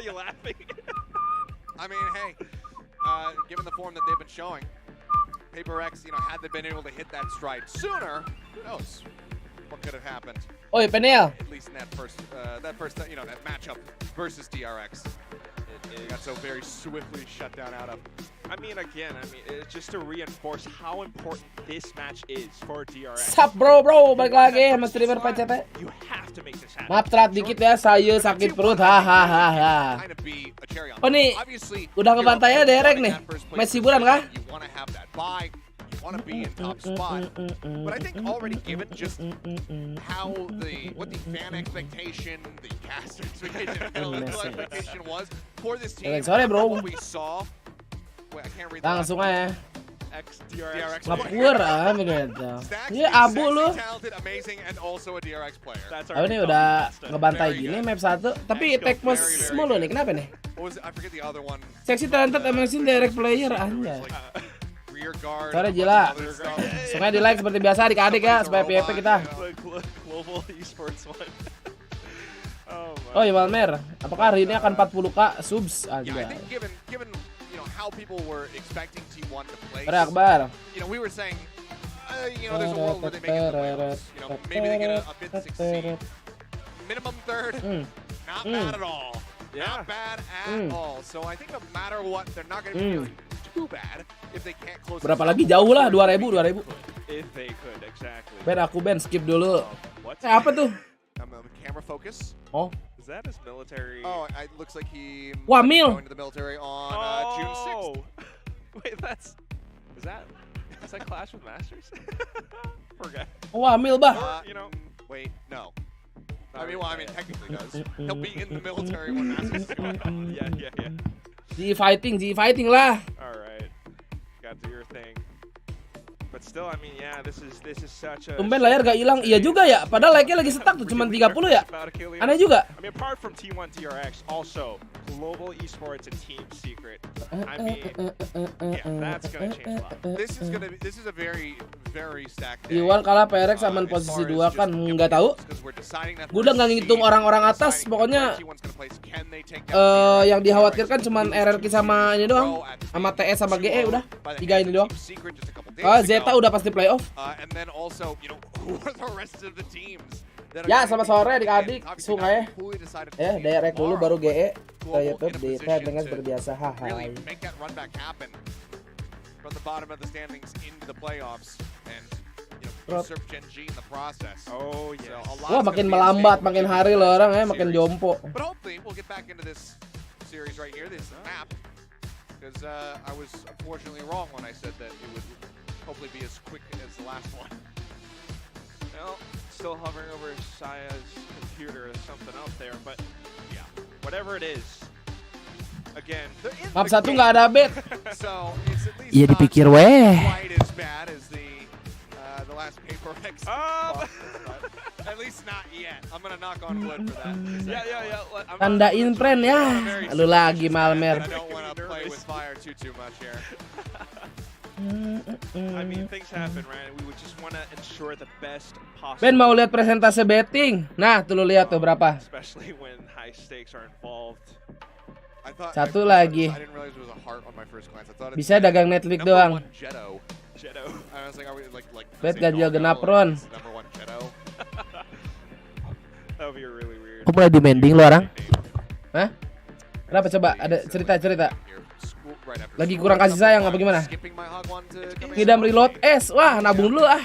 you laughing? I mean, hey, given the form that they've been showing, PaperX, had they been able to hit that stride sooner, who knows what could have happened. Oi, Penel. At least in that first that matchup versus DRX. It got so very swiftly shut down out of. I mean, it's just to reinforce how important this match is for DRX. Sup bro, balik lagi sama streamer PCT. You have to make this happen. Maaf telat dikit ya, saya sakit perut, hahaha. Oh nih, udah ngebantai ya Derek nih. Match hiburan kah? Want to be in top spot, but I think already given just how what the fan expectation, the cast expectation, and analytical expectation was for this team, Sorry bro. What we saw. Wait, I can't read langsung aja. DRX ngapur begitu. Ini abu lu. Aku nih udah ngebantai gini map 1, tapi tag post mulu nih. Kenapa nih? Seksi talented amazing direct player anjay. Sorry Jila, sungai di like seperti biasa adik-adik ya supaya PvP kita. Oh iya Malmer, apakah hari ini akan 40k subs aja? Pada Akbar. Minimum third, not bad at all. Not bad at all. So I think no matter what, they're not going to be doing too bad if they can't close. Berapa lagi jauh lah 2000. If they could, exactly. Ben aku skip dulu. Apa tuh? Camera focus. Oh. Is that his military? Oh, it looks like he Wamil going to the military on June 6th. Wait, is that Clash with Masters? Forget. Wamil bah. Wait, no. I mean, technically does. He'll be in the military when Masters is going on. Yeah. G fighting lah. All right, got to do your thing. But still, I mean, yeah, this is such a. Tumben layar gak hilang, iya juga ya. Padahal like-nya lagi stuck tuh, cuma 30 ya. Aneh juga. I mean, apart from T1 DRX, also global esports and team secret. I mean, yeah, that's gonna change a lot. This is a very stacked day. Iwan kalah PRX aman posisi 2 kan nggak tahu. Gue udah nggak ngitung orang-orang atas, pokoknya yang dikhawatirkan cuma RRQ sama ini doang, sama TS sama GE udah 3 ini doang. Zeta udah pasti playoff. Ya sama sore adik-adik sungai direct dulu baru GE ke YouTube di tag dengan seperti biasa. Hai. From the bottom of the standings into the playoffs and usurp Gen G in the process. Oh yeah. Wah makin melambat makin hari loh orang makin jompo. But hopefully we'll get back into this series right here, this map, because I was unfortunately wrong when I said that it would hopefully be as quick as the last one. Well, still hovering over Saya's computer or something out there, but yeah, whatever it is. Again, map 1 nggak ada bet. So it's at least iya dipikir weh. Quite as bad as the last PaperX. At least not yet. I'm gonna knock on wood for that. Yeah. Tandain friend ya. Lu lagi Malmer. I don't wanna play with fire too much here. I mean, things happen, right? We would just want to ensure the best possible. Ben mau lihat presentase betting. Nah, tuh lu lihat tuh berapa. Especially when high stakes are involved. Satu lagi. Bisa dagang Netflix doang. Bet ganjil genap Ron. Kok mulai demanding lu orang? Hah? Kenapa coba? Ada cerita-cerita? Lagi kurang kasih sayang apa gimana? Ngidam reload S. Wah, nabung dulu ah.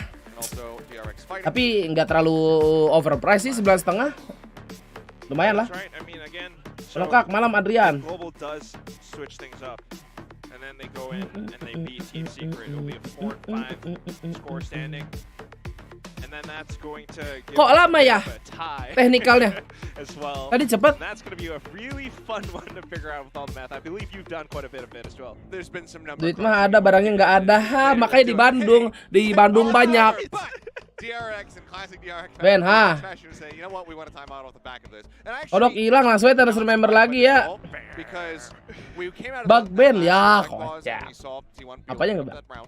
Tapi nggak terlalu overpriced sih, 9,5. Lumayan lah. Lengkap malam Adrian. Global does switch things up. And then they go in and they beat Team Secret. It'll be a 4-5 score standing. And then that's going to give Kok lama ya teknikalnya? As well. Tadi cepet. That's going to be a really fun one to figure out with all the math. I believe you've done quite a bit of it as well. There's been some number. Duit mah ada, barangnya nggak ada. Makanya di Bandung banyak. DRX and classic DRX. Ben, ha. Odok hilang langsung aja terus member lagi ya. Bug Ben ya, kocak. Apanya nggak bang?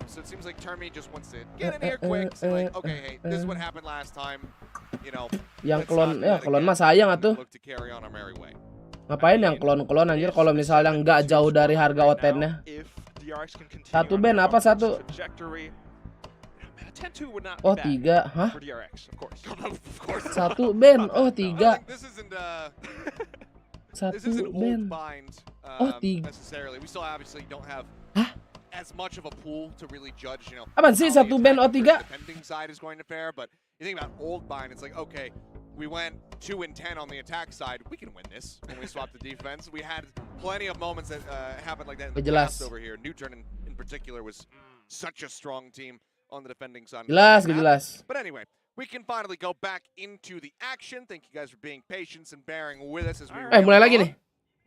So it seems like Termi just wants to get in here quick. So like, okay, hey, this is what happened last time. You know. Yang klon mah sayang atuh. Ngapain yang klon-klon anjir kalau misalnya nggak jauh dari harga O10-nya. Satu band apa satu? Oh 3, hah? Satu band, oh 3. Satu band. Oh 3. Hah? As much of a pool to really judge, you know. Apaan sih satu band O3? Defending side is going to fare, but you think about old bind, it's like okay, we went 2 and 10 on the attack side. We can win this when we swap the defense. We had plenty of moments that happened like that in the past over here. New Turn in particular was such a strong team on the defending side. Jelas. But anyway, we can finally go back into the action. Thank you guys for being patient and bearing with us as we mulai lagi nih.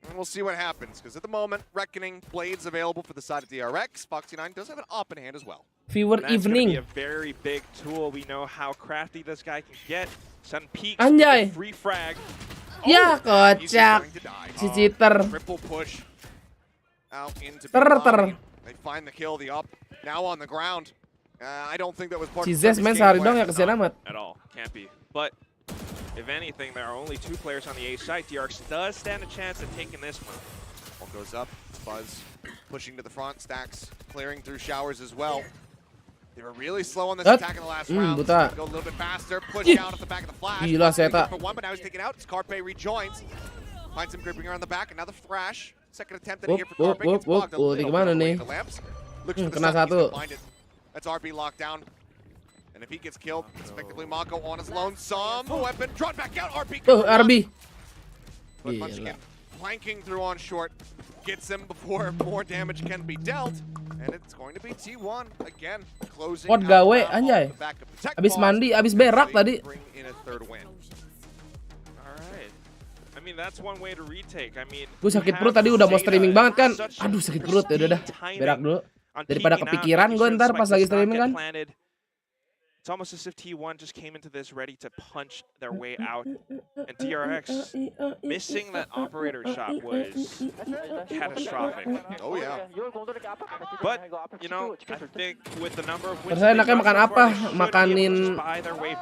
And we'll see what happens, because at the moment, Reckoning Blades available for the side of DRX. Foxy9 does have an op in hand as well. Viewer evening. Be a very big tool. We know how crafty this guy can get. Sun peaks. Anjay. Free frag. Ya kocak. Si cheater. Triple push out into Ter. They find the kill, the up now on the ground. I don't think that was part Si of Zes main sehari dong ya kesian amat. At all. Can't be. But if anything, there are only 2 players on the A side. DRX does stand a chance at taking this one. Ball goes up. Buzz pushing to the front. Stacks clearing through showers as well. They were really slow on this attack in the last round. Buta. Go a little bit faster. Push down at the back of the flash. Gila Seta. For one, but now he's taken out. Scarpe rejoins. Finds him gripping around the back. Another thrash. Second attempt at here for Carpe. Gets blocked a little Gimana nih? the lamps. Looks for the Kena stuff. He's satu. gonna find it. That's RB locked down. And if he gets killed, it's effectively Mako on his lonesome weapon. Drawn back out. RB. RB. But Munchkin planking through on short. Gets him before more damage can be dealt. And it's going to be T1 again. Closing Pot gawe anjay. Abis mandi, abis berak tadi. Bring in a third win. Alright. I mean, that's one way to retake. I mean, Gue sakit perut tadi udah mau streaming banget kan. Aduh sakit perut ya udah dah. Berak dulu. Daripada kepikiran gue ntar pas lagi streaming kan. It's almost as if T1 just came into this ready to punch their way out. And DRX missing that operator shot was catastrophic. Oh yeah. But, you know, I think with the number of wins Terus enaknya makan apa? Makanin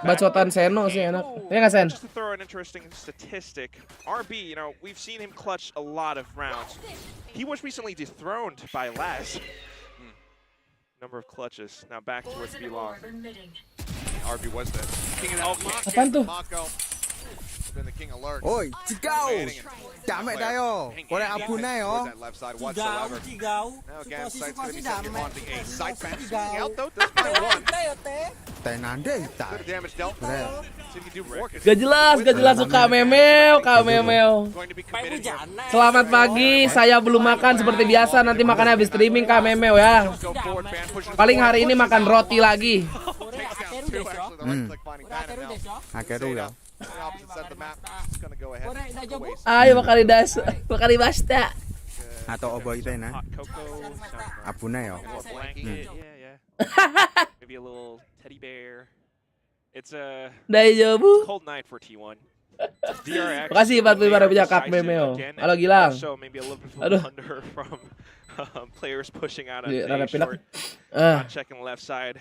bacotan Seno sih enak. Iya nggak Sen? Just to throw an interesting statistic, RB, you know, we've seen him clutch a lot of rounds. He was recently dethroned by Laz. Number of clutches. Now back towards V-Long. RB was the king of that. Apaan tuh? Been the king alert. Oi, Cigau! Dame tayo! Wala apunay oh! That left side whatsoever. Now again, side's gonna be sent on the A. Side fence swinging out though, does find one. Tenande Bit of damage dealt. See if you can do more. Gak jelas suka memeo. Going to be committed here. Selamat pagi, saya belum makan seperti biasa. Nanti makannya habis streaming Kak Memeo ya. Go forward, fan pushing Paling hari ini makan roti lagi. takes down two, actually. The right click finding Phantom now. Akeru ya. On the opposite side of the map. It's gonna go ahead. Ayo makari basta. Atau oboy ito na. Hot cocoa, some Apunay oh. little blanket, yeah. Maybe a little teddy bear. It's a Daijoubu. cold night for T1. DRX. Makasih 45.000 Kak Memeo. Halo Gilang. Also maybe a little bit of Aduh. blunder from players pushing out Di a rada pinak. short, not checking left side.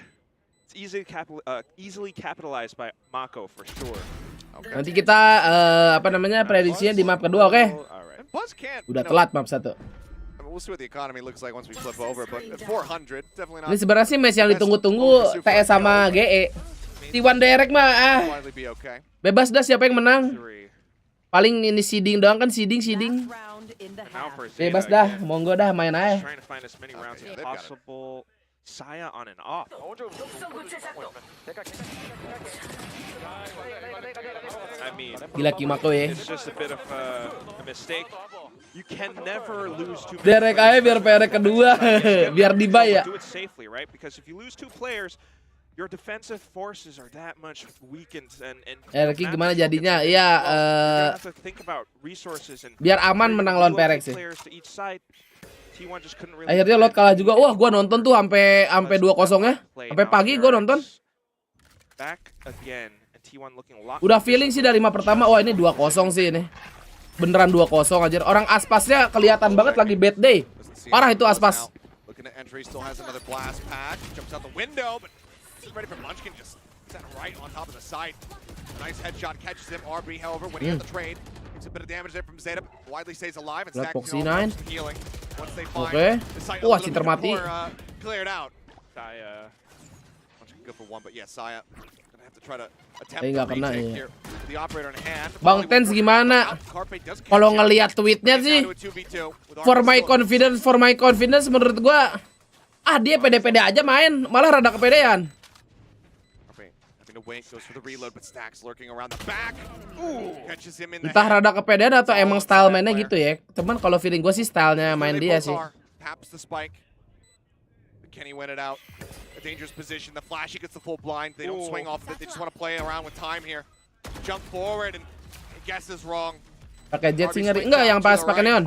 It's easily capitalized by Mako for sure. Nanti kita prediksinya di map kedua, oke? And Buzz can't. Udah telat map 1. I mean, we'll see what the economy looks like once we flip over, but at 400, definitely Ini not. sebenarnya sih match yang ditunggu-tunggu TS sama GE. T1 direct mah Widely be okay. bebas dah siapa yang menang. 3. Paling ini seeding doang kan seeding. Now for Zeta Bebas dah, again. monggo dah main aja. Trying to find as many rounds yeah, as they've got it. possible. Saya on and off. I mean, Gila Kimako ya. it's just a bit of a mistake. You can never lose 2 Derek aja biar PR kedua, biar dibuy ya. Do it safely, right? Because if you lose 2 players, your defensive forces are that much weakened and Ricky gimana jadinya? Iya, you have to think about resources and biar aman menang lawan Perek sih. players to each side. T1 just couldn't really Akhirnya lot kalah juga. Wah, gua nonton tuh sampai 2-0 ya. Sampai pagi gua nonton. Back again. And T1 looking locked. Udah feeling sih dari map pertama. Wah, ini 2-0 sih ini. Beneran 2-0 aja. Orang Aspasnya kelihatan banget lagi bad day. Parah itu Aspas. Looking at entry, still has another blast pack. Jumps out the window, but he's ready for Munchkin. Just set right on top of the site. Nice headshot catches him. RB, however, when he had the trade, Takes a bit of damage there from Zeta. Widely stays alive and Lihat Stacks Foxy can 9. almost healing. Once they find Oke. the site Wah, a little Cinter bit mati. more, cleared out. Saya. Go for one, but yeah, Saya gonna have to try to attempt Nggak the kena, retake iya. here. The operator in hand. Bang Tens gimana? Kalau ngelihat tweetnya sih, for my confidence menurut gua, dia pede-pede aja main, malah rada kepedean. Entah rada kepedean atau emang style mainnya gitu ya. Cuman kalau feeling gua sih stylenya main dia sih. Kenny win it out. A dangerous position. The flashy gets the full blind. They don't swing off of it. They just want to play around with time here. Jump forward and guesses wrong. Pakai jet sih ngeri. Enggak, yang pas pakai neon.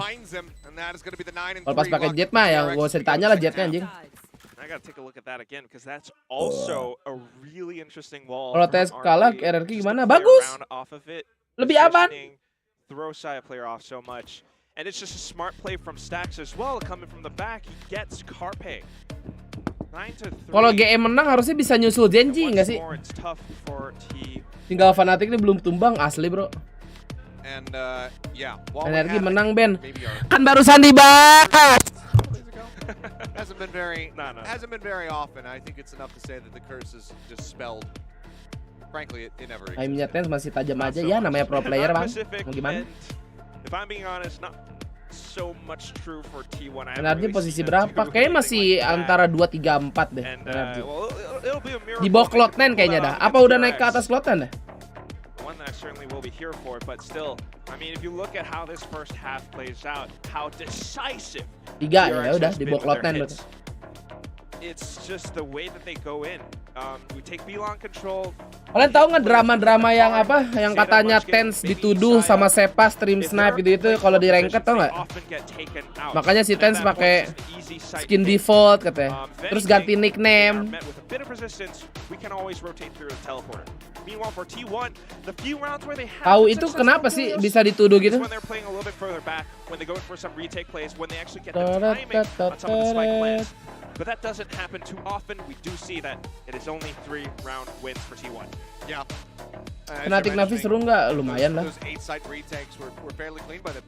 Kalau pas pakai jet mah ya gua usah ditanya lah jetnya anjing. I gotta take a look at that again because that's also a really interesting wall. Kalau TS kalah RRQ gimana? Bagus. Lebih aman. Throw Saya player off so much. And it's just a smart play from Stacks as well. Coming from the back, he gets Carpe. 9-3. Kalau GM menang harusnya bisa nyusul Genji nggak sih? Tinggal Fnatic ini belum tumbang asli bro. Energi menang Ben. Kan barusan dibahas. Hasn't been very often. I think it's enough to say that the curse is dispelled. Frankly, it never exists. Aimnya Tens masih tajam aja ya, namanya pro player bang. Mau gimana? If I'm being honest, not so much true for T1. Energi posisi berapa? Kayaknya masih antara 2, 3, 4 deh. Energi. Di bawah Cloud9 kayaknya dah. Apa udah naik ke atas Cloud9 dah? One that I certainly will be here for, but still, I mean, if you look at how this first half plays out, how decisive. 3 ya udah di bawah Cloud9 berarti. It's just the way that they go in. We take Belong control. Kalian tahu nggak drama-drama yang apa? Yang katanya Tens dituduh sama Sepa stream snipe gitu kalau di ranked tau nggak? Makanya si Tens pakai skin default katanya. Terus ganti nickname. Tahu itu kenapa sih bisa dituduh gitu? But that doesn't happen too often. We do see that it is only 3-round wins for T1. Yeah. Fnatic Navi seru nggak? Lumayan lah.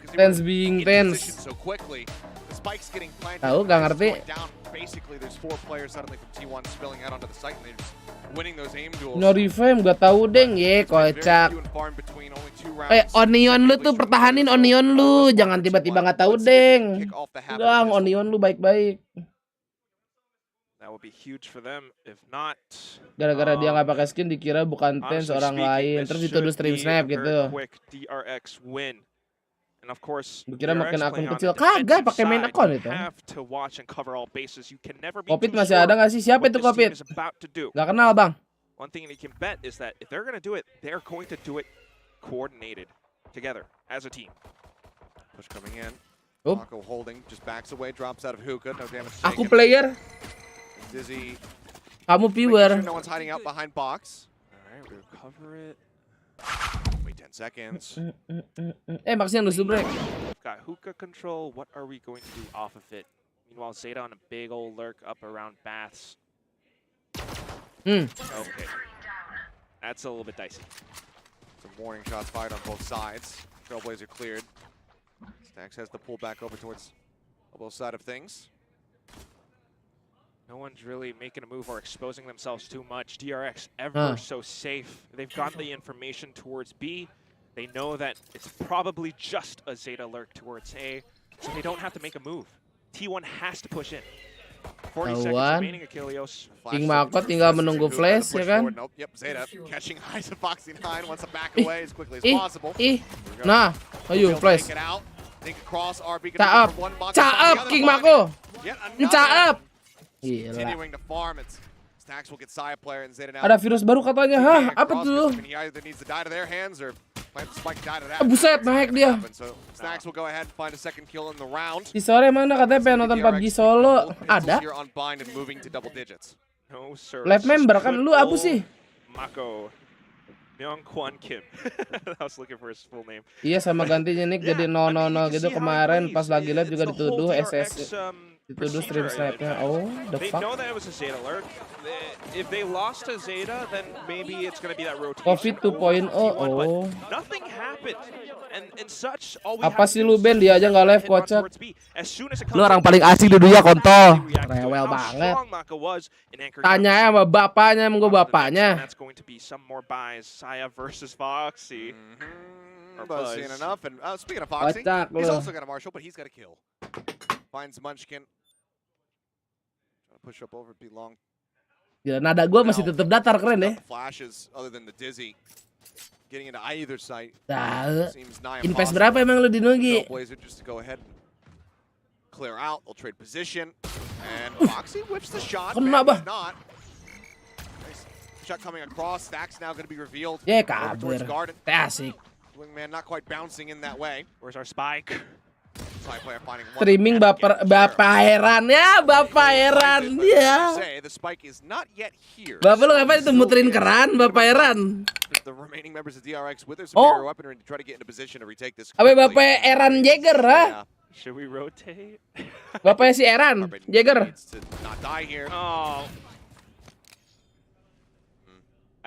Tens being Tens. Tahu nggak ngerti? Nyari fame gak tahu deng ye kocak. Onion lu tuh pertahanin Onion lu, jangan tiba-tiba nggak tahu deng. Gang Onion lu baik-baik. That would be huge for them if not. Gara-gara dia nggak pakai skin dikira bukan Tens orang lain, terus dituduh stream snap gitu. DRX win. And of course, dikira makin akun kecil, kagak pakai main account itu. Kopit masih ada nggak sih? Siapa itu Kopit? Gak kenal bang. One thing you can bet is that if they're gonna do it, they're going to do it coordinated together as a team. Push coming in. Marco holding, just backs away, drops out of hookah, no damage taken. Aku player. Dizzy. Kamu viewer. No one's hiding out behind box. Alright, we recover it. Wait 10 seconds. Maksudnya nusuk break. Got hookah control. What are we going to do off of it? Meanwhile, Zeta on a big old lurk up around Baths. Okay. That's a little bit dicey. Some warning shots fired on both sides. Trailblazer cleared. Stacks has to pull back over towards both side of things. No one's really making a move or exposing themselves too much. DRX ever so safe. They've got the information towards B. They know that it's probably just a Zeta lurk towards A, so they don't have to make a move. T1 has to push in. 40 seconds remaining, Achilleos. King Mako tinggal menunggu flash ya kan? Yep, Zeta catching eyes of Foxy 9 wants to back away as quickly as possible. Nah, ayo flash. Caap King Mako. Caap. Gila. Ada virus baru katanya. Hah, apa tuh? Buset, naik dia. Di sore mana katanya pengen nonton PUBG solo? Ada? Live member kan lu abu sih? Mako. Myung-Kwon Kim. I was looking for his full name. Iya, sama gantinya Nick jadi 000 gitu kemarin pas lagi live juga dituduh SS Dituduh stream snipe-nya. Oh, the They fuck. know that it was a Zeta alert. If they lost to Zeta, then maybe it's going to be that rotation. Covid 2.0. T1, but Oh. nothing happened. And such, all we Apa have sih to lu do Ben, is dia aja nggak live hit run kocak. towards B. As soon as it Lu comes orang in, paling asik di dunia kontol. react to Rewel how banget. strong Mako was in anchor Tanya jumps. sama bapaknya, emang gue On to the next one, bapaknya. That's going to be some more buys. Saya versus Foxy. Or Buzz Buzz. seeing enough. And speaking of Foxy, Kocak he's lu. also got a Marshall, but he's got a kill. Finds Munchkin. Trying to push up over, be long. Gila, nada gue masih tetap datar, keren ya. Not the flashes other than the dizzy. Getting into either site Tahu. seems nigh Invest impossible. berapa emang lu di Nugi? Blazer just to go ahead and clear out. They'll trade position. And Foxy whips the shot. Kena, Man, bah. he's not. Nice shot coming across. Stack's now going to be revealed. Ya Over towards kabur. Garden. Teh asik. Wingman not quite bouncing in that way. Where's our spike? Side player finding one. Streaming bapak heran ya, bapak heran ya. Say the spike is not yet here. Bapak lu So ngapain itu still muterin is keran, bapak heran? The remaining members of DRX with their Oh. superior weaponry to try to get into position to retake this. Apa quickly. bapak Eran Jagger, ha? Yeah. Should we rotate? Bapaknya si Eran Carbon Jagger. needs to not die here. Oh,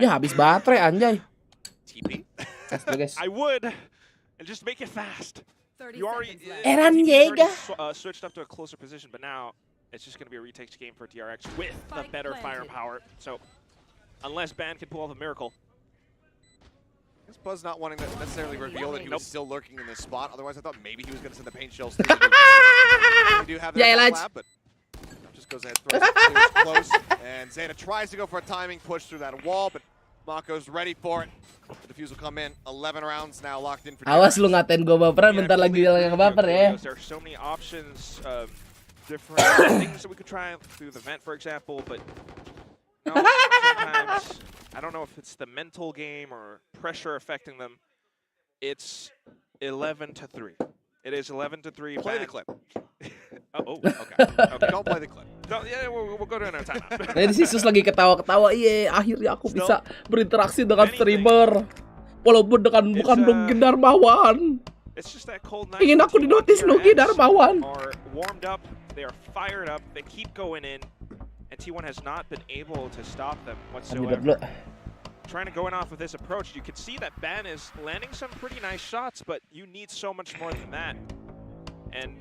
Ya habis baterai anjay. TP. Guys. I would. And just make it fast. 30 You already, seconds left. Eran TP's already Jaeger. switched up to a closer position, but now it's just going to be a retake game for DRX with the Spike better planted. firepower. So, unless Ban can pull off a miracle. This Buzz not wanting to necessarily reveal that he Nope. was still lurking in this spot. Otherwise, I thought maybe he was going to send the paint shells through. We do have Yeah, that lads. lab, but just goes ahead, throws it clears close, and Zeta tries to go for a timing push through that wall, but Mako's ready for it. The defuse will come in. 11 rounds now locked in for Awas lu DRX. ngatain gue baperan, bentar lagi dia yang baper ya. There are so many options, different things that we could try through the vent, for example, but no, sometimes I don't know if it's the mental game or pressure affecting them. It's 11-3. It is 11-3. Play the clip. Oh, Okay. Okay. Don't play the clip. no, yeah, we'll go to another timeout. Nah ini si Sus lagi ketawa-ketawa. Iya, akhirnya aku bisa berinteraksi dengan streamer. Walaupun dengan bukan Nugi Darmawan. It's just that cold night. Ingin aku dinotis Nugi Darmawan. Are warmed up. They are fired up. They keep going in, and T1 has not been able to stop them Kandidat dulu. whatsoever. Trying to go in off of this approach, you can see that Ban is landing some pretty nice shots, but you need so much more than that. And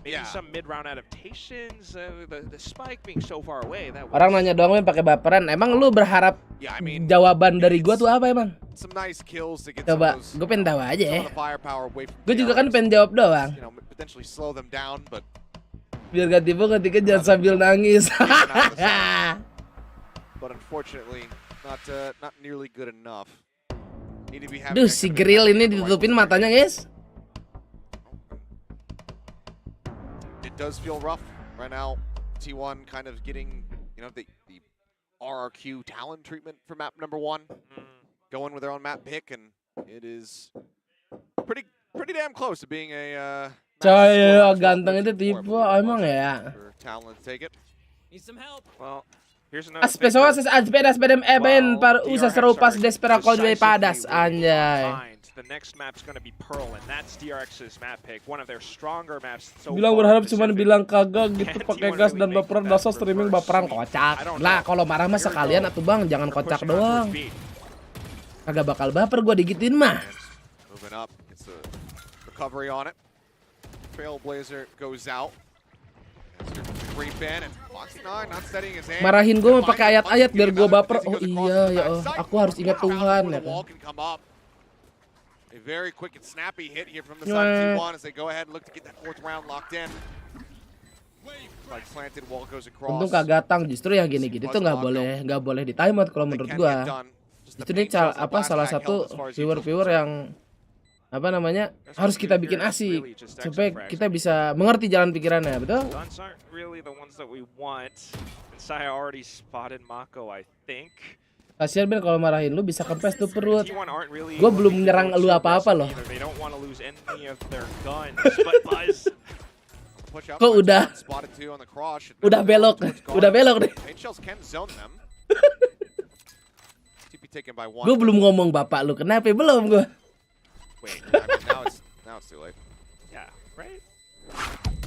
maybe Yeah. some mid-round adaptations. The spike being so far away. That Orang was- nanya doang men pakai baperan. Emang lu berharap Yeah, I mean, jawaban dari gua tuh apa emang? some nice kills to get Coba, some of those, gue pengen tahu aja ya. some of the firepower away from Gue juga kan DRX. pengen jawab doang. You know, potentially slow them down, but Biar gak tiba ketika jangan sambil nangis. but unfortunately not nearly good enough. Need to be having Duh, that si kind of Grill ini impact on the ditutupin rifle. matanya, guys. It does feel rough right now. T1 kind of getting, you know, the RRQ talent treatment for map number 1. Going with their own map pick, and it is pretty damn close to being a Coy, ganteng itu tipe emang ya. for talent to take it. Well, here's another As thing pessoas for- as pedem eben Well, para DRX usas roupas are desperacol de decisively padas, winning anjay. behind. The next map's going to be Pearl, and that's DRX's map pick, one of their stronger maps so Bilang far berharap in cuman Pacific. bilang kagak gitu Can't pakai T1 gas really dan make baperan that dasar streaming reverse baperan sweep? kocak. I don't Lah know. kalau marah mah Here we sekalian go. atuh Bang, jangan They're kocak pushing on towards doang. B. Kagak bakal baper gua digituin mah. Moving up, gets the recovery on it. Trailblazer goes out. Creep in and Foxy 9 not steadying his hand. Marahin gua mah pakai ayat-ayat biar gua baper. Oh iya ya, aku harus ingat Tuhan ya kan. A very quick and snappy hit here from the Nyeh. side of T1 as they go ahead and look to get that 4th round locked in. Like planted, wall goes across. Untung kagatang, justru yang gini-gini tuh nggak boleh di timeout kalau menurut gua. Justru ini salah satu viewer yang apa namanya harus kita bikin asik supaya kita bisa mengerti jalan pikirannya, betul? Guns aren't really the ones that we want. And Saya already spotted Mako, I think. Kasian Ben kalau marahin lu bisa kempes tuh perut. T1 aren't really Gua belum looking to nyerang go lu too apa-apa aggressive loh. either. They don't want to lose any of their guns, but Buzz. Push out, Kok udah spotted two on the cross. udah belok nih. Paint shells can zone them. TP taken by one. Gue belum ngomong bapak lu, kenapa belum gue? Wait, I mean, now it's too late. Yeah, right?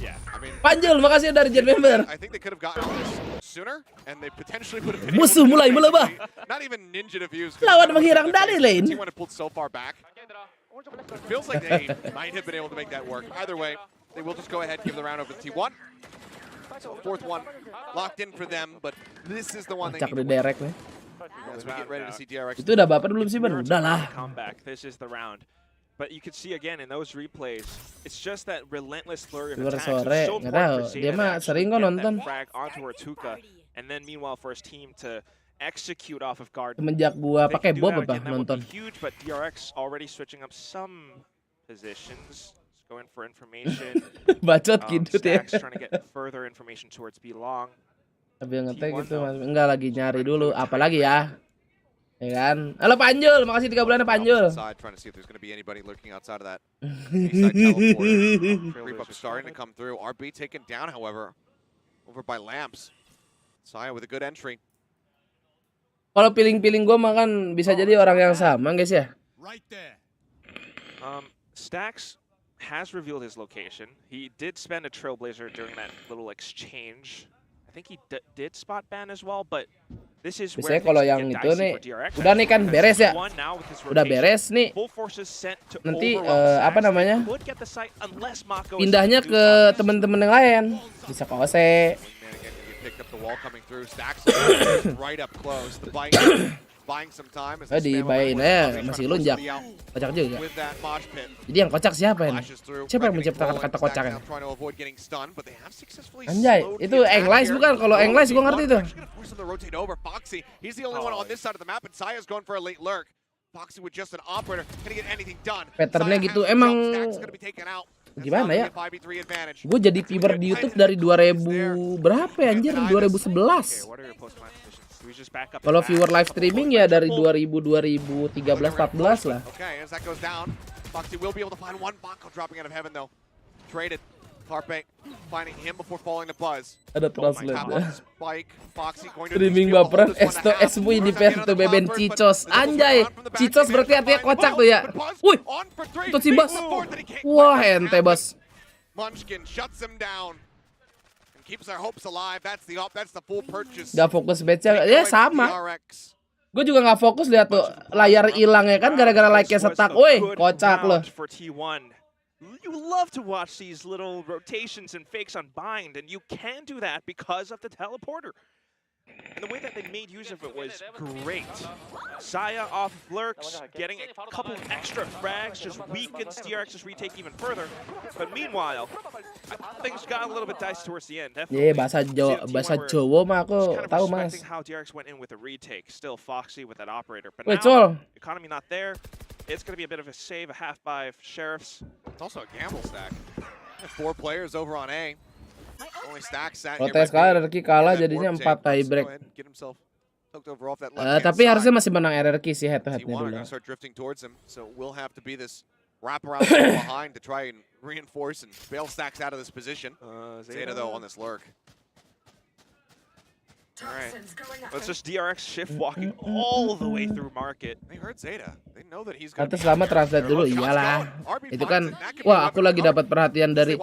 Yeah, I mean, Panjul, makasih dari Jet Member. I think they could have gotten on this sooner, and they potentially would have been Musuh able to mulai melebah. not even ninja defuse. Lawan menghirang dari lane. Team would have pulled so far back. It feels like they might have been able to make that work. Either way, they will just go ahead and give the round over to T1. So fourth one locked in for them, but this is the one they Kocak need di to win. direct nih. As we get ready to see DRX. Itu udah baper belum sih, Ben? Udah lah. Comeback. This is the round. But you can see again in those replays, it's just that relentless flurry of Luar attacks. sore, It's so nggak important tahu. for Dia Zeta mah to sering kok actually get nonton. that frag onto Ortuka, and then meanwhile for his team to execute off of guard. Semenjak gua They pakai can do Bob that apa again, that would nonton. be huge, but DRX already switching up some positions. Let's go in for information. Bacot gitu ya. Stacks trying to get further information towards B-Long. Sambil ngetek gitu, Mas. Enggak lagi nyari dulu, apalagi ya. Ya kan? Halo Panjul, makasih 3 bulannya Panjul. Trying to see if there's going to be anybody lurking outside of that. Eastside teleporter. Creep up starting to come through. RB taken down, however, over by Lamps. Saya with a good entry. Kalau piling-piling gua makan bisa jadi orang yang sama, guys ya. Stacks has revealed his location. He did spend a Trailblazer during that little exchange. I think he did spot ban as well, but this is where Biasanya kalau yang get itu dicey nih, for DRX. udah nih kan beres ya. One now with his Udah rotation. beres nih. Full forces sent to Nanti overwhelm apa Stacks. namanya? They could get the site unless Mako is Pindahnya to do ke something. temen-temen yang lain. Bisa ke OC. Wingman again, he picked up the wall coming through. Stacks right up close. The bite buying some time. As Di bayain aja masih lunjak. Kocak juga. with that mosh pit. Jadi yang kocak siapa ini? Flashes through. Siapa yang Getting menciptakan rolling. kata Stacks kocaknya? now trying to avoid getting stunned, but they have successfully Anjay, slowed itu the attack English here. bukan? Kalau English gua ngerti tuh. Actually gonna force them to rotate over. Foxy, he's the only one on this side of the map, and Saya's going for a late lurk. Foxy with just an operator, gonna get anything done. Patternnya Saya gitu, has to emang jump. Stacks gonna be taken out. That's gimana now ya? gonna be a 5v3 advantage. Gue jadi viewer di YouTube dari 2000 berapa ya anjir? 2011. What are your post-match decisions? Do we just back up Kalau and viewer back? live streaming ya dari 2013 14 lah. Okay, as that goes down, Foxy will be able to find one Bako dropping out of heaven though. Traded. Carpe finding him before falling to Buzz. Ada Tap translate. on the spike. Foxy going to Streaming steal, baperan hold this one esto to half. esmu di First per again tuh on the beben cloud burst, cicos. but the double Anjay, around from the back. cicos He berarti managed to artinya find kocak Buzz, tuh ya. but Buzz Wih, on for three. itu si Beats Bos. the fourth and he can't Wah, quite ente have it. bos. Munchkin shuts him down and keeps our hopes alive. That's the full purchase. Gak fokus baca, ya sama. DRX. Gue juga gak fokus lihat tuh layar hilang ya kan gara-gara like-nya setak. Woi, kocak loh. For T1. You love to watch these little rotations and fakes on bind, and you can do that because of the teleporter. And the way that they made use of it was great. Saya off lurks, getting a couple of extra frags, just weakens DRX's retake even further. But meanwhile, things got a little bit dicey towards the end. Ye, bahasa Jawa mah aku Kind of tahu mas. respecting how DRX went in with a retake. Still Foxy with that operator. But Wait, now, Chol. economy not there. It's going to be a bit of a save, a half buy of Sheriffs. It's also a gamble stack. 4 players over on A. Only Stacks sat Protes kalah RRQ kalah jadinya 4 tiebreak. Tapi harusnya masih menang RRQ sih head to headnya T1 are dulu. going to start drifting towards him, so we'll have to be this wraparound from behind to try and reinforce and bail Stacks out of this position. Zeta though on this lurk. All right, let's just DRX shift walking all the way through market. They heard Zeta. They know that he's going Nanti to selama translate dulu, iyalah. Itu kan, wah aku lagi dapat perhatian dari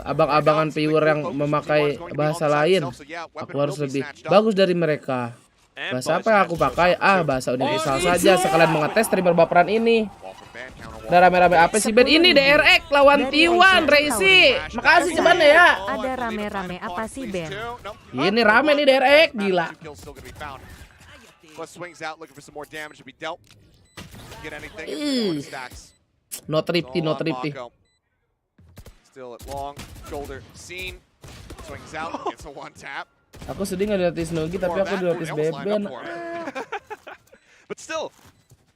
abang-abangan viewer yang memakai bahasa lain. Aku harus lebih bagus dari mereka. Bahasa apa yang aku pakai? Bahasa universal saja. Sekalian mengetes streamer baperan ini. Udah rame-rame apa sih Ben? Ini DRX lawan T1 Racy. Makasih cuman ya. Ada rame-rame apa sih Ben? Ini rame nih DRX, gila. No tripty, no tripty. Still at long shoulder scene. Swings out, gets a one tap. Aku sedih nggak dilihat Snuggy, tapi aku dilihat Beben. But still,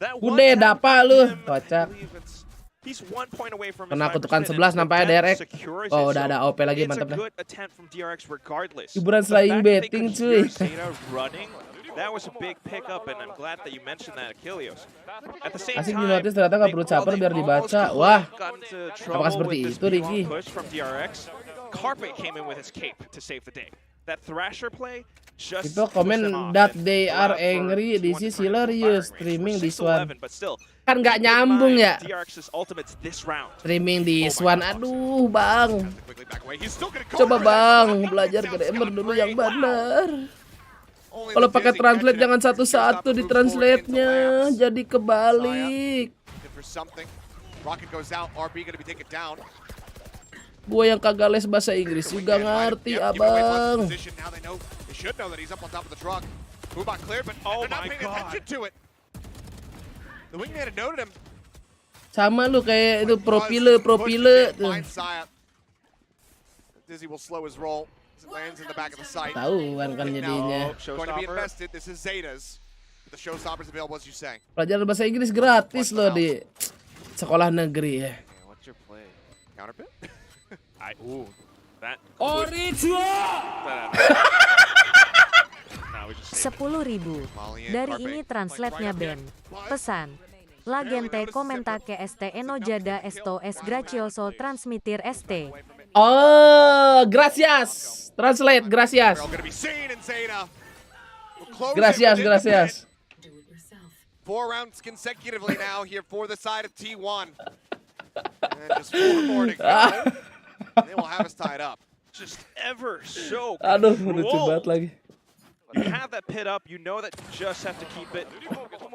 that Udah dapa lu, kocak. He's 1 point away from Kena kutukan 11 nampaknya DRX. Oh, udah ada OP lagi, mantap dah. Hiburan selain betting cuy. That was a big pickup, and I'm glad that you mentioned that, Achilles. At the same Asik time, di notice ternyata nggak perlu caper biar dibaca. Wah, apakah seperti itu, Ricky? Push from DRX. Carpe came in with his cape to save the day. That Thrasher play just People push them comment off that and they allow are for angry. T1 This to is turn into a hilarious. firing range. Streaming We're this 6 to 11, one. but still, Kan nggak keep in nyambung mind, ya. DRX's ultimate's this round. Streaming this Oh my one. God, Aduh, Bang. Quickly back away. He's still gonna go Coba for that Bang, shot. belajar Sounds grammar dulu scot-free. yang benar. Only Kalau the pakai Dizzy translate catching jangan it. satu-satu di Showstopper moves forward into translate-nya, Labs. jadi kebalik. Looking for something. Rocket goes out. RB gonna be taken down. Gue yang kagak les bahasa Inggris juga ngerti, abang. Now they know. They should know that he's up on top of the truck. Boobot cleared, but Oh they're not my paying God. attention to it. The wingman had noted him. Sama lu kayak itu Pushed propile it, tuh. finds Saya. Dizzy will slow his roll. As it lands in the back of the site. Tahuan kan jadinya. Going to be invested. This is Zeta's. The showstoppers available, as you say. Pelajaran bahasa Inggris gratis loh di sekolah negeri ya. Yeah, what's your play? Counterpit. That. Original. Nah, we just 10.000. Dari ini translate-nya Ben. Pesan. La gente comenta que este enojada esto es gracioso transmitir este. Oh, gracias. Translate, gracias. They're all going to be seen in Zeta. We'll close it Gracias, within the gracias. pit. 4 rounds consecutively now here for the side of T1. And just 4 more to go. They will have us tied up. just ever so Aduh, lucu controlled. banget lagi. You have that pit up, you know that you just have to keep it.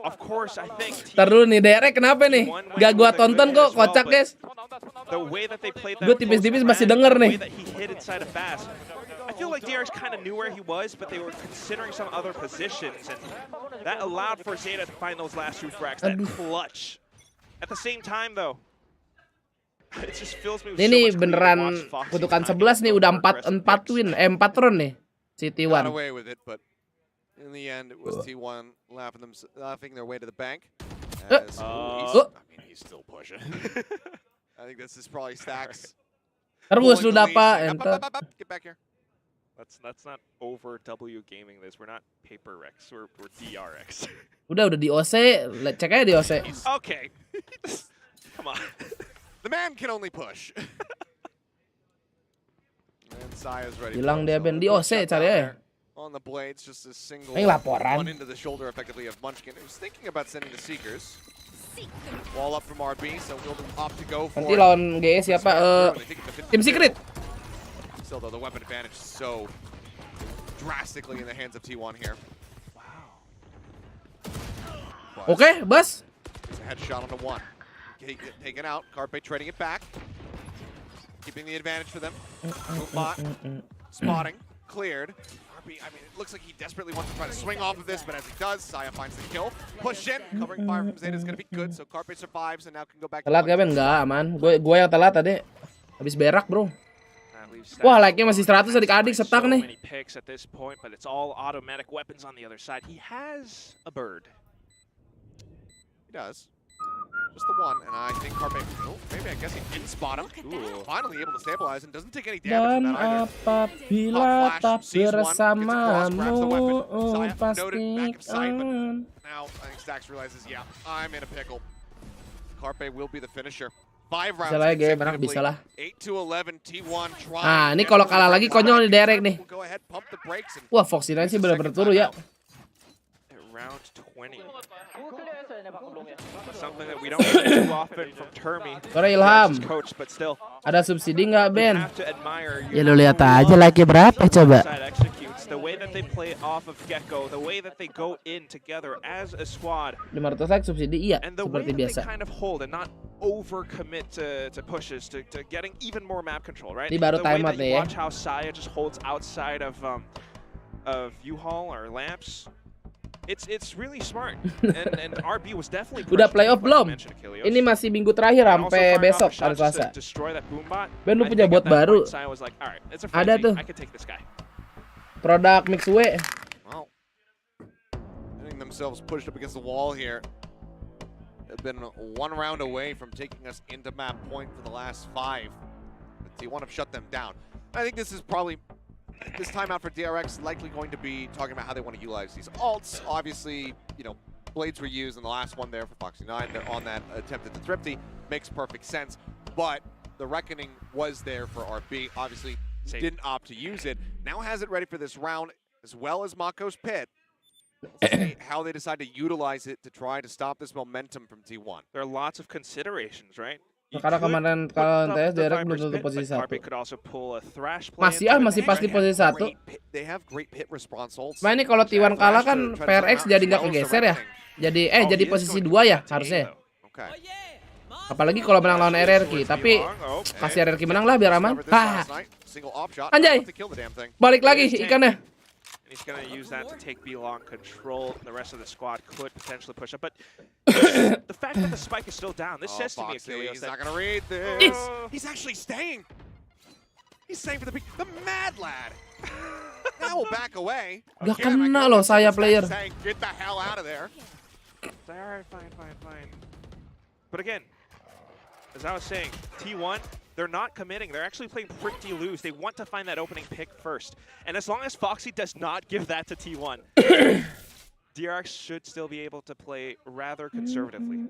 Of course, I think Ntar dulu nih, Derek kenapa nih? Gak gua tonton kok, kocak guys. the way that they played that Gue tipis-tipis close masih round, denger the nih. way that he hit inside of fast. I feel like DRX kind of knew where he was, but they were considering some other positions, and that allowed for Zeta to find those last 2 frags, that clutch. At the same time, though, it just fills me with so Ini much beneran glee to watch Foxy kutukan not 11 nih, get udah more 4 aggressive win, picks. 4 run nih. Si Got T1. away with it, but in the end, it was T1 laughing their way to the bank. As, he's still pushing. I think this is probably Stacks. Terus lu pulling the lead, dapat saying, enter. Up. Get back here. Let's not over W gaming this. We're not Paper Rex. We're DRX. Udah di OC, cek aja di OC. Okay. Come on. The man can only push. And Saya's ready. Bilang for dia it, so Ben di good OC shot cari down ya. there. On the blades, just a single Ini laporan. one into the shoulder effectively of Munchkin. He was thinking about sending the Seekers. Wall up from RB, so we'll opt to go for Nanti it. lawan GE siapa? Tim Secret. Still though, the weapon advantage is so drastically in the hands of T1 here. Wow. Oke, Bas. It's a headshot onto 1. Taken out, Carpe trading it back. Keeping the advantage for them. Boobot, spotting, cleared. RB, I mean, it looks like he desperately wants to try to swing off of this, but as he does, Saya finds the kill. Push in, covering fire from Zeta is going to be good, so Carpe survives and now can go back. Telat gak Ben? Enggak, aman. Gue yang telat tadi. Habis berak, bro. That leaves Wah, Stacks like-nya masih 100 adik-adik so setak nih. many picks at this point, but it's all automatic weapons on the other side. He has a bird. He does. Just the 1, and I think Carpe, maybe I guess he didn't spot him. Ooh. Finally able to stabilize and doesn't take any damage Dan from that either. apabila tak bersamamu, pastikan. Now, I think Stacks realizes, yeah, I'm in a pickle. Carpe will be the finisher. 5 rounds Bisa lah ya, Ge, benar consecutively. bisa lah. 8-11, T1 trying. Ah, ini kalau kalah lagi konyol di Derek nih. We'll go ahead, pump the brakes and Wah, Foxy sih bener-bener turu ya. At round 20. Something that we don't see too often from Termi. Sore Ilham. DRX's coach, but still, Ada subsidi nggak, you Ben? have to admire. Ya lu lihat aja like berapa coba. Side executes the way that they play off of Gecko, the way that they go in together as a squad, 500 like subsidi, iya, and the way seperti that they biasa. kind of hold and not overcommit to pushes, to getting even more map control, right? Ini baru The way timeout that deh you ya. watch how Saya just holds outside of U-Haul or lamps. It's really smart, and RB was definitely. Udah pushed, playoff like you belum? mentioned, Achilles. Ini masih minggu terakhir And also sampai firing off besok shots hari just to Selasa. destroy that boombot. Ben, lu I punya think bot at that baru. point, Saya was like, all right, it's a Ada friendly. tuh. I can take this guy. Produk Mixway. well, getting themselves pushed up against the wall here. They've been 1 round away from taking us into map point for the last 5. But T1 have shut them down. I think this is probably, this timeout for DRX likely going to be talking about how they want to utilize these ults. Obviously, you know, blades were used in the last one there for Foxy9. They're on that attempt at the Thrifty. Makes perfect sense. But the reckoning was there for RB. Obviously, didn't opt to use it. Now has it ready for this round. as well as Mako's pit. Let's see how they decide to utilize it to try to stop this momentum from T1. There are lots of considerations, right? You Karena could kemarin put kalau up NTS the Derek belum Viper's tutup pit, posisi but Carpe 1. could also pull a thrash play Masih into it. masih pasti posisi 1. They have great pit response ults. Cuma ini kalau T1 kalah kan PRX jadi nggak kegeser ya. Jadi jadi posisi 2 ya harusnya. Okay. Apalagi kalau menang lawan RRQ, tapi kasih RRQ menang lah biar aman. Hah. Anjay. Balik lagi ikannya. He's going to use that to take B-Long control. The rest of the squad could potentially push up. But the fact that the spike is still down, this says to me, Achilles, he's that... not going to read this. He's actually staying. He's staying for the mad lad. Now we'll back away. Gak kena loh saya player. Get the hell out of there. Alright, fine. But again, as I was saying, T1, they're not committing. They're actually playing pretty loose. They want to find that opening pick first. And as long as Foxy does not give that to T1, DRX should still be able to play rather conservatively.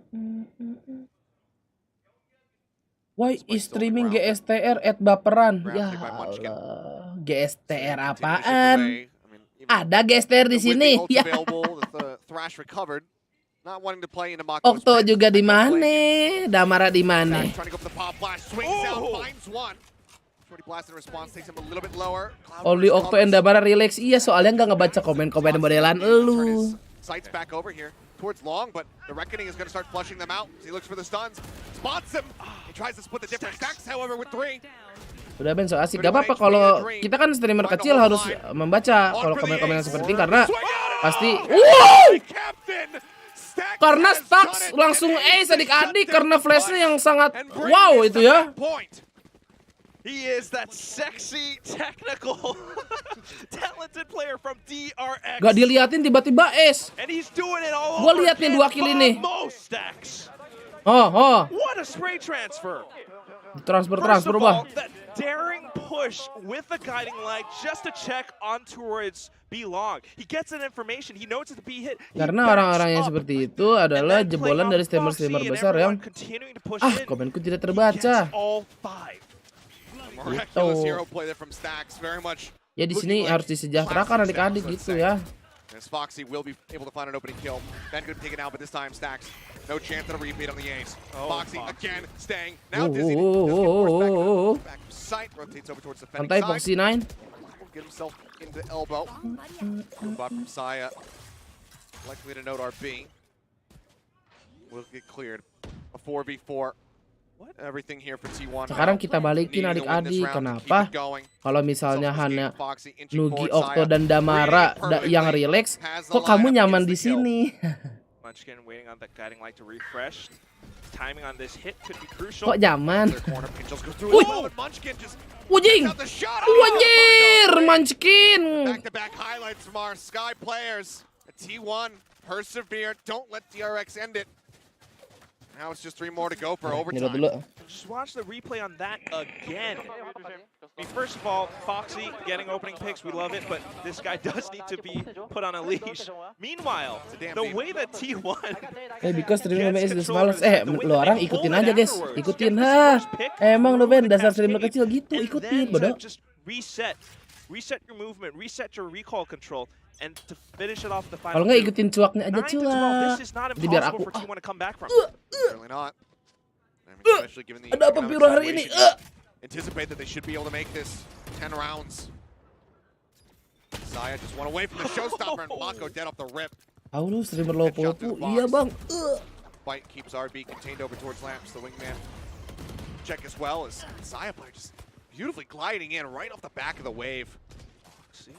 Why is streaming GSTR at baperan? Ya Allah, GSTR apaan? Ada GSTR di sini. Ya. Okto juga di mana? Damara di mana? Only Okto and Damara relax. Iya, soalnya nggak ngebaca komen-komen modelan elu. Sights back over here towards Long, but the Reckoning is going to start flushing them out. He looks for the stuns, spots him. He tries to split the difference. Stacks, however, with 3. Udah Ben, so asik. Gak apa-apa kalau kita kan streamer kecil harus membaca kalau komen-komen yang seperti ini karena pasti. Wow! Karena Stacks langsung ace adik-adik karena flashnya yang sangat wow itu ya. He is that sexy, technical, talented player from DRX. Gak diliatin tiba-tiba ace. And he's doing it all Gua over lihat nih 2 kill ini. Oh. What a spray transfer. Transfer First of bah. all, that daring push with the guiding light just to check on towards B-Long. He gets that information. He knows it's the B hit. Karena orang-orang yang seperti itu adalah jebolan dari streamer-streamer besar yang komenku tidak terbaca. Gitu. Ya di sini harus disejahterakan adik-adik gitu ya. Foxy will be able to find an opening kill. Ben could take it out, but this time Stacks. No chance at a repeat on the ace. Foxy again staying. Now Dizzy back to sight, rotates over towards the fence. Santai Foxy 9. Get himself into the elbow. Bot from Saya. Likely to note RB. Will get cleared. A 4v4. Everything here for T1. Sekarang kita balikin adik-adik. Kenapa? Kalau misalnya hanya Nugi, Okto dan Damara yang relax, kok kamu nyaman di sini? Kok nyaman? Wujing! Wajir! Munchkin! Back-to-back highlights from our Sky players. T1 persevere. Don't let DRX end it. Now it's just 3 more to go for overtime. Just watch the replay on that again. I mean, first of all, Foxy getting opening picks, we love it, but this guy does need to be put on a leash. Meanwhile, the way that T1 because streamer is the smallest. Lo orang ikutin aja guys, ikutin. Emang lo Ben dasar streamer kecil gitu, ikutin bodoh. Just reset your movement, reset your recall control. And to finish it off the final. Kalau nggak ikutin cuaknya aja cuak. Jadi biar aku. Ada apa biru hari ini? Anticipate that they should be able to make this 10 rounds. Saya just one away from the showstopper and Mako dead off the rip. Tahu lu streamer low popu? Iya bang. Fight keeps RB contained over towards Lamps, the wingman. Check as well as Saya player just beautifully gliding in right off the back of the wave. See?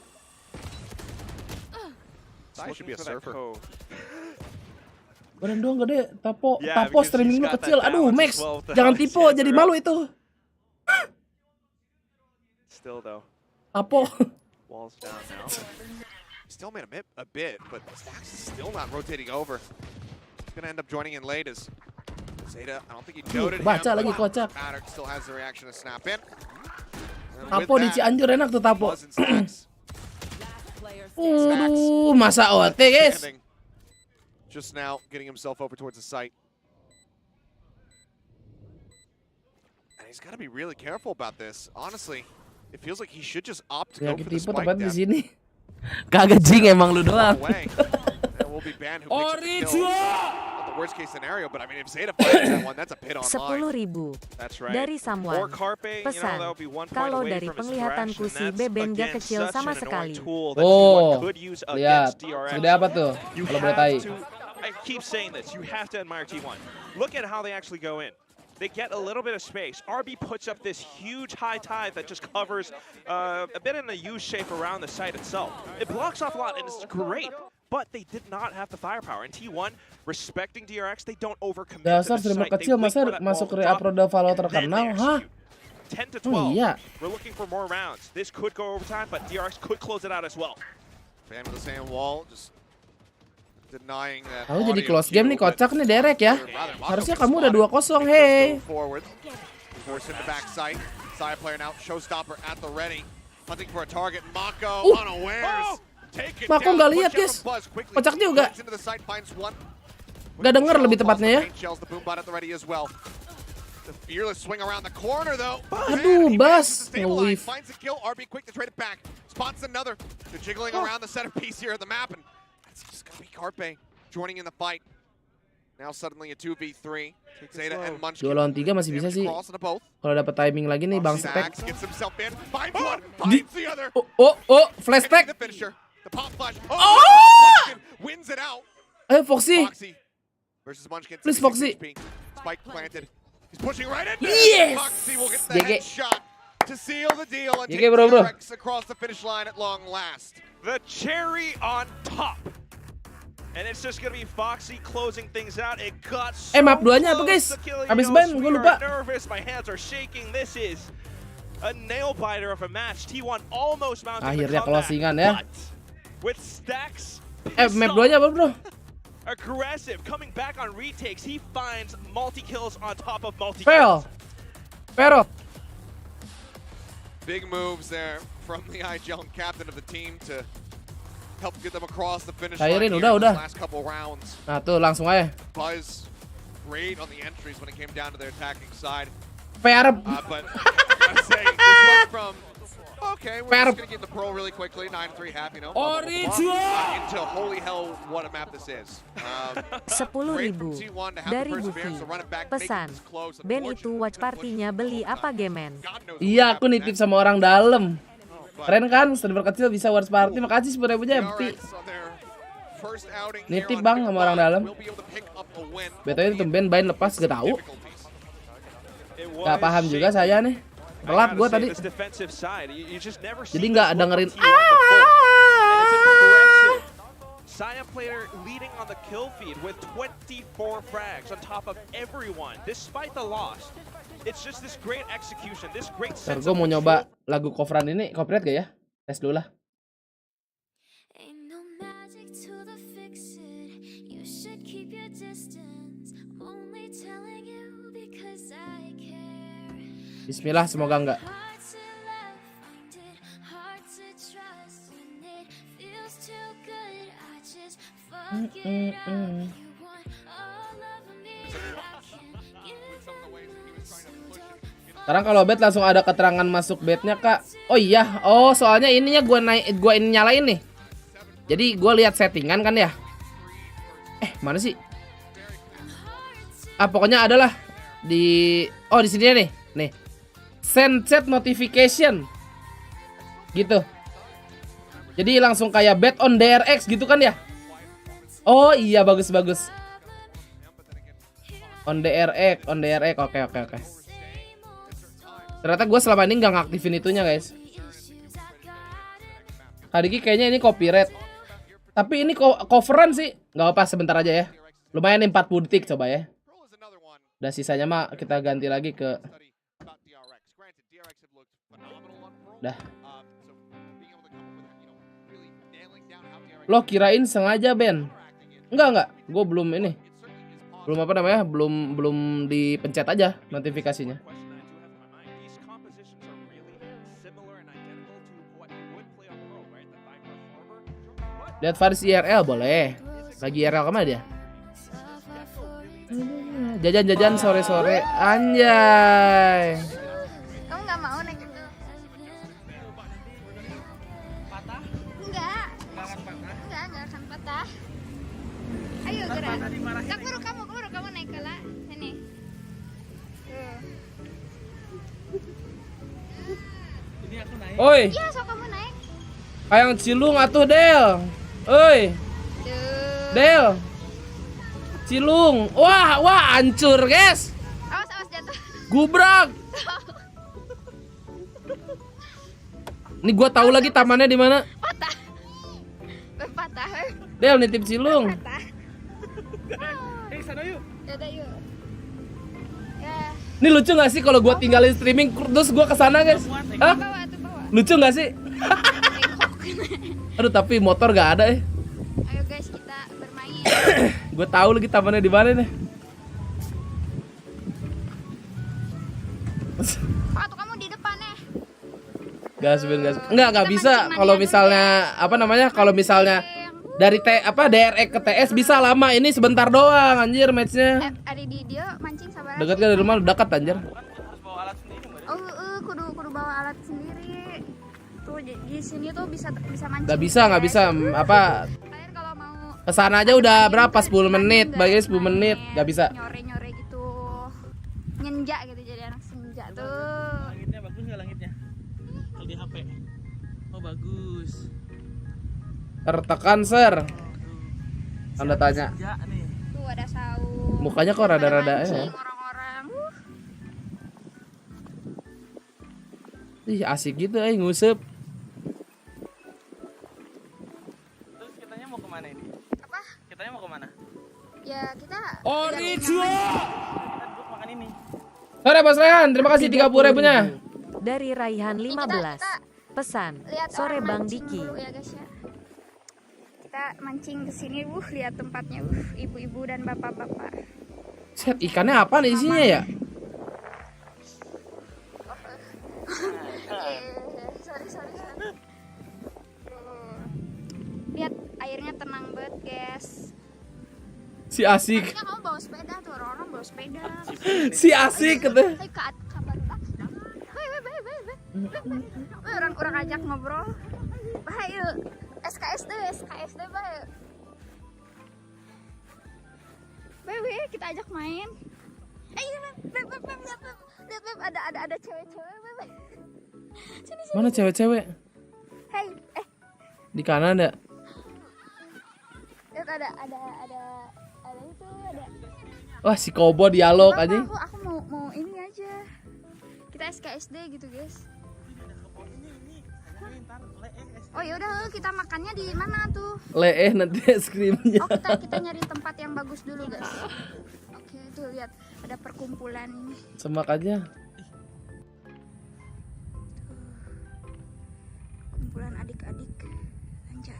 Saya should be a surfer. Badan doang gede, tapo streaming lu kecil. Aduh, Max, jangan tipe, jadi malu itu. Still though. Tapo. Walls down now. Still made a bit, but Stacks is still not rotating over. He's gonna end up joining in late as Zeta. I don't think he noted him. Baca lagi kocak. Maddox still has the reaction to snap in. Tapo di Cianjur enak tuh tapo. Masa OT guys. Just now getting himself over towards the site. And he's got to be really careful about this. Honestly, it feels like he should just opt to go for the spike tepat di sini. Kagak jing emang lu doang. away. And will be banned who picks up the kill. Not the worst case scenario, but I mean if Zeta finds that one, that's a pit online. 10.000 That's right. dari Or Samuan. Carpe, you know, Pesan, that'll be 1 point kalau away dari from his penglihatanku thrash, si and Beben that's, gak again, kecil such sama an annoying sekali. tool that Oh, T1 could use lihat. against DRX. Segede apa tuh? You Kalau boleh have tahu. to, I keep saying this, you have to admire T1. Look at how they actually go in. They get a little bit of space. RB puts up this huge high tide that just covers a bit in a U shape around the site itself. It blocks off a lot, and it's great. But they did not have the firepower. And T1, respecting DRX, they don't overcommit to Dasar the streamer site. They kecil wait masa for that masuk ball ke to drop, Aproda Valo then terkenal, they hah? execute. 10 to 12. Oh iya. We're looking for more rounds. This could go overtime, but DRX could close it out as well. Fan with the same wall, just denying that. Kamu jadi audio close game cue, nih, but kocak nih Derek ya. rather, Mako Harusnya gets kamu udah spotted. 2-0, hey. Go forward. Force into backside. Side player now, showstopper at the ready. Hunting for a target. Mako unawares. Take it Mako down. nggak lihat, Push up guys. and buzz quickly. Kocak juga. Runs into the side, finds one. Nggak denger lebih tepatnya ya. Shells the boombot at the ready as well. The fearless swing around the corner though. Aduh, He Bas. manages to stabilize, Nge-weave. finds a kill. RB quick to trade it back. Spots another. They're jiggling around the centerpiece here of the map, and it's just gonna be Carpe joining in the fight. Now suddenly a 2v3. Zeta and Munchkin. 2 lawan 3 masih bisa sih. Cross into both. Kalau dapat timing lagi nih Bang Spek. Sax gets himself in. Finds one. Finds the other. Oh, flash Gonna be tag. the finisher. The pop flash. Oh! Munchkin wins it out. Ayo Foxy. Foxy versus Munchkin. Please, 76 Foxy. HP. Spike planted. He's pushing right in. Yes! Foxy will get the JG. headshot to seal the deal and JG, take bro. DRX across the finish line at long last. The cherry on top. And it's just gonna be Foxy closing things out. It got so map 2-nya apa, guys? close to killing Habis Enos. ban, We gua are lupa. nervous. My hands are shaking. This is a nail biter of a match. T1 almost mounting Akhirnya the comeback, closingan ya. but with Stacks Map 2-nya apa, Bro? aggressive, coming back on retakes, he finds multi-kills on top of multi-kills. Fail. Perot. Big moves there from the IGL captain of the team to help get them across the finish line Cairin, here udah, in udah. these last couple rounds. Nah, tuh langsung aja. Buzz great on the entries when it came down to their attacking side. Perep. But I gotta say, this one from okay, we're Perp. just gonna get the pro really quickly. 9-3 half, you know. Original! Into holy hell, what a map this is. 10.000 dari Bufi. Pesan, Ben itu watch partinya beli apa gemen? Iya, aku nitip sama orang dalam. Keren kan, streamer kecil bisa watch party. Makasih 10.000 Jepti. Nitip bang sama orang dalam. Betulnya itu Ben Bain lepas gak tahu. Gak paham juga saya nih. Telat gue tadi. Jadi nggak dengerin. Saya player leading on the kill feed with 24 frags on top of everyone, despite the loss. It's just this great execution, this great sense Gue of mau control. nyoba lagu coveran ini, copyright gak ya? Tes dulu lah. Ain't no magic to the fix it. You should keep your distance. I'm only telling you because I care. Bismillah, semoga enggak. Hard to love, find it hard to trust when it feels too good. I just fuck it up. You want all of me, I can't give them much, so don't Sekarang kalau bet langsung ada keterangan masuk betnya kak. Oh iya, oh soalnya ininya gua ini nyalain nih. Jadi gua lihat settingan kan ya. Mana sih? Pokoknya adalah di di sini nih. Nih. Send set notification. Gitu. Jadi langsung kayak bet on DRX gitu kan ya? Oh iya, bagus. On DRX. Oke. Ternyata gue selama ini nggak ngaktifin itunya guys. Kadiki kayaknya ini copyright. Tapi ini coveran sih. Nggak apa, sebentar aja ya. Lumayan nih 40 detik coba ya. Udah sisanya mah kita ganti lagi ke. Udah. Lo kirain sengaja Ben? Enggak. Gue belum ini. Belum apa namanya? Belum dipencet aja notifikasinya. Lihat Faris IRL boleh. Lagi IRL kemana dia? Jajan sore-sore. Anjay. Kamu nggak mau naik itu? Patah? Enggak. kamu naik ke lah. Sini. Tuh. Oi, Iya, so kamu naik. kayang cilung atuh Del. Oi, Tuh. Del. Cilung. Wah, hancur, guys. Awas jatuh. Gubrak. Ini gua tahu lagi tamannya di mana. Patah. Del nitip cilung. Patah. Sana yuk. Yaudah yuk. Ya. Ini lucu gak sih kalau gua tinggalin streaming terus gua kesana, guys? Hah? Bawa. Lucu gak sih? Tengok. Aduh, tapi motor gak ada ya. Ayo guys, kita bermain. Gue tahu lagi tamannya di mana nih. Pak, tuh kamu di depan ya. Gas. Enggak bisa kalau misalnya apa namanya? Kalau misalnya dari DRE ke TS bisa lama, ini sebentar doang anjir matchnya. Ada di dia mancing sabar. Dekat kan dari rumah, dekat anjir. Kudu bawa alat sendiri. Tuh di sini tuh bisa mancing. Nggak bisa apa Kalian kalau mau kesana aja udah berapa 10 menit, bagi 10 menit nggak bisa. Nyore gitu. Nyenja gitu, jadi anak senja tuh. Langitnya bagus nggak langitnya? Kalau di HP. Oh bagus. Tertekan sir. Anda tanya. Ya nih. Tuh ada saung. Mukanya kok rada-rada Mancing ya. orang-orang. Ih asik gitu ngusep. Terus kitanya mau kemana ini? Apa? Kitanya mau kemana? Ya kita Original. Kita duduk makan ini. Sore Bos Rehan, terima kasih 30.000-nya. Dari Raihan 15. kita Pesan, lihat sore orang Bang mancing Diki. dulu ya guys ya. Kita mancing ke sini, lihat tempatnya, ibu-ibu dan bapak-bapak. Set, ikannya apa nih isinya ya? Sorry. Lihat airnya tenang banget guys. Si asik. Harusnya kamu bawa sepeda tuh, orang-orang bawa sepeda. Si asik katanya. Hai kabar tak? Orang ajak ngobrol. Baik, SKSD baik. Bebe, kita ajak main. Lihat ada cewek-cewek, Bebe. Sini. Mana cewek-cewek? Hai, Di kanan ada. lihat ada itu ada. Wah, si Kobo dialog Apa, aja. Aku mau ini aja. Kita SKSD gitu, guys. Oh ya udah, kita makannya di mana tuh? Nanti es krimnya. Oh, kita nyari tempat yang bagus dulu, guys. Oke, tuh lihat ada perkumpulan ini. Semak aja. Kumpulan adik-adik. Anjay.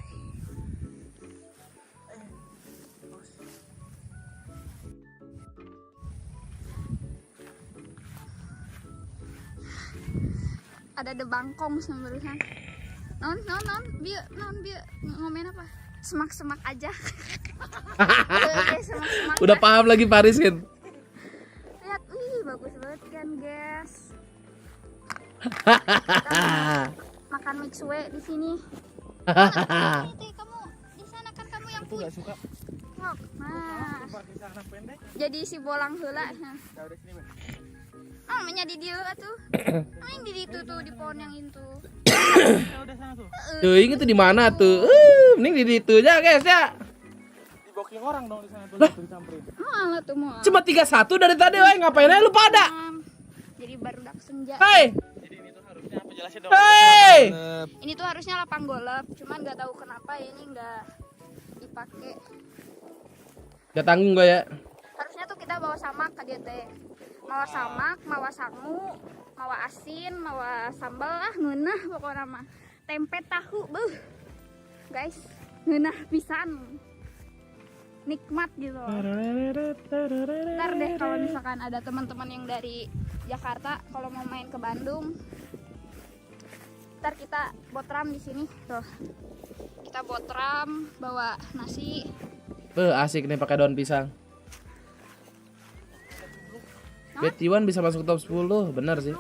Ada DBangkongS yang barusan. Non, biar ngomongin apa? Semak aja. Oke, semak. Udah paham lagi Paris kan? Lihat, bagus banget kan, guys. Makan mixue di sini. Kamu di sana kan kamu yang punya. Suka. Nah, Bisa anak pendek. jadi si bolang heula. Udah sini, Ben. Namanya di dia tuh. Main di itu tuh di pohon yang itu. Ya udah sana tuh. Tuh, ini tuh di mana tuh? Mending di situ aja, guys ya. Di booking orang dong di sana tuh disamperin. Malah tuh mau. Cuma 31 dari tadi, woy. Ngapain aja lu pada? Jadi baru dak senja. Hei. Jadi ini tuh harusnya apa jelasin dong. Hei. Ini tuh harusnya lapang golf, cuman nggak tahu kenapa ini nggak dipakai. Gak tanggung gue ya. Harusnya tuh kita bawa samak ke dia teh. Mawa samak, mawa sangu, mawa asin, mawa sambal lah, ngeunah pokoknya mah. Tempe tahu, guys, ngeunah pisan. Nikmat gitu. Ntar deh kalau misalkan ada teman-teman yang dari Jakarta kalau mau main ke Bandung, ntar kita botram di sini tuh. Kita botram bawa nasi. Asik nih pakai daun pisang. Bet1 bisa masuk top 10, benar sih.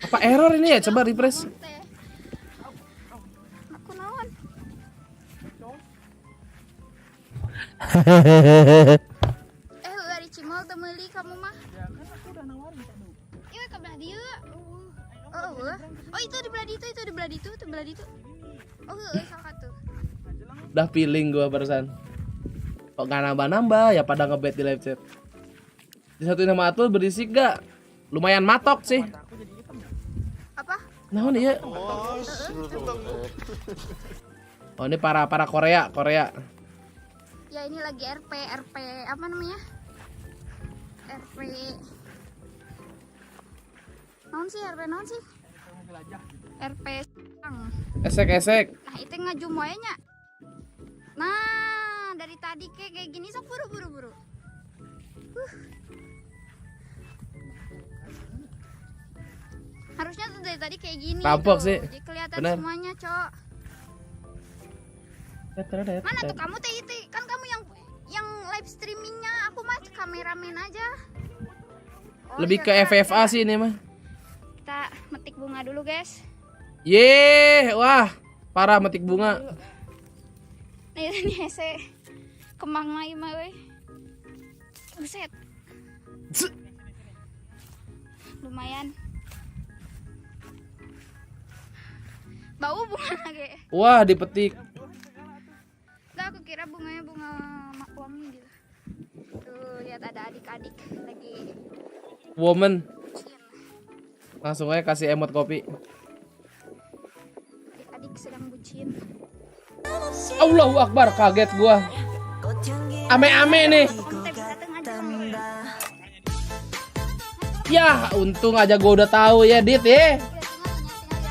Apa error ini ya? Coba refresh. Aku naon? Dari Cimol teu meuli kamu mah. Ya kan aku udah nawarin tadi. Iya ke belah dieu. Oh itu di belah ditu, itu di belah ditu, itu belah ditu. Oh heueuh salah tuh. Udah feeling gua barusan. Kok gak nambah-nambah ya pada ngebet di live chat. Disatuin sama Atul berisik gak? Lumayan matok sih. Apa? Nah ini ya. Oh ini para Korea. Ya ini lagi RP apa namanya? RP. Naon sih RP naon sih? RP sang. Esek. Nah itu ngajum wae nya. Nah dari tadi kayak gini sok buru. Harusnya tuh dari tadi kayak gini. Rampok tuh. sih. Jadi kelihatan Bener. semuanya, Cok. Mana tuh kamu TIT? Kan kamu yang live streamingnya, aku mah kameramen aja. Oh, Lebih iya, ke FFA sih ini mah. Kita metik bunga dulu, guys. Yeay, wah, parah metik bunga. Nih hese kembang mai mah we. Buset. Lumayan. Bau bunga lagi. Wah, dipetik. Enggak, aku kira bunganya bunga wangi gitu. Tuh, lihat ada adik-adik lagi Woman. bucin. Langsung aja kasih emot kopi. Adik-adik sedang bucin. Allahu Akbar, kaget gua. Ame-ame nih. Kamu teh bisa tengah jalan. Ya, untung aja gua udah tahu ya, Dit ya.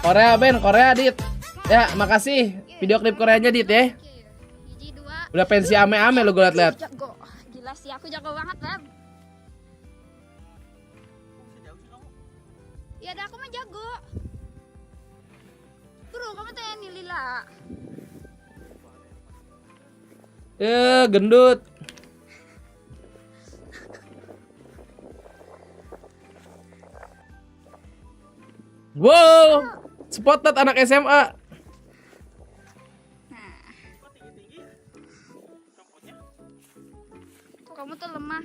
Korea Ben, Korea Dit. Ya, makasih. Video klip Koreanya Dit ya. Hiji dua. Udah pensi ame-ame lo gue liat-liat. Jago. Gila sih aku jago banget, Beb. Ya dah aku mah jago. Bro, kamu teh nih Lila. Gendut. Wow, spotted anak SMA. Kamu tuh lemah.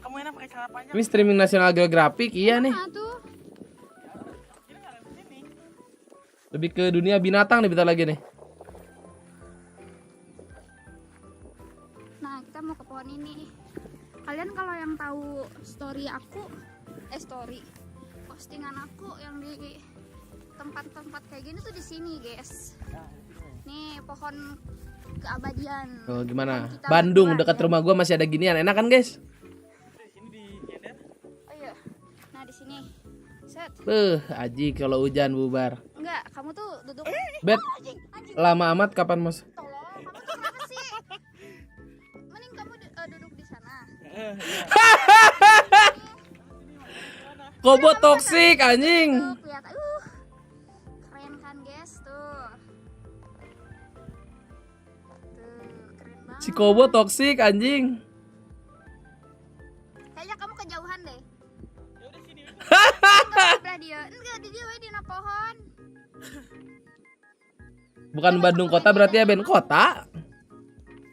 Kamu enak pakai celana panjang. Ini streaming National Geographic, iya nih. Nah, tuh. Lebih ke dunia binatang nih bentar lagi nih. Nah, kita mau ke pohon ini. Kalian kalau yang tahu story aku, story postingan aku yang di tempat-tempat kayak gini tuh di sini, guys. Nih pohon keabadian. Oh, gimana? Kita Bandung berdua, dekat ya. rumah gua masih ada ginian. Enak kan, guys? Oh iya. Nah, di sini. Set. Aji kalau hujan bubar. Enggak, kamu tuh duduk. Bet, Anjing. lama amat kapan, Mas? Tolong, kamu tuh kenapa sih? Mending kamu duduk di sana. Kobo toksik anjing. Tuh, kelihatan. Keren kan, guys? Tuh. Tuh, keren banget. Si Kobo toksik anjing. Kayaknya kamu kejauhan deh. Ya udah sini. Enggak dia. Enggak di dia di pohon. Bukan Bandung kota berarti ya Ben kota.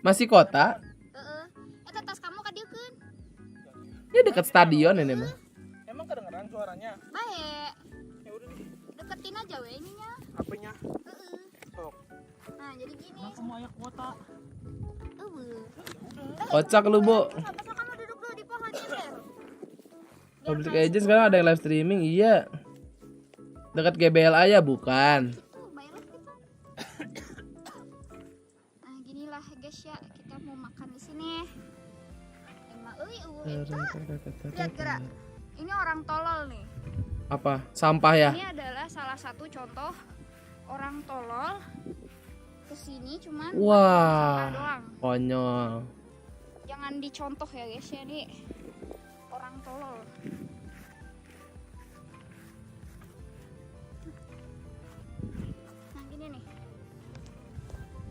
Masih kota. Heeh. Eta tas kamu ka dieukeun. Ya dekat stadion ini mah. Emang kedengeran suaranya? Bae. Ya udah nih. Deketin aja we ininya. HP-nya. Heeh. Sok. Nah, jadi gini. Nah, kamu ayak kuota. Kocak lu, Bu. Masa kamu duduk dulu di pohon Ciber? Public agent sekarang ada yang live streaming, iya. Dekat GBLA ya bukan. Tuh, bayar kita. Nah, ginilah guys ya, kita mau makan di sini. Emang lihat gerak. Ini orang tolol nih. Apa? Sampah ya? Ini adalah salah satu contoh orang tolol kesini cuman Wah, sampah doang. konyol. Jangan dicontoh ya guys ya, nih orang tolol. Nah gini nih.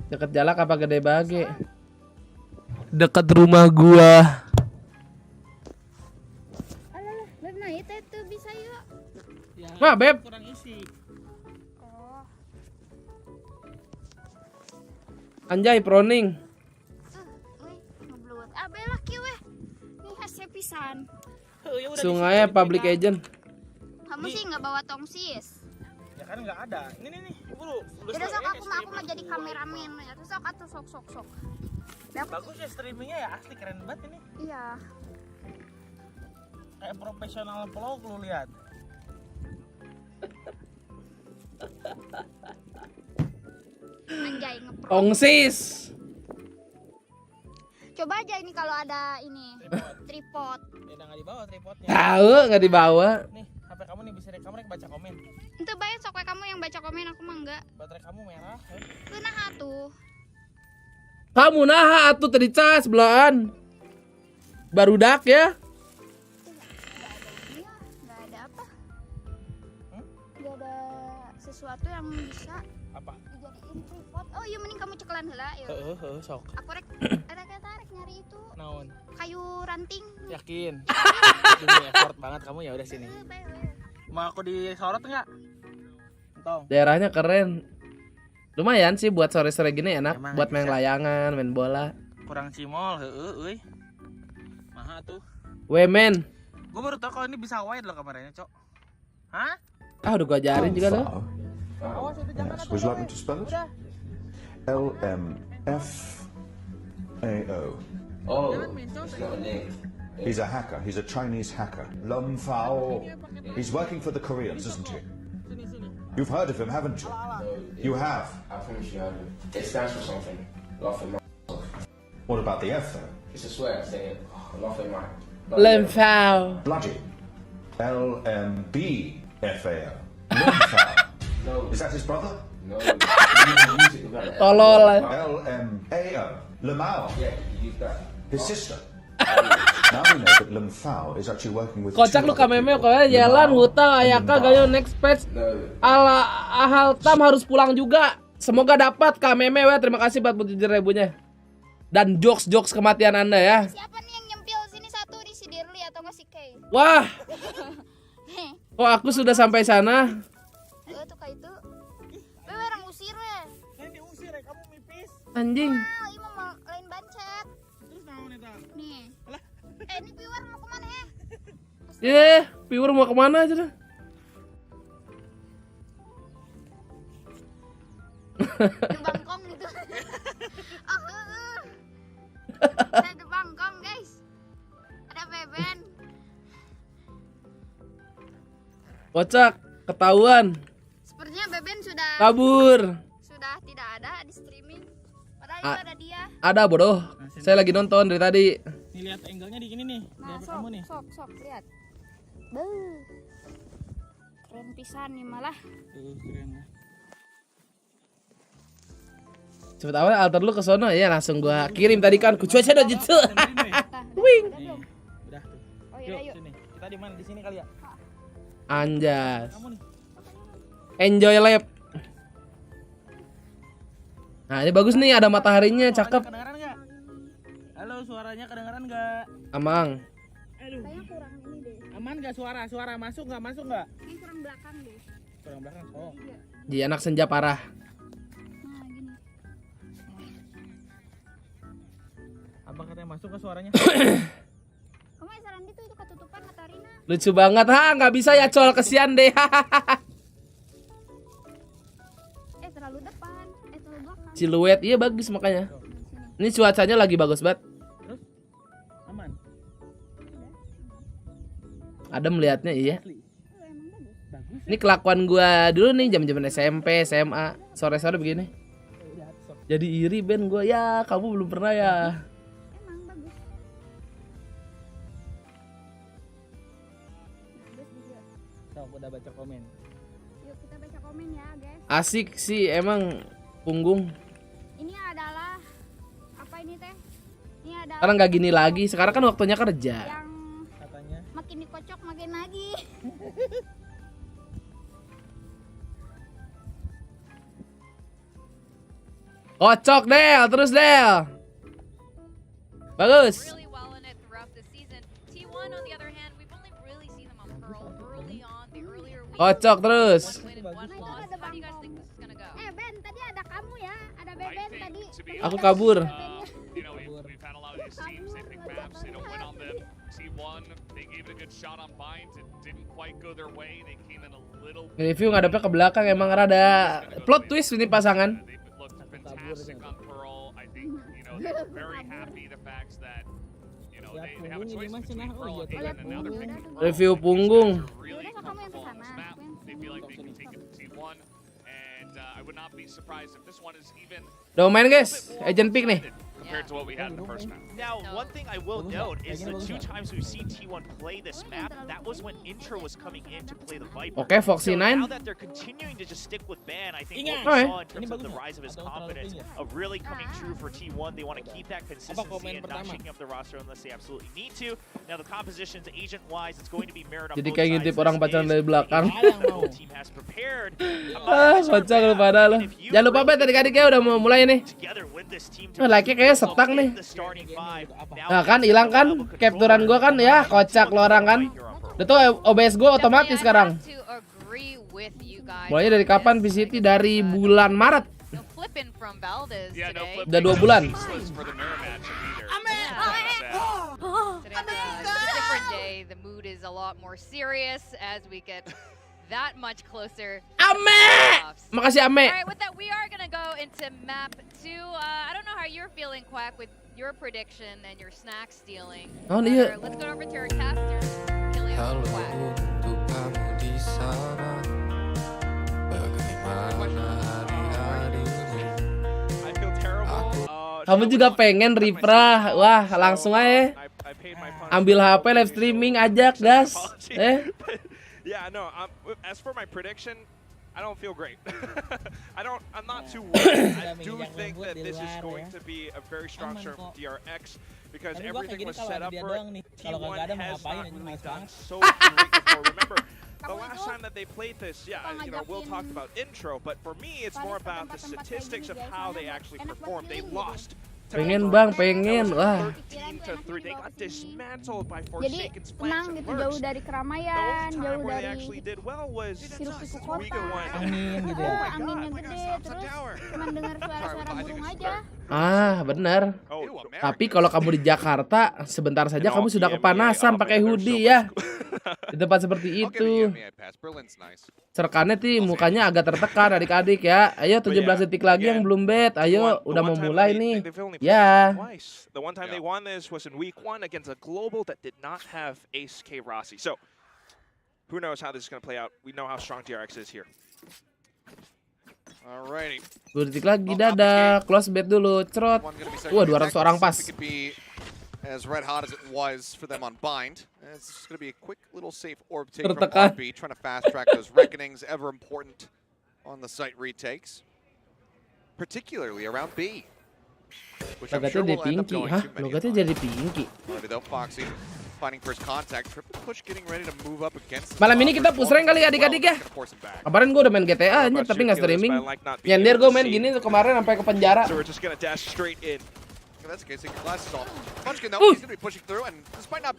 Dekat Jalak apa Gede Bage? Dekat rumah gua. Alah, Beb, nah itu bisa yuk. Ya, Nah, Beb. kurang isi. Oh. Anjay, proning. Ngebluat. Belak ya weh. Ini hese pisan. Ya udah Sungai di sini, public Kak. agent. Kamu sih nggak bawa tongsis. Ya kan nggak ada. Ini nih, buru. Udah sok aku mah jadi kameramen ya. Terus sok atuh sok. Bagus ya streamingnya ya, asli keren banget ini. Iya. Kayak profesional vlog lu lihat. Anjay ngepro. Tongsis. Coba aja ini kalau ada ini tripod. Ya udah nggak dibawa tripodnya. Tahu nggak dibawa. Nih, HP kamu nih bisa rekam baca komen. Itu baik sok we kamu yang baca komen aku mah enggak. Baterai kamu merah. Keunah atuh. Kamu nah atuh tadi cas belahan. Barudak ya. Iya, nggak ada apa. Nggak ada sesuatu yang bisa Apa? dijadiin tripod. Oh iya mending kamu cekelan heula yuk. Sok. Aku rek tarik nyari itu Naon? kayu ranting. Yakin? Ini effort banget kamu ya udah sini. Mau aku disorot nggak? Tong. Daerahnya keren. Lumayan sih buat sore-sore gini enak. Emang Buat main bisa. layangan, main bola. Kurang cimol, euy. Maha tuh. Women. Gue baru tau kalau ini bisa wide loh kameranya, Cok. Hah? Udah gua ajarin juga loh. Awas itu jangan Yes. atau Would you like me wide. to spell it? Udah. LMFAO. Jangan mencos. He's a hacker. He's a Chinese hacker. Lum Fao. He's working for the Koreans, isn't he? Sini. You've heard of him, haven't you? You have. I promise you haven't. It stands for something. Laughing my off. What about the F though? It's a swear saying, oh, laughing my. Lemfau. Bloody. LMBFAO. Lum Fao. No, Is that his brother? no. You use music without the F. Tolol. LMAO. Lemao. Yeah, you use that. His sister. Now we know that Lum Fao is actually working with. Kocak two lu other kameme people, kok jalan Lemao Huta and Ayaka Lum gayo Bao. next patch. No. Ala Ahal Tam harus pulang juga. Semoga dapat kameme we. Terima kasih 47.000-nya. Dan jokes kematian Anda ya. Siapa nih yang nyempil sini satu di si Dirli atau nggak si Kay? Wah. Kok aku sudah sampai sana? Tuh kayak itu. Orang usir we. Ini diusir ya, kamu mipis. Anjing. Nah, ini mau lain bancet. Terus mau nih, tak? Nih. Ini viewer mau kemana ya? Viewer mau kemana aja dah? Di Bangkong gitu. Saya di Bangkong guys. Ada Beben. Kocak, ketahuan, Sepertinya Beben sudah kabur. tidak ada di streaming. Padahal Ah. itu ada dia. Ada bodoh. Saya lagi nonton dari tadi. Nih lihat angle-nya di gini nih. Di Nah, HP kamu nih. sok lihat. Beuh. Keren pisan nih malah. Tuh, keren. Cepet awal alter lu ke sono ya langsung gua kirim tadi kan ku cuaca udah gitu. Wing. Nih, udah tuh. Oh iya, Yuk, sini. Kita di mana? Di sini kali ya. Anjas. Kamu nih. Enjoy lab. Nah, ini bagus nih ada mataharinya, cakep. Kedengeran nggak? Halo, suaranya kedengeran nggak? Amang. Aduh. Kayaknya kurang ini deh. Aman nggak suara? Suara masuk nggak? Ini kurang belakang deh. Kurang belakang. Oh. Ji anak senja parah. Nah, gini. Abang katanya masuk ke suaranya. Kamu saran gitu itu ketutupan Katarina. Lucu banget. Nggak bisa ya col kesian deh. Terlalu depan. Terlalu belakang. Siluet iya bagus makanya. Ini cuacanya lagi bagus banget. Terus? Aman. Ada melihatnya iya. Asli. Bagus. Ini kelakuan gua dulu nih zaman-zaman SMP, SMA, sore-sore begini. Jadi iri Ben gua ya, kamu belum pernah ya. Emang bagus. Bagus juga. Sok udah baca komen. Yuk kita baca komen ya guys. Asik sih emang punggung. Ini adalah apa ini teh? Ini adalah Sekarang nggak gini lagi. Sekarang kan waktunya kerja. yang Katanya. makin dikocok makin lagi. Kocok Del, terus Del. Bagus. Really well in it throughout the season. T1 on the other hand, we've only really seen them on Pearl early on the earlier weeks. Kocok terus. One win and one loss. How do you guys think this is gonna go? Ben, tadi ada kamu ya, ada Beben tadi. Aku kabur. You know, we've had a lot of these teams, they pick maps, they don't win on them. T1, they gave it a good shot on Bind, it didn't quite go their way, they came in a little... Review ngadepnya ke belakang, emang rada plot twist ini pasangan. They looked fantastic on Pearl. I think, you know, they're very happy the fact that, you know, they have a choice between Pearl and Haven, and now they're picking Pearl. Review punggung. Really comfortable on this map. They feel like they can take it to T1, and I would not be surprised if this one is even... Udah main guys, agent pick nih. Compared to what we had in the first map. Now, one thing I will note is the 2 times we've seen T1 play this map, that was when Intro was coming in to play the Viper. Okay, Foxy So 9. now that they're continuing to just stick with Ban, I think what we saw in terms of the rise of his confidence of really coming true for T1. They want to keep that consistency and not shaking up the roster unless they absolutely need to. Now, the compositions, agent-wise, it's going to be mirrored on Jadi both kayak sides. ngintip orang pacaran dari belakang. The team has prepared. Kocak lu pada lu. Jangan lupa bet adik-adik ya udah mau mulai nih. Like-nya kayaknya setak nih. Nah kan hilang kan capturean gua kan ya, kocak lo orang kan. Udah tuh OBS gua otomatis sekarang. Mulainya dari kapan VCT? Dari bulan Maret. Udah 2 bulan. That much closer. Ame! Makasih Ame. Alright, with that we are gonna go into map 2. I don't know how you're feeling, Quack, with your prediction and your snack stealing. Oh iya. Let's go over to our caster, Killian and Quack. Untuk kamu di sana, bagaimana hari-harimu? I feel terrible. Kamu juga pengen Rifra? Wah, langsung aja. Ambil HP live streaming ajak, gas. Yeah, no. As for my prediction, I don't feel great. I'm not too worried. I do think that this is going to be a very strong start from DRX because everything was set up for it. T1 has not really done so great before. Remember, the last time that they played this, yeah, you know, Will talked about intro, but for me, it's more about the statistics of how they actually performed. They lost. Pengen bang, pengen. Wah. Jadi tenang gitu, jauh dari keramaian, jauh dari hiruk-pikuk kota. Angin gitu ya. Anginnya gede, terus cuma dengar suara-suara burung aja. Ah, benar. Tapi kalau kamu di Jakarta, sebentar saja kamu sudah kepanasan pakai hoodie ya. Di tempat seperti itu. Cerkannya sih mukanya agak tertekan adik-adik ya. Ayo 17 detik lagi yang belum bet. Ayo udah mau mulai nih. Ya. The one time they won this was in week 1 against a global that did not have Ace K Rossi. So, who knows how this is going to play out. We know how strong DRX is here. Alrighty. 2 detik lagi, dadah. Close bet dulu, cerot. Wah, 200 orang pas. As red hot as it was for them on Bind, it's just going to be a quick little safe orb take from RB, trying to fast track those reckonings, ever important on the site retakes, particularly around B. Which I'm sure will end up going too many. Logatnya jadi pinky. Though Foxy finding first contact, triple push getting ready to move up against. Malam ini kita push rank kali adik-adik ya. Kemarin gue udah main GTA aja tapi nggak streaming. Nyender gue main gini kemarin sampai ke penjara.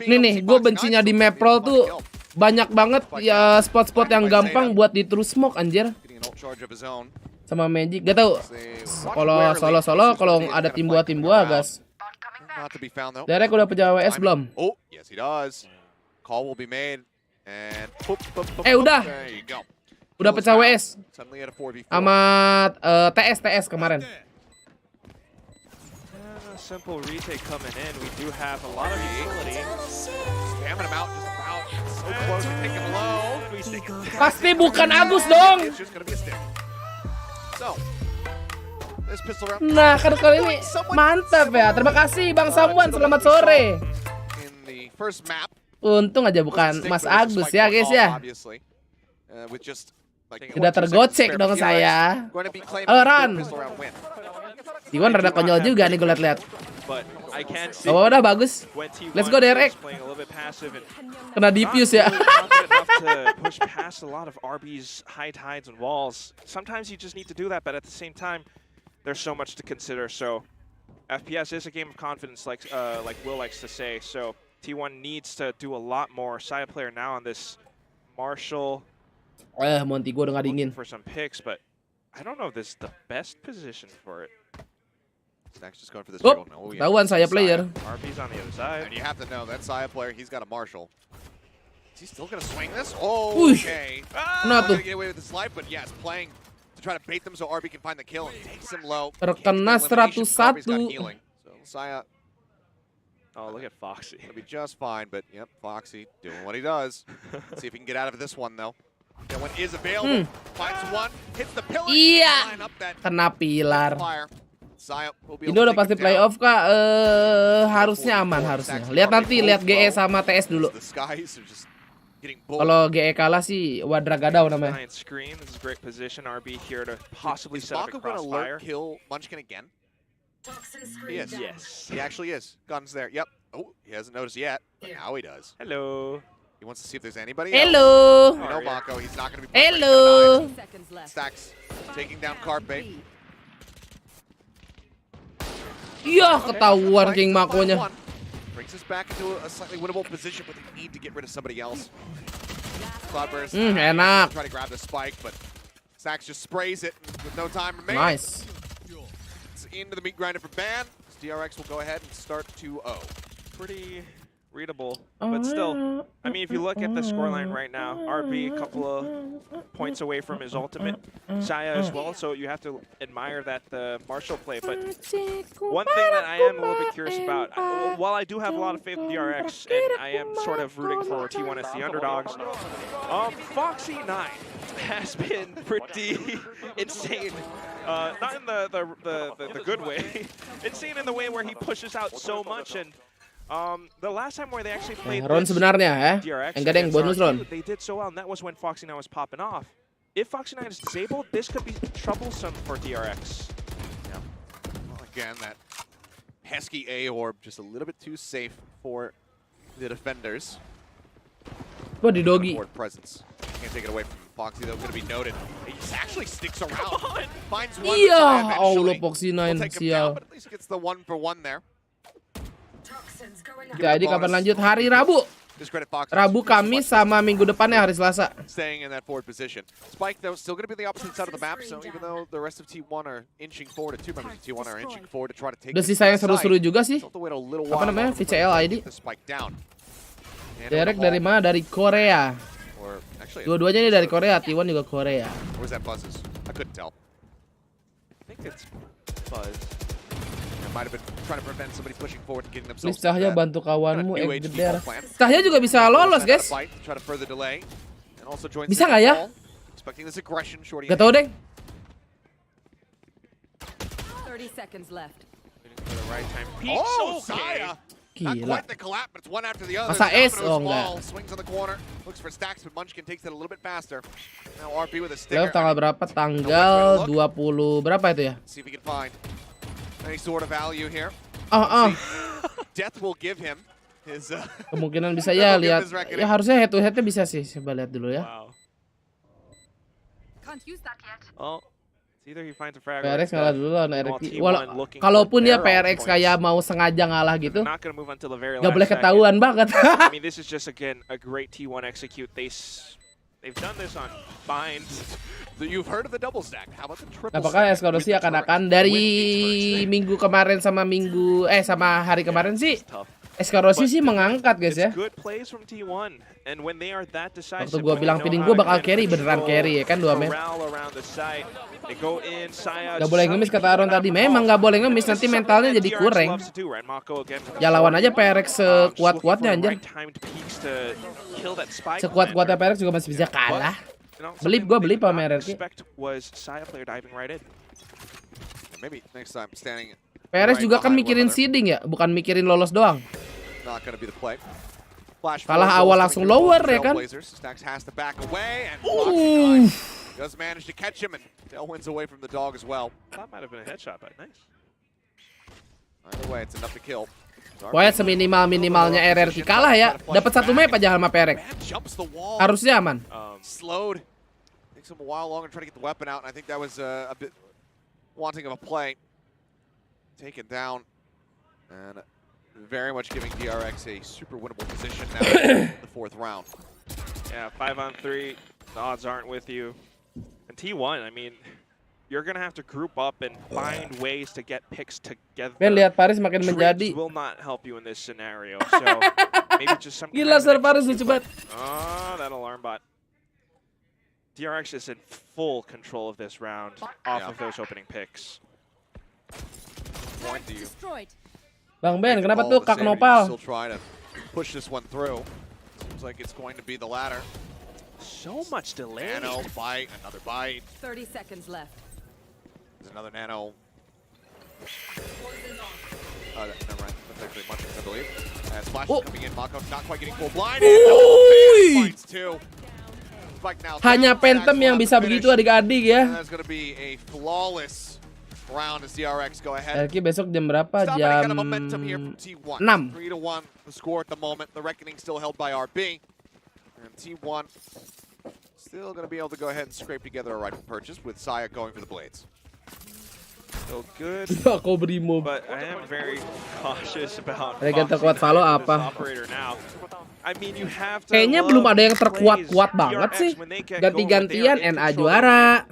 Nih nih, gue bencinya di map pro tuh banyak banget ya spot-spot yang gampang buat di true smoke anjir. Sama Magic, gak tau. Kalau solo kalau ada tim buah gas. Derek udah pecah WS belum? Oh, yes he does. Call will be made and udah. Udah pecah WS. Sama TS kemarin. Simple retake coming in. We do have a lot of utility. Spamming him out just about so close to taking low. Pasti bukan Agus dong. Nah, kan kali ini mantap ya. Terima kasih Bang Samuan, selamat sore. Untung aja bukan Mas Agus ya guys ya. Sudah tergocek dong saya. Halo Ran. Iwan rada konyol juga nih gue liat-liat. Oh udah bagus. Let's go Derek. Kena diffuse ya. Push past a lot of RB's high tides and walls. Sometimes you just need to do that, but at the same time, there's so much to consider. So, FPS is a game of confidence, like Will likes to say. So, T1 needs to do a lot more. Side player now on this Marshall. Monty gue udah nggak dingin. For some picks, but I don't know if this is the best position for it. Snacks just going for this Oh, dribble. Oh, yeah. ketahuan saya player. RB's on the other side. And you have to know, that Saya player, he's got a Marshall. Is he still going to swing this? Oh, Uy, okay. kena tuh. Going to get away with his life, but yes, playing to try to bait them so RB can find the kill and takes him low. Terkena 101. So Saya, Oh, look at Foxy. it'll be just fine, but yep, Foxy doing what he does. Let's see if he can get out of this one, though. That one is available. Finds one, hits the pillar. Iya, Line up that kena pilar. fire. Saya will be Ini able udah to pasti take him down. playoff kak, harusnya aman harusnya. Lihat nanti, lihat GE sama TS dulu. The skies are just getting bold. Kalau GE kalah sih Wadragadau namanya. Giant screen. This is a great position. RB here to possibly Is set up a Mako going to alert crossfire. kill Munchkin again? He is. Yes. He actually is. Gun's there. Yep. Oh, he hasn't noticed yet, but now he does. Hello. He wants to see if there's anybody Hello. else. We know Mako. He's not going to be Hello. Stacks taking down Carpe. Iya, ketahuan King Makonya. Brings us back into a slightly winnable position, but they need to get rid of somebody else. Cloudburst enak. try to grab the spike, but Stacks just sprays it with no time remaining. Nice. It's into the meat grinder for Ban. DRX will go ahead and start 2-0. Pretty readable, but still, I mean, if you look at the scoreline right now, RB a couple of points away from his ultimate, Saya as well, so you have to admire that the Marshall play. But one thing that I am a little bit curious about, while I do have a lot of faith in DRX, and I am sort of rooting for T1 as the underdogs, Foxy9 has been pretty insane. Not in the good way, insane in the way where he pushes out so much. And the last time where they actually played Ron sebenarnya ya, DRX enggak ada yang bonus Ron. they did so well, and that was when Foxy9 was popping off. If Foxy9 is disabled, this could be troublesome for DRX. Yeah. Well, again, that pesky A orb just a little bit too safe for the defenders. Wah, di doggy. Forward presence. Can't take it away from Foxy, though. Going to be noted. He actually sticks around. Finds one. Iya, Allah We'll Foxy9 take him down, sial. but at least gets the 1-for-1 there. Jadi kapan lanjut? Hari Rabu. Discredit Fox. Rabu, Kamis, sama minggu depannya hari Selasa. Staying in that forward position. Spike, though, still going to be the opposite side of the map, so even though the rest of T1 are inching forward, two members of T1 are inching forward to try to take Udah sisa yang seru-seru juga sih. Apa namanya? VCL ID. Derek dari mana? Dari Korea. Dua-duanya ini dari Korea, T1 juga Korea. Where's that buzzes? I couldn't tell. I think it's Buzz. It might have been trying to prevent somebody pushing forward and getting Please themselves. Cahya bantu kawanmu geder. Cahya juga bisa lolos, guys. Bisa nggak ya? Gak tau deh. 30 seconds left. Oh, Saya! Not Gila. quite the collapse, but it's one after the other. Masa S? Domino's Oh, enggak. fall, swings on the corner, looks for Stacks, but Munchkin takes it a little bit faster. Now RP with a Playoff stinger. tanggal berapa? Tanggal 20 berapa itu ya? See if he can find any sort of value here. Death will give him his. Kemungkinan bisa ya lihat. Ya harusnya head to headnya bisa sih. Coba lihat dulu ya. Wow. Oh, it's either he finds a frag. PRX ngalah dulu lawan RX. T1 looking Kalaupun for dia barrel PRX points. kayak mau sengaja ngalah gitu, Not gonna move until the very gak last boleh second. ketahuan banget. I mean, this is just again a great T1 execute. They've done this on binds. You've heard of the double stack. How about the triple Apakah stack? Escorosi akan dari minggu kemarin sama sama hari kemarin sih? Escorosi sih mengangkat guys ya. Good plays from T1, and when they are that decisive, Waktu gua bilang feeling gua bakal carry, beneran carry ya kan 2 men. Gak boleh ngemis kata Aaron tadi. Memang gak boleh ngemis, nanti mentalnya jadi kurang. Ya lawan aja PRX sekuat-kuatnya anjir. Sekuat-kuatnya PRX juga masih bisa kalah. Gua beli sama RRQ. Maybe next time standing. PRX juga kan mikirin seeding ya, bukan mikirin lolos doang. Not gonna be the play. Flash Kalah awal langsung lower ya kan. Stacks has to back away and does manage to catch him, and Dell wins away from the dog as well. That might have been a headshot, but nice. Either way, it's enough to kill. Pokoknya seminimal-minimalnya RRQ kalah ya. Dapat 1 map aja sama PRX. Harusnya aman. Slowed. Takes him a while longer to try to get the weapon out, and I think that was a bit wanting of a play. Taken down, and very much giving DRX a super winnable position now in the 4th round. Yeah, 5-on-3. The odds aren't with you. And T1, I mean, you're gonna have to group up and find ways to get picks together. Ben, lihat Paris makin Trades menjadi. will not help you in this scenario. So maybe just some. Gila, Sir Paris lucu banget. Oh, that alarm bot. DRX is in full control of this round off of those opening picks. Point to you. Bang Ben, kenapa tuh Kak Nopal? Still trying to push this one through. Seems like it's going to be the latter. So much delay. Nano bite, another bite. 30 seconds left. There's another Nano. Never mind. That's actually Munchkins, I believe. And Splash is coming in. Mako not quite getting full blind. Fights too. Now Hanya Phantom yang bisa begitu adik-adik ya. That's going to be a flawless round as DRX go ahead. Oke, besok jam berapa? Jam 6. 3-1 the score at the moment. The reckoning still held by RB. And T1 still going to be able to go ahead and scrape together a rifle purchase with Saya going for the blades. So good. Aku berimo. But I am very cautious about Regen terkuat Valo apa? I mean, you have to. Kayaknya belum ada yang terkuat-kuat banget sih. Ganti-gantian NA juara,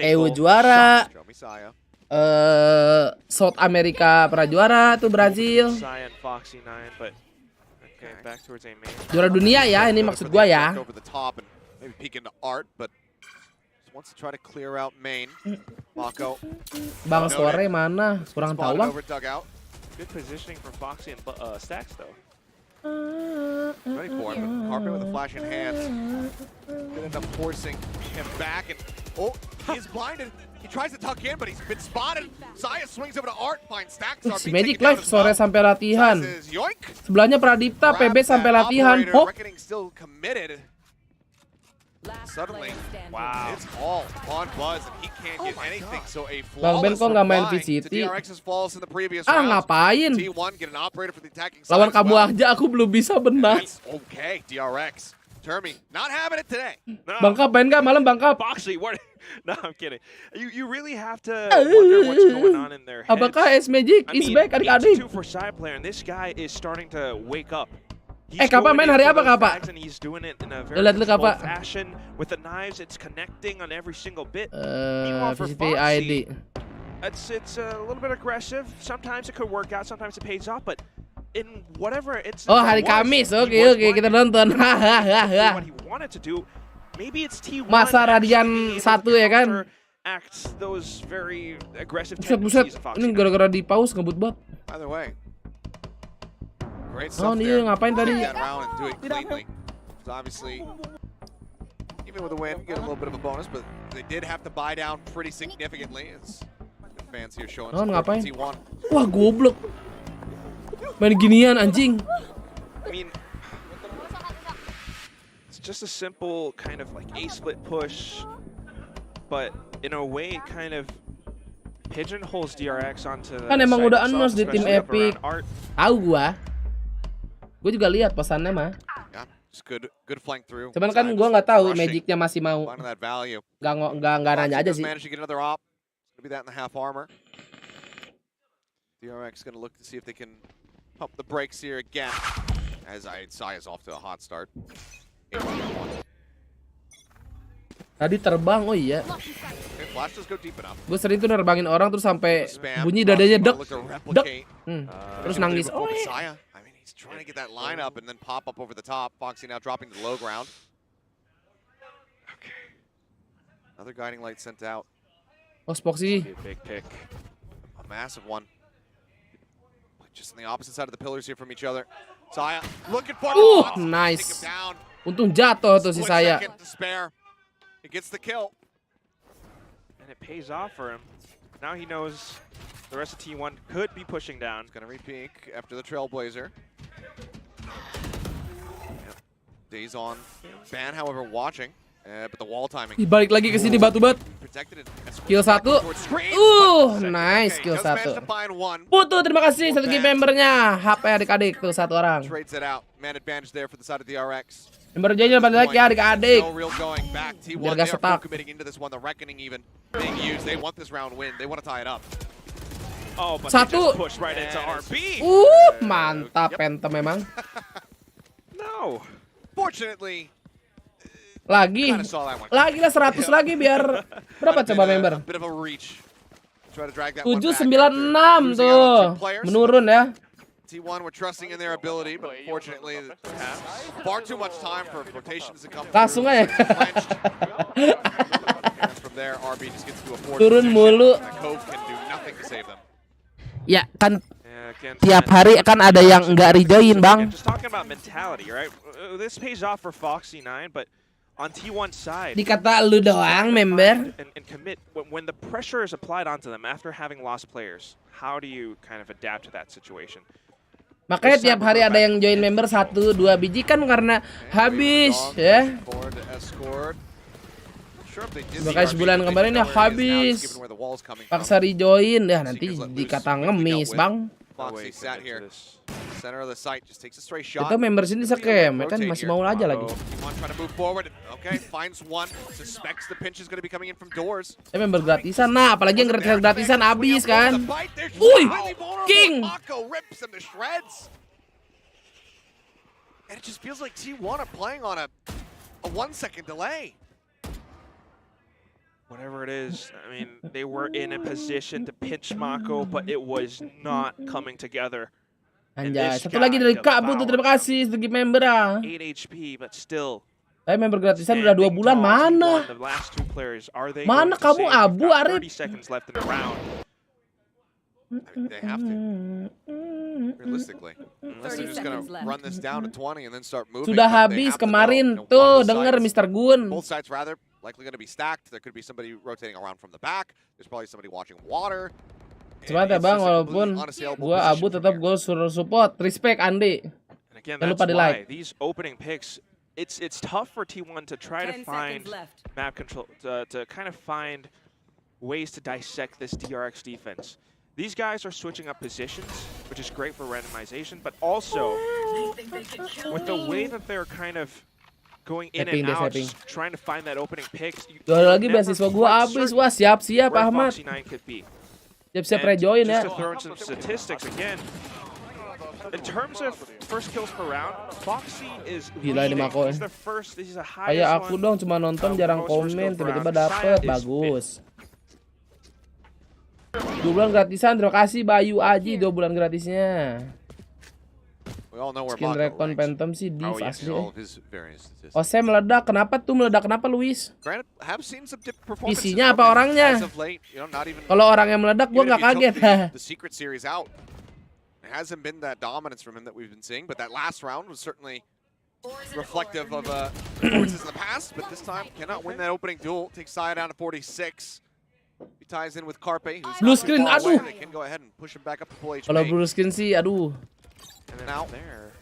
EU juara, South America pernah juara tuh Brazil. Juara dunia ya, ini maksud gua ya. Bang Sore mana? Kurang tahu bang. Good positioning for Foxy and Stacks though. Ready for him, but Harper with a flash in hand. Gonna end up forcing him back, and he's blinded. He tries to tuck in, but he's been spotted. Saya swings over to Art, finds Stacks. Si Magic live sore sampai latihan. Sebelahnya Pradipta, PB sampai latihan. Oh. Still committed. Suddenly, wow, it's all on Buzz, and he can't get anything. So a Bang Ben kok nggak main VCT? Ngapain? Lawan kamu aja aku belum bisa benar. Okay, DRX. Termi, not having it today. Bangkap main nggak malam Bangkap? Foxy, what? No, I'm kidding. You really have to wonder what's going on in their heads. Apakah S Magic is back adik-adik? 2 for side player, and this guy is starting to wake up. Kapa main hari apa Kapa? Lihat lu Kapa. With the knives, it's connecting on every single bit. VCT ID. It's a little bit aggressive. Sometimes it could work out, sometimes it pays off, but in whatever it's. Oh, hari Kamis. Oke, kita nonton. What he wanted to do, maybe it's T1. Masa Radian 1 ya kan? Act those very aggressive tendencies of Foxy. Ini gara-gara di pause ngebut banget. Either way. Oh, dia ngapain tadi? Obviously, even with a win, get a little bit of a bonus, but they did have to buy down pretty significantly. As fans here showing support ngapain? T1. Wah, goblok. Main ginian anjing. I mean, it's just a simple kind of like A-split push, but in a way it kind of pigeonholes DRX onto the kan emang udah announce di tim Epic. Tahu gua. Gue juga lihat pesannya mah. Cuman kan gue nggak tahu Magicnya masih mau. Nggak nanya aja sih. DRX gonna look to see if they can pump the brakes here again. As Saya's off to a hot start. Tadi terbang, oh iya. Gue sering tuh nerbangin orang terus sampai bunyi dadanya dek, dek. Terus nangis. Oh iya. He's trying to get that line up and then pop up over the top. Foxy now dropping to the low ground. Okay. Another guiding light sent out. Oh, Foxy. Big pick. A massive one. Just on the opposite side of the pillars here from each other. Saya looking for nice. Untung jatuh tuh si Saya. He gets the kill. And it pays off for him. Now he knows the rest of T1 could be pushing down. He's gonna re-peek after the Trailblazer. Days on. Ban, however, watching. But the wall timing. Balik lagi ke sini batu-bat. Kill 1. Nice kill 1. Putu, terima kasih satu game membernya. HP adik-adik tuh 1 orang. Trades it out. Man advantage there for the side of the RX. Member jangan balik lagi ya adik-adik. Biar gak stuck. Satu. Mantap Phantom memang. No. Fortunately, Lagi lah 100 lagi biar berapa coba member? 796 tuh menurun ya. T1 were trusting in their ability, but unfortunately, far too much time for rotations to come. Langsung aja. From there, RB just gets to a forward Turun position. mulu. Cove can do nothing to save them. Ya kan tiap hari kan ada yang nggak rejoin bang. Just talking about mentality, right? This pays off for Foxy9, but on T1's side, Dikata lu doang member. And commit when the pressure is applied onto them after having lost players. How do you kind of adapt to that situation? Makanya tiap hari ada yang join member 1-2 biji kan karena habis ya. Makanya sebulan kemarin ya habis. Paksa rejoin ya nanti dikata ngemis bang. Itu member sini scam ya kan masih mau aja lagi. Saya member gratisan, nah apalagi yang gratisan habis kan. Wih, King. And it just feels like T1 are playing on a 1-second delay. Whatever it is, I mean, they were in a position to pinch Mako, but it was not coming together. Anjay, satu lagi dari Kak Butuh, terima kasih segi member ah. 8 HP, but still. Saya member gratisan udah 2 bulan, mana? Mana kamu Abu Arif? 30 seconds left in the round. They have to. Realistically. Unless they're just gonna run this down to 20 and then start moving. Sudah habis kemarin tuh, denger Mr. Gun. Both sides rather likely gonna be stacked. There could be somebody rotating around from the back. There's probably somebody watching water. Sebentar bang, walaupun gua Abu tetap gua suruh support. Respect Andi. Jangan lupa di like. These opening picks, it's tough for T1 to try to find map control, to kind of find ways to dissect this DRX defense. These guys are switching up positions, which is great for randomization, but also with the way that they're kind of going in and out, just trying to find that opening pick. Dua lagi beasiswa gua habis, wah siap-siap Ahmad. Siap-siap rejoin ya. Just to throw in some statistics again. In terms of first kills per round, Foxy is gila ini Mako. Kayak aku dong cuma nonton jarang komen, tiba-tiba dapet, bagus. 2 bulan gratisan, terima kasih Bayu Aji 2 bulan gratisnya. Skin Recon Phantom sih div asli. Oh saya meledak, kenapa tuh meledak, kenapa Luis? PC-nya apa orangnya? Kalau orang yang meledak gua nggak kaget. Hasn't been that dominance from him that we've been seeing, but that last round was certainly reflective of performances in the past, but this time cannot win that opening duel. Takes Saya down to 46. He ties in with Carpe. Blue screen, aduh. Kalau blue screen sih, aduh.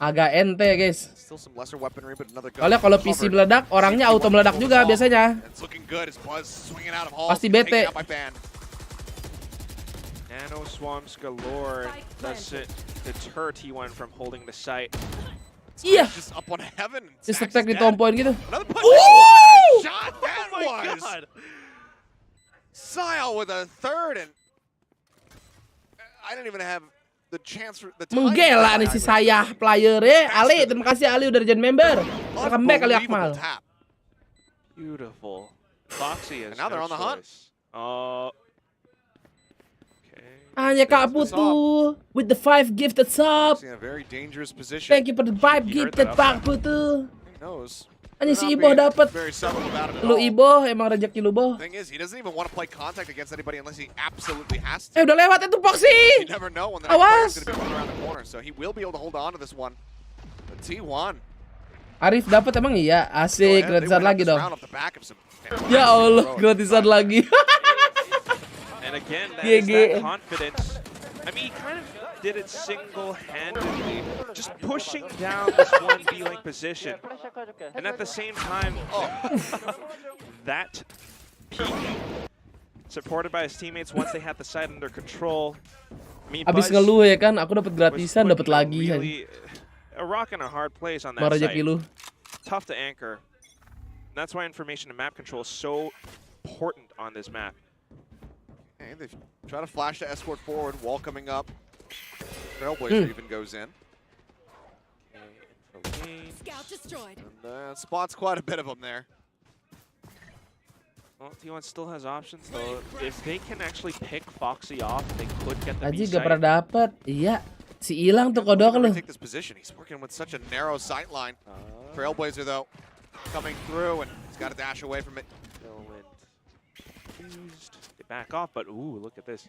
Agak ente guys. Soalnya kalau PC meledak, orangnya auto meledak juga biasanya. Pasti bete. Nano swarms galore doesn't deter T1 from holding the site. Iya. Just attack ditompoin gitu. Shot that was. Sile with a third, and I didn't even have the chance for the time. Menggela nih si saya player Ali, terima kasih Ali udah jadi member. Welcome back Ali Akmal. Beautiful. Foxy is. And now they're on the hunt. Hanya Kak Putu with the 5 gifted sub. Thank you for the 5 gifted Kak Putu. Hanya si Iboh dapat. Lu Iboh emang rezeki lu Boh. Udah lewat itu Foxy. Awas. Arif dapat emang iya. Asik, gratisan lagi dong. Ya Allah, gratisan lagi. And again, that is that confidence. I mean, he kind of did it single-handedly, just pushing down this one B-link position. And at the same time, that peak, supported by his teammates once they had the site under control. I mean, abis ngeluh ya kan, aku dapat gratisan, dapat lagi. Really, a rock and a hard place on that site. Tough to anchor. And that's why information and map control is so important on this map. And they try to flash the escort forward, wall coming up. Trailblazer even goes in. Scout destroyed. And spots quite a bit of them there. Well, T1 still has options though. If they can actually pick Foxy off, they could get the Aji B gak pernah site. dapet. Iya. Si hilang tuh kodok lu. Take this position. He's working with such a narrow sight line. Trailblazer though, coming through, and he's got to dash away from it. They back off, but ooh, look at this.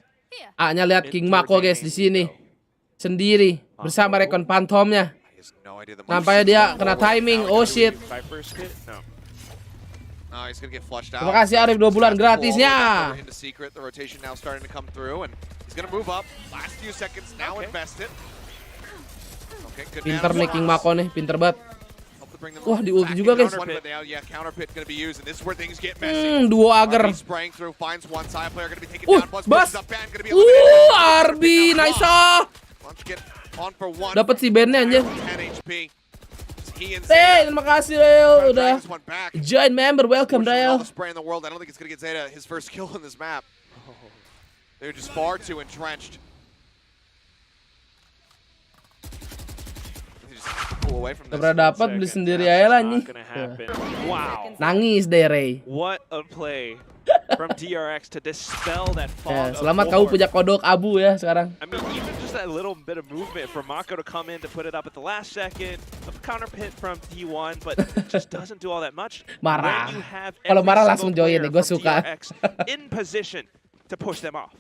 A-nya lihat King Mako guys di sini. Sendiri bersama Recon Phantomnya. Nampaknya dia kena timing. Oh shit. Terima kasih Arif 2 bulan gratisnya. Pinter nih King Mako nih, pinter banget. Wah, di ulti juga guys. Duo agar. Bas. RB, nice. Dapat si bandnya anjir. Terima kasih Rael udah join member, welcome Rael. Gak pernah dapat, beli sendiri aja lah nih. Wow. Nangis deh Ray. What a play from DRX to dispel that fog. Selamat kamu punya kodok abu ya sekarang. I mean, even just that little bit of movement for Mako to come in to put it up at the last second, a counter pit from T1, but it just doesn't do all that much. Marah. Kalau marah langsung join nih, gue suka. In position to push them off.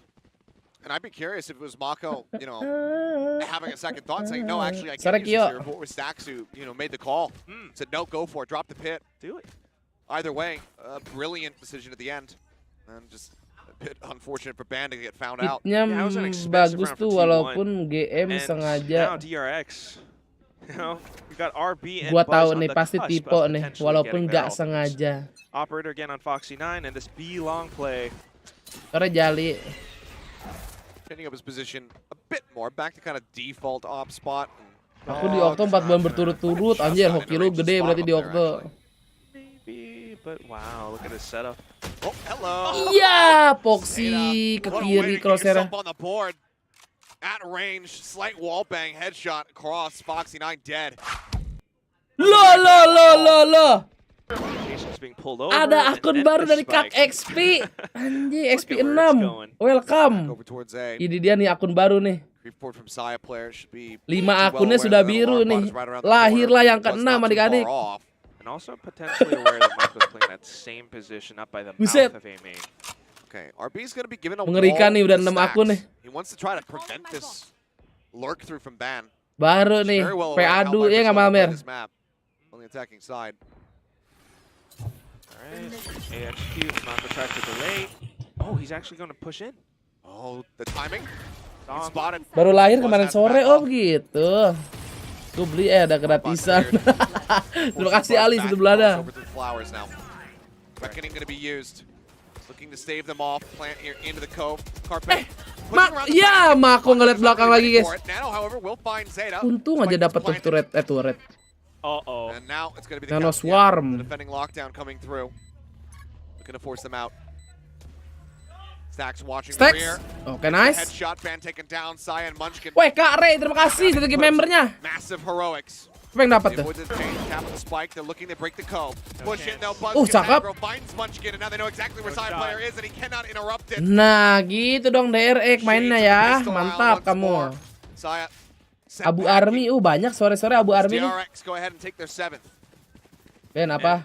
And I'd be curious if it was Mako, you know, having a second thought, saying, no, actually, I can't use this here. If it was Stax who, you know, made the call, said, no, go for it, drop the pit. Do it. Either way, a brilliant decision at the end. And just a bit unfortunate for Band to get found out. Hitnya bagus tuh, walaupun GM sengaja. Now DRX, you know, we got RB and Gua tahu Buzz nih, on the pasti cusp tipe of nih, potentially walaupun getting gak their sengaja. Operator again on Foxy 9 and this B long play. Karena Jali. Changing up his position a bit more, back to kind of default op spot. Aku di Okto 4 bulan berturut-turut, anjir hoki lu gede berarti di Okto. Maybe, but wow, look at his setup. Oh, hello. Iya, Foxy ke kiri crosshair. At range, slight wall bang headshot across, Foxy 9 dead. Lo. Being pulled over, ada akun baru dari Kak XP. Anjir, XP 6. Welcome. Ini dia nih akun baru nih. 5 akunnya sudah biru nih. Lahirlah yang ke-6 adik-adik. And also potentially aware that Marco's playing that same position up by the mouth of A main. Okay, RB's going to be given a mengerikan nih, udah 6 akun nih. He wants to try to prevent this lurk through from Ban. Baru nih, Padu ya nggak Mamer. On the attacking side. Alright, AXQ, Marco tries to delay. Oh, he's actually going to push in. Oh, the timing. Spotted. Baru lahir kemarin sore, oh gitu. Gue beli ada gratisan. Terima kasih Ali sudah belada. Reckoning going to be used. Looking to stave them off. Plant here into the cove. Ya, Mako ngeliat belakang lagi guys. Now, however, we'll find Zeta. Untung aja dapat tuh turret. Uh-oh. And now it's going to be the Nano Swarm. The defending lockdown coming through. Looking to force them out. Stax watching the rear. Oke, nice. Headshot ban taken down. Cyan Munchkin. Woi, Kak Ray, terima kasih satu game membernya. Massive heroics. Apa yang dapat tuh? Spike. They're looking to break the cove. Push it now. Cakep. Finds Munchkin and now they know exactly where Cyan player is and he cannot interrupt it. Nah, gitu dong DRX mainnya ya. Mantap kamu. Abu Army, banyak sore-sore Abu Army nih. Ben apa?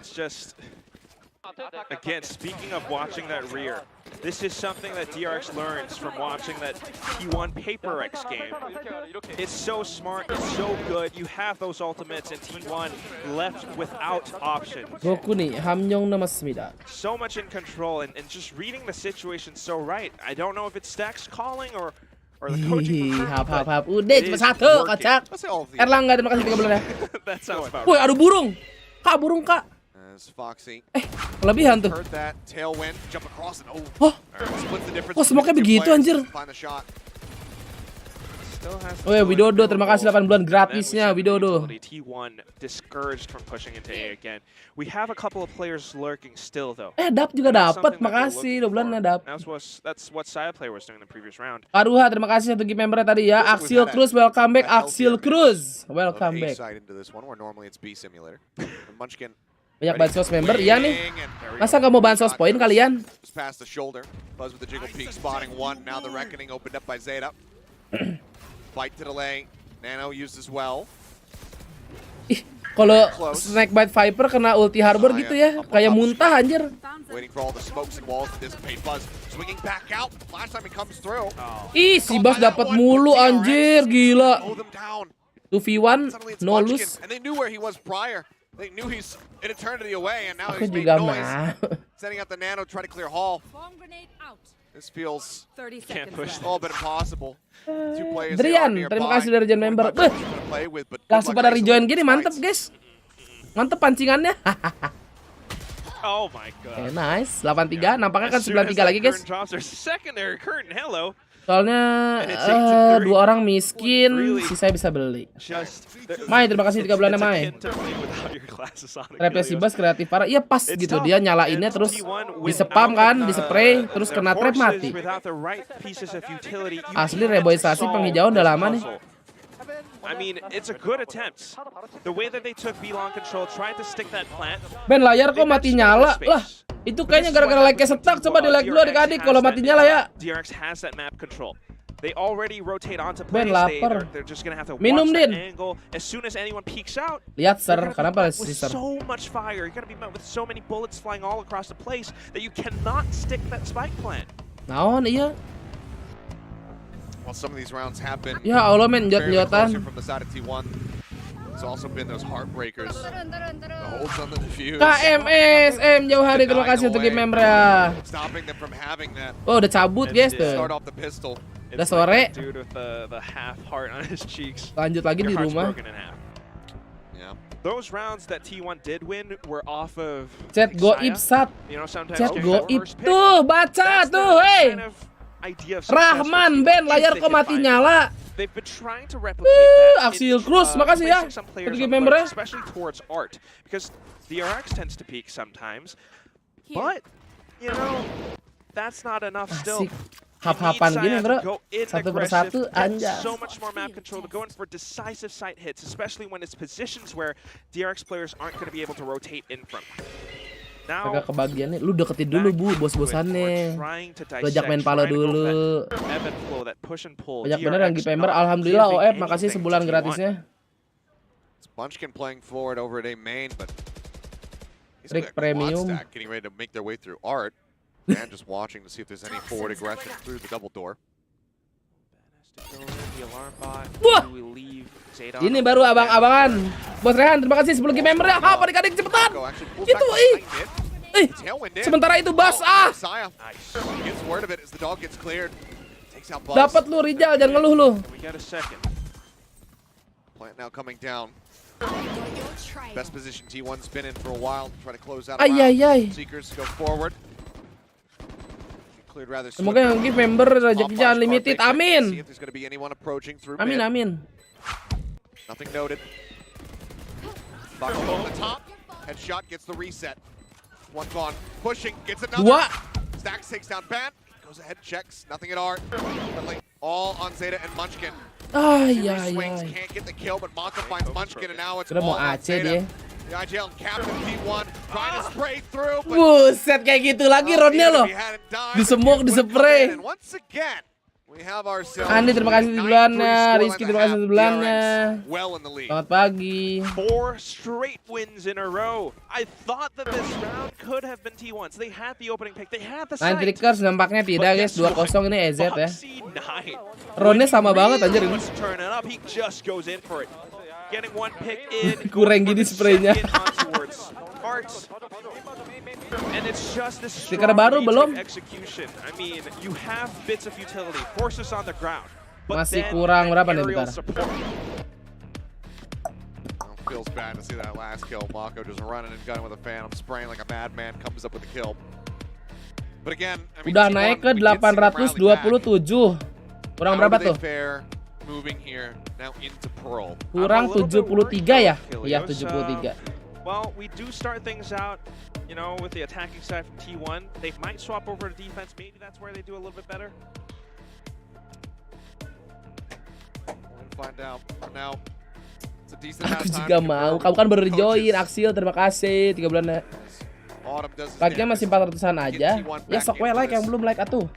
Again, speaking of watching that rear, this is something that DRX learns from watching that T1 Paper X game. It's so smart, it's so good. You have those ultimates and T1 left without options. Goku nih, hamnyong namasmida. So much in control and just reading the situation so right. I don't know if it's Stax calling or the coaching. Hap. Udah cuma satu, kacak. Erlangga, terima kasih 3 bulan ya. That sounds about right. Woi, ada burung. Kak, burung Kak. Kelebihan tuh. Oh, kok smoke-nya begitu anjir? Oh ya, Widodo, terima kasih 8 bulan gratisnya, Widodo. T1 discouraged from pushing into A again. We have a couple of players lurking still though. Dap juga dapat, makasih 2 bulan Dap. That's what Saya player was doing in the previous round. Aruha, terima kasih satu game member tadi ya. Axial Cruz, welcome back. Axial Cruz, welcome back. Into this one where normally it's B simulator. Munchkin Banyak bansos member, iya nih. Masa nggak mau bansos poin kalian? Past the shoulder. Buzz with the jiggle peek spotting one. Now the reckoning opened up by Zeta. Bite to delay. Nano used as well. Ih, kalau Snakebite Viper kena ulti Harbor gitu ya, kayak muntah anjir. Waiting for all the smokes and walls to dissipate. Buzz swinging back out. Last time he comes through. Ih, si Buzz dapat mulu anjir, gila. 2v1, no lose. And they knew where he was prior. They knew he's an eternity away, and now Aku he's made juga noise. mah. Setting out the Nano, try to clear hall. This feels all but impossible. Two players Drian, terima kasih dari Gen member. Beuh, langsung pada rejoin gini, mantep guys. Mantep pancingannya. Oh my god. Nice, 8-3, nampaknya kan 9-3 lagi guys. Secondary curtain, hello. Soalnya dua orang miskin, sisanya bisa beli. Mai, terima kasih 3 bulannya Mai. Trapnya si Bas kreatif parah. Iya pas gitu, dia nyalainnya terus disepam kan, dispray, terus kena trap mati. Asli reboisasi penghijauan udah lama nih. I mean, it's a good attempt. The way that they took B-long control, tried to stick that plant. Ben, layar kok mati nyala? Lah, itu kayaknya gara-gara like-nya stuck. Coba di like dulu adik-adik kalau mati nyala ya. DRX has that map control. They already rotate onto Ben, plays. lapar. They're just gonna have to Minum, watch that Din. angle. As soon as anyone peeks out, lihat sir, kenapa with sir? so much fire, you're gonna be met with so many bullets flying all across the place that you cannot stick that spike plant. Naon iya? Well, some of these rounds have been Ya Allah men, jot-jotan. from the side of T1. It's also been those heartbreakers. The holds on the defuse. KMS, jauh hari, terima kasih untuk game member ya. Stopping them from having that. Oh, udah cabut guys tuh. Start off the pistol. Udah sore. Dude with the half heart on his cheeks. Lanjut lagi di Your heart's rumah. broken in half. Those rounds that T1 did win were off of Chat goib sat. You know, sometimes Chat getting goib that first pick. tuh, baca tuh, hey. Rahman Ben, layar kok mati nyala. They've been trying to replicate that. Axel Cruz, makasih ya. Untuk game membernya. Especially towards art, because DRX tends to peak sometimes, but you know that's not enough still. Hap-hapan gini bro, satu persatu anjay. So much more map control to go in for decisive site hits, especially when it's positions where DRX players aren't going to be able to rotate in from. Agak kebagian nih, lu deketin dulu bu, bos-bosannya. Belajar main pala dulu. Banyak bener yang Gipember, alhamdulillah OF, makasih sebulan gratisnya. Bunchkin playing forward over at A main, but Rick Premium. getting ready to make their way through art. And just watching to see if there's any forward aggression through the double door. Wah, ini baru abang-abangan. Bos Rehan, terima kasih 10 game member ya. Apa adik-adik cepetan. Itu sementara itu Bas dapat lu Rijal, jangan ngeluh lu. Plant now coming down. Best position T1's been in for a while to try to close out. Ay. Seekers go forward. Semoga yang give member rezekinya unlimited. Amin. Amin, amin. Nothing noted. Buckle on the top. Headshot gets the reset. One gone. Pushing gets another. Dua. Stacks takes down Bat. Goes ahead, checks. Nothing at art. All on Zeta and Munchkin. Ay. Can't get the kill, but Maka finds Munchkin, and now it's all on Zeta. The IGL captain T1 trying to spray through. Buset kayak gitu lagi roundnya loh. Disemok, dispray. Andi terima kasih di bulannya, Rizky terima kasih di bulannya. Selamat pagi. 4 straight wins in a row. I thought that this round could have been T1. So they had the opening pick, they had the site. Trickers nampaknya tidak guys, 2-0 ini EZ ya. Roundnya sama banget anjir ini. Getting one pick in. Kurang gini spraynya. And it's just this stiker baru belum? Execution. I mean, you have bits of utility, forces on the ground. Masih kurang berapa nih bentar? Feels bad to see that last kill. Mako just running and gunning with a fan. I'm spraying like a madman, comes up with a kill. But again, I mean, udah naik ke 827. Kurang berapa tuh? Moving here now into Pearl. Kurang 73 ya? Iya 73. Well, we do start things out, you know, with the attacking side from T1. They might swap over to defense. Maybe that's where they do a little bit better. We'll find out. For now, Aku juga mau. Kamu kan baru join, Aksil. Terima kasih. 3 bulan ya. Like-nya masih 400-an aja. Ya sok we like yang belum like atuh.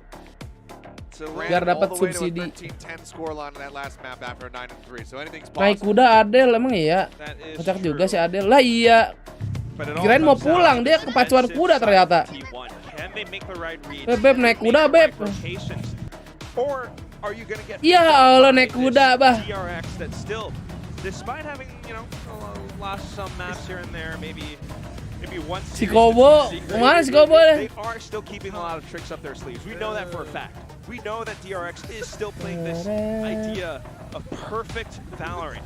Biar dapat subsidi. Naik kuda Adel emang iya. Kocak juga si Adel. Lah iya. Kirain mau pulang, dia kepacuan kuda ternyata. Beb naik kuda, Beb. Ya Allah naik kuda, bah. Despite having, lost some maps here and there, maybe one. Si Kobo, mana si Kobo? They are still keeping a lot of tricks up their sleeves. We know that for a fact. We know that DRX is still playing this idea of perfect Valorant.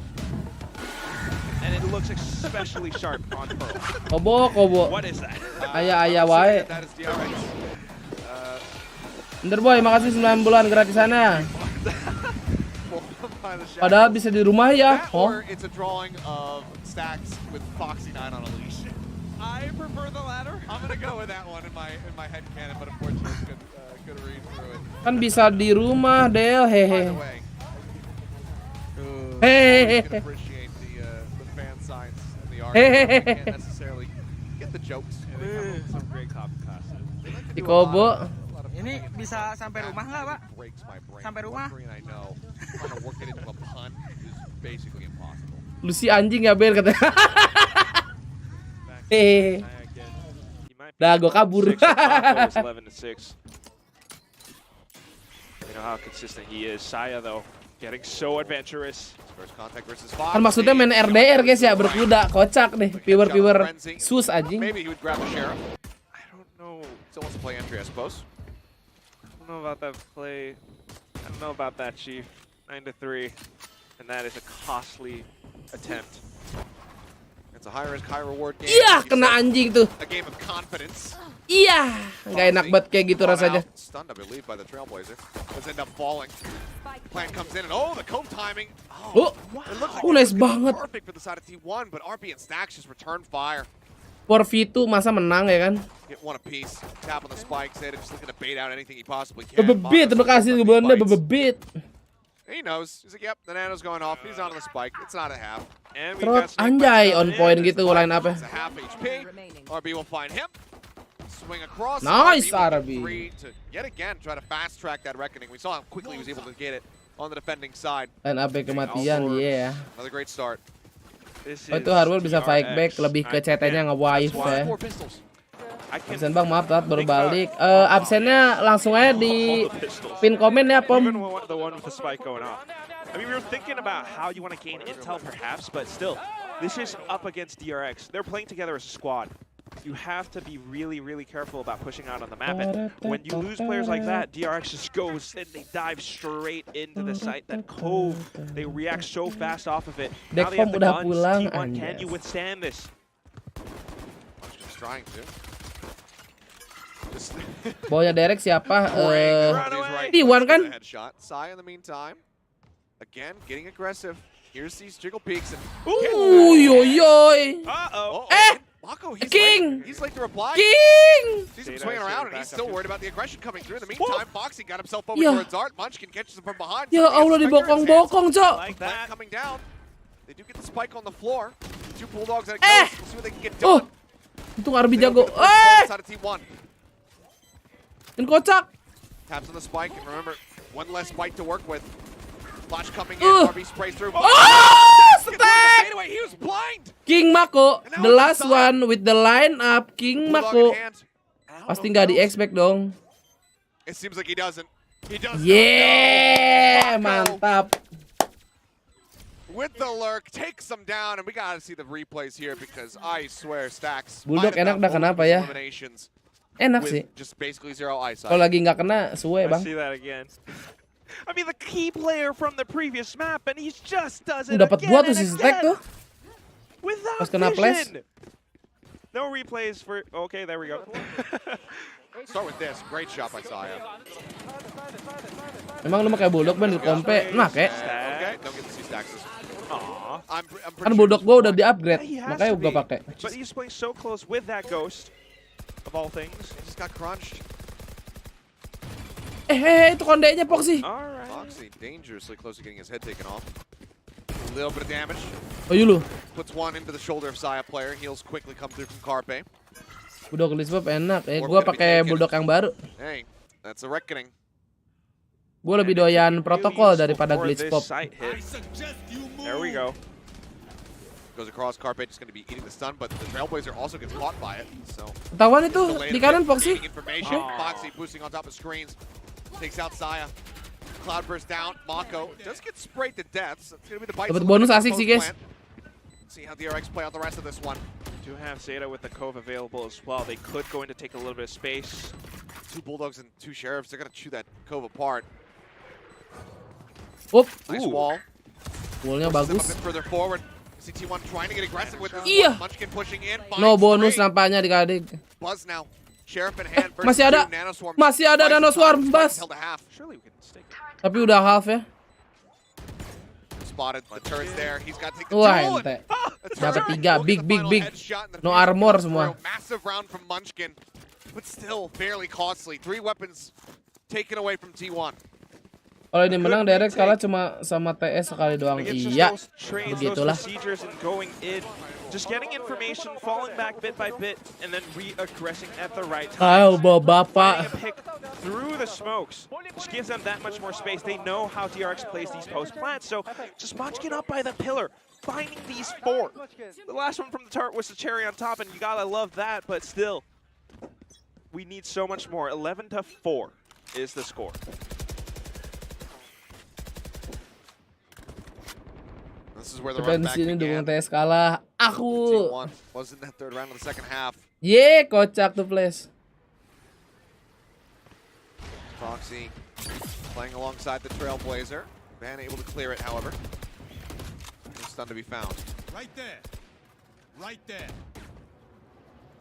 And it looks especially sharp on Pearl. Kobo. What is that? Ayah wae. Bentar boy, makasih 9 bulan gratisannya. Padahal bisa di rumah ya. It's a drawing of Stacks with Foxy 9 on a leash. I prefer the latter. I'm gonna go with that one in my head canon, but unfortunately could read through it. Kan bisa di rumah, Del. Hehe. Hehehe. Appreciate the fan signs and the art. Can't necessarily get the jokes. Some great copy classes. Di Kobo. Ini bisa sampai rumah nggak, Pak? Sampai rumah? Lu si anjing ya, Ber katanya. Hehehe. Dah gua kabur. You know how consistent he is. Saya though, getting so adventurous. Kan maksudnya main RDR guys ya, berkuda, kocak nih. Viewer sus anjing. Maybe he would grab a sheriff. I don't know. Still wants to play entry, I suppose. I don't know about that play. I don't know about that, Chief. 9-3, and that is a costly attempt. It's a high risk, high reward game. Iya, kena anjing tuh. A game of confidence. Iya, nggak enak banget kayak gitu rasanya. Stunned, I believe, by the Trailblazer. Let's end up falling. Plan comes in, and the comb timing. Nice banget. Perfect for the side of T1, but RB and Stacks just return fire. 4v2 masa menang ya kan? Get one apiece. Tap on the spike. Zeta just looking to bait out anything he possibly can. Bebebit, terima kasih ke Bonda, bebebit. He knows. He's like, yep, the nano's going off. He's onto the spike. It's not a half. Terus anjay on point gitu line up-nya. It's a half HP. RB will find him. Swing across. Nice RB. To yet again try to fast track that reckoning. We saw how quickly he was able to get it on the defending side. Line up kematian, yeah. Another great start. Itu Harwell bisa fight back, lebih ke CT-nya nge-wife ya. Absen bang, maaf telat baru balik. Absennya langsung aja di pin komen ya, Pom. I mean, we were thinking about how you want to gain intel perhaps, but still, this is up against DRX. They're playing together as a squad. You have to be really, really careful about pushing out on the map. And when you lose players like that, DRX just goes and they dive straight into the site. That cove, they react so fast off of it. Now they have the guns. T1, can you withstand this? Just trying to. Bawahnya Derek siapa? T1 kan? Sai in the meantime. Again, getting aggressive. Here's these jiggle peaks. Yoyoy. Mako, King! He's like the reply. King! Sees him swinging around, and he's still worried about the aggression coming through. In the meantime, Foxy got himself over towards Art. Munchkin catches him from behind. Ya Allah, dibokong-bokong, Cok. Plan coming down. They do get the spike on the floor. Two Bulldogs at a ghost. We'll see what they can get done. Itu RB jago. Dan kocak. Taps on the spike, and remember, one less spike to work with. Flash coming in, RB sprays through. Stack! He was blind! King Mako, the last one with the line up. King Mako. Pasti nggak di-expect dong. It seems like he doesn't. He doesn't. Yeah, mantap. With the lurk, takes them down, and we gotta see the replays here because I swear Stacks. Bulldog enak dah kenapa ya? Enak sih. Just basically zero eyesight. Kalau lagi nggak kena, suwe bang. I see that again. I mean, the key player from the previous map, and he just does it dapat again tuh si Stack tuh. Without kena flash. No replays for. Okay, there we go. Start with this. Great shot by Saya. Emang lu pakai Bulldog ban di kompe? Nah, kayak. Kan Bulldog gua udah di-upgrade, makanya gua pakai. But he's playing so close with that ghost. Of all things, he just got crunched. Itu kondeknya Foxy. Foxy dangerously close to getting his head taken off. little bit of damage. Oh iya lu. Puts one into the shoulder of Saya player. Heals quickly come through from Carpe. Bulldog Lisbeth enak. Gua pakai Bulldog yang baru. Hey, that's a reckoning. Gue lebih doyan protokol daripada glitch pop. There we go. Goes across, Carpe just going to be eating the stun, but the Trailblazer also gets caught by it. So ketahuan itu di kanan Foxy. Foxy boosting on top of screens. Takes out Saya. Cloudburst down. Mako does get sprayed to death. So it's going to be the bite. Dapat bonus asik sih, guys. See how DRX play out the rest of this one. Do have Zeta with the Cove available as well. They could go in to take a little bit of space. 2 Bulldogs and 2 Sheriffs. They're going to chew that Cove apart. Oop. Nice wall. Wallnya bagus. Further forward. CT1 trying to get aggressive with this Iya. one. Munchkin pushing in. No bonus nampaknya dikadik. Buzz now. Sheriff in hand. Masih ada. Masih ada Nanoswarm, Bas. Tapi udah half ya. Spotted the turrets there. He's got to take the Wah, ente. Dapat 3 big. No armor semua. Massive round from Munchkin. But still fairly costly. 3 weapons taken away from T1. Kalau ini menang, Derek kalah cuma sama TS sekali doang. Iya, begitulah. Just getting information, falling back bit by bit, and then re-aggressing at the right Ayo, time. bapak. Through the smokes, just gives them that much more space. They know how DRX plays these post plants, so just Munchkin up by the pillar, finding these 4. The last one from the turret was the cherry on top, and you gotta love that, but still, we need so much more. 11-4 is the score. This is where the run back began. Dukung TS kalah. Aku. Was in that third round of the second half. Yeah, kocak tuh flash. Foxy playing alongside the Trailblazer. Van able to clear it, however. No stun to be found. Right there. Right there.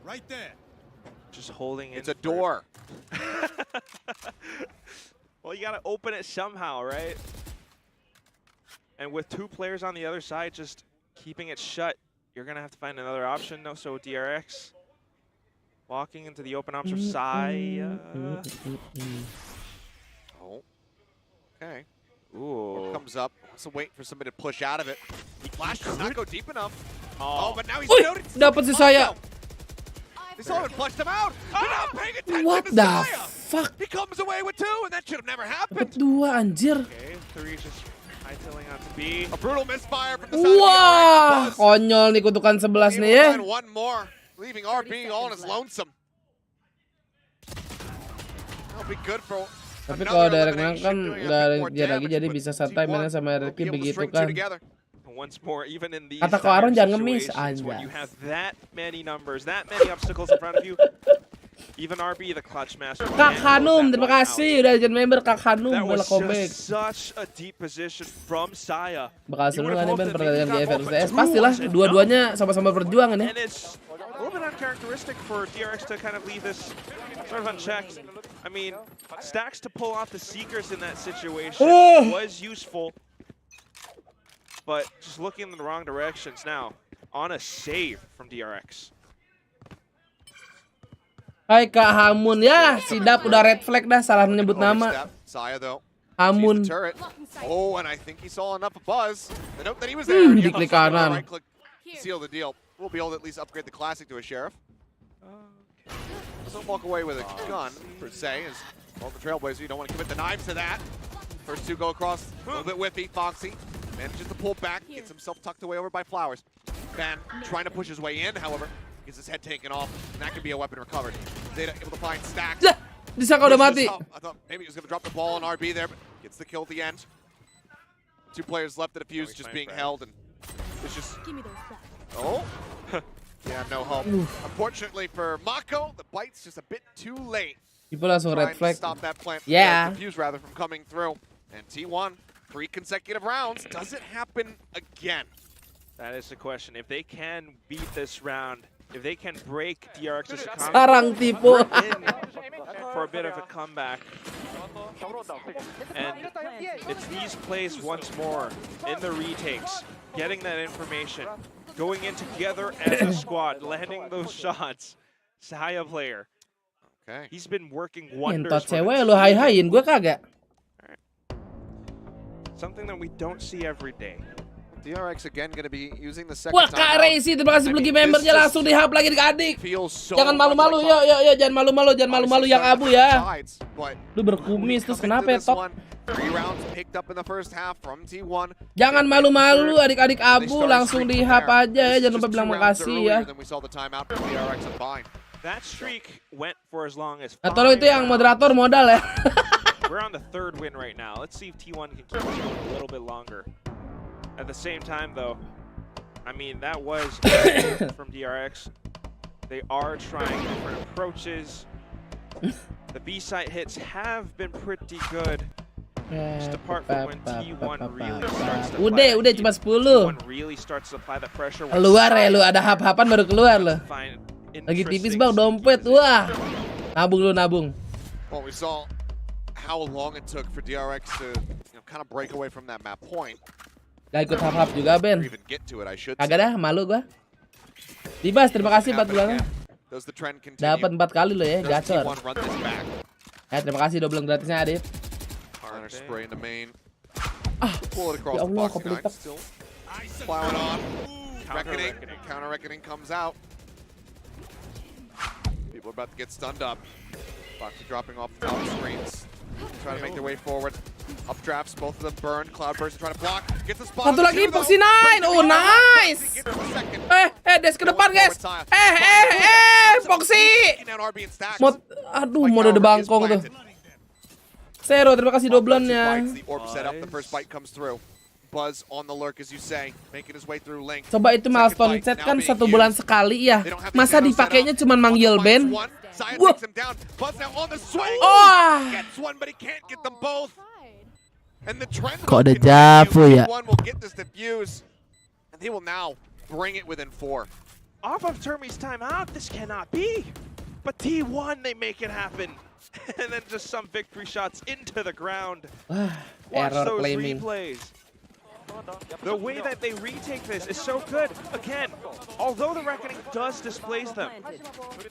Right there. Just holding it. It's a door. Well, you gotta open it somehow, right? And with 2 players on the other side, just keeping it shut, you're going to have to find another option. No, so DRX walking into the open arms of Saya. Oh, okay. Ooh. What comes up? Wants to wait for somebody to push out of it. Flash does not go deep enough. Oh, but now he's noted. Dapat si Saya. They saw him flushed him out. They're not paying attention What to the Saya. fuck? He comes away with 2, and that should have never happened. Dapat 2, anjir. Okay, 3 just hightailing out to B. A brutal misfire from the side Wah, konyol nih kutukan 11 nih ya. One more, leaving RB all on his lonesome. That'll be good for. Tapi kalau Derek menang kan nggak ada dia lagi, jadi bisa santai mainnya sama Ricky begitu kan. Once more, even in these Kata Aaron jangan ngemis aja. When you have that many numbers, that many obstacles in front of you, even RB, the clutch master. Kak Hanum, terima kasih udah jadi member Kak Hanum. That was comeback. such a deep position from Saya. Bakal seru kan Ben pertandingan GF versus TS. Pastilah, dua-duanya sama-sama berjuang kan ya. And it's a little bit uncharacteristic for DRX to kind of leave this sort of unchecked. I mean, Stacks to pull off the Seekers in that situation was useful. But just looking in the wrong directions now. On a save from DRX. Hai Kak Hamun ya, Sidap udah red flag dah salah menyebut nama. Hamun. Oh, and I think he saw enough of Buzz. The note that he was there. Diklik kanan. Right click, seal the deal. We'll be able to at least upgrade the classic to a Sheriff. Don't walk away with a gun per se. As well, the Trailblazer, you don't want to commit the knives to that. First 2 go across, a little bit whiffy. Foxy manages to pull back, gets himself tucked away over by Flowers. Van trying to push his way in, however, gets his head taken off, and that could be a weapon recovered. Zeta able to find Stacks. Disangka udah mati. I thought maybe he was going to drop the ball on RB there, but gets the kill at the end. 2 players left at a fuse, just being held, and it's just. Oh, yeah, no hope. Unfortunately for Mako, the bite's just a bit too late. People langsung red flag. Stop that plant. Yeah. The fuse rather from coming through, and T1 3 consecutive rounds. Does it happen again? That is the question. If they can beat this round, if they can break DRX's Sarang tipu. for a bit of a comeback, and it's these plays once more in the retakes, getting that information, going in together as a squad, landing those shots. Saya player. Okay. He's been working wonders. Entot cewek lu hai-hain, gue kagak. Something that we don't see every day. DRX again going to be using the second Wah, Kak Racing, terima kasih beli membernya langsung di-hub lagi adik. Jangan malu-malu, yo, jangan malu-malu yang abu ya. Lu berkumis terus kenapa ya, Tok? Jangan malu-malu adik-adik abu, langsung di-hub aja ya, jangan lupa bilang makasih ya. That streak went for as long as Nah, tolong itu yang moderator modal ya. We're on the third win right now. Let's see if T1 can keep this going a little bit longer. At the same time, though, I mean, that was from DRX. They are trying different approaches. The B-side hits have been pretty good. Just apart from when T1 really starts to Udah cuma 10. T1 really starts to apply that pressure. Keluar ya lu, ada hap-hapan baru keluar lo. Lagi tipis bang, dompet, wah. Nabung. Well, we saw how long it took for DRX to kind of break away from that map point. Gak ikut hap-hap juga, Ben. Agak dah, malu gua. Dibas, terima kasih 4 bulannya. Dapat 4 kali lo ya, gacor. Ya, terima kasih udah bulan gratisnya, Adit. Ya Allah, kepelitak. Counter reckoning comes out. People are about to get stunned up. Foxy dropping off the top of screens. Trying to make their way forward. Updrafts, both of them burned. Cloudburst trying to block. Gets the spot. Satu lagi Foxy 9. Oh, nice. Des ke depan, guys. Foxy. Aduh, mode DBangkong tuh. Zero, terima kasih 2 bulannya. Buzz on the lurk, as you say, making his way through Link. Coba itu milestone set kan 1 bulan sekali ya. Masa dipakainya cuma manggil Ben? Wah. Kok ada Javu ya? Off of Termi's timeout, this cannot be. But T1, they make it happen. And then just some victory shots into the ground. Watch Error those claiming. replays. The way that they retake this is so good. Again, although the Reckoning does displace them,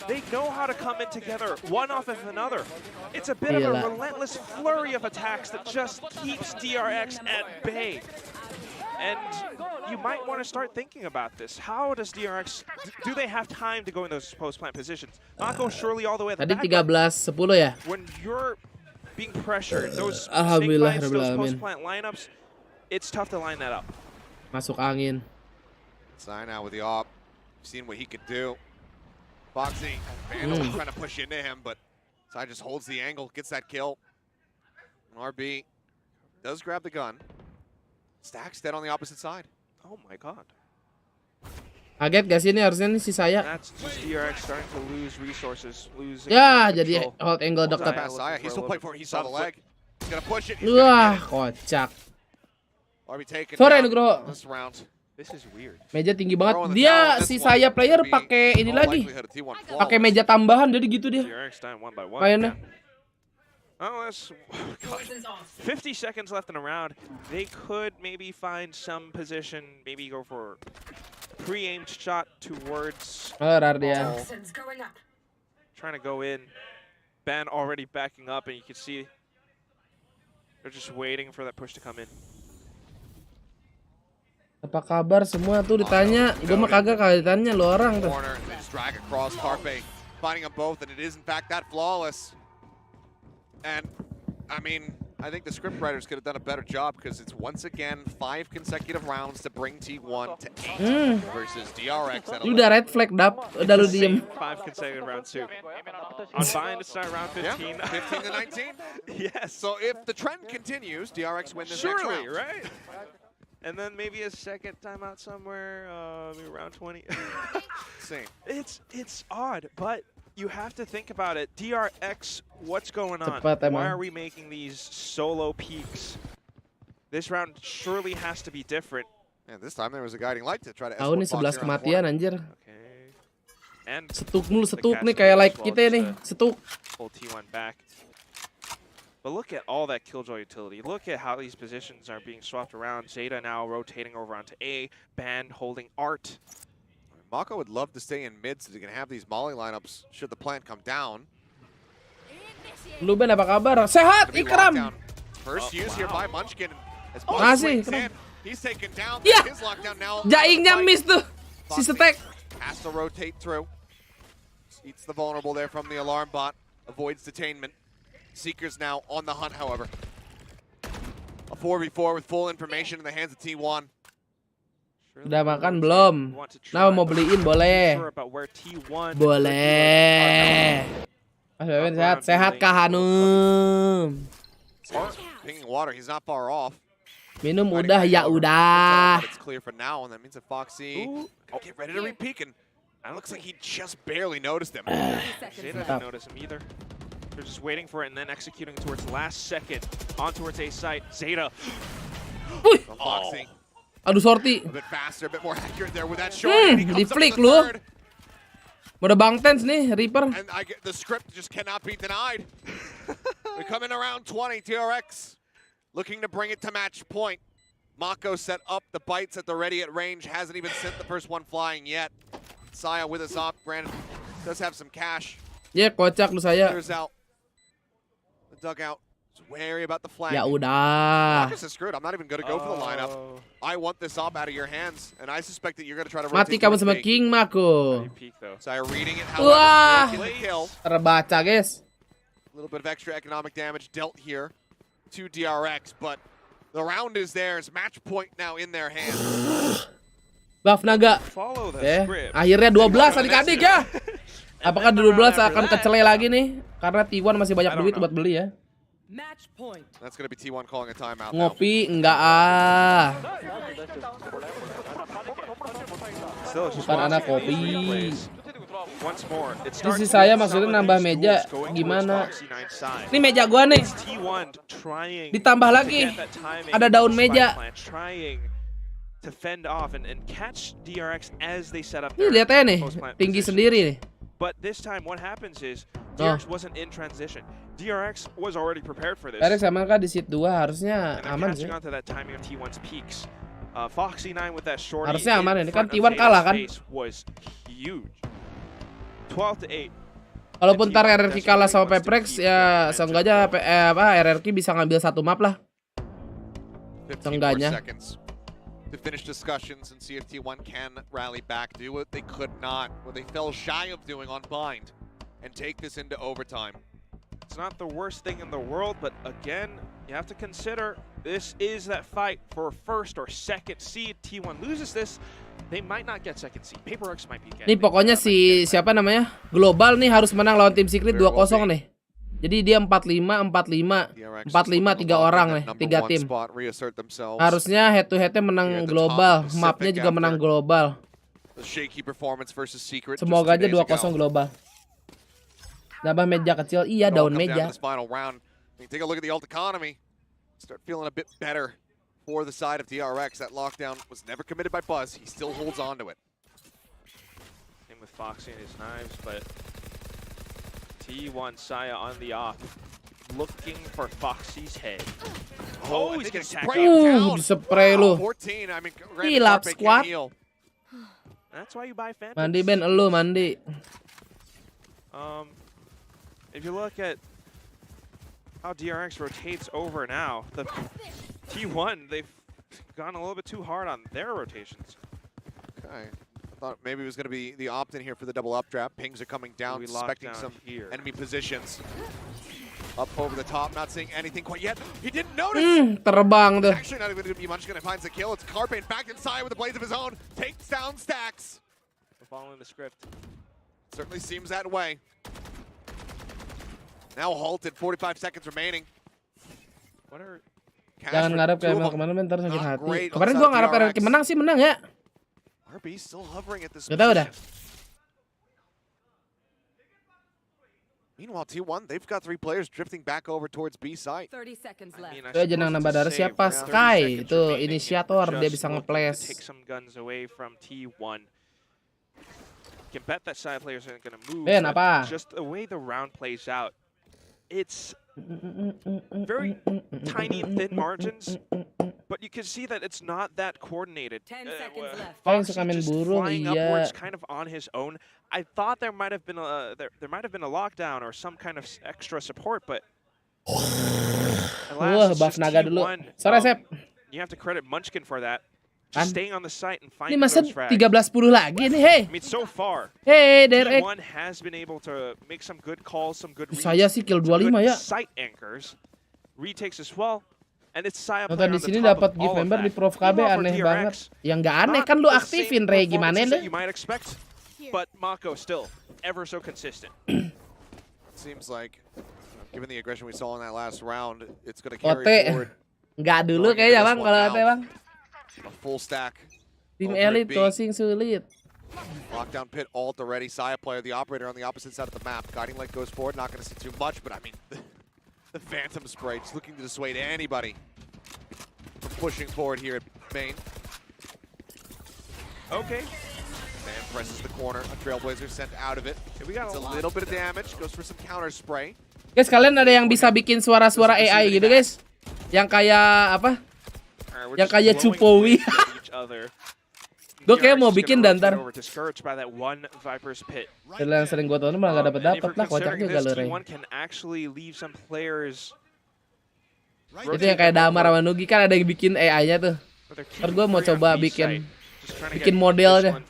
they know how to come in together, one off of another. It's a bit of a relentless flurry of attacks that just keeps DRX at bay. And you might want to start thinking about this. How does DRX, do they have time to go in those post-plant positions? Not go surely all the way at the Tadi back. 13-10 ya. When you're being pressured, those Alhamdulillah, snake lines, those post-plant lineups, it's tough to line that up. Masuk angin. Sign out with the op. Seen what he could do. Foxy, Vandal trying to push into him, but Sai just holds the angle, gets that kill. And RB does grab the gun. Stacks dead on the opposite side. Oh my god. Kaget gak sih ini harusnya nih si saya? That's just DRX starting to lose resources, losing Ya, jadi hold angle dokter. He still played for it. He saw the leg. He's gonna push it. Wah, kocak. Sore Nugroho. This is weird. Meja tinggi banget. Dia si saya player pakai ini lagi. Pakai meja tambahan jadi gitu dia. Kayaknya. Oh, that's 50 seconds left in the round. They could maybe find some position, maybe go for pre-aimed shot towards Rardian. Trying to go in. Ben already backing up, and you can see they're just waiting for that push to come in. Apa kabar semua tuh ditanya. Gue mah kagak ditanya lo orang tuh. Finding them both, and it is in fact that flawless. And I mean, I think the scriptwriters could have done a better job because it's once again 5 consecutive rounds to bring T1 to 8 versus DRX. Lu udah red flag dap, udah lu diem. 5 consecutive rounds too. On Vine to start round 15. Yeah, 15 to 19. Yes. So if the trend continues, DRX win this next round. Right? And then maybe a second timeout somewhere, maybe round 20. Same. It's odd, but you have to think about it. DRX, what's going on? Why are we making these solo peaks? This round surely has to be different. And this time there was a guiding light to try to Tahu nih 11 kematian anjir. Okay. And setuk nih kayak like kita nih, setuk. Pull T1 back. But look at all that Killjoy utility. Look at how these positions are being swapped around. Zeta now rotating over onto A. Band holding Art. Mako would love to stay in mid so they can have these molly lineups should the plant come down. Lu Ben apa kabar? Sehat Ikram. First use here by Munchkin. Masih. He's taken down. Yeah. His lockdown now. Jaingnya miss tuh. Si Stek. Has to rotate through. Eats the vulnerable there from the alarm bot. Avoids detainment. Seekers now on the hunt, however. A 4v4 with full information in the hands of T1. Udah makan belum? Nah, mau beliin boleh. Boleh. Mas Beben sehat, sehat kah Hanum? Pinging water, he's not far off. Minum udah ya udah. It's clear for now, and that means that Foxy get ready to repeak, and it looks like he just barely noticed him. They didn't notice him either. They're just waiting for it and then executing towards the last second on towards A site. Zeta. Foxy. Aduh sorti. A bit faster, a bit more accurate there with that short. He Di comes up flick with the lu. third. Udah Bang Tens nih, Reaper. And the script just cannot be denied. We come in around 20, TRX looking to bring it to match point. Mako set up the bites at the ready at range, hasn't even sent the first one flying yet. Saya with us up, granted, does have some cash. Ya, kocak lu saya. Clears out the dugout. Just wary about the flank. Ya udah. Marcus is screwed. I'm not even going to go for the lineup. I want this op out of your hands, and I suspect that you're going to try to Mati rotate kamu towards sama B. King Mako. Saya reading it, Wah. however, the kill. Terbaca, guys. A little bit of extra economic damage dealt here to DRX, but the round is theirs. Match point now in their hands. Buff naga. Akhirnya 12 adik-adik ya. Apakah 12 akan kecelai lagi nih? Karena T1 masih banyak duit buat beli ya. Match point. That's going to be T1 calling a timeout. Ngopi enggak ah. Bukan anak kopi. Sisi saya maksudnya nambah meja gimana? Ini meja gua nih. Ditambah lagi. Ada daun meja. Nih lihat aja nih, tinggi sendiri nih. But this time what happens is DRX wasn't in transition. DRX was already prepared for this. DRX sama kan di seat 2 harusnya aman sih. Onto that timing of T1's peaks. Foxy 9 with that shorty. Harusnya aman ini kan T1 kalah kan. Was huge. 12 to 8. Kalaupun ntar RRQ kalah sama Peprex ya seenggaknya RRQ bisa ngambil satu map lah. Seenggaknya. To finish discussions and see if T1 can rally back, do what they could not, what they fell shy of doing on Bind, and take this into overtime. It's not the worst thing in the world, but again, you have to consider this is that fight for first or second seed. T1 loses this, they might not get second seed. PaperX might be getting. Nih pokoknya si siapa namanya? Global nih harus menang lawan tim Secret 2-0 nih. Jadi dia 45 3 orang nih, 3 tim. Harusnya head to headnya menang global, mapnya juga menang global. Semoga aja 2-0 global. Nambah meja kecil, iya daun meja. Take a look at the ult economy. Start feeling a bit better for the side of DRX. That lockdown was never committed by Buzz. He still holds on to it. Same with Foxy and his knives, but T1 Saya on the off, looking for Foxy's head. Oh, he's gonna spray him down. Spray lu. 14. I mean, hilap squad. That's why you buy Phantoms. Mandi Ben, elu mandi. If you look at how DRX rotates over now, the T1 they've gone a little bit too hard on their rotations. Okay. I thought maybe it was going to be the opt-in here for the double updraft. Pings are coming down, suspecting some enemy positions. Up over the top, not seeing anything quite yet. He didn't notice! Terbang tuh. Actually not even going to be much, going to find the kill. It's Carpane back inside with the blades of his own. Takes down Stacks. Following the script. Certainly seems that way. Now halted, 45 seconds remaining. What are... Jangan ngarep kayak kemana ntar sakit hati. Kemarin gua ngarep RRQ menang sih, menang ya. RB still hovering at this position. Udah. Meanwhile, T1, they've got 3 players drifting back over towards B site. 30 seconds left. Itu jenang nambah darah siapa? Sky. Itu inisiator, dia bisa nge-flash. Take some guns away from T1. Can bet that side players aren't going to move. Ben, apa? Just the way the round plays out, it's very tiny, thin margins. But you can see that it's not that coordinated. 10 seconds left. Foxy just flying upwards, kind of on his own. I thought there might have been a a lockdown or some kind of extra support, but buff naga dulu. Sorry, Sep. You have to credit Munchkin for that. Kan? Just staying on the site and Ini finding masa those frags. 13-10 lagi nih, hey. I mean, so far, Hey, Derek. T1 has been able to make some good calls, some good reads, Saya sih kill some 25 good ya. site anchors, retakes as well, and it's Saya Nonton playing di on sini the top dapat of gift all of member that. di Prof KB Meanwhile, for aneh DRX, banget. Yang nggak aneh not kan lu the aktifin same Ray gimana performances lu? that you might expect, but Mako still ever so consistent. Seems like, given the aggression we saw in that last round, it's going to carry forward. Nggak dulu kayaknya bang kalau OT bang. A full stack. Tim elit closing sulit. Lockdown pit ult already. Saya player, the operator on the opposite side of the map. Guiding light goes forward. Not going to see too much, but I mean, the Phantom spray just looking to dissuade anybody from pushing forward here at main. Okay. Man presses the corner. A Trailblazer sent out of it. We got a little bit of damage. Goes for some counter spray. Guys, kalian ada yang bisa bikin suara-suara AI gitu guys? Yang kayak apa? Yang kayak Cupowi. Gue kayak mau bikin dan ntar. Yang sering gue tonton malah gak dapet lah, kocak juga lo Ray. Itu yang kayak Damar sama Nugi kan ada yang bikin AI-nya tuh. Ntar gue mau coba bikin modelnya.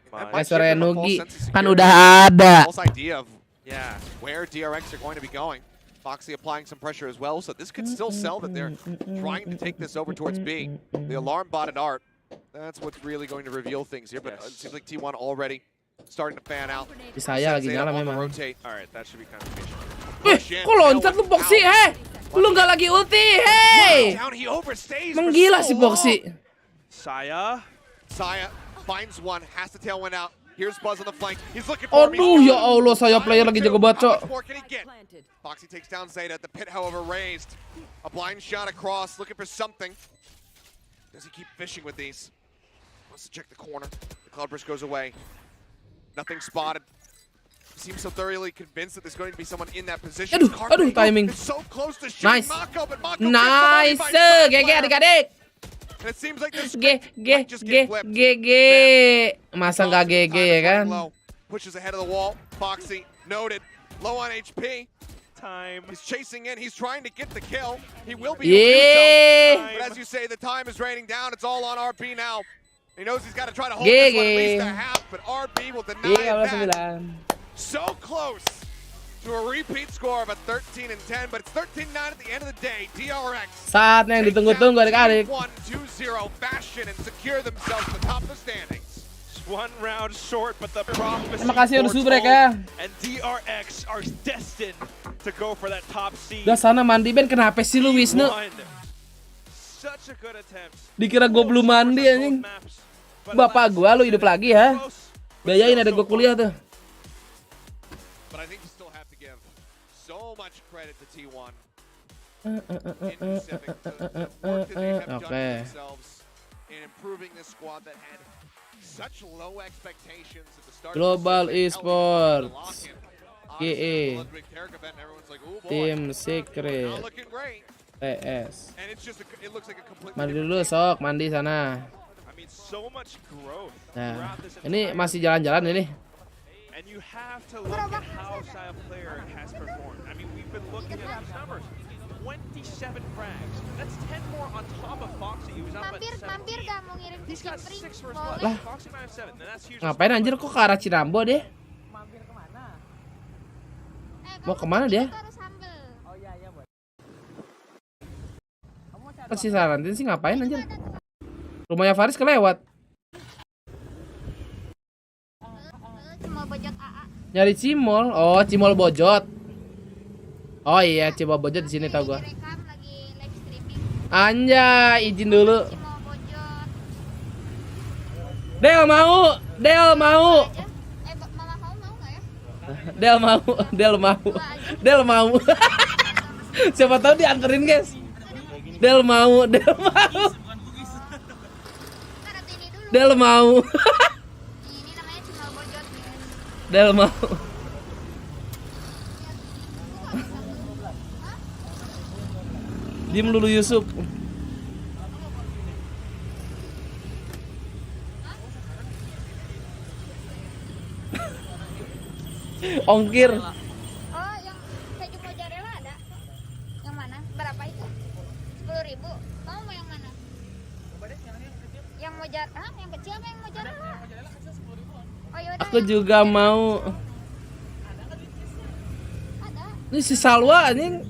Kayak suara Nugi kan udah ada. Where DRX are going to be going. Foxy applying some pressure as well, so this could still sell that they're trying to take this over towards B. The alarm bot at Art, that's what's really going to reveal things here, but it seems like T1 already starting to fan out. Saya lagi nyala memang. Alright, that should be confirmation. Kok loncat lu Boxy, heh? Lu nggak lagi ulti, hei! Menggila si Boxy. Saya finds one, has to tailwind out. Here's Buzz on the flank. He's looking for me. Aduh, ya Allah, saya player lagi jago baca. Foxy takes down Zeta. The pit, however, raised. A blind shot across, looking for something. Does he keep fishing with these? Wants to check the corner. The Cloudburst goes away. Nothing spotted. He seems so thoroughly convinced that there's going to be someone in that position. Aduh, timing. So close to shooting Mako, but Mako nice, GG adik-adik. And it seems like this GG. Masa nggak GG ya kan? Pushes ahead of the wall. Foxy noted. Low on HP. He's chasing in. He's trying to get the kill. He will be able to do so. But as you say, the time is raining down. It's all on RB now. He knows he's got to try to hold this one at least a half, but RB will deny that. So close to a repeat score of a 13-10, but it's 13-9 at the end of the day. DRX. Saatnya yang ditunggu-tunggu adik-adik. 1-2-0 Bastion and secure themselves at the top of the standings. One round short, but the prophecy Terima kasih udah subrek ya. And DRX are destined to go for that top seed. Udah sana mandi Ben, kenapa sih lu Wisnu? Such a good attempt. Dikira gue belum mandi anjing. Bapak gua lu hidup lagi ya. Bayain ada gua kuliah tuh. But I think you still have to give so much credit to T1. Oke. In improving this squad that had such low expectations at the start. Global Esports. GE. Tim Secret. PS. Mandi dulu sok, mandi sana. Nah, ini masih jalan-jalan ini. And you have to look at how Saya player has performed. I mean, we've been looking at his numbers. 27 frags. That's 10 more on top of Foxy, who's up at 7. He's got 6 first blood. Lah. Foxy might have 7. And that's huge. Ngapain anjir kok ke arah Cirambo deh? Mau kemana dia? Si Sarantin sih ngapain anjir? Rumahnya Faris kelewat. Nyari Cimol. Oh, Cimol Bojot. Oh iya, Cimol Bojot di sini tau gua. Anjay, izin dulu. Del mau. Del mau. Siapa tahu dianterin, guys. Del mau. Del mau. Diem dulu Yusuf. Ongkir. Oh, yang keju mozzarella ada? Yang mana? Berapa? Aku juga mau. Ini si Salwa anjing.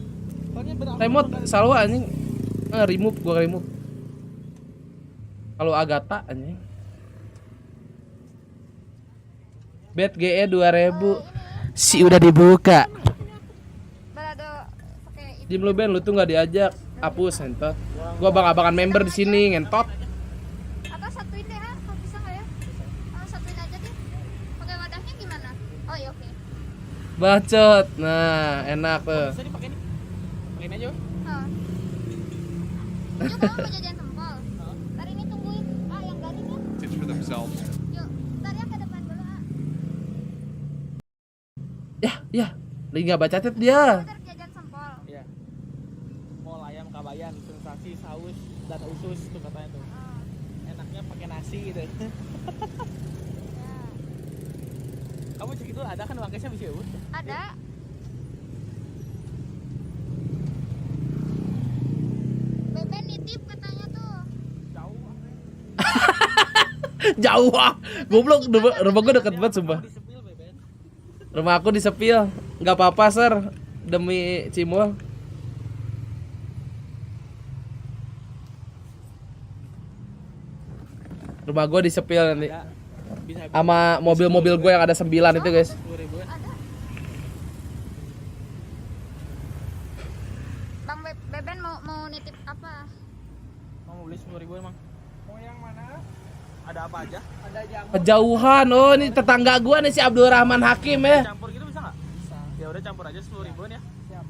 Remote Salwa anjing. Remove, gua remove. Kalau Agatha anjing. Bet GE 2000. Si udah dibuka. Jim lu Ben, lu tuh nggak diajak. Hapus ngentot. Gua bakal member di sini ngentot. Atau satuin deh, kalau bisa nggak ya? Satuin aja deh. Pakai wadahnya gimana? Oh iya oke. Bacot. Nah, enak tuh. Bisa dipakai nih. Pakein aja. Yuk kamu mau jajan sempol. Ntar ini tungguin. Yang garing ya. It's for themselves. Yuk, ntar ya ke depan dulu. Ya. Lagi nggak baca tet dia. Ntar jajan sempol. Iya. Mol ayam kabayan, sensasi saus dan usus tuh katanya tuh. Enaknya pakai nasi gitu. Kamu cek itu ada kan uang cashnya bisa ya? Ada. Beben nitip katanya tuh. Jauh ah. Goblok, rumah gua deket banget sumpah. Rumah aku di Sepil. Nggak apa-apa, Sir. Demi Cimol. Rumah gua di Sepil nanti. Sama mobil-mobil gue yang ada 9 itu, guys. Bang Beben mau nitip apa? Mau beli 10.000 emang. Mau yang mana? Ada apa aja? Ada jamu. Kejauhan. Oh, ini tetangga gua nih si Abdul Rahman Hakim ya. Campur gitu bisa nggak? Bisa. Ya udah campur aja 10.000 ya. Siap.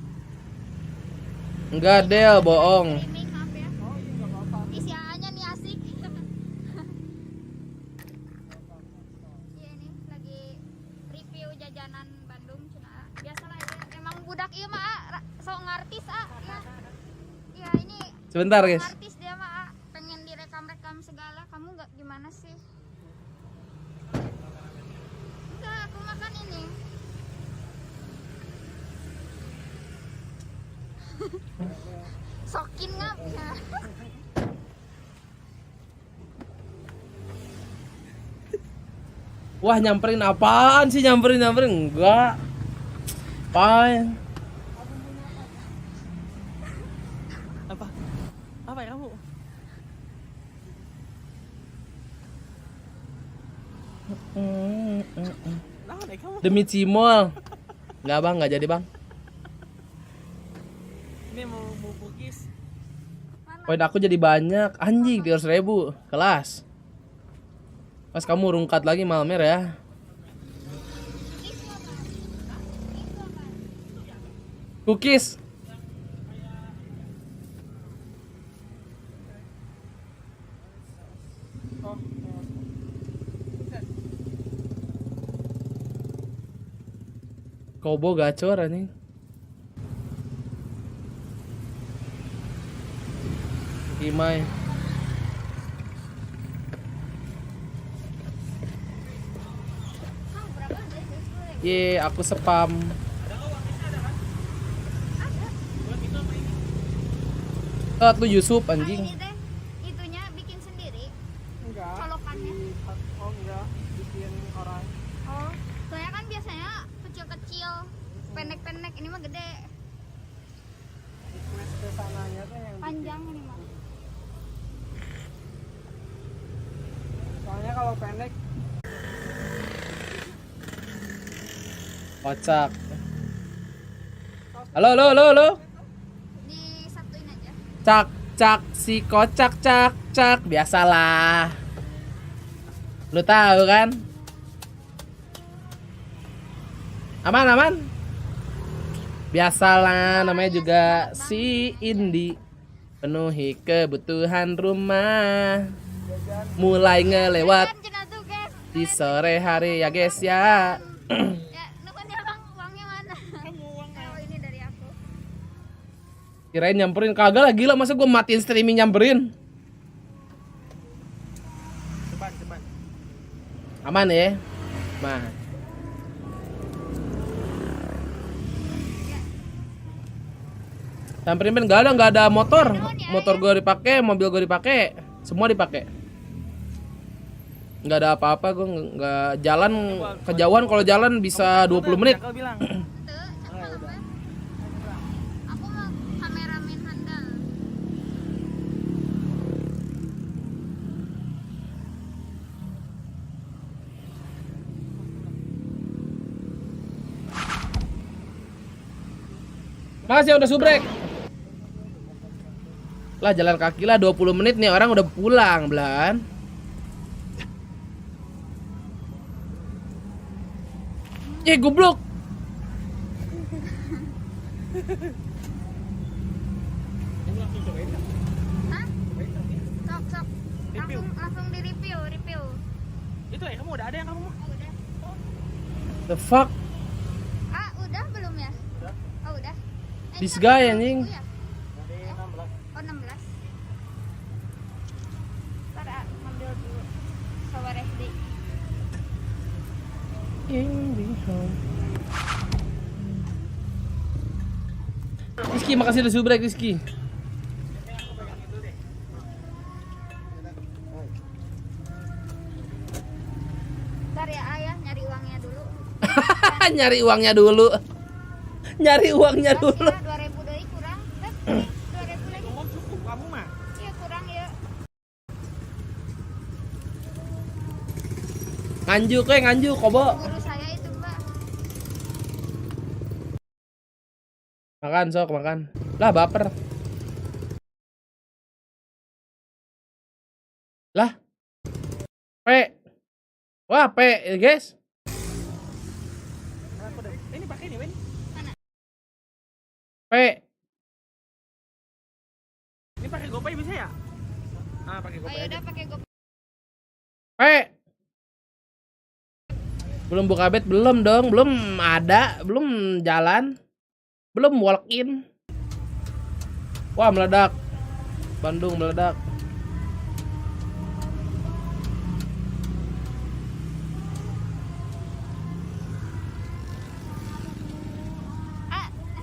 Enggak, Del, bohong. Maaf ya. Oh iya nggak apa-apa. Isi aja nih asik. Iya nih lagi review jajanan Bandung cina. Biasalah ya. Emang budak ieu mah sok ngartis ya. Iya ini. Sebentar, guys. Artis dia mah pengen direkam-rekam segala. Kamu nggak gimana sih? Enggak, aku makan ini. Sokin ngap ya. Wah, nyamperin apaan sih? Nyamperin enggak. Apaan? Apa ya kamu? Demi Cimol. Enggak, Bang, enggak jadi, Bang. Ini mau bugis. Poin aku jadi banyak. Anjing, 300.000. Kelas. Pas kamu rungkat lagi Malmer ya. Cookies. Kobo gacor anjing. Imai. Ye, aku spam. Lu Yusuf anjing. Ini teh itunya bikin sendiri. Enggak. Colokannya. Oh enggak, bikin orang. Oh, soalnya kan biasanya kecil-kecil, pendek-pendek. Ini mah gede. Request ke sananya tuh yang Panjang ini mah. soalnya kalau pendek Kocak. Halo. Disatuin aja. Cak si kocak cak. Biasalah. Lu tahu kan? Aman. Biasalah, namanya juga si Indi. Penuhi kebutuhan rumah. Mulai ngelewat di sore hari ya guys ya. Kirain nyamperin, kagak lah, gila, masa gue matiin streaming nyamperin. ceban. Aman ya. Mah. Nyamperin Ben, nggak ada motor. Motor gue dipakai, mobil gue dipakai, semua dipakai. Nggak ada apa-apa, gue nggak jalan kejauhan. Kalau jalan bisa 20 menit. Aku mau kameramen handal. Makasih udah subrek. Lah jalan kaki lah 20 menit nih, orang udah pulang, Blan. Goblok. Hah? Sok. Langsung di review. Itu ya, kamu udah ada yang kamu mau? Oh, udah. The fuck? Udah belum ya? Oh, udah. This guy anjing. Oh, 16. Ntar ngambil dulu. Sabar SD. Rizky, makasih udah subrek Rizky. Ntar ya ayah nyari uangnya dulu. Nyari uangnya dulu. Nyari uangnya dulu. 2.000 deui kurang. 2.000 lagi. Oh, cukup kamu mah. Iya kurang ya. Nganju kobo. Guru saya itu, Mbak. Makan sok, makan. Lah baper. Lah. Wah, guys. Ini pakai nih, Wen. Ini pakai GoPay bisa ya? Pakai GoPay. Ayo udah pakai GoPay. Belum buka bet, belum dong, belum ada, belum jalan, belum walk in. Wah, meledak. Bandung meledak.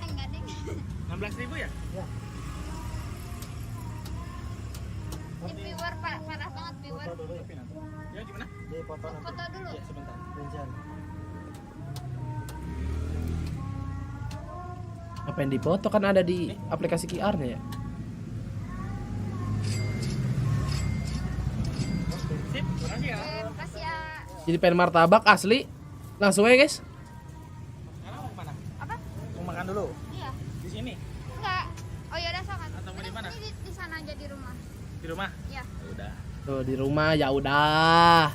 Enggak ding. 16.000 ya? Ya. Ini viewer parah banget viewer. Ya gimana? Foto dulu. Ya, sebentar. Benjar. Apa yang dipoto kan ada di aplikasi QR-nya ya? Sip, makasih ya. Makasih ya. Jadi pengen martabak asli. Langsung aja guys. Sekarang mau kemana? Apa? Mau makan dulu? Iya. Di sini? Enggak. Oh ya udah sok. Atau mau di mana? Ini di sana aja di rumah. Di rumah? Iya. Udah. Tuh di rumah ya udah.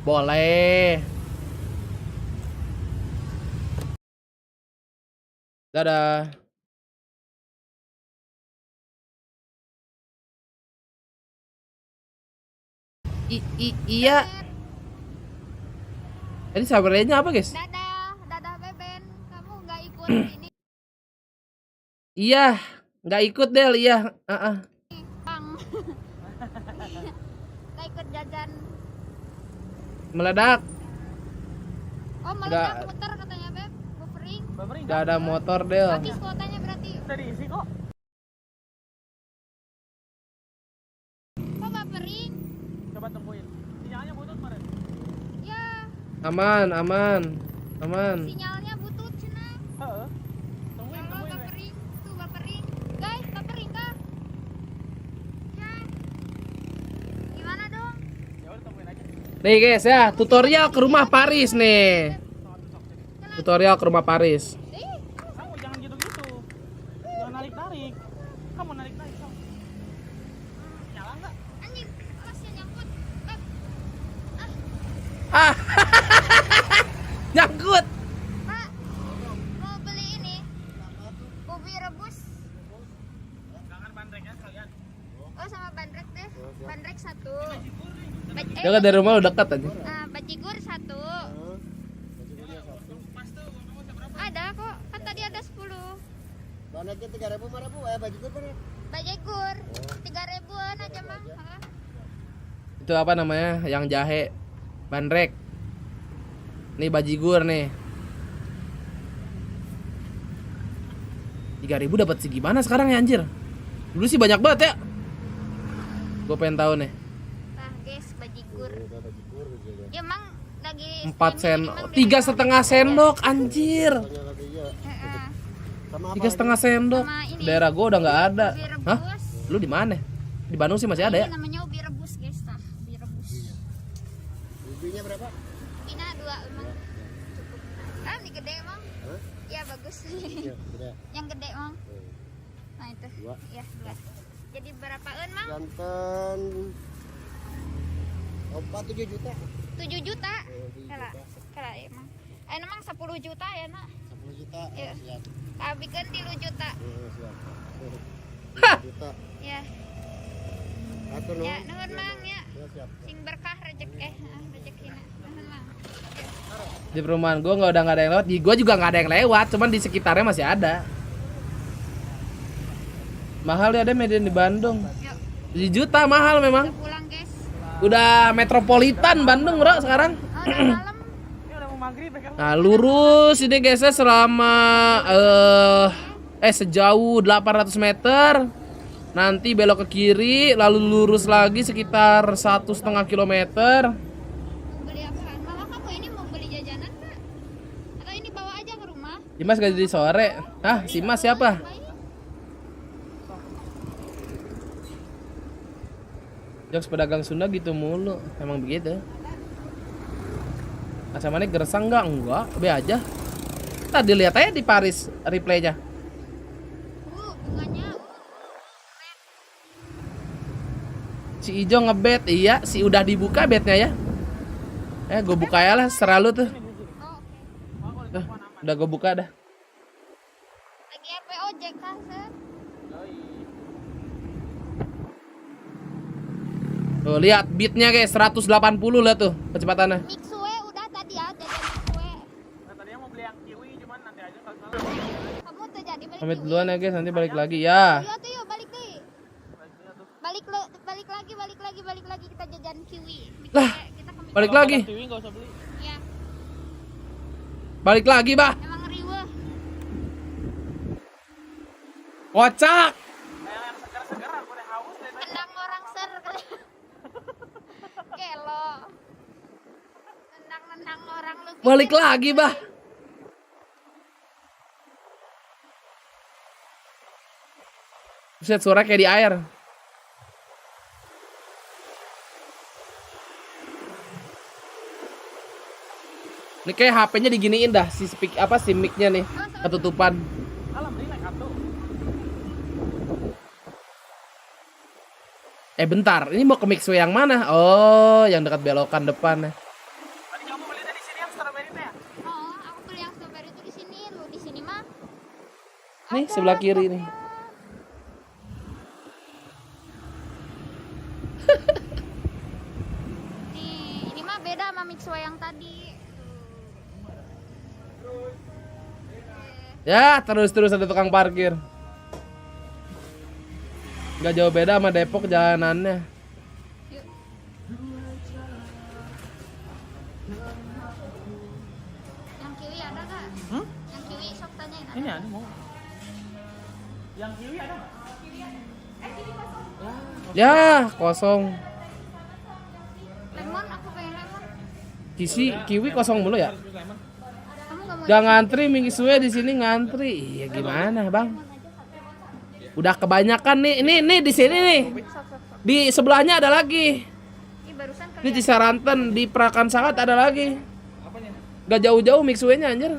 Boleh. Dadah. Iya. Tadi sabarnya apa guys? Dadah Beben. Kamu nggak ikut ini? Iya, nggak ikut Del, iya. Bang. Nggak ikut jajan. Meledak. Oh meledak muter katanya Beb. Buffering. Gak ada motor Del. Habis kuotanya berarti. Udah diisi kok. Kok buffering? Coba tungguin. Sinyalnya butut kemarin. Ya. Aman. Sinyalnya butut cina. Heeh. Tungguin. Buffering. Tuh buffering. Guys, buffering kah? Ya. Gimana dong? Ya udah tungguin aja. Nih guys ya, tutorial ke rumah Paris nih. Tutorial ke rumah Paris. Kamu jangan gitu-gitu. Jangan narik-narik. Kamu narik-narik kamu. Nyala nggak? Anjing, alasnya nyangkut. Nyangkut. Pak, mau beli ini? Ubi rebus. Jangan bandreknya sekalian. Oh sama bandrek deh. Bandrek 1. Jangan dari rumah lu dekat aja. Bajigur 1. Ada kok, kan tadi ada 10. Donatnya 3.000 5.000 bajigur berapa? Bajigur 3.000-an aja mah. Itu apa namanya? Yang jahe. Bandrek. Nih bajigur nih. 3.000 dapat segimana sekarang ya anjir? Dulu sih banyak banget ya. Gue pengen tahu nih. Nah guys, bajigur. Ya emang lagi 4 sendok, 3,5 sendok, anjir. 3,5 sendok. Daerah gue udah nggak ada. Hah? Lu di mana? Di Bandung sih masih ada ya? Ini namanya ubi rebus guys, tah. Ubi rebus. Ubinya berapa? Ubinya 2 emang cukup. Ini gede emang. Ya bagus. Yang gede emang. Nah itu. 2. Ya 2. Jadi berapaan mang? Jantan 7 juta. 7 juta. Kala emang. Emang 10 juta ya nak? 10 juta. Ya. Siap. Abikeun 3 juta. Siap. Juta. Ya. Atuh nuhun. Ya, nuhun mang ya. Siap. Sing berkah rezekina. Nuhun mang. Di perumahan gue udah nggak ada yang lewat. Di gue juga nggak ada yang lewat, cuman di sekitarnya masih ada. Mahal ya, ada median di Bandung. 7 juta mahal memang. Udah pulang guys. Udah metropolitan Bandung bro sekarang. Udah malam. Nah lurus ini guysnya selama sejauh 800 meter. Nanti belok ke kiri, lalu lurus lagi sekitar 1,5 kilometer. Beli apaan? Mama kamu ini mau beli jajanan nggak? Atau ini bawa aja ke rumah? Dimas gak jadi sore. Ah, si Mas siapa? Jokes pedagang Sunda gitu mulu. Emang begitu. Asamanya gersang nggak? Enggak, be aja. Tadi lihat aja di Paris replaynya. Bunganya. Si Ijo ngebet, iya, si udah dibuka betnya ya. Gue buka ya lah, serah lu tuh. Udah gue buka dah. Lagi FPOJK sih. Tuh lihat beatnya guys, 180 lah tuh kecepatannya. Mixue udah tadi ya, jajan mixue. Nah, tadinya mau beli yang kiwi cuman nanti aja kalau salah. Kamu tuh jadi beli Pamit kiwi. duluan ya guys, nanti balik lagi ya. Iya tuh yuk balik deh. Balik lagi kita jajan kiwi. Lah, balik lagi. Kiwi nggak usah beli. Iya. Balik lagi bah. Emang riweh. Kocak. Tendang orang ser. Kelo. Tendang orang lu. Balik lagi bah. Buset, suara kayak di air. Ini kayak HP-nya diginiin dah, si mic-nya nih ketutupan. Bentar, ini mau ke mixway yang mana? Oh, yang dekat belokan depan. Tadi kamu beli dari sini yang strawberry teh ya? Oh, aku beli yang strawberry itu di sini, lu di sini mah. Nih sebelah kiri nih. Ini mah beda sama mixway yang tadi. Ya, terus ada tukang parkir. Gak jauh beda sama Depok jalanannya. Yang kiwi ada gak? Yang kiwi sok tanyain ada. Ini ada mau. Yang kiwi ada nggak? Ya, kosong. Lemon, aku pengen lemon. Kiwi kosong mulu ya? Kamu gak mau? Udah ngantri mingsunya di sini ngantri. Iya gimana, Bang? Udah kebanyakan nih. Ini di sini nih. Di sebelahnya ada lagi. Ini di Saranten, di Perakan Sangat ada lagi. Gak jauh-jauh mixway-nya anjir.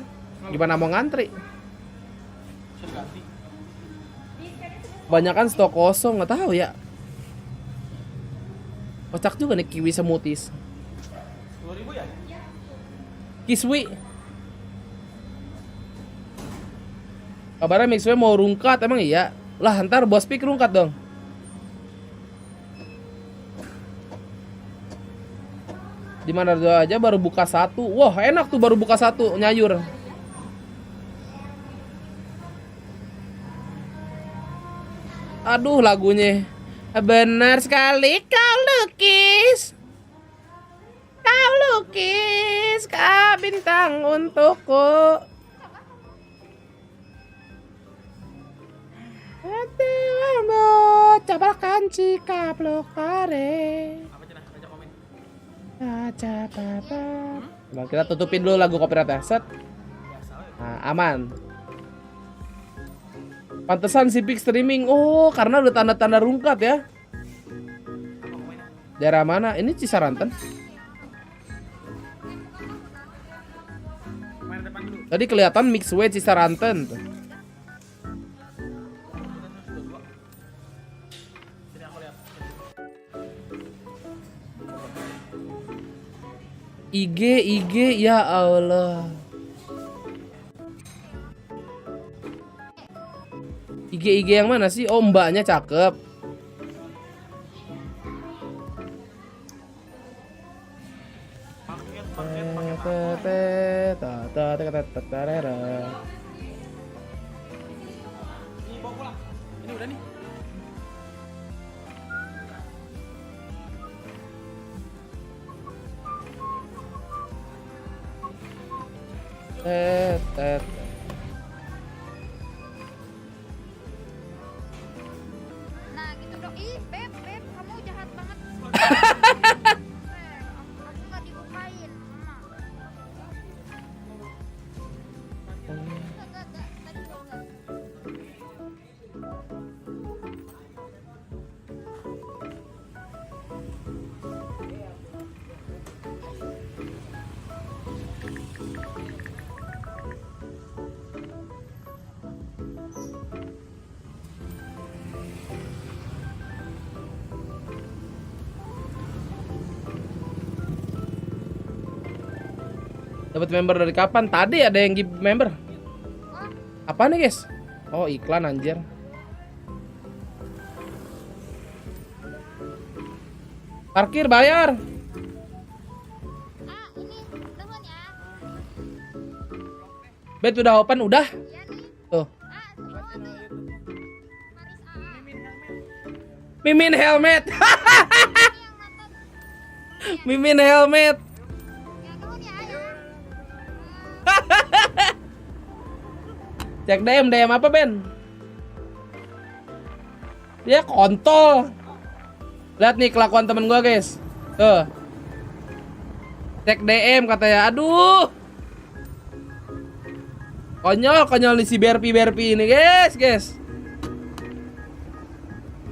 Gimana mau ngantri? Kebanyakan stok kosong, nggak tahu ya. Kocak juga nih kiwi semutis. 2000 ya? Kiswi. Kabarnya mixway mau rungkat, emang iya? Lah ntar bos pik rungkat dong. Di mana aja baru buka 1. Wah enak tuh baru buka 1 nyayur. Aduh lagunya. Benar sekali kau lukis. Kau lukis kau bintang untukku. Hati lembut Cabalkan cika blokare. Apa cenah? Baca komen. Aja papa. Nah, kita tutupin dulu lagu copyright set. Nah, aman. Pantesan si Pix streaming. Oh, karena udah tanda-tanda rungkat ya. Daerah mana? Ini Cisaranten. Tadi kelihatan Mixway Cisaranten tuh. IG ya Allah. IG yang mana sih? Oh, mbaknya cakep. Ini bawa pulang. Ini udah nih. Nah gitu dong. Ih Beb, kamu jahat banget. Aku nggak dibukain, Mama. Enggak, tadi enggak. Dapat member dari kapan? Tadi ada yang give member. Apa nih, guys? Oh, iklan anjir. Parkir bayar. Bet udah open udah. Tuh. Mimin helmet. Mimin helmet. Cek DM apa Ben? Dia kontol. Lihat nih kelakuan temen gua guys. Tuh. Cek DM katanya. Aduh. Konyol nih si Berpi ini guys.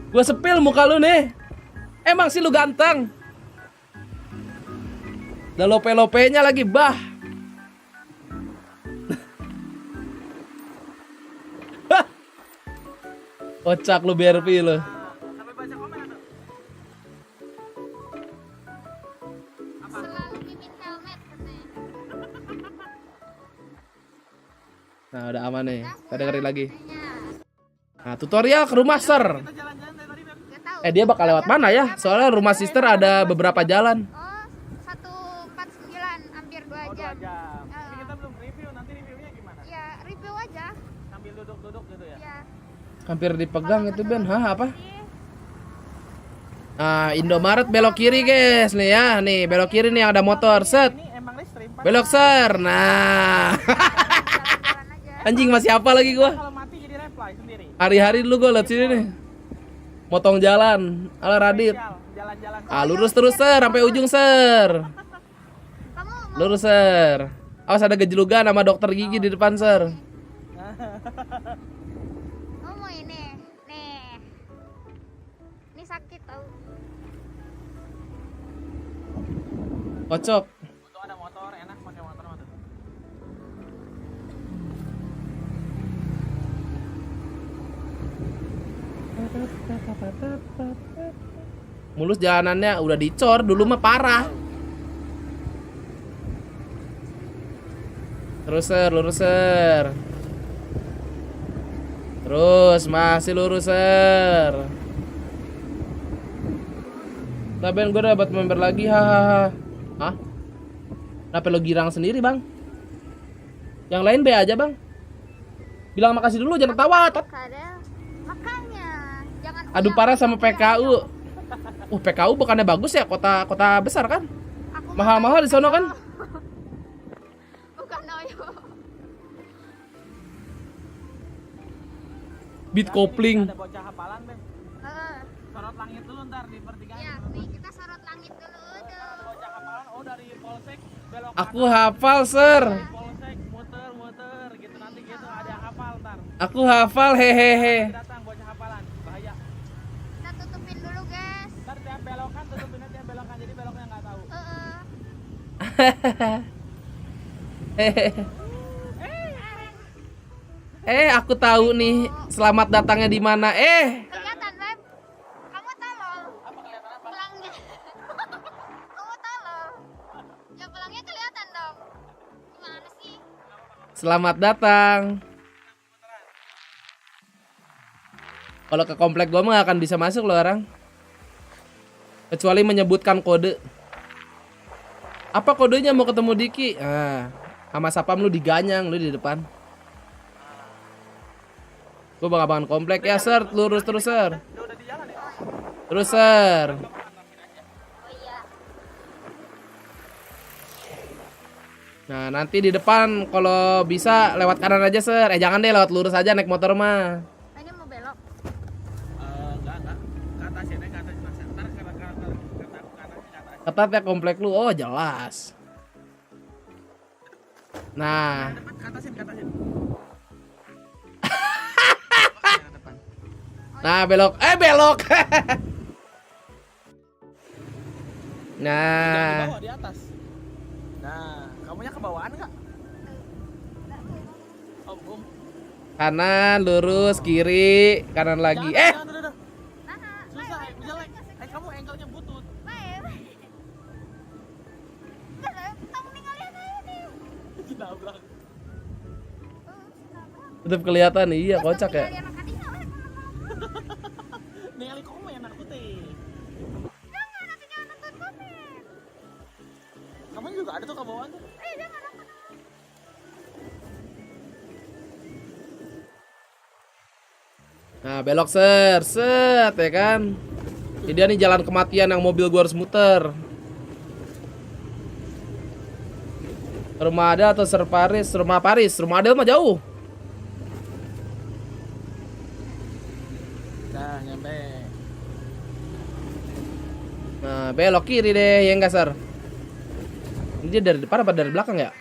Gua sepil muka lu nih. Emang sih lu ganteng. Udah lope-lopenya lagi bah. Kocak lu BRP lu. Nah udah aman nih. Kita dengerin lagi. Nah tutorial ke rumah Ser. Dia bakal lewat mana ya? Soalnya rumah sister ada beberapa jalan. Oh 149 hampir 2 jam. Ini kita belum review, nanti reviewnya gimana? Ya review aja. Sambil duduk-duduk gitu ya? Iya. Hampir dipegang itu Ben. Hah apa? Nah Indomaret belok kiri guys. Nih ya. Nih belok kiri nih yang ada motor. Set. Belok Ser. Nah. Anjing masih apa lagi gua? Kalau mati jadi reply sendiri. Hari-hari dulu gua liat sini nih. Motong jalan. Ala Radit. Jalan-jalan. Lurus terus Ser sampai ujung Ser. Lurus Ser. Awas ada gejlugan sama dokter gigi di depan Ser. Kocok. Untuk ada motor enak pakai motor mah tuh. Mulus jalanannya udah dicor dulu mah parah. Terus Ser, lurus Ser. Terus masih lurus Ser. Nah Ben gue dapat member lagi hahaha. Hah? Kenapa lo girang sendiri bang? Yang lain B aja bang. Bilang makasih dulu jangan ketawa. Makanya jangan. Adu parah sama PKU. PKU bukannya bagus ya, kota besar kan? Mahal-mahal di sono kan? Bukan Oyo. Beat kopling. Ada bocah hafalan Ben. sorot langit dulu ntar di pertigaan. Ya, nih kita sorot langit dulu. Bocah hafalan, oh dari polsek belok Aku hafal, Sir. polsek muter gitu nanti gitu ada yang hafal ntar. Aku hafal, hehehe. Datang bocah hafalan, bahaya. Kita tutupin dulu, guys. Ntar tiap belokan tutupinnya tiap belokan jadi beloknya nggak tahu. Aku tahu nih selamat datangnya di mana. Kelihatan, Beb. Kamu tolol. Apa kelihatan apa? Pelangnya. Kamu tolol. Ya pelangnya kelihatan dong. Gimana sih? Selamat datang. Kalau ke komplek gua mah gak akan bisa masuk loh orang. Kecuali menyebutkan kode. Apa kodenya mau ketemu Diki? Ah, sama Sapam lu diganyang, lu di depan. Gue bakal bangun komplek ya, Sir. Lurus terus, Sir. Terus, Sir. Nah, nanti di depan kalau bisa lewat kanan aja, Sir. Jangan deh lewat lurus aja naik motor mah. Ini mau belok. Enggak. Ke atas ya, naik ke atas. Ntar ke atas. Ketat ya komplek lu. Oh, jelas. Nah. Ke atasin. Nah, belok. Belok. Nah. Di bawah, di atas. Nah, kamunya ke bawahan enggak? Oh, belum. Kanan, lurus, kiri, kanan lagi. Jangan. Susah, jelek. Kamu angle-nya butut. Kamu ninggalin aja nih. Nabrak. Tetap kelihatan, iya kocak ya. Ningali komen aku teh. Jangan, nanti jangan nonton komen. Kamu juga ada tuh ke bawah tuh. Jangan. Nah, belok, Sir. Set, ya kan. Ini dia nih jalan kematian yang mobil gua harus muter. Rumah Adel atau Sir Paris? Rumah Paris. Rumah Adel mah jauh. Nah, nyampe. Nah, belok kiri deh, ya enggak, Sir? Ini dia dari depan apa dari belakang ya?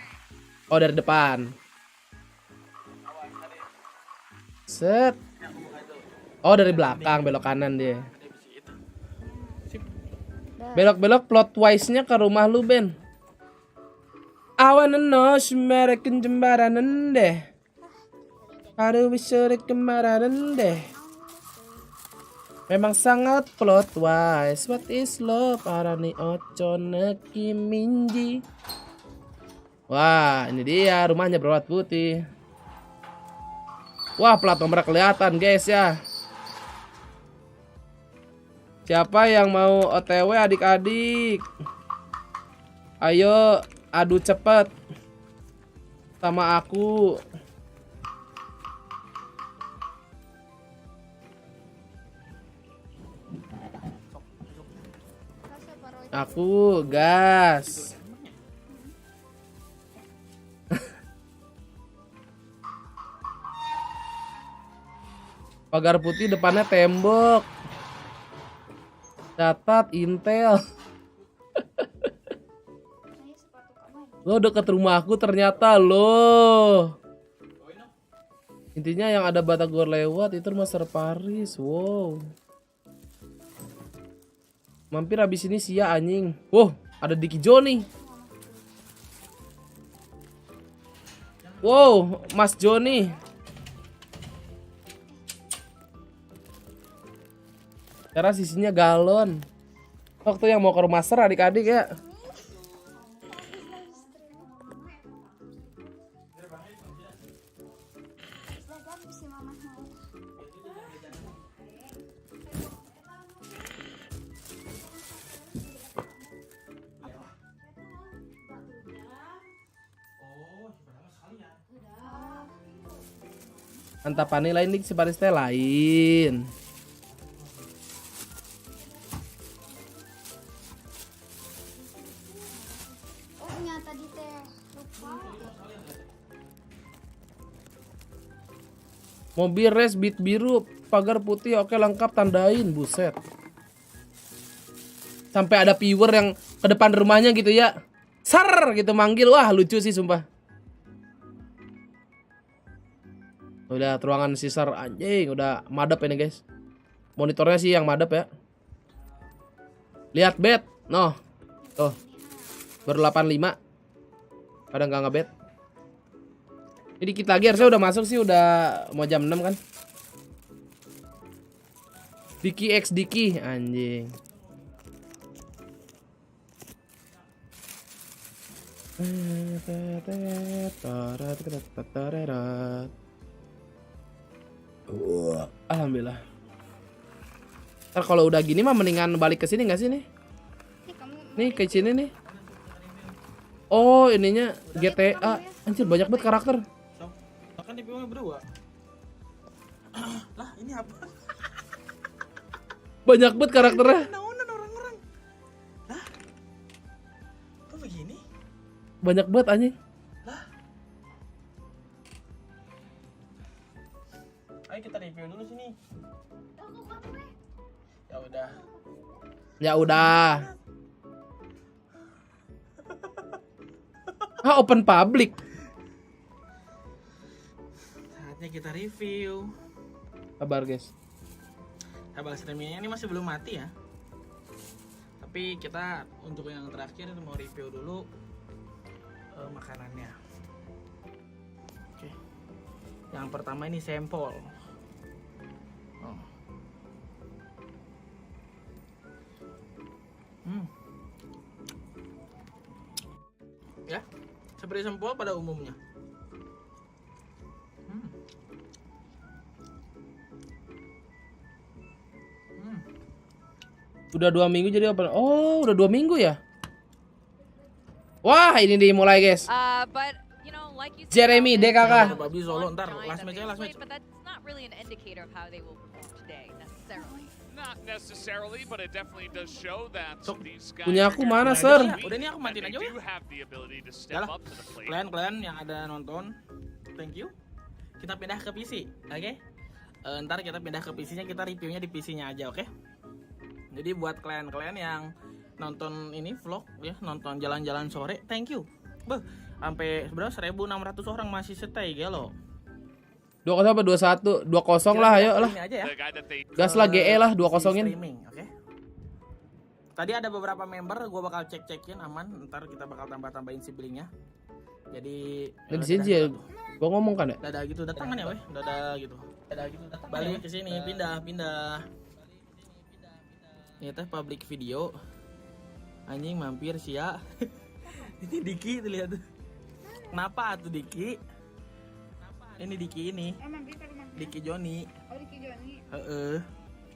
Oh, dari depan. Set. Oh, dari belakang, belok kanan dia. Belok-belok plot wise-nya ke rumah lu, Ben. I wanna know American jembaranan deh. Aduh, bisa kemaranan deh. Memang sangat plot wise. What is love? Arani ocho neki minji. Wah, ini dia rumahnya berwarna putih. Wah, plat nomor kelihatan, guys ya. Siapa yang mau OTW adik-adik? Ayo adu cepet sama aku. Aku gas. Pagar putih depannya tembok. Catat Intel. Lo deket rumahku ternyata lo. Intinya yang ada batagor lewat itu rumah Sir Paris. Wow. Mampir habis ini sia anjing. Wow, ada Diki Joni. Wow, Mas Joni. Karena sisinya galon. Waktu yang mau ke rumah Ser adik-adik ya. Antapan lain nih sebaris teh lain. Oh, nyata di teh. Lupa. Mobil race beat biru, pagar putih, oke lengkap tandain, buset. Sampai ada viewer yang ke depan rumahnya gitu ya. Sar gitu manggil. Wah, lucu sih sumpah. Udah ruangan sisar anjing, udah madep ini guys. Monitornya sih yang madep ya. Lihat bet. Noh. Tuh. Baru 85. Pada nggak ngebet. Jadi dikit lagi harusnya udah masuk sih, udah mau jam 6 kan. Diki X Diki anjing. Alhamdulillah. Ntar kalau udah gini mah mendingan balik ke sini nggak sih nih? Nih ke sini nih. Oh ininya GTA. Anjir banyak banget karakter. Kan di bawah berdua. Lah ini apa? Banyak banget karakternya. Naunan orang-orang. Lah. Kok begini? Banyak banget anjing. Lah. Ayo kita review dulu sini. Ya udah. Ya udah. Ah open public. Saatnya kita review. Kabar guys. Kabel streamingnya ini masih belum mati ya. Tapi kita untuk yang terakhir mau review dulu makanannya. Oke. Yang pertama ini sampel. Oh. Ya, seperti sampel pada umumnya. Udah 2 minggu jadi open. Oh, udah 2 minggu ya? Wah, ini dimulai, guys. Jeremy DKK. Babi Solo ntar last match. Punya aku mana, Sir? Udah nih aku matiin aja ya. Yalah, kalian yang ada nonton, thank you. Kita pindah ke PC, oke? Ntar kita pindah ke PC-nya, kita reviewnya di PC-nya aja, oke? Jadi buat kalian yang nonton ini vlog ya, nonton jalan-jalan sore, thank you. Beh, sampai berapa 1.600 orang masih stay gelo. 20 apa 21? 20 lah, ayo lah. Ya. Gas lah GE lah 20-in. Okay? Tadi ada beberapa member, gue bakal cek-cekin aman, ntar kita bakal tambah-tambahin siblingnya. Jadi di sini ya. Gua ngomong kan ya? Dadah gitu, datang kan ya, weh? Dadah gitu. Balik ke sini, pindah. Ini teh public video. Anjing mampir sia. Ini Diki tuh lihat tuh. Kenapa tuh Diki? Ini Diki ini. Diki Joni. Oh Diki Joni. Heeh.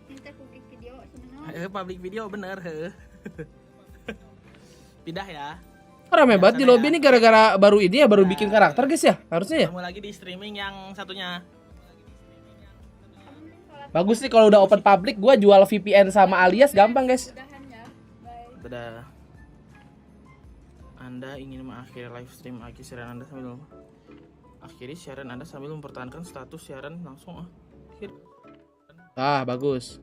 Ini teh public video sebenarnya. Public video bener, heeh. Pindah ya. Rame banget di lobby ini gara-gara baru ini ya, baru bikin karakter guys ya, harusnya ya. Kamu lagi di streaming yang satunya. Bagus nih kalau udah open public, gua jual VPN sama alias gampang guys. Dadah. Anda ingin mengakhiri live stream akhir siaran Anda sambil akhiri siaran Anda sambil mempertahankan status siaran langsung akhir. Ah, bagus.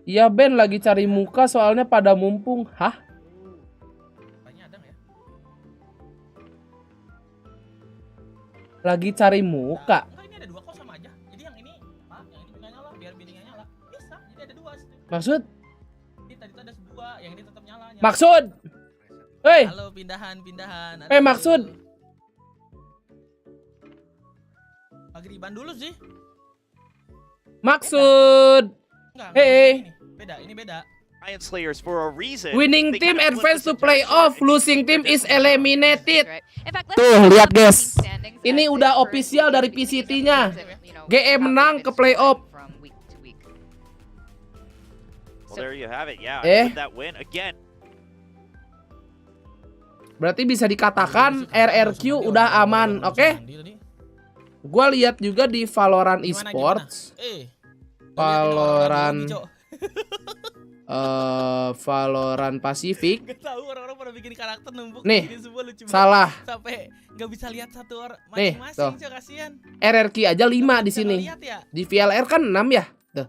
Iya Ben lagi cari muka soalnya pada mumpung. Hah? Lagi cari muka. Enggak, ini ada 2 kok sama aja. Jadi yang ini, Pak, yang ini juga nyala biar billingnya nyala. Bisa, jadi ada 2. Maksud? Jadi tadi tuh ada 2, yang ini tetap nyala. Maksud? Hei. Halo, pindahan. Maksud? Magriban dulu sih. Maksud? Hei. Ini beda. Slayers for a reason. Winning team advance to playoff, losing team is eliminated. Tuh, lihat guys. Ini udah official dari PCT-nya. GE menang ke playoff. Well, there you have it. Yeah, that win again. Berarti bisa dikatakan RRQ udah aman, oke? Gua lihat juga di Valorant Esports. Valorant Valorant Pasifik. Gak tahu orang-orang pada bikin karakter numpuk Nih, bikin semua lucu salah. banget. Sampai nggak bisa lihat satu orang Nih, masing-masing, tuh. kasihan. RRQ aja 5 di sini. ngeliat ya? Di VLR kan 6 ya? Tuh.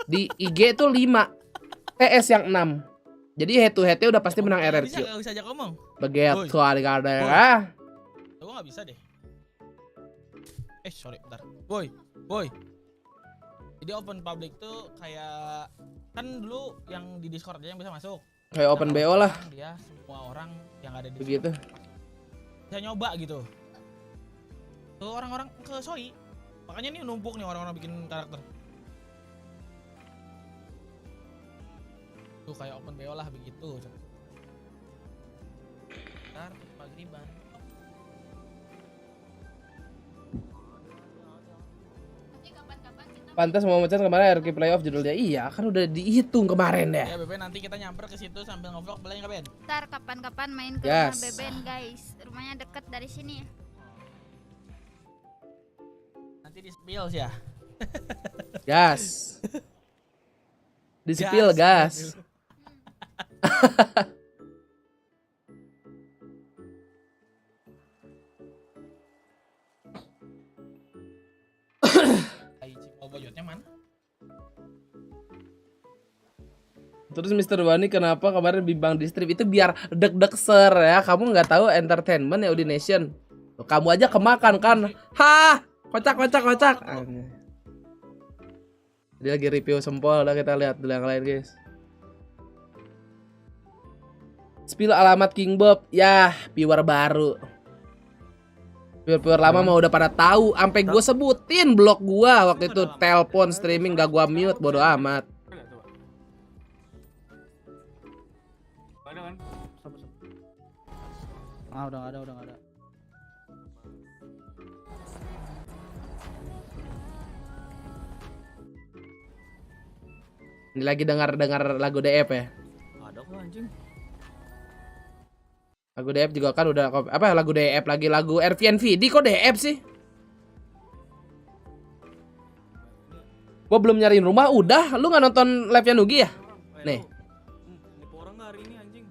Di IG tuh 5. TS yang 6. Jadi head to head-nya udah pasti menang RRQ. Gak bisa ajak ngomong. Begitu ada. Gue gak bisa deh. Sorry, bentar. Boy. Jadi open public tuh kayak kan dulu yang di Discord aja yang bisa masuk. Kayak open BO lah. Dia semua orang yang ada di begitu. Bisa nyoba gitu. Tuh orang-orang ke Soi. Makanya nih numpuk nih orang-orang bikin karakter. Tuh kayak open BO lah begitu. Ntar magriban. Pantas mau Macan kemarin RQ playoff judulnya. Iya, kan udah dihitung kemarin deh. Ya Beben, nanti kita nyamper ke situ sambil ngevlog, boleh nggak Ben? Ntar kapan-kapan main ke Yes. rumah Beben guys. Rumahnya deket dari sini. Nanti di spills ya. Gas. Di spill gas. Bojotnya mana? Terus Mr. Wani kenapa kemarin bimbang di strip itu biar deg-deg ser ya. Kamu nggak tahu entertainment ya Udi Nation. Kamu aja kemakan kan. Hah, kocak. Dia lagi review sempol, udah kita lihat dulu yang lain guys. Spill alamat King Bob. Yah, viewer baru. Viewer lama mah udah pada tahu, sampai gue sebutin blog gua waktu itu telepon streaming gak gua mute, bodo amat. Udah nggak ada. Ini lagi dengar lagu DF ya? Ada kok anjing. Lagu DF juga kan udah apa lagu DF lagi lagu RVNVD kok DF sih? Gua belum nyariin rumah udah, lu nggak nonton live-nya Nugi ya? Nih. Nipu orang nggak hari ini anjing?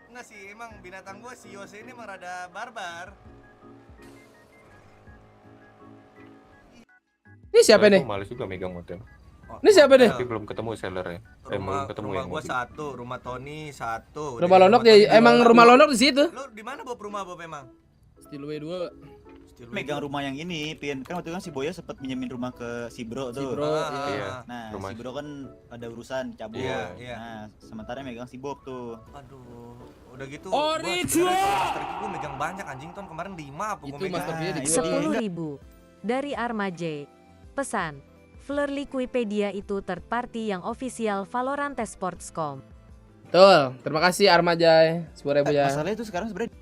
Enggak sih, emang binatang gua si Yose ini emang rada barbar. Ini siapa nih? Males juga megang motor. Ini siapa nih? Tapi belum ketemu sellernya. Belum ketemu Rumah yang gua mobil. satu, rumah Tony satu. Rumah Lonok ya, emang rumah Lonok di situ. Lu di mana Bob rumah Bob emang? Stilway 2. Megang rumah yang ini, Pin. Kan waktu itu kan si Boya sempat minjemin rumah ke si Bro tuh. Si Bro, iya. Nah, Rumah. si Bro kan ada urusan cabut. Iya. Nah, sementara megang si Bob tuh. Aduh, udah gitu. Original. Gua megang banyak anjing Ton, kemarin 5 apa gua Itu megang. Master P-nya di 10.000 dari Armaj. Pesan, Fleur Liquipedia itu third party yang official Valorant Sports.com. Betul, terima kasih Armajay 10.000 ya. Masalahnya itu sekarang sebenarnya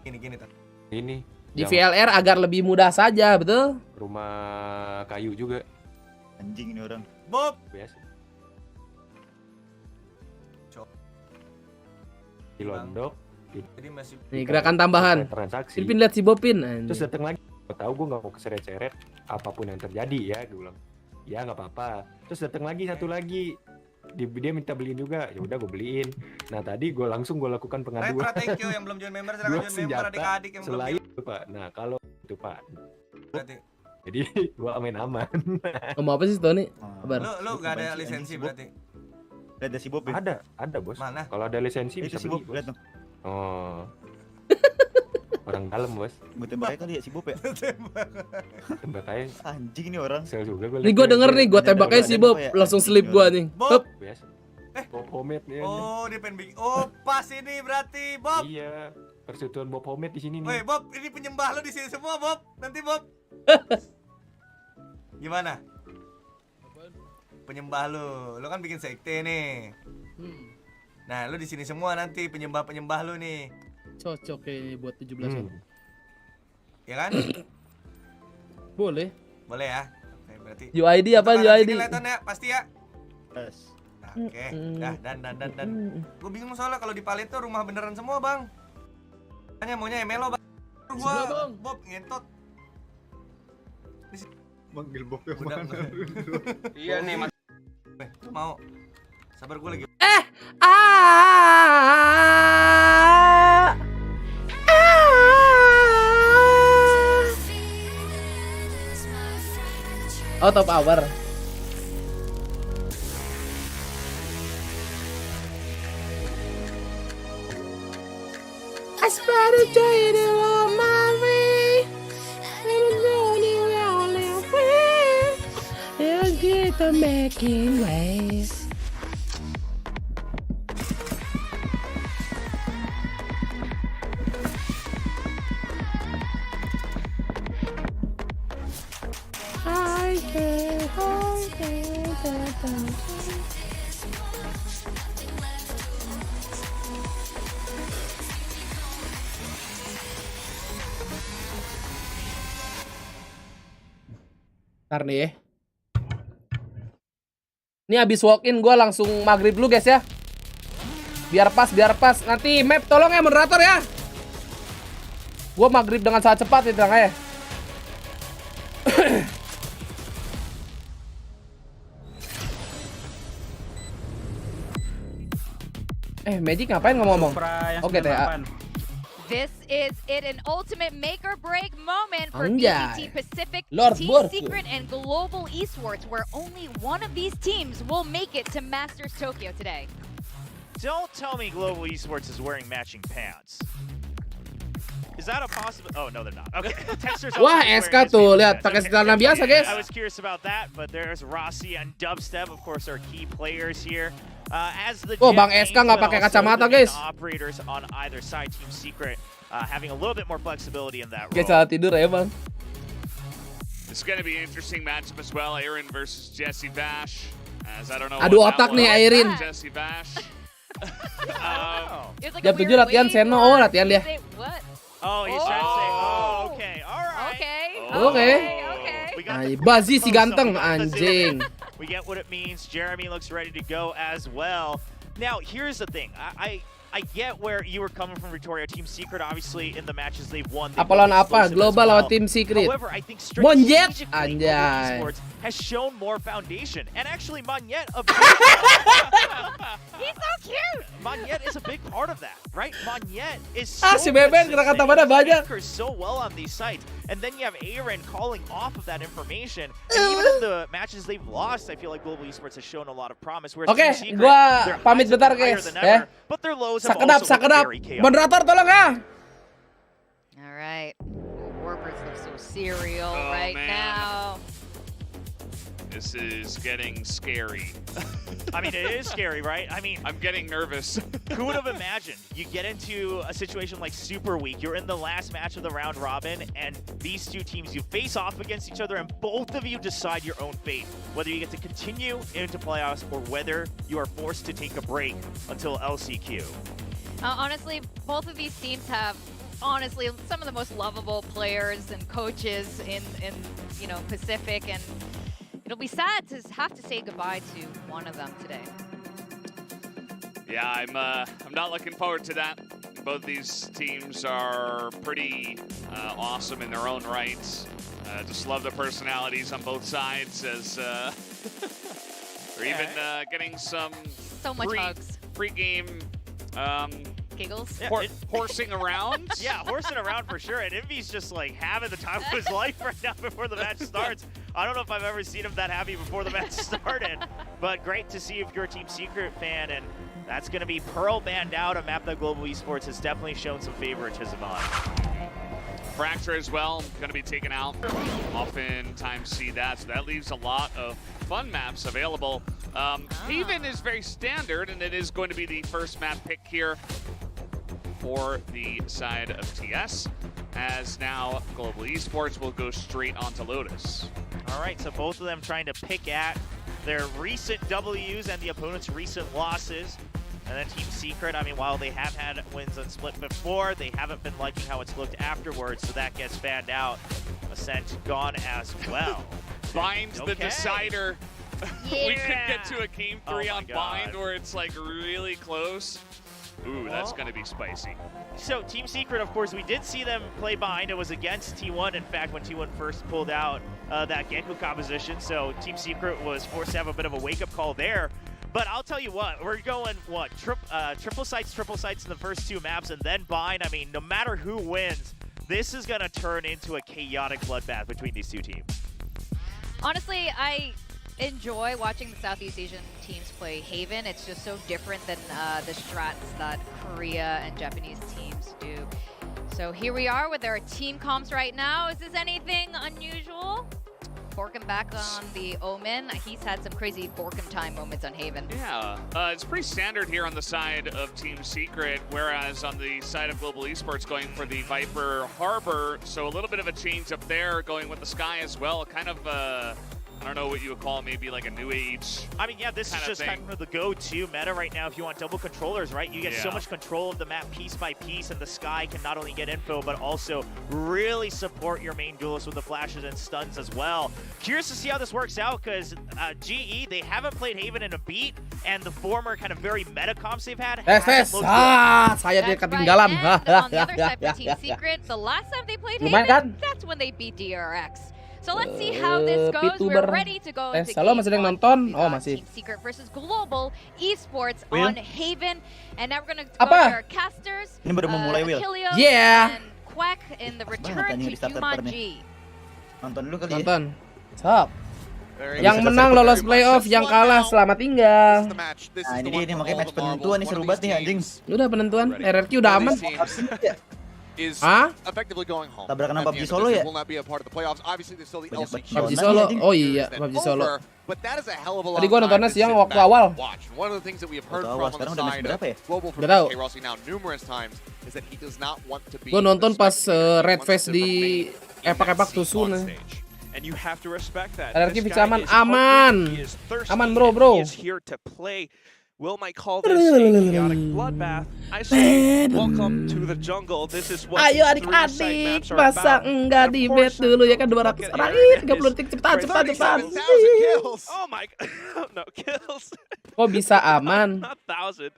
Gini Ton. Ini Di yang VLR agar lebih mudah saja, betul? rumah kayu juga. anjing ini orang. Bob. Biasa. Di Londok. Jadi masih Nih gerakan tambahan. Transaksi. Pilpin lihat si Bopin. Terus datang lagi. Tahu gue nggak mau keseret-seret apapun yang terjadi ya, gue bilang. Ya nggak apa-apa. Terus datang lagi satu lagi. Dia minta beliin juga, ya udah gue beliin. Nah tadi gue langsung lakukan pengaduan. thank you yang belum join member, silakan join member adik-adik yang belum selain join. itu Pak. Nah kalau itu Pak, Berarti jadi gue main aman. Ngomong apa sih Tony? Kabar. lu gak ada lisensi berarti? Lihat ada si Bob ya? Ada bos. Mana? Kalau ada lisensi Itu bisa si Bob, beli bos. lihat tuh. Oh. Orang dalam bos. Gue tembak aja kali ya si Bob ya. Tembak aja. Anjing ini orang. Sel juga gue. Nih gue denger nih, gue tembaknya si Bob, langsung slip gue nih. Bob. Biasa. Bob Homemade nih. Oh, dia pengen bikin. Oh, pas ini berarti Bob. Iya. Persatuan Bob Homemade di sini nih. Woi, Bob, ini penyembah lo di sini semua, Bob. Nanti Bob. Gimana? Penyembah lo kan bikin sekte nih. Nah, lo di sini semua nanti penyembah lo nih. Cocok kayaknya buat 17 orang. Ya kan? Boleh. Boleh ya. Oke, berarti. UID apa UID? Kelihatan ya, pasti ya. Yes. Oke, dan. Gue bingung soalnya kalau di Palit tuh rumah beneran semua, Bang. Makanya maunya MLO, Bang. Gua Bob ngentot. Manggil Bob yang Udah, mana? Iya nih, Mas. Mau. Sabar gua lagi. Oh, top hour. I spent a day to on my way, and I know you only way. You'll get the making ways. Ntar nih ya. Ini abis walk in gue langsung maghrib dulu guys ya. Biar pas. Nanti map tolong ya moderator ya. Gue maghrib dengan sangat cepat ya terang ya. Magic ngapain ngomong? Oke TA. This is it, an ultimate make or break moment for Anjay. BCT Pacific, Lord Team Borku. Secret, and Global Esports, where only one of these teams will make it to Masters Tokyo today. Don't tell me Global Esports is wearing matching pants. Is that a possible? Oh no, they're not. Okay. Texters also Wah, wearing SK his tuh, favorite lihat pants. pakai Okay. celana biasa guys. I was curious about that, but there's Rossi and Dubstep, of course, are key players here. As the Oh, Jet Bang mains, SK nggak but pakai also kacamata, the guys. Operators on either side, Team Secret having a little bit more flexibility in that role. Kayak salah tidur ya bang. It's going to be an interesting matchup as well. Aaron versus Jesse Bash. As I don't know. Aduh what that otak nih was. Airin. Jesse Bash. Jam 7 latihan Seno, oh latihan dia. Oh, he's trying to say, oh, okay, all right. Oke. We got Ay, the Bazi si close-up, ganteng we got the anjing. zoom. We get what it means. Jeremy looks ready to go as well. Now, here's the thing. I get where you were coming from, Victoria. Team Secret, obviously, in the matches they've won. Apa lawan apa? Global lawan Team Secret. However, I think Monjet strategically, anjay. Global Esports has shown more foundation. And actually, Monjet, he's so cute. Monjet is a big part of that, right? Monjet is so Si Beben kata-kata mana banyak. so well on these sites. And then you have Aaron calling off of that information. And even in the matches they've lost, I feel like Global Esports has shown a lot of promise. Whereas Oke, Team Secret, gua their pamit highs have bentar been higher guys. than ever, but their lows have Sakedap, also looked sakedap. very chaotic. Moderator tolong ya. All right. Warpers look so serial Oh, right man. now. This is getting scary. I mean, it is scary, right? I mean, I'm getting nervous. who would have imagined you get into a situation like Super Week, you're in the last match of the round robin, and these two teams, you face off against each other, and both of you decide your own fate, whether you get to continue into playoffs or whether you are forced to take a break until LCQ. Honestly, both of these teams have some of the most lovable players and coaches in Pacific, and it'll be sad to have to say goodbye to one of them today. Yeah, I'm not looking forward to that. Both these teams are pretty awesome in their own rights. Just love the personalities on both sides, as we're even getting some So much hugs. Pre-game Giggles. horsing around. Yeah, horsing around for sure. And Envy's just like having the time of his life right now before the match starts. I don't know if I've ever seen him that happy before the match started. But great to see if you're a Team Secret fan. And that's going to be Pearl banned out, a map that Global Esports has definitely shown some favoritism on. Fracture as well, going to be taken out. Oftentimes see that, so that leaves a lot of fun maps available. Haven is very standard, and it is going to be the first map pick here for the side of TS, as now Global Esports will go straight onto Lotus. All right, so both of them trying to pick at their recent W's and the opponent's recent losses. And then Team Secret, I mean, while they have had wins on Split before, they haven't been liking how it's looked afterwards, so that gets fanned out. Ascent gone as well. Bind the decider. We could get to a game 3 Oh my on God. Bind where it's like really close. Ooh, that's going to be spicy. So Team Secret, of course, we did see them play behind. It was against T1, in fact, when T1 first pulled out that Genku composition. So Team Secret was forced to have a bit of a wake-up call there. But I'll tell you what, we're going, triple sites in the first two maps, and then bind. I mean, no matter who wins, this is going to turn into a chaotic bloodbath between these two teams. Honestly, I enjoy watching the Southeast Asian teams play Haven. It's just so different than the strats that Korea and Japanese teams do. So here we are with our team comps right now. Is this anything unusual? Borkum back on the Omen. He's had some crazy Borkum time moments on Haven. Yeah, it's pretty standard here on the side of Team Secret, whereas on the side of Global Esports going for the Viper Harbor. So a little bit of a change up there, going with the Sky as well. Kind of, I don't know what you would call maybe like a new age. I mean, yeah, this is just kind of the go-to meta right now if you want double controllers, right? You get so much control of the map piece by piece, and the Sky can not only get info, but also really support your main duelist with the flashes and stuns as well. Curious to see how this works out, because GE, they haven't played Haven in a beat, and the former kind of very meta comps they've had hasn't looked good. Saya dia ketinggalan. On the other side for Team Secret, the last time they played Haven, that's when they beat DRX. So let's see how this goes. We're ready to go into Halo masih ada yang nonton? Oh, masih. Team Secret versus Global Esports on Haven. And now we're going to go to our casters. Ini baru memulai, Will. Achilles Yeah. and Quack in the return to Jumanji. Nonton dulu kali ya. Nonton. Stop. Yang menang lolos playoff, yang kalah selamat tinggal. Nah, ini dia nih, makanya match penentuan nih, seru banget nih anjing. Udah penentuan, RRQ udah aman. Effectively going home. Tabrakan sama PUBG Solo ya? PUBG Solo, oh iya, PUBG Solo. Tadi gua nontonnya siang waktu awal. Gak tau. Gua nonton pas Red Face di epak-epak tusun. RRQ bisa aman, aman bro. Will might call this a chaotic bloodbath. I say, welcome to the jungle. This is what ayo adik-adik, masa enggak di bet dulu ya kan 200 orang, 30 detik, cepetan. Oh my god, no kills. Kok bisa aman? Not 1,000,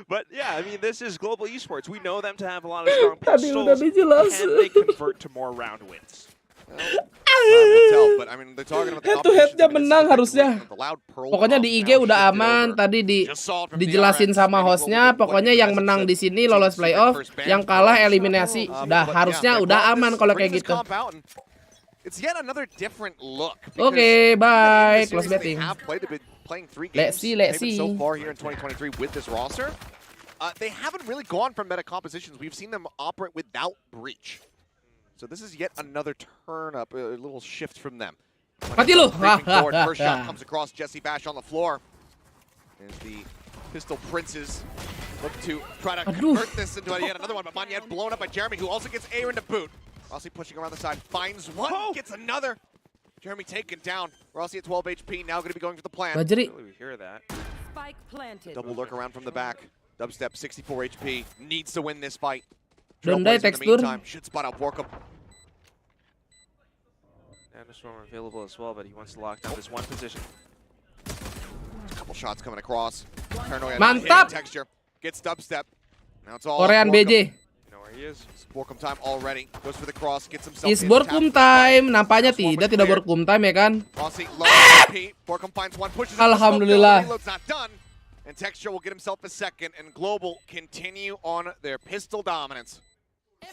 but yeah, I mean this is Global Esports. We know them to have a lot of strong pistols. Can they convert to more round wins? Head-to-headnya menang harusnya. Pokoknya di IG udah aman. Tadi dijelasin sama hostnya. Pokoknya yang menang di sini lolos playoff, yang kalah eliminasi. Udah harusnya udah aman kalau kayak gitu. Oke, bye. Close betting. Let's see. They haven't really gone from meta compositions. We've seen them operate without breach. So this is yet another turn up, a little shift from them. Mati lu. First shot comes across Jesse Bash on the floor. There's the Pistol Princes look to try to convert this into yet another one, but Monyet blown up by Jeremy, who also gets Aaron to boot. Rossi pushing around the side, finds one, gets another. Jeremy taken down. Rossi at 12 HP, now going to be going for the plant. We hear that. Spike planted. Double lurk around from the back. Dubstep, 64 HP, needs to win this fight. Dondai tekstur. Should spot out Borkum. Storm available as well, but he wants to lock down this one position. A couple shots coming across. Mantap. Texture gets Dubstep. Now it's all Korean BJ. You know where he is. It's Borkum time already. Goes for the cross, gets himself. Is Borkum time? Nampaknya tidak Borkum time ya kan? Borkum finds one, pushes. Alhamdulillah. Not done. And Texture will get himself a second, and Global continue on their pistol dominance.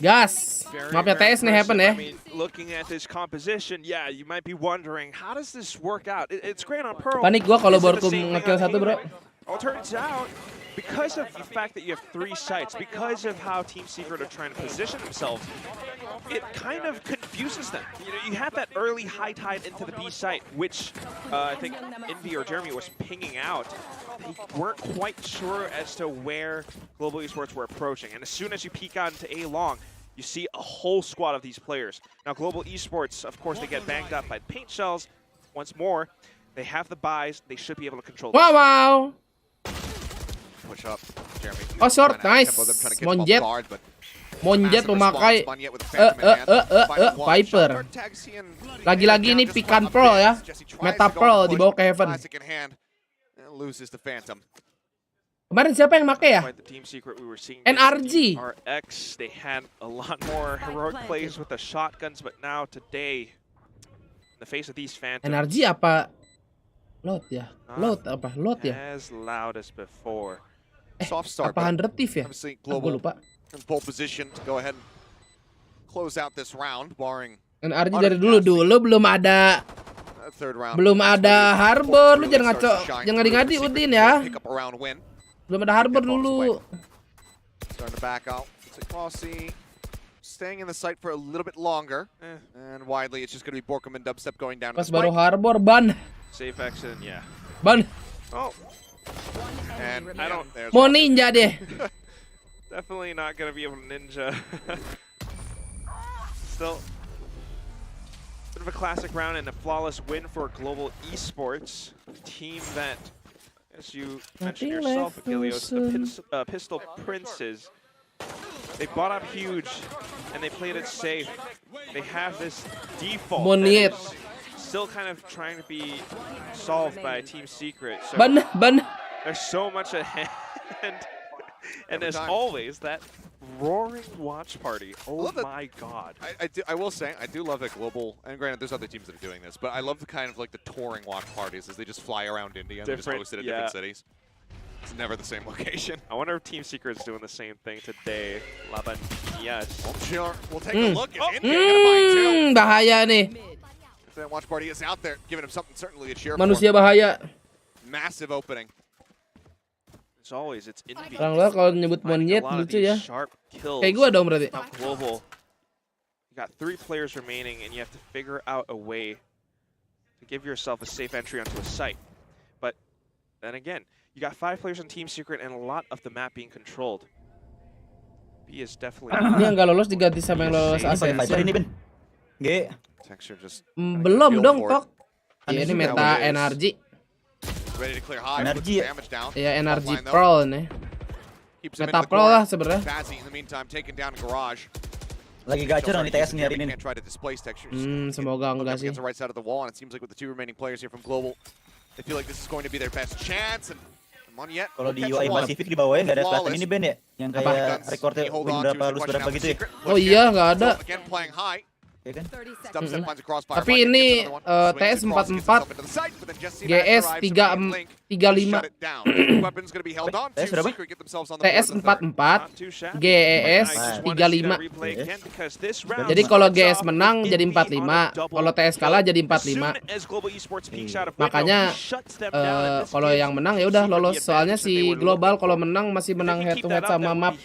Gas. Mapnya TS nih happen ya. I mean, looking at this composition, yeah, you might be wondering, how does this work out? It's great on Pearl. Panik gua kalau Borkum nge-kill satu, bro. Well, it turns out, because of the fact that you have 3 sites, because of how Team Secret are trying to position themselves, it kind of confuses them. You know, you have that early high tide into the B site, which I think Envy or Jeremy was pinging out. They weren't quite sure as to where Global Esports were approaching. And as soon as you peek out into A long, you see a whole squad of these players. Now, Global Esports, of course, they get banged up by paint shells. Once more, they have the buys. They should be able to control this. Wow. Push up, Jeremy. Oh, short, nice. Monjet memakai Viper. Lagi-lagi ini Pikan Pro ya. Meta Pro dibawa ke Heaven. Loses the Phantom. Kemarin siapa yang make ya? Quite the team secret we were seeing. NRG. RX, they had a lot more heroic plays with the shotguns, but now today, in the face of these phantoms, NRG apa? Load ya? Load apa? Load ya? as loud as before. Soft start. Apa 100 Thief ya? Obviously, Gue Global lupa. in pole position to go ahead and close out this round, barring NRG dari dulu belum ada. third round. Belum ada Harbor, lu jangan ngaco, jangan ngadi Udin ya. Pick up a round win. Belum ada Harbor dulu. Starting to back out. It's a Crossy staying in the site for a little bit longer. And widely, it's just going to be Borkum and Dubstep going down. Pas baru Harbor ban. Safe exit, yeah. Ban. Oh. And I don't. Mau ninja deh. Definitely not gonna be able to ninja. Still, bit of a classic round and a flawless win for Global Esports, a team that, as you mentioned yourself, Achilleos, the Pistol Princes. They bought up huge and they played it safe. They have this default that is still kind of trying to be solved by Team Secret. So there's so much ahead. And as always, that roaring watch party. Oh my god. I will say, I do love that Global, and granted there's other teams that are doing this, but I love the kind of like the touring watch parties as they just fly around India and they just host it at different cities. It's never the same location. I wonder if Team Secret's doing the same thing today. Laban, yes. We'll take a look. It's India gonna buy two. Bahaya nih. If that watch party is out there, giving him something certainly to cheer Manusia for. bahaya. Massive opening. As always, it's Envy. Orang luar kalau nyebut monyet lucu ya. Kayak gua dong berarti. Global. You got 3 players remaining, and you have to figure out a way to give yourself a safe entry onto a site. But then again, you got 5 players on Team Secret and a lot of the map being controlled. B is definitely. Ini yang nggak lolos diganti sama yang lolos aset. Belum dong, Tok. Ya, ini meta NRG. Energy ya Energy Pro nih. Meta Pro lah sebenarnya. Lagi gacor nih TS nih hari ini. Semoga enggak sih. Kalau di UI Pacific di bawahnya nggak ada kelihatan ini Ben ya, yang kayak recordnya win berapa lose berapa gitu ya. Oh iya nggak ada. Ya kan? Tapi ini TS 44, GS 35. TS berapa? TS 44, GS 35. Jadi kalau GS menang jadi 45, kalau TS kalah jadi 45. Makanya kalau yang menang ya udah lolos. Soalnya si Global kalau menang masih menang head to head sama map.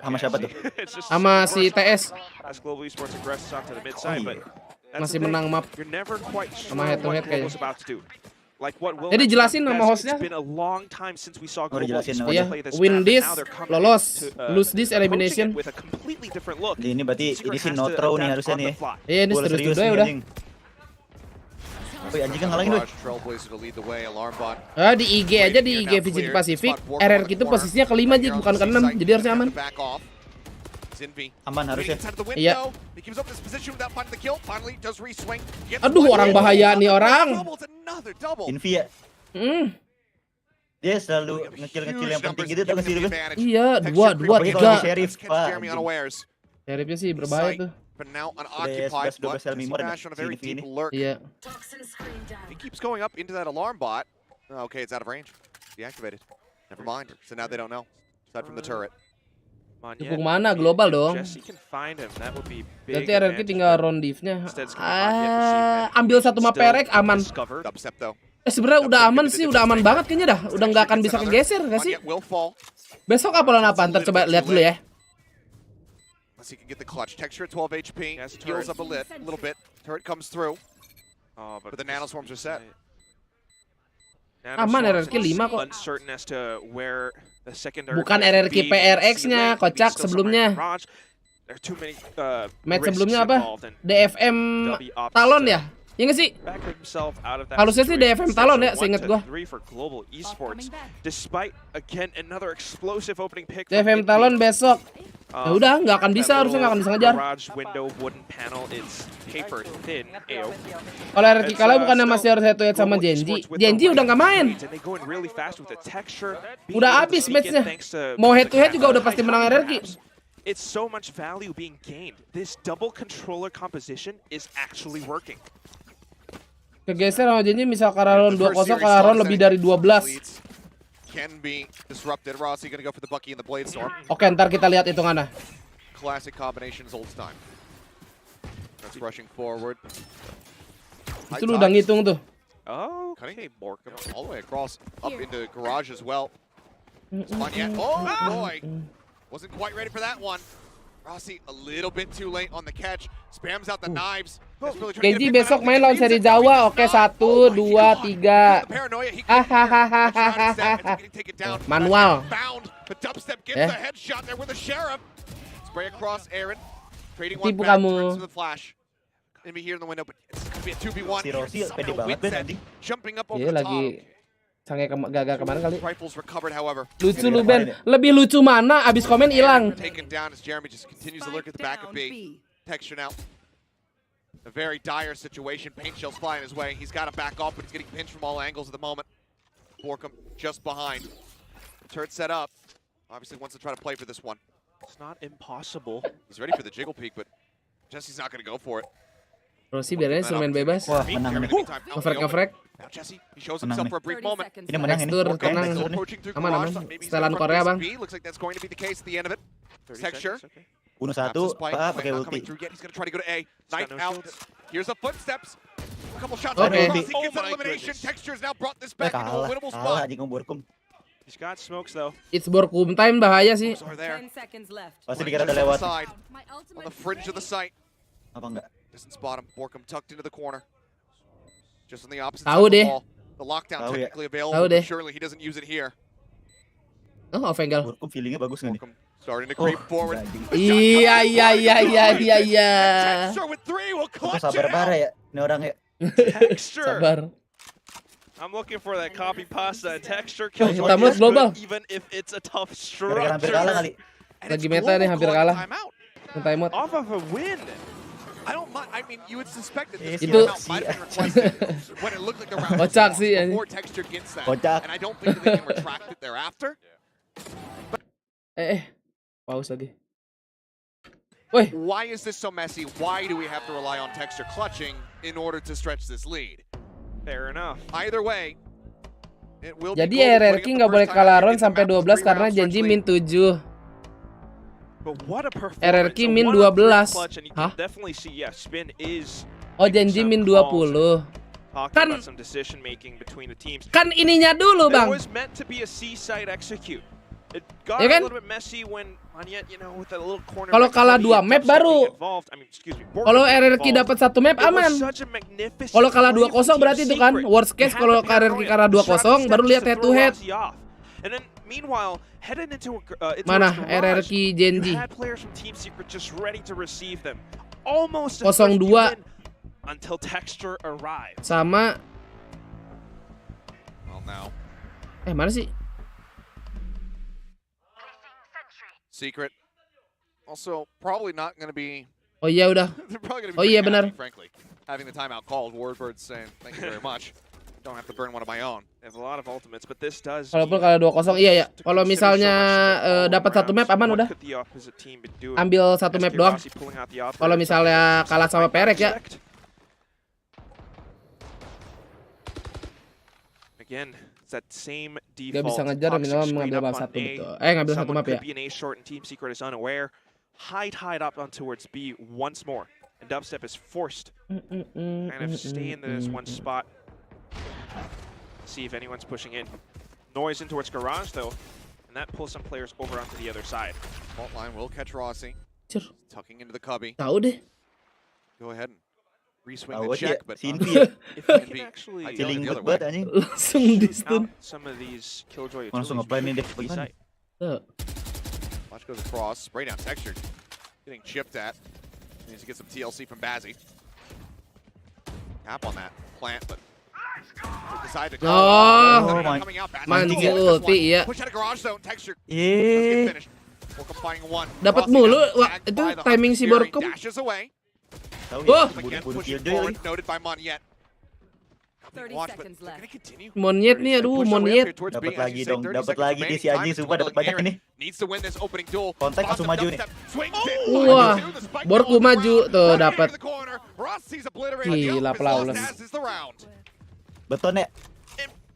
Sama siapa tuh? Sama si TS. Masih menang map sama head to head kayaknya. Jadi jelasin sama hostnya. Iya, win this, lolos, lose this elimination. Ini berarti ini sih no throw nih harusnya nih. Iya, ini serius juga udah. Wih, anjing kan ngalangin lu. Di IG aja, di IG VGT Pacific, RRQ itu posisinya ke-5 aja, bukan ke-6, jadi harusnya aman. Aman harusnya. Iya. Aduh, orang bahaya nih orang. Invi ya. Dia selalu ngekill yang penting gitu, tau gak sih? Iya, 2, 3. Sheriff, Pak. Sheriffnya sih berbahaya tuh. But now unoccupied, but smash on a very deep lurk. Yeah. He keeps going up into that alarm bot. Okay, it's out of range. Deactivated. Never mind. So now they don't know. Aside from the turret. Dukung mana? Global dong. Berarti RRQ tinggal round div-nya. Ambil satu map perek aman. Sebenarnya udah aman sih, udah aman banget kayaknya dah. Udah nggak akan bisa kegeser nggak sih? Besok apa lawan apa? Ntar coba lihat dulu ya. Unless he can get the clutch. Texture at 12 HP. Heals up a little bit. Turret comes through. But the nanoswarms are set. Aman RRQ 5 kok. Bukan RRQ PRX-nya, kocak sebelumnya. Match sebelumnya apa? DFM Talon ya? Iya nggak sih? Harusnya sih DFM Talon ya, seinget gua. DFM Talon besok. Ya udah, nggak akan bisa, harusnya nggak akan bisa ngejar. Garage window wooden panel, it's paper thin. AO. Kalau RRQ kalah bukannya masih harus head to head sama Genji. Genji udah nggak main. Udah habis matchnya. Mau head to head juga udah pasti menang RRQ. It's so much value being gained. This double controller composition is actually working. Kegeser sama Genji misal Kararon 2-0, Kararon lebih dari 12. Can be disrupted. Rossi gonna go for the Bucky and the Blade Storm. Oke, ntar kita lihat hitungannya. Classic combinations old time. That's rushing forward. Itu lu udah ngitung tuh. Oh, okay, Borkum. All the way across, up into garage as well. Spaniat. Oh boy, wasn't quite ready for that one. Rossi a little bit too late on the catch. Spams out the knives. Genji besok main lawan seri Jawa. Oke, 1, 2, 3. Manual. Tipu kamu. Si Rossi pede banget Ben anjing. Iya lagi sange gagal kemarin kali. Lucu lu Ben. Lebih lucu mana abis komen hilang. A very dire situation. Paint shells flying his way. He's got to back off, but he's getting pinched from all angles at the moment. Borkum just behind. Turret set up. Obviously wants to try to play for this one. It's not impossible. He's ready for the jiggle peek, but Jesse's not going to go for it. Rossi biarnya instrumen bebas. Wah, menang nih. Ngefrek. Now Jesse, he shows himself for a brief moment. Ini menang ini. Tekstur tenang. Aman. Setelan Korea, Bang. Looks like that's going to be the case at the end of it. Texture. 1-1, Pak pakai ulti. He's going to try to go to A. Knife out. Here's the footsteps. A couple shots. Okay. He gets an elimination. Texture's now brought this back into a winnable spot. Anjing Borkum. He's got smokes though. It's Borkum time, bahaya sih. 10 seconds left. Pasti dikira udah lewat. On the fringe of the site. Apa enggak? Doesn't spot him. Borkum tucked into the corner. Just on the opposite Tahu side of the deh. wall. The lockdown Tahu ya. technically Tahu available, deh. but surely he doesn't use it here. Oh, Vengal. Borkum feelingnya bagus nggak nih? Borkum starting to creep forward. Iya. Texture with 3 will clutch Sabar it bara out. ya, ini orang ya. Texture. Sabar. I'm looking for that copy pasta and texture kills. Hitamnya global. Even if it's a tough Gara-gara hampir kalah structure. kali. Lagi meta nih hampir kalah. Timeout. Off of a win. I don't mind. I mean, you would suspect that this Itu timeout might have been requested when it looked like the round was Kocak lost sih, anjing. before Texture gets that. Kocak. And I don't think that they can retract it thereafter. Pause lagi. Woi, Why is this so messy? Why do we have to rely on Texture clutching in order to stretch this lead? Fair enough. Either way, it will be jadi cool RRQ putting up nggak the boleh first time kalah out round in the sampai map with 12 3 karena rounds janji stretch min 7. But what a performance. RRQ A min 1 on 3 12. clutch, and you Hah? can definitely see, yeah, Spin is Oh, janji min 20. talking Kan- about some decision making between the teams. Kan ininya dulu, There Bang. was meant to be a C-side execute. It got Ya a kan? little bit messy when Maniet, you know, with that little corner. Kalau back kalah cubby 2 and map Dubstep baru. being involved. I mean, excuse me, Borkum Kalau being RRQ involved. dapat 1 map It was aman. such a magnificent Kalau kalah play 2-0 from berarti Team itu kan Secret. worst case They had kalau the RRQ paranoia, kalah distracted 2-0 baru steps lihat to head to throw head. Rossi off. And then meanwhile, headed into Mana garage, RRQ Genji? you had players from Team Secret just ready to receive them. Almost a 0-2. first win until Texture arrived. Sama Well, now mana sih? Secret also probably not going to be. Oh iya udah. They're probably going to be Oh iya pretty benar. happy, frankly, having the timeout called. Warbird saying thank you very much. Don't have to burn one of my own. They have a lot of ultimates, but this does. Walaupun kalah 2-0 iya ya. Kalau misalnya dapat 1 map aman udah. Ambil 1 map doang. Kalau misalnya kalah sama Perek ya. Again, it's that same Dia default bisa ngejar toxic minimal screen mengambil up map on 1 A. gitu. Ngambil 1 Someone map ya. could be an A short and Team Secret is unaware. Tied up on towards B once more. And Dubstep is forced kind of stay in this one spot. See if anyone's pushing in. Noise in towards Garage though. And that pulls some players over onto the other side. Fault line will catch Rossi. Tucking into the cubby. Tahu deh. Go ahead and reswing Tahu the aja, check, but si Invi ya. If we can actually Feeling the other banget way. anjing. Langsung di stun. out some of these Killjoy Langsung utilities, ngeplay nih deh. B Bagaimana? side. Watch goes across. Spray down Texture. Getting chipped at. Needs to get some TLC from Bazzi. Tap on that plant, but decide to call. Oh, Coming out. Bazzi mancing gets this ulti one. iya. Push out of garage zone. Texture. Yeah. Finish. Dapat mulu. Wah, itu timing si Borkom. Wah. Monyet nih, aduh, monyet. Dapat lagi dong, dapat lagi nih si anjing, sumpah dapat banyak nih. Kontak langsung maju nih. Wah, Borku maju tuh dapat. Gila flawless. Beton ya.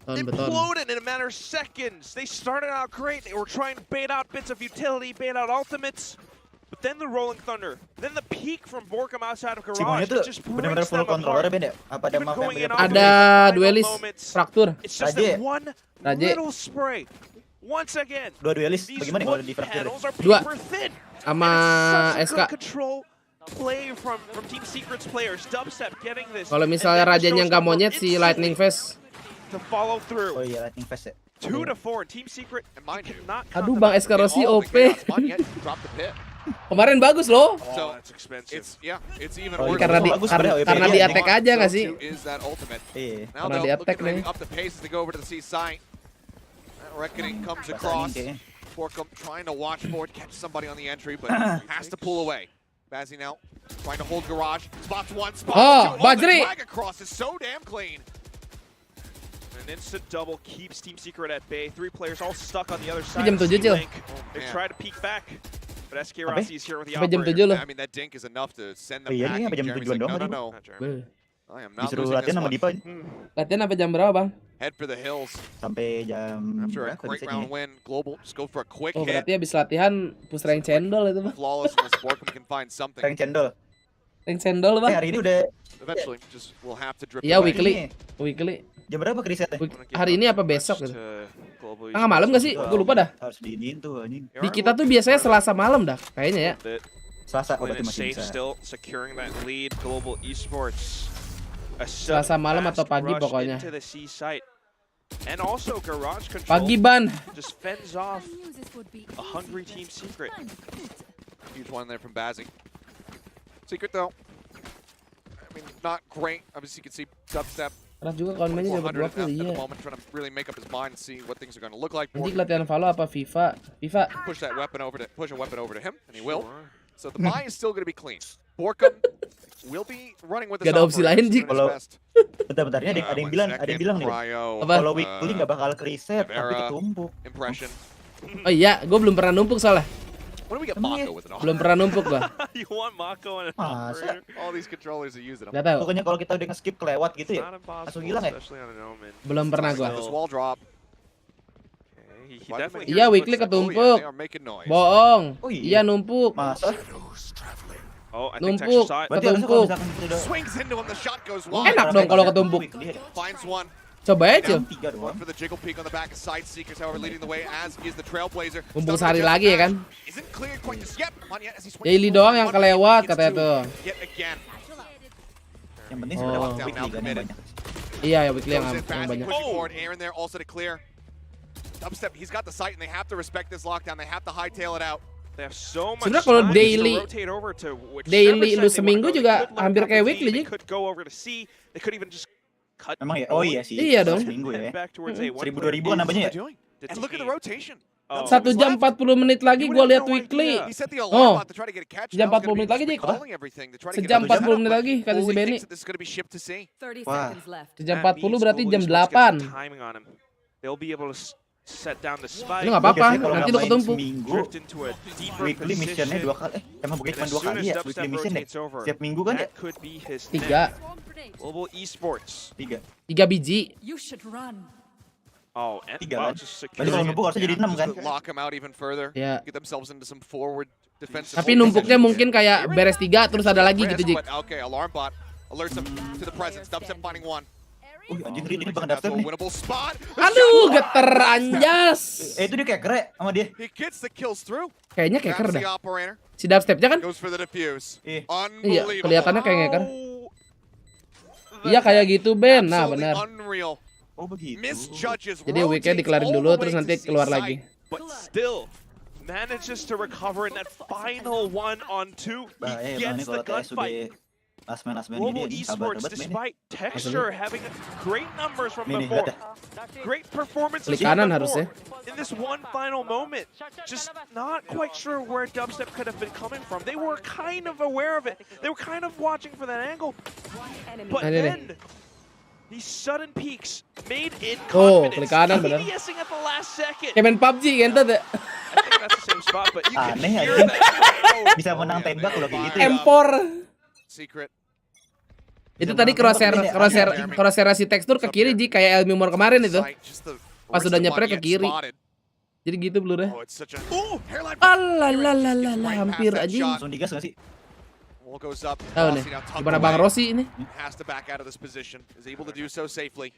Imploded in a matter of seconds. They started out great. They were trying to bait out bits of utility, bait out ultimates. But then the Rolling Thunder, then the peak from Borkum outside of Si Garage, Monyet tuh just benar-benar breaks full them controller apart. Ben ya? Apa ada map yang Ada duelis fraktur. It's just Raje. that one Raje. little spray. Once again, Dua duelis, these bagaimana kalau wood di fraktur? panels are Dua. paper thin. Sama And it's such a SK. good control play from Team Secret's players. Dubstep getting this. Kalau and misalnya then rajanya nggak Showstopper monyet si Lightning Fast. to follow through. Oh iya, Lightning Fast ya. 2-4. Team Secret cannot Aduh, Bang SK Rossi OP. Kemarin bagus loh. Oh, that's expensive. Karena di attack aja nggak sih? Iya. Karena di attack nih. Reckoning comes across. Borkum trying to watch for it, catch somebody on the entry, but has to pull away. Bazzi now trying to hold Garage. Spots one, spots Oh, two. Bajri. The drag across is so damn clean. An instant double keeps Team Secret at bay. 3 players all stuck on the other side. Jam of 7, Cil. C-Link. They try to peek back, but SK Rossi is here with the Sampai jam operator. 7 loh. I mean, that dink is enough to send them Oh iya nih, packing. apa jam Jeremy's 7-an like, doang no, tadi? no, no. Beuh. I am not Disuruh losing latihan this sama one. Dipa. Latihan sampai jam berapa, Bang? Head for the hills. Sampai jam After a berapa great biasanya? round win, Global just go for a quick Oh, hit. berarti habis latihan push rank cendol itu, Bang. Flawlessness, Borkum can find something. Rank cendol. Rank cendol, Bang. Hari ini udah Eventually, just will have to drip. Iya, away. weekly. jam berapa ke resetnya? Hari ini apa besok gitu? Global Tengah malam nggak sih? Gue lupa dah. Harus diinin tuh anjing. Di kita tuh biasanya Selasa malam dah, kayaknya ya. Selasa When berarti it's masih safe bisa. still securing that lead. Global Esports. A Selasa malam atau fast pagi rush pokoknya. into the C site. And also Garage Control Pagi, Ban. just fends off a hungry Team Secret. Huge one there from Bazzi. Secret though. I mean, not great. Obviously, you can see Dubstep. Keras juga kalau mainnya dapat 400 waktu, at iya. the moment, trying to really make up his mind and see what things are going to look like. Nanti latihan Valo apa FIFA? Push a weapon over to him, and he will. So the buy is still going to be clean. Borkum will be running with his Gak ada opsi lain, Jik. Kalau bentar-bentar ini ada yang bilang nih. Apa? Kalau weekly nggak bakal ke reset, tapi ketumpuk. Impression. Oh iya, gue belum pernah numpuk soalnya. When do we get Mako with it all? Belum pernah numpuk gua. You want Mako and an Masa? operator? All these controllers are using them. Gak tahu. Pokoknya kalau kita udah nge-skip kelewat gitu ya, Not impossible, langsung hilang ya. especially on an Omen. Belum pernah gua. This wall drop. Okay, he definitely Iya, hears weekly footsteps. ketumpuk. They are making noise. Bohong. Oh, Iya numpuk. Masa? Oh, I think Texture Numpuk, saw it. Berarti harusnya kalau ketumpuk. misalkan kita udah Swings into him, the shot goes Wah, wide. Enak dong kalau ketumpuk. Finds one. Coba ya, Cil. tiga One doang. for the jiggle peek on the back of Side Seekers, however, leading the way as is the Trailblazer. Mumpung sehari lagi ya kan. Isn't cleared quite just yet. Manya as he swings Daily forward, doang yang one kelewat gets katanya two. tuh. Yet again. Yang penting sebenarnya Oh. waktu weekly kan yang banyak. Iya, ya weekly Goes in yang fast, banyak. pushing forward. Aaron there also to clear. Dubstep, he's got the sight and they have to respect this lockdown. They have to hightail it out. They have so much Sebenarnya kalau time daily- to rotate over to whichever daily side lu they seminggu wanna go. juga They could load hampir up kayak the weekly, D, Jik. They could go over to C. They could even just cut. Emang ya? Oh iya sih. Iya dong. Seminggu ya. Head back towards A. One 1000-2000 kan nambahnya ya? Doing. The And look at the team. rotation. Oh. 1 jam 40 menit lagi gua lihat weekly. He set the Oh. alarm bot to try to get a catch. Jam Now it's 40 gonna menit be lagi, Jik. recalling everything to try to get Sejam a 40 jump, menit but lagi, kata si fully Benny. thinks that this is gonna be shipped to C. 30 Wah. seconds left. Sejam That 40 means berarti Global jam Esports gets 8. the timing on him. They'll be able to set down the spike. Lu nggak apa-apa, Biasanya kalau nanti nggak lu main ketumpuk. seminggu, Drift into a deeper weekly missionnya position. 2 kali. Emang bukan cuma And 2 as soon kali as ya, Dubstep weekly mission deh. rotates over, Setiap minggu kan ya? that could be his 3. Global Esports. 3 biji. You should run. Oh, and 3 wow, kan? just Berarti kalau securing numpuk it. harusnya jadi 6 kan? To lock him out even further. Ya. Get themselves into some forward defensive. Tapi numpuknya mungkin kayak beres 3 terus ada lagi gitu, Jik. But okay, alarm bot alerts him to the presence. Dubstep finding one. Anjing ini bakal That's a daftar nih. winnable spot. Aduh, geter anjas. Itu dia kayak gerek sama dia. He gets the kills through. Kayaknya keker Grabs the dah. operator. Si dubstepnya kan? Goes for the defuse. Iya, Unbelievable. kelihatannya kayak ngeker. Iya kayak gitu, Ben. Nah, Absolutely benar. unreal. Oh begitu. Misjudges. Jadi weekend rotates dikelarin all dulu the terus way nanti to keluar C lagi. site. But still manages to recover in that final 1-on-2. Bahaya He banget nih gets kalau the gunfight. TS Global Esports, despite Texture having great numbers from before, great performances Klik kanan from before, harusnya. in this one final moment, just not quite sure where Dubstep could have been coming from. They were kind of aware of it. They were kind of watching for that angle. But then, these sudden peaks made in confidence. Klik kanan bener. TDSing at the last second. Kayak main PUBG kan tuh. I think that's the same spot, but you can Aneh hear aja. that. Bisa menang tembak kalau kayak gitu. Ya. Empor. Secret. Itu tadi crosshair si tekstur ke kiri Ji kayak Elmimor kemarin itu. Pas udah nyepret ke kiri. Jadi gitu blurnya. Alalalala hampir aja. Langsung digas nggak sih? Tahu nih. Gimana Bang Rossi ini? Has to back out of this position. Is able to do so safely.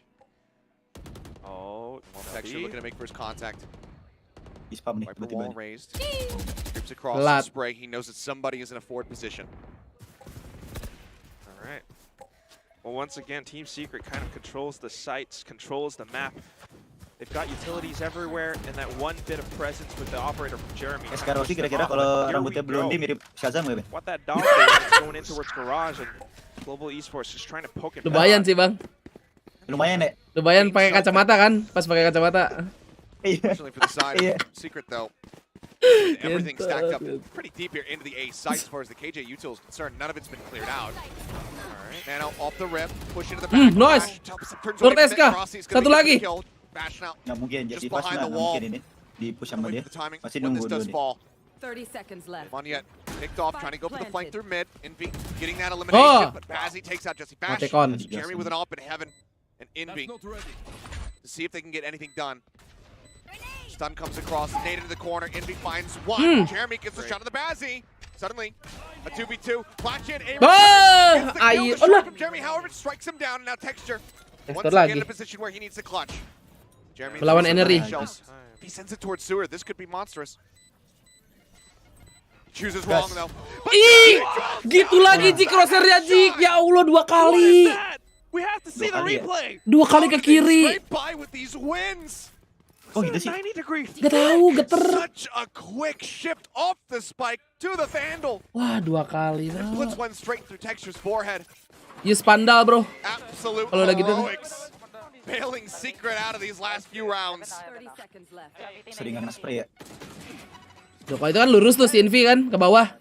Oh, Texture looking to make first contact. Di spam nih. Viper wall raised. Trips across Telat. the spray. He knows that somebody is in a forward position. All right. Well, once again, Team Secret kind of controls the sites, controls the map. They've got utilities everywhere, and that one bit of presence with the operator from Jeremy. Sekarang sih kira-kira kalau rambutnya blondie mirip Shazam nggak, Ben? What that dog is going in towards Garage, and Global Esports just trying to poke it Lumayan back. sih Bang. Lumayan ya. Lumayan pakai kacamata kan? Pas pakai kacamata. Especially for the side of Secret, though. Everything stacked up pretty deep here into the A site as far as the KJ util is concerned. None of it's been cleared out. All right, Nano off the rip, push into the back. Nice. Lord SK. Satu lagi. Nggak mungkin jadi pas nggak mungkin ini di push sama dia. Masih nunggu dulu nih. 30 seconds left. On yet picked off, trying to go for the flank through mid. Envy getting that elimination, but Bazzi takes out Jesse Bash. Jeremy with an AWP in heaven, and Envy to see if they can get anything done. Stun comes across, nade into the corner. Envy finds one. Jeremy gets a shot of the Bazzi. Suddenly, a 2v2. Flash in. Gets the kill from Jeremy. However, strikes him down. And now Texture once again in a position where he needs to clutch. Jeremy melawan Enery. If he sends it towards Sewer, this could be monstrous. Chooses wrong though. Ih, gitu lagi Ji crosshairnya Ji. Ya Allah 2 kali. We have to see the replay. 2 kali ke kiri. Oh gitu sih. Gak tahu, geter. Such a quick shift off the spike to the Vandal. Wah, 2 kali. Puts one straight through Texture's forehead. Use pandal, bro. Absolute kalau udah gitu. heroics. Bailing Secret out of these last few rounds. Sering kena spray ya. Tuh, kalau itu kan lurus tuh si Envy kan ke bawah.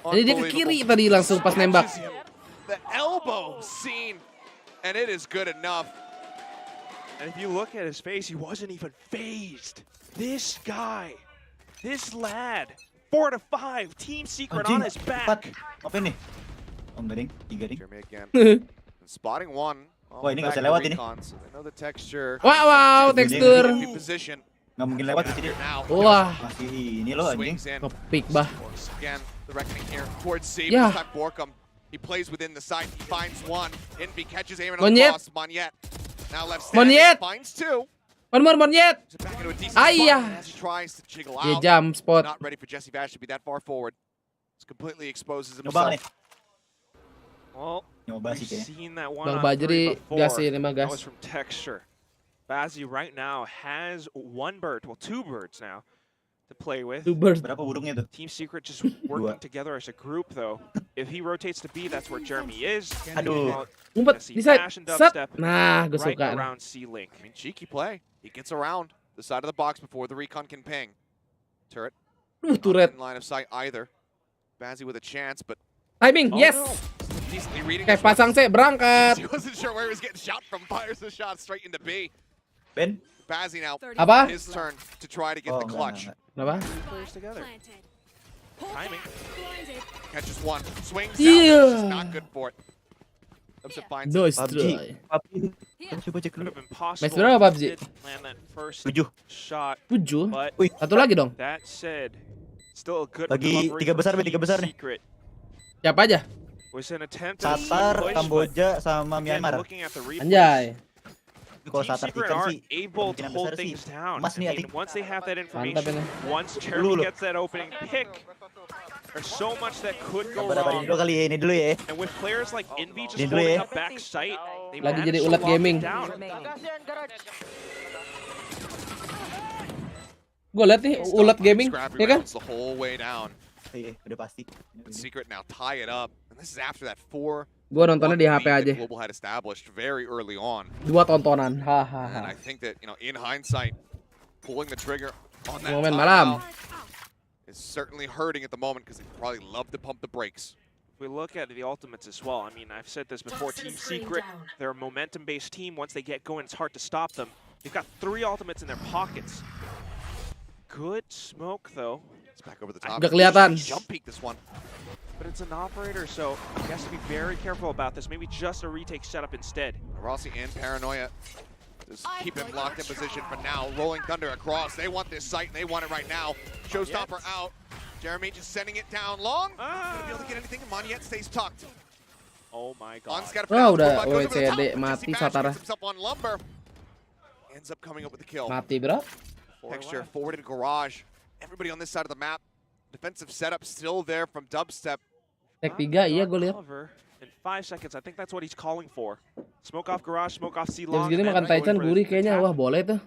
Jadi dia ke kiri tadi langsung pas nembak. The elbow scene, and it is good enough. And if you look at his face, he wasn't even phased. This guy, this lad, 4 to 5, Team Secret on his back. Apa ini? Om Gading, 3 ding. Jeremy again. Spotting one. Wah, ini nggak bisa lewat ini. Wow, tekstur. Nggak mungkin lewat di sini. Wah. Masih ini loh anjing. Kepik bah. Ya. He plays within the site. He finds one. Envy catches aim on Monyet. the cross. Monyet. Now left Monyet. finds two. One more Monyet. Ayah. Dia jump spot. Not ready for Jesse Bash to be that far forward. It's completely exposes Coba nih. himself. Well, we've seen that one Bang on Bajri 3 gas before. ini mah That gas. was from Texture. Bazzi right now has 1 bird, well 2 birds now to play with. 2 birds. Berapa burungnya tuh? Team Secret just working together as a group though. If he rotates to B, that's where Jeremy is. Aduh. Ngumpet di side. Set. Nah, gue right suka. around C-Link. I mean, cheeky play. He gets around the side of the box before the recon can ping. Turret. Turret. Not in line of sight either. Bazzi with a chance, but Timing, yes. decently reading Kayak this one. pasang C berangkat. He wasn't sure where he was getting shot from. Fires the shot straight into B. Ben. Bazzi now. Apa? His turn to try to get the clutch. Kenapa? Players together. Timing. Catches one. Swings Yeah. out. Just not good for it. Nice try. Coba cek dulu. Match berapa PUBG? 7. 7? But Satu lagi dong. that said, still a good Bagi recovery 3 for besar, Ben, 3 Team besar nih. Secret. Siapa aja? Was an attempt at Qatar, push, but Kamboja, sama again, Myanmar. looking at the replays, Anjay. Kalau Team Qatar Secret Tikan are sih able to kemungkinan hold besar sih things down. emas nih I adik. mean, once they have that Mantap information, ini. once Dulu Jeremy loh. gets that opening pick, there's so much that could go Sabar-sabarin wrong. dulu kali ya, ini dulu ya. And with players like Envy just Ini dulu holding ya. up back sight, they Lagi manage jadi to ulat lock it gaming. down. Gue liat nih ulat gaming, Scrappy ya kan? rounds the whole way down. Iya, udah pasti. Secret now tie it up. And this is after that 4. Gua nontonnya di HP aja. Global had established very early on. 2 tontonan. And Hahaha. I think that, in hindsight, pulling the trigger on that Momen malam. is certainly hurting at the moment because they probably love to pump the brakes. If we look at the ultimates as well, I mean, I've said this before, Team Secret, they're a momentum-based team. Once they get going, it's hard to stop them. They've got 3 ultimates in their pockets. Good smoke, though. It's back over the top. Gak kelihatan. Jump peek this one. But it's an operator, so he has to be very careful about this. Maybe just a retake setup instead. Rossi and Paranoia just keep him locked in position for now. Rolling Thunder across. They want this site, and they want it right now. Showstopper out. Jeremy just sending it down long. Gonna be able to get anything, and Monyet stays tucked. Oh my god. Wah, udah WCD mati Satara. Ends up coming up with the kill. Mati, bro. Texture forward into garage. Everybody on this side of the map. Defensive setup still there from Dubstep. Tek 3, iya gue lihat. In 5 seconds, I think that's what he's calling for. Smoke off garage, smoke off Jam C-long. segini makan Taichan gurih kayaknya. Wah, boleh tuh.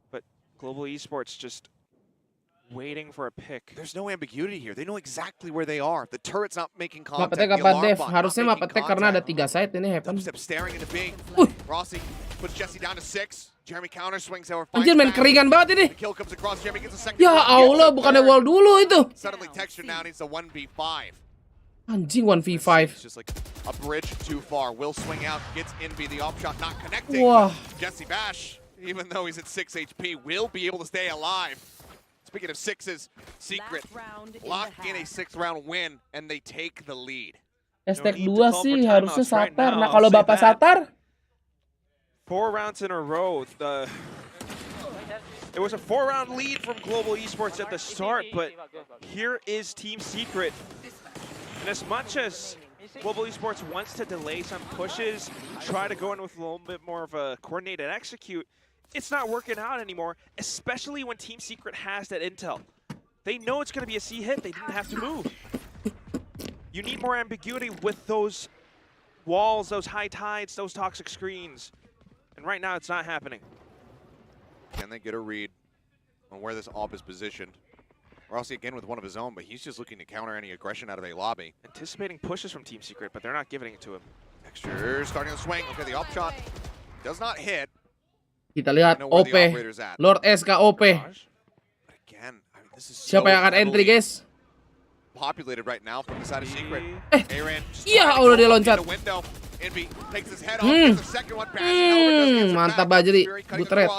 But Global Esports just waiting for a pick. There's no ambiguity here. They know exactly where they are. The turret's not making contact. Mapetek apa Dev? Harusnya Mapetek karena ada 3 site ini happen. Dubstep staring into B. Rossi puts Jesse down to 6. Jeremy counter swings over. Anjir, main keringan banget ini. The kill comes across. Jeremy gets a second. Ya Allah, bukannya wall dulu itu. Suddenly Texture now needs a 1v5. Anjing 1v5. It's just like a bridge too far. Will swing out, gets in B. The op shot not connecting. Wah. Jesse Bash, even though he's at 6 HP, will be able to stay alive. Speaking of 6s, Secret lock in a 6th round win, and they take the lead. Hashtag 2 sih harusnya Satar. Nah, kalau Bapak Satar 4 rounds in a row. It was a 4-round lead from Global Esports at the start, but here is Team Secret. And as much as Global Esports wants to delay some pushes, try to go in with a little bit more of a coordinated execute, it's not working out anymore, especially when Team Secret has that intel. They know it's going to be a C hit. They didn't have to move. You need more ambiguity with those walls, those high tides, those toxic screens. And right now, it's not happening. Can they get a read on where this op is positioned? Rossi again with one of his own, but he's just looking to counter any aggression out of a lobby. Anticipating pushes from Team Secret, but they're not giving it to him. Texture starting to swing. Okay, the op shot does not hit. Kita lihat OP. Lord SK OP. Again, I mean, this is Siapa yang akan entry, guys? Populated right now from the side of Secret. Iya, udah dia loncat. Envy takes his head off. The second one, mantap Bajri, butret.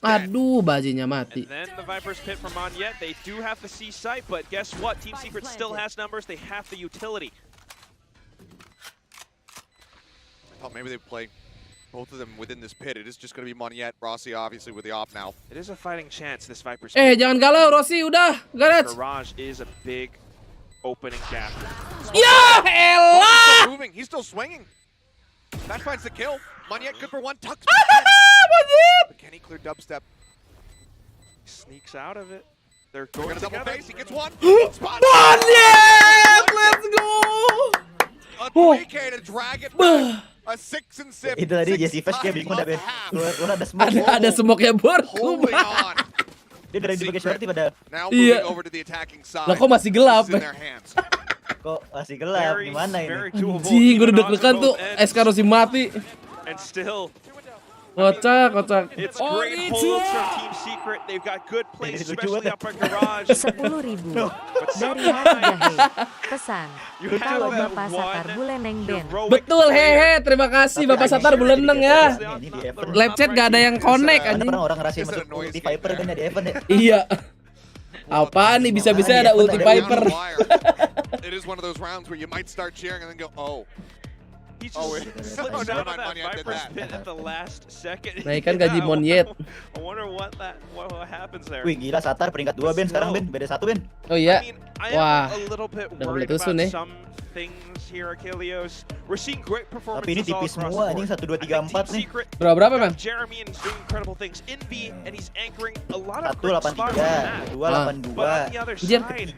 Aduh, bajinya mati. And then the Viper's pit from Monyet. They do have the C site, but guess what? Team Secret still has numbers. They have the utility. I thought maybe they'd play both of them within this pit. It is just going to be Monyet. Rossi obviously with the op now. It is a fighting chance, this Viper's pit. Jangan galau, Rossi, udah. Garage. Garage is a big opening gap. Ya elah! He's still swinging. That finds the kill. Monyet good for one. Tucks. But can he clear Dubstep? Sneaks out of it. They're going to double face. He gets one. Monyet! Let's go! A 3K to drag it back. A 6 and 7. Itu tadi Jesse Bash kayak bingung ada ada smoke. Ada smoke-nya Holding on. Dia dari di bagian shorty pada. Iya. Lah kok masih gelap? Kok masih gelap? Gimana ini? Anjing, gue udah deg-degan tuh. SK Rossi mati. And still kocak. It's great holds from Team Secret. They've got good plays, especially up in garage. 10.000 dari Hati Pesan. Kalau Bapak Satar buleneng Ben. Betul, hehe. Terima kasih Bapak Satar buleneng ya. Live chat gak ada yang connect anjing. Orang ngerasain masuk ulti Viper kan ya di event ya. Iya. Apaan nih, bisa-bisa ada ulti Viper. It is one of those rounds where you might start cheering and then go, oh. He just slips out of that Viper's pit at the last second. Naikkan gaji Monyet. I wonder what happens there. Wih, gila Satar peringkat 2 Ben sekarang Ben, beda 1 Ben. Oh iya. A Wah. little bit Udah boleh worried tusun about nih. some things here, Achilles. We're seeing great performances. Tapi ini tipis semua anjing 1 2 3 4 nih. Berapa Bang? Jeremy and he's doing incredible things. Envy and he's anchoring a lot of 183, 282. Anjir, 380,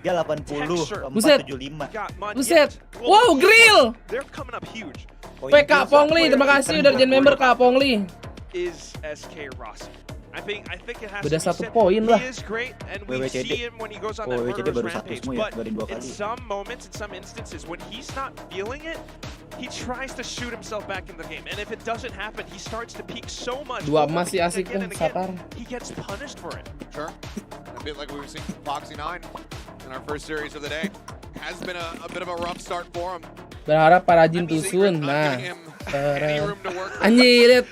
Buset. 475. Buset. Wow, grill. They're coming up huge. PK Pongli, terima kasih udah jadi member Kak Pongli. Is SK Rossi. I think it has Beda to be 1 said. poin lah. He is great, and we see him when he goes on that murderous rampage. But in some moments, in some instances, when he's not feeling it, he tries to shoot himself back in the game. And if it doesn't happen, he starts to peak so much. 2 emas sih asik tuh, Satar. He gets punished for it. Sure. A bit like we were seeing from Foxy 9 in our first series of the day. Has been a bit of a rough start for him. Berharap para Jin Tusun. Nah. Anjir, lihat.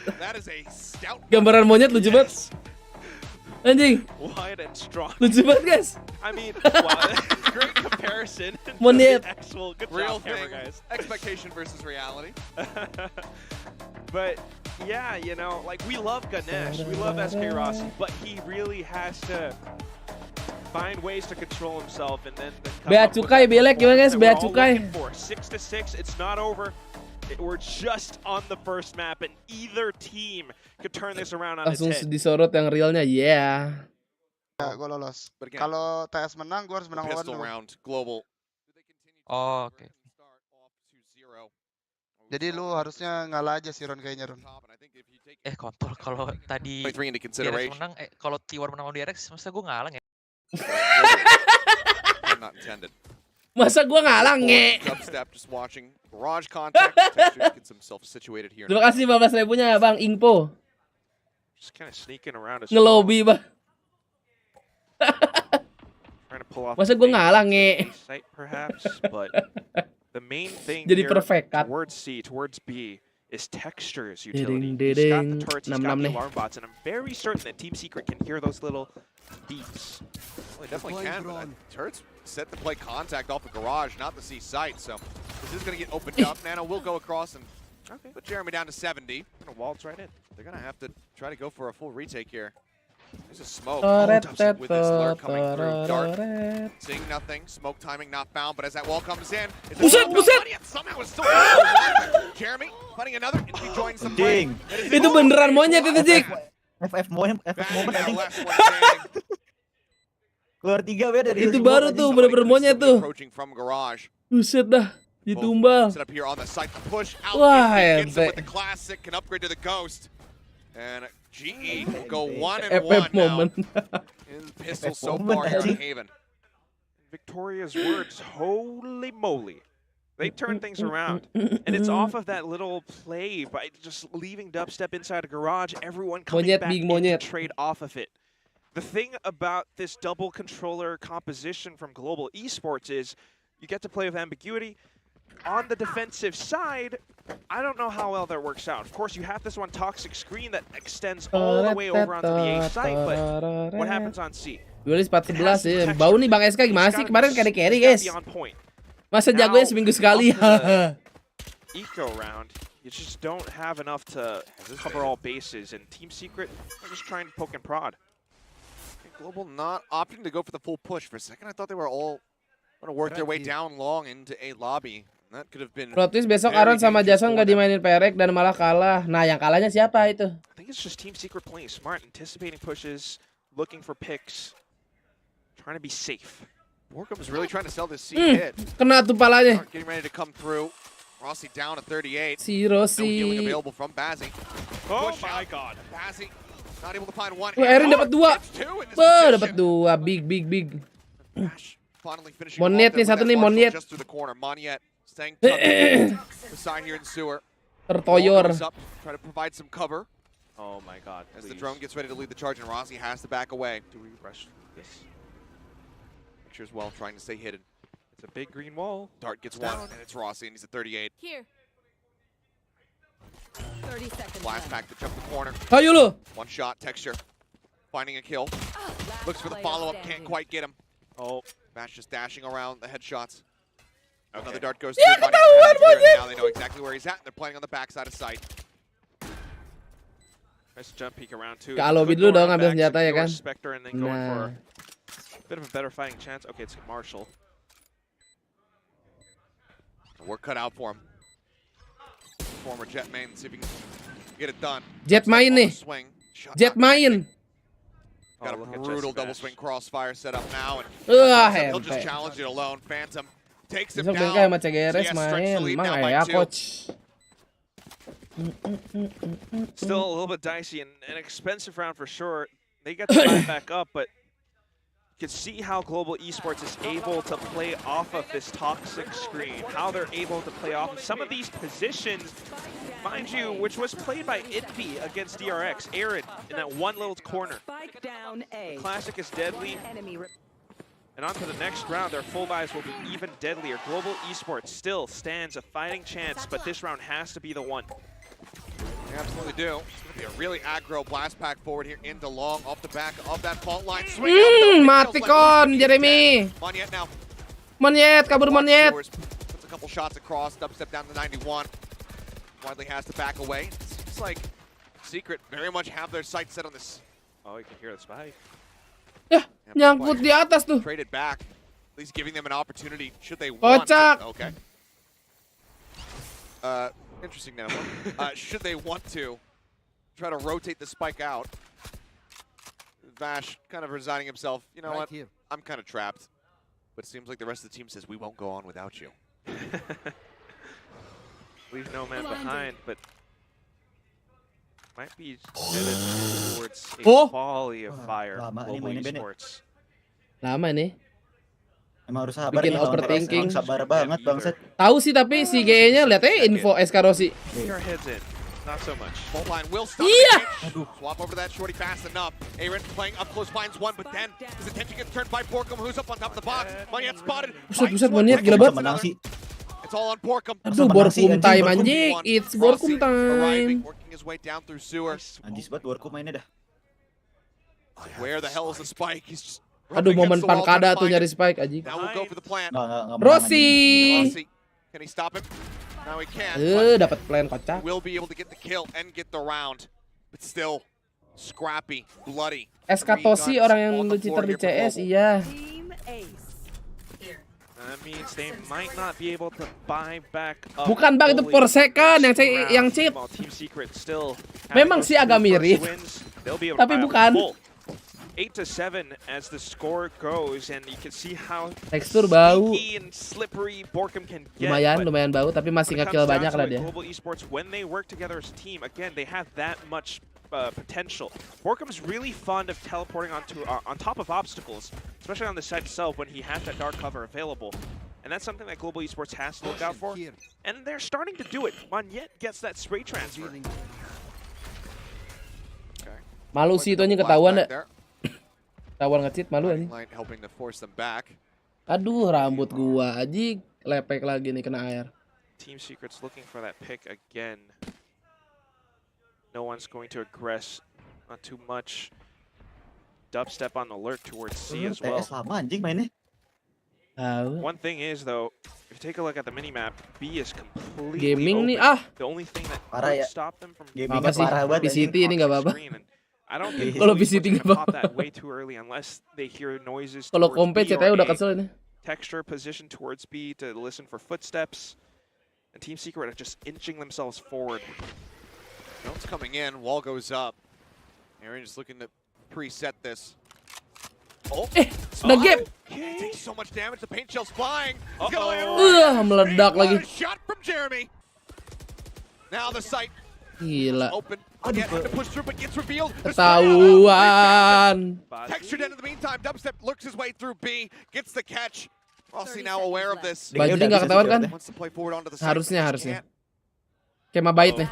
Gambaran monyet lucu banget. Anjing. Wide and strong. Lucu banget, guys. I mean, wow, great comparison. Monyet. Actual good Real job, camera thing. guys. Expectation versus reality. But yeah, you know, like we love Ganesh, we love SK Rossi, but he really has to find ways to control himself and then Bea cukai belek gimana guys? Bea cukai. 6-6, it's not over. We're just on the first map and either team could turn this around on its Langsung head. disorot yang realnya, yeah. Ya, gue lolos. Kalau TS menang, gue harus menang lawan Pistol dulu. round global. Oh, oke. Jadi lu harusnya ngalah aja sih Ron kayaknya Ron. Kontol kalau tadi Three into DRX consideration. menang, kalau T1 menang sama DRX, masa gue ngalang ya? Not intended. Masa gua ngalang nge. Dubstep just watching garage contact. Texture gets himself situated here. Terima kasih 15.000-nya Bang Ingpo. Just kind of sneaking around. Ngelobi, Bang. Trying to pull off. Masa gua ngalang nge. Sight perhaps, but the main thing Jadi here perfect cut. towards C, towards B is Texture's utility. He's got the turrets, he's got the alarm bots, and I'm very certain that Team Secret can hear those little beeps. Well, they definitely can, but turrets set to play contact off the garage, not the C site, so this is going to get opened up. Nano will go across and put Jeremy down to 70. Gonna waltz right in. They're going to have to try to go for a full retake here. There's a smoke. Dubstep with this lurk coming through. Dart seeing nothing. Smoke timing not found, but as that wall comes in, Buset. somehow is still Jeremy finding another. He joins some Ding. Itu beneran monyet itu, Jik. FF moment anjing. Keluar 3 ya dari Itu baru tuh bener-bener monyet tuh. Approaching from garage. Buset dah. Ditumbal. Set up here on the site to push out. Wah, Gets it ente. with the classic, can upgrade to the ghost. And GE will go 1-1 FF now. moment. In pistol so far here on Haven. Victoria's words, holy moly. They turn things around. And it's off of that little play by just leaving Dubstep inside a garage, everyone coming Monyet, back big in monyet. to trade off of it. The thing about this double controller composition from Global Esports is you get to play with ambiguity. On the defensive side, I don't know how well that works out. Of course, you have this one toxic screen that extends all the way over onto the A site, but what happens on C? Duelis 14 ya. Bau nih Bang SK gimana sih kemarin carry guys. Masa jagonya seminggu sekali. Eco round, you just don't have enough to cover all bases, and Team Secret are just trying to poke and prod. Global not opting to go for the full push. For a second, I thought they were all going to work their way down long into A lobby. And that could have been. Protis besok Aaron sama Jason nggak dimainin Perek dan malah kalah. Nah, yang kalahnya siapa itu? I think it's just Team Secret playing smart, anticipating pushes, looking for picks, trying to be safe. Borkum is really trying to sell this C hit. Kena tuh palanya. Getting ready to come through. Rossi down at 38. Si Rossi. No healing available from Bazzi. Oh my God. Bazzi not able to find one. Erin dapat 2. Dapat 2. Big. Finally finishing Monyet nih satu nih monyet. just through the corner. Monyet staying tucked in the side here in sewer. Tertoyor. Up, try to provide some cover. Oh my God. As the drone gets ready to lead the charge and Rossi has to back away. Do we rush this? Picture as well, trying to stay hidden. It's a big green wall. Dart gets one, and it's Rossi, and he's at 38. Here. 30 seconds. Blast back to jump the corner. Ayo lu. One shot, Texture. Finding a kill. Looks for the follow-up, can't quite get him. Oh. Bash just dashing around the headshots. Okay. Another dart goes through. Now they know exactly where he's at, and they're playing on the backside of sight. Nice jump peek around too. Kalau Could dulu go dong around ngambil back, senjata ya secure kan. Spectre and then going for Nah. a bit of a better fighting chance. Okay, it's Marshall. Work cut out for him. Former Jet main, see if he can get it done. Jet main nih. Swing. Shot Jet main. Got a brutal double swing crossfire set up now, and he'll just challenge it alone. Phantom takes him Besok down. Bengkai sama CGRS main. Emang ya coach. Still a little bit dicey and an expensive round for sure. They get the line back up, but you can see how Global Esports is able to play off of this toxic screen, how they're able to play off of some of these positions, mind you, which was played by Itby against DRX, Aaron, in that one little corner. The Classic is deadly. And on to the next round, their full buys will be even deadlier. Global Esports still stands a fighting chance, but this round has to be the one. They absolutely do. It's going to be a really aggro blast pack forward here into long, off the back of that fault line. Mati kon, Jeremy. Monyet now. Monyet, kabur Monyet. Puts a couple shots across, dubstep down to 91. Widely has to back away. It seems like Secret very much have their sights set on this. Oh, you can hear the spike. Ya, nyangkut di atas tuh. Traded back, at least giving them an opportunity should they want. Okay. Interesting now. Should they want to try to rotate the spike out? Vash kind of resigning himself. You know what? I'm kind of trapped. But it seems like the rest of the team says we won't go on without you. Leave no man behind, but might be headed towards a volley of fire from Global Esports. Lama nih. Emang harus sabar Bikin nih, overthinking. sabar banget bangsat. Tahu sih tapi si GE-nya lihat aja info SK Rossi. Your heads in. Not so much. Bolt line will stop. Iya. Swap over that shorty fast enough. Aaron playing up close, finds one, but then his attention gets turned by Borkum, who's up on top of the box. Monyet spotted. Buset, Monyet gila banget. It's all on Borkum. Aduh, Borkum time anjing. It's Borkum time. Working his way down through sewer. Anjis banget Borkum mainnya dah. Where the hell is the spike? He's just Aduh, momen Pankada tuh nyari spike anjing. Now we'll go for the plant. Rossi. Can he stop him? Now he can. Dapat plan kocak. Will be able to get the kill and get the round. But still scrappy, bloody. SK Tosi orang yang lu cheater di CS, iya. That means they might not be able to buy back up. Bukan bang, itu per second yang cheat. Memang sih agak mirip. Tapi bukan. 8-7 as the score goes, and you can see how tekstur bau. And slippery Borkum can get. Lumayan bau, tapi masih nge-kill banyak lah dia. Global Esports, when they work together as a team, again they have that much potential. Borkum's really fond of teleporting on top of obstacles, especially on the side itself when he has that dark cover available. And that's something that Global Esports has to look out for. And they're starting to do it. Monyet gets that spray transfer. Okay. Malu sih itu ketahuan deh. Ketahuan nge-cheat malu anjing. Aduh, rambut gua anjing lepek lagi nih kena air. Team Secret's looking for that pick again. No one's going to aggress, not too much. Dubstep on alert towards C as well. Lama anjing mainnya. One thing is though, if you take a look at the minimap, B is completely gaming open. nih The only thing that could stop them from apa sih? PCT ini nggak apa-apa. I don't think kalau PCT nggak apa-apa. that way too early unless they hear noises. Kalau kompet CTnya udah kesel ini. Texture position towards B to listen for footsteps. And Team Secret are just inching themselves forward. Jones coming in, wall goes up. Aaron just looking to preset this. Oh, nge-gap. Takes so much damage. The paint shell's flying. Meledak lagi. Shot from Jeremy. Now the sight. Gila. Open. Again, to push through, but gets revealed. Ketahuan. Texture dead in the meantime. Dubstep lurks his way through B. Gets the catch. Rossi now aware of this. Baju dia nggak ketahuan kan? Harusnya. Kayak mabait nih.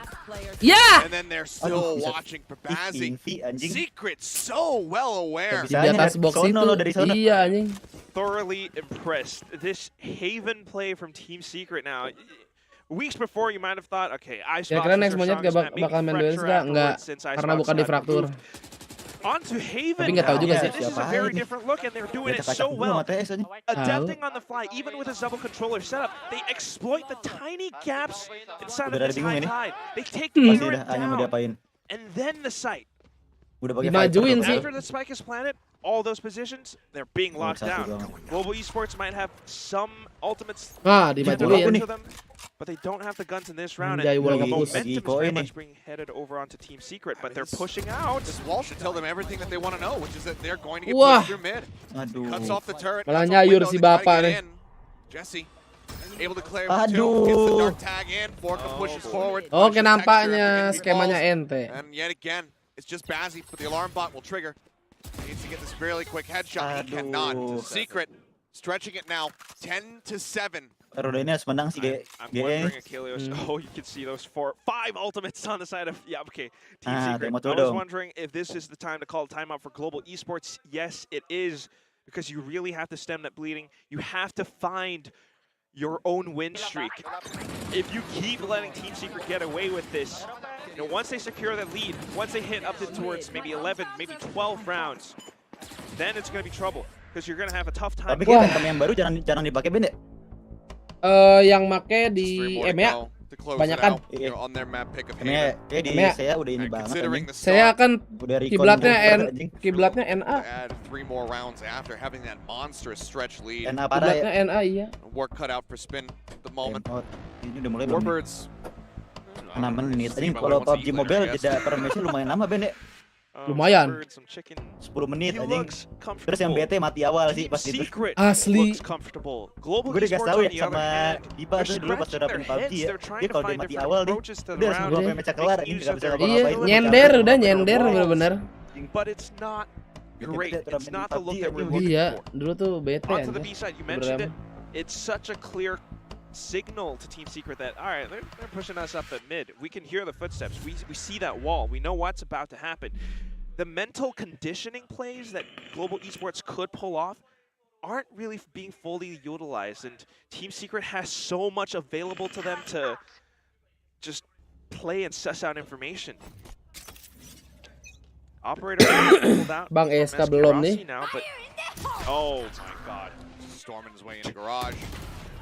Ya! And then they're still watching for Bazzi. Secret so well aware. Di atas box itu. Iya anjing. Thoroughly impressed. This Haven play from Team Secret now. Weeks before you might have thought, okay, I ya kira next Monyet gak bakal main duels enggak karena bukan di fraktur. Onto Haven. Tapi nggak tahu juga sih. This is a very different look and they're doing it so well. Adapting on the fly, even with a double controller setup, they exploit the tiny gaps inside of this high tide. They take the turret down. And then the sight. Dimajuin sih. After the spike is planted, all those positions, they're being locked down. Global Esports might have some ultimates dimajuin. But they don't have the guns in this round, and the momentum is very much being headed over onto Team Secret, but they're pushing out. This wall should tell them everything that they want to know, which is that they're going to get pushed through mid. Cuts off the turret. Malah nyayur si bapak nih. Jesse able to clear two, gets the dark tag in, Borka pushes forward. Oke, nampaknya skemanya ente. And yet again, it's just Bazzi, but the alarm bot will trigger. He needs to get this really quick headshot. He cannot. Secret stretching it now, 10-7. Roda ini harus menang sih, I'm wondering, Achilles. Oh, you can see those 5 ultimates on the side of okay. Team Secret. I was wondering if this is the time to call timeout for global esports. Yes, it is, because you really have to stem that bleeding. You have to find your own win streak. If you keep letting Team Secret get away with this, once they secure that lead, once they hit up towards maybe 11, maybe 12 rounds, then it's going to be trouble, because you're going to have a tough time. Tapi kayak yang baru jarang dipakai, Ben, ya? Yang make di EMEA banyakan. EMEA saya udah ini banget. Saya kan kiblatnya NA. NA parah ya. NA iya. Ini udah mulai belum? 6 menit. Tadi kalau PUBG Mobile jeda per match lumayan lama, Ben, ya? Lumayan. 10 menit anjing. Terus yang BT mati awal sih pas itu. Asli. Gue dikasih tahu ya sama Diba tuh dulu pas udah dapetin PUBG ya. Dia kalau dia mati awal nih, udah langsung gue match kelar ini enggak bisa ngapa-ngapain. Nyender bener-bener. But it's not great. It's not the look that we're looking Iya, for. dulu tuh BT Onto the B side, you mentioned it. It's such a clear signal to Team Secret that, all right, they're pushing us up at mid. We can hear the footsteps. We see that wall. We know what's about to happen. The mental conditioning plays that Global Esports could pull off aren't really being fully utilized, and Team Secret has so much available to them to just play and suss out information. Operator pulled out. Bang SK belum nih. Now, but, oh my God. Storming his way in the garage.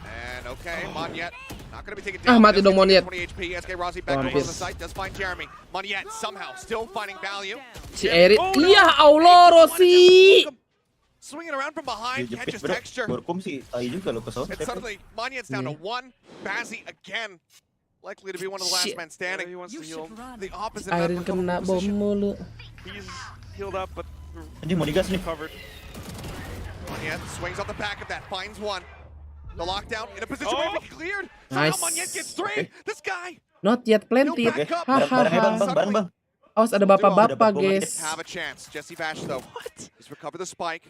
And okay, Monyet not going to be taken down. Mati dong Monyet. 20 HP. SK Rossi back on the site. Does find Jeremy. Monyet somehow still finding value. Si Erit. Ya Allah, Rossi. Swinging around from behind, catches texture. Borkum sih tai juga lo kesel. And suddenly Monyet's down to 1. Bazzi again. Likely to be one of the last men standing. He wants to heal. The opposite Airin kena bom mulu. He's healed up, but anjing mau digas nih. Covered. Monyet swings off the back of that, finds one. The lockdown in a position where he cleared. Nice. Somehow Monyet gets 3. This guy. Not yet planted. Bareng. Awas ada bapak-bapak, guys. Have a chance. Jesse Bash though. What? He's recovered the spike.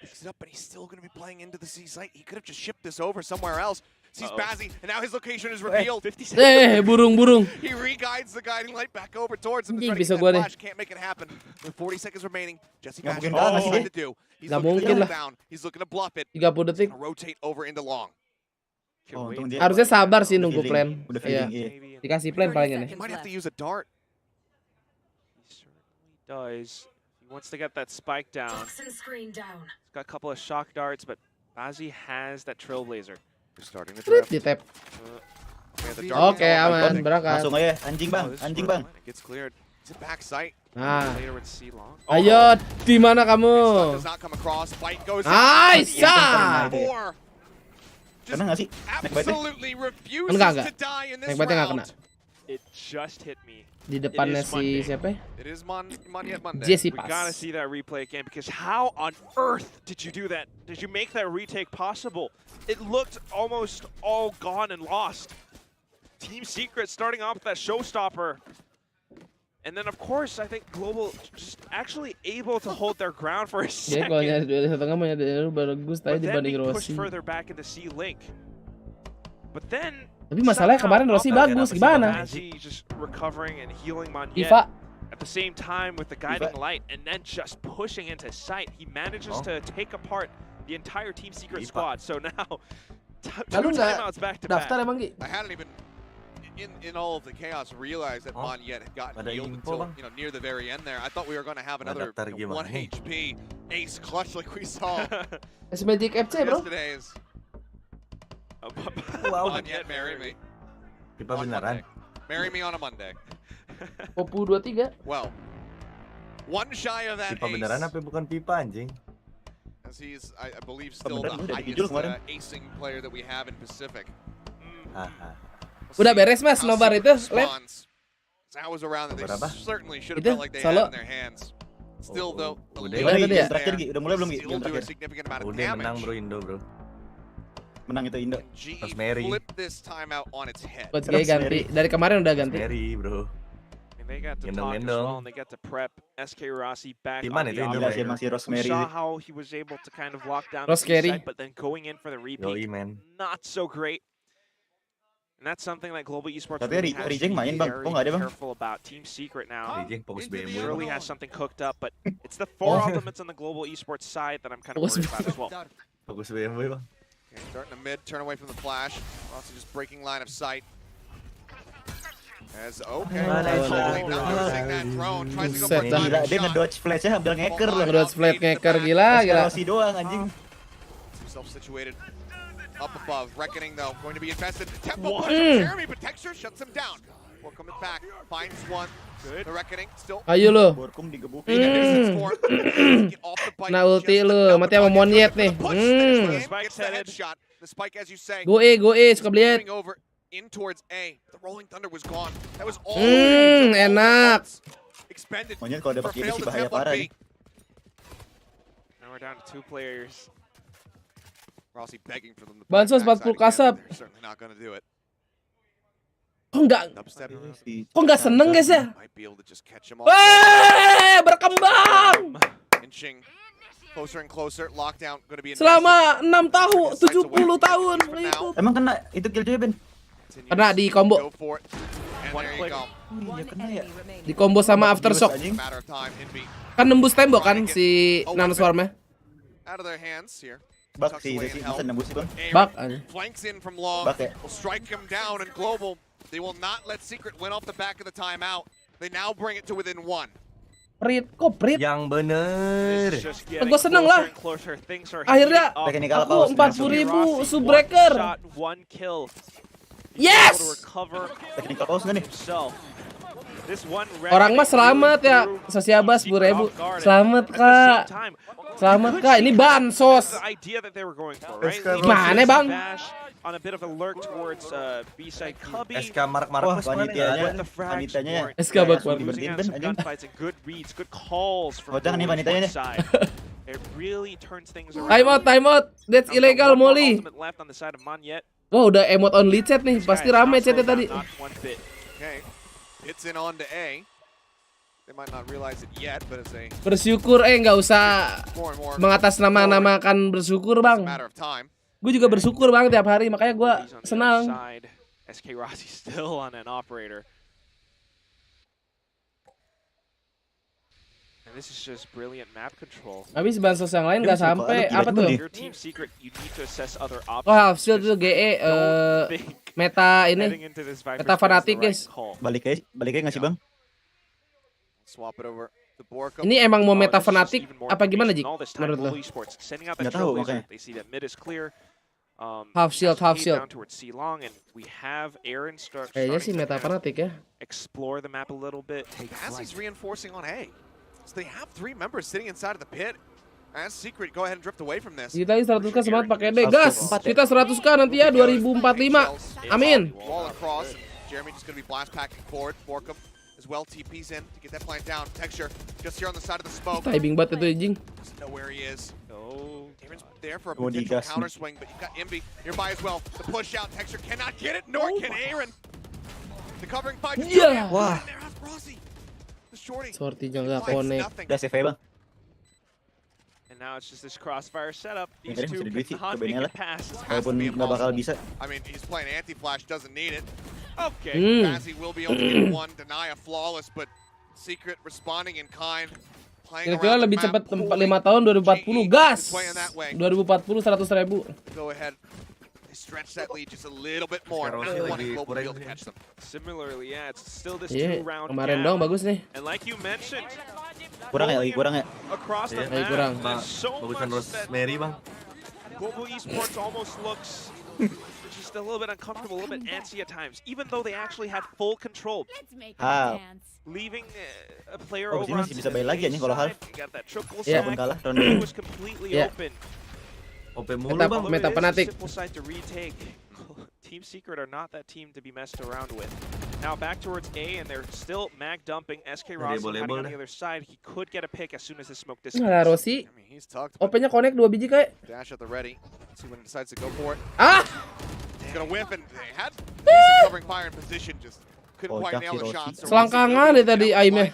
Picks it up, but he's still going to be playing into the C site. He could have just shipped this over somewhere else. Sees Bazzi, and now his location is revealed. 50 burung. He re-guides the guiding light back over towards him. Bisa gua deh. Can't make it happen. With 40 seconds remaining, Jesse Bash mungkin knows what to do. He's looking to double down. He's looking to bluff it. 30 detik. Rotate over into long. Harusnya sabar sih nunggu plan. Iya. Dikasih plan palingnya nih. He might have to use a dart. He certainly does. He wants to get that spike down. He's got a couple of shock darts, but Bazzi has that Trailblazer. Starting to Di tap. Oke, aman, berangkat. Langsung aja, anjing bang. Gets cleared. It's a back sight. Nah. Ayo, di mana kamu? Nice. Kena nggak sih? Enggak. Naik bite nggak kena. It just hit me. Di depannya si siapa? It is Monyet Monday. Jesse We gotta see that replay again, because how on earth did you do that? Did you make that retake possible? It looked almost all gone and lost. Team Secret starting off with that showstopper. And then, of course, I think Global just actually able to hold their ground for a second. Kalau tengah mau nyadar bagus tadi dibanding Rossi. Further back into C Link. But then tapi masalahnya kemarin Rossi bagus, gimana? Just recovering and healing Monyet Iva. at the same time with the guiding light, and then just pushing into sight. He manages to take apart the entire Team Secret squad. So now, two timeouts back to back. Daftar emang Gi? I hadn't even, in all of the chaos, realized that Monyet had gotten healed until near the very end there. I thought we were going to have another 1 HP ace clutch like we saw. Magic FC bro. Yesterday's. Wow. Monyet, marry me. Pipa beneran. Marry me on a Monday. Popu 23. Well, one shy of that Pipa beneran apa bukan pipa anjing? As he's, I believe, still the highest acing player that we have in Pacific. Udah beres mas, nobar itu. That was around that they certainly should have felt like they had in their hands. Still though, udah mulai belum Gi? Still do a significant amount of damage. Menang bro Indo bro. menang itu Indo. Rosemary. Flip this timeout on its head. Coach G ganti. Dari kemarin udah ganti. Rosemary, bro. They got to talk as well, and they got to prep SK Rossi back on the Gila sih operator. masih We Rosemary. saw how he was able to kind of lock down Ross the Carey. side, but then going in for the repeat, Yoi, man. not so great. And that's something that Global Esports Tapi really has to Rijeng be main, Bang. very Kok nggak ada, Bang? careful about. Team Secret now Rijeng fokus BMW. surely has something cooked up, but it's the four elements on the Global Esports side that I'm kind of worried about as well. Fokus BMW, Bang. Okay, starting to mid, turn away from the flash. Rossi just breaking line of sight. As okay, totally not losing that drone. Tries to go for a Gila, timing dia shot. ngedodge flash-nya ambil ngeker loh. Ngedodge flat ngeker gila. Rossi doang anjing. Himself situated up above. Reckoning though, going to be invested. Tempo push from Jeremy, but Texture shuts him down. We're coming back, finds one. Good. The Reckoning still. Ayo lo. Borkum digebukin. Nah ulti lu, mati sama monyet nih. The spike as you say. Go E, suka beliat. In towards A. The Rolling Thunder was gone. That was all. Enak. Expended. Monyet kalau dapat gini sih bahaya parah nih. Now we're down to 2 players. Rossi begging for them to Bansos 40 kasap. They're certainly not going to do it. Kok nggak seneng guys ya? Might be able to just catch him off. Berkembang. Inching closer and closer. Lockdown going to be Selama 6 tahun, 70 tahun itu. Emang kena itu killjoy Ben? Kena di combo. Di combo sama Aftershock. Kan nembus tembok kan si Nanoswarm-nya. Out of their hands here. Bak sih, bisa nembus sih, Bang. Bak. Flanks in from long. Bak ya. Will strike him down and Global. They will not let Secret win off the back of the timeout. They now bring it to within 1. Prit. Yang bener. Gue seneng lah. Akhirnya aku 40.000 subbreaker. Yes. Technical pause nggak nih? Orang mah selamat ya. Sosiabas 10.000. Selamat kak. Selamat kak. Ini bansos. Gimana bang? On a bit of a lurk towards B-side Cubby. SK Mark wanitanya. SK Mark bertiin Ben anjing. Good reads, good calls from nih wanitanya. It really turns things around. Time out. That's illegal Molly. Left on the side of Monyet. Wah, udah emote only chat nih. Pasti rame chatnya tadi. Okay. It's in on to A. They might not realize it yet, but it's a bersyukur nggak usah mengatasnamakan bersyukur bang. Gue juga bersyukur bang tiap hari, makanya gue senang. SK Rossi still on an operator. And this is just brilliant map control. Habis bansos yang lain nggak sampai apa tuh? Your team secret, you need to assess other options. Oh, half shield itu GE meta ini. Meta fanatik guys. Balik aja nggak sih bang? Swap it over. Ini emang mau meta fanatik apa gimana Jik? Menurut lo? Nggak tahu makanya. Half shield. Kayaknya sih meta fanatik ya. Explore the map a little bit. As reinforcing on A. So they have 3 members sitting inside of the pit. As Secret, go ahead and drift away from this. Kita 100k semangat pakai D. Gas. Kita 100k nanti ya 2045. Amin. Wall across. Jeremy just going to be blast packing forward. Borkum as well TP's in to get that plant down. Texture just here on the side of the smoke. Timing banget itu anjing. Doesn't know where he is. Damon's there for a potential counter swing, but you've got Imby nearby as well. The push out, Texture cannot get it, nor can Aaron. The covering fight. Yeah. Wah. The shorty. Sortinya nggak connect. Udah save bang. And now it's just this crossfire setup. These Ini two bisa duit sih, cannot cobain make lah. it past. Walaupun nggak bakal bisa. I mean, he's playing anti-flash, doesn't need it. Okay. Bazzi will be able to get one, deny a flawless, but Secret responding in kind. Kira-kira lebih cepat 5 tahun 2040 gas. 2040 100.000. Go ahead. They stretch that lead just a little bit more. Not wanting Global to catch them. Similarly, yeah, it's still this 2-round kemarin dong bagus nih. And like you mentioned, kurang ya. across the map, kurang. there's so much Rosemary bang. Global Esports almost looks just a little bit uncomfortable, a little bit antsy at times, even though they actually had full control. Leaving a player over on bisa baik lagi nih kalau half. got that triple Walaupun kalah it ronde. was completely open. Meta fanatik. Simple side to retake. Team Secret are not that team to be messed around with. Now back towards A, and they're still mag dumping. SK Ross hiding on the other side. He could get a pick as soon as the smoke Nah, dissipates. Rossi. I mean, he's tucked. OP-nya connect 2 biji kayak. Dash at the ready. See when he decides to go for it. Ah! He's gonna whip, and they had decent covering fire in position, just couldn't quite nail the shots. So Selangkangan deh tadi aimnya.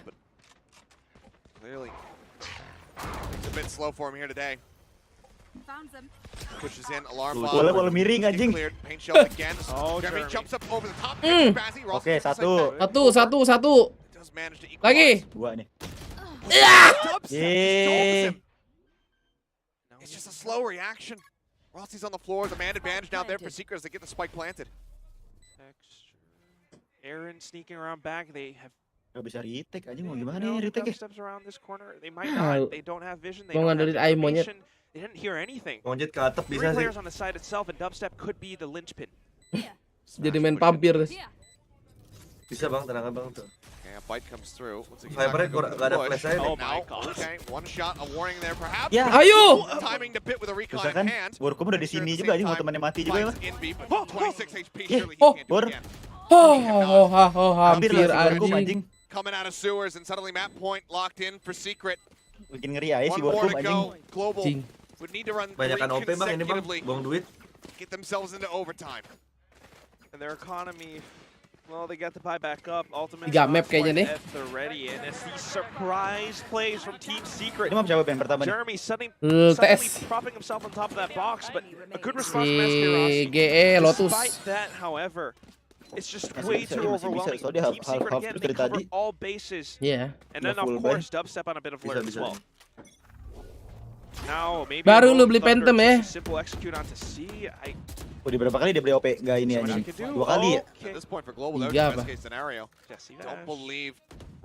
clearly, it's a bit slow for him here today. Found them. Pushes in, alarm Bola miring anjing. cleared, paint shells again. Jeremy jumps up over the top. Bazzi, Ross Oke, just like that. Satu. Does manage to equalize. Lagi. 2 nih. Dubstep just Yeay. him. It's just a slow reaction. Rossi's on the floor, the man advantage now there for Secret as they get the spike planted. Aaron sneaking around back. They have Gak bisa retake anjing, mau gimana ya retake ya? steps around this corner. They might not. They don't have vision. They Mau don't have ngandelin aim monyet. information. They didn't hear anything. Monyet ke atap 3 bisa sih. players on the side itself, and Dubstep could be the linchpin. Jadi main pampir guys. Bisa bang, tenang bang tuh. Okay, a bite comes through. Looks like he's Viper not gonna go gak for ada the flash push. aja. Oh my god. Okay, one shot, a warning there perhaps. Ya. Ayo! Timing to pit with a recon Bisa kan? in hand. Borkum udah di sini juga anjing, mau temannya mati juga. Finds in beat, but 26 HP, surely he Oh, can't do Bor. it again. Hampir lah si Borkum anjing. Coming out of sewers, and suddenly map point locked in for Secret. Bikin ngeri aja si One more Borkum to anjing. go. Global Cing. would need to run 3 Banyakan OP bang ini bang, consecutively. buang duit. Get themselves into overtime. And their economy, well, they got to buy back up. Ultimately, 3 map kayaknya nih. at the ready, and it's these surprise plays from Team Secret. Ini map siapa yang pertama nih? Jeremy suddenly TS. propping himself on top of that box, but a good response Si from SK Rossi. GE Lotus. Despite that, however, it's just Masih way bisa, too masih bisa. overwhelming. Soalnya Team half Secret again, they dari cover tadi. all bases. Iya. And then, Udah of full course, Dubstep on a bit of flare as Bisa. well. Now, maybe Baru a lu Lone beli Thunder Phantom ya. just simple execute onto C. Udah berapa kali dia beli OP? Gak ini anjing. 2 kali ya? At this point for Global, Tiga there's apa? the best case scenario. Don't believe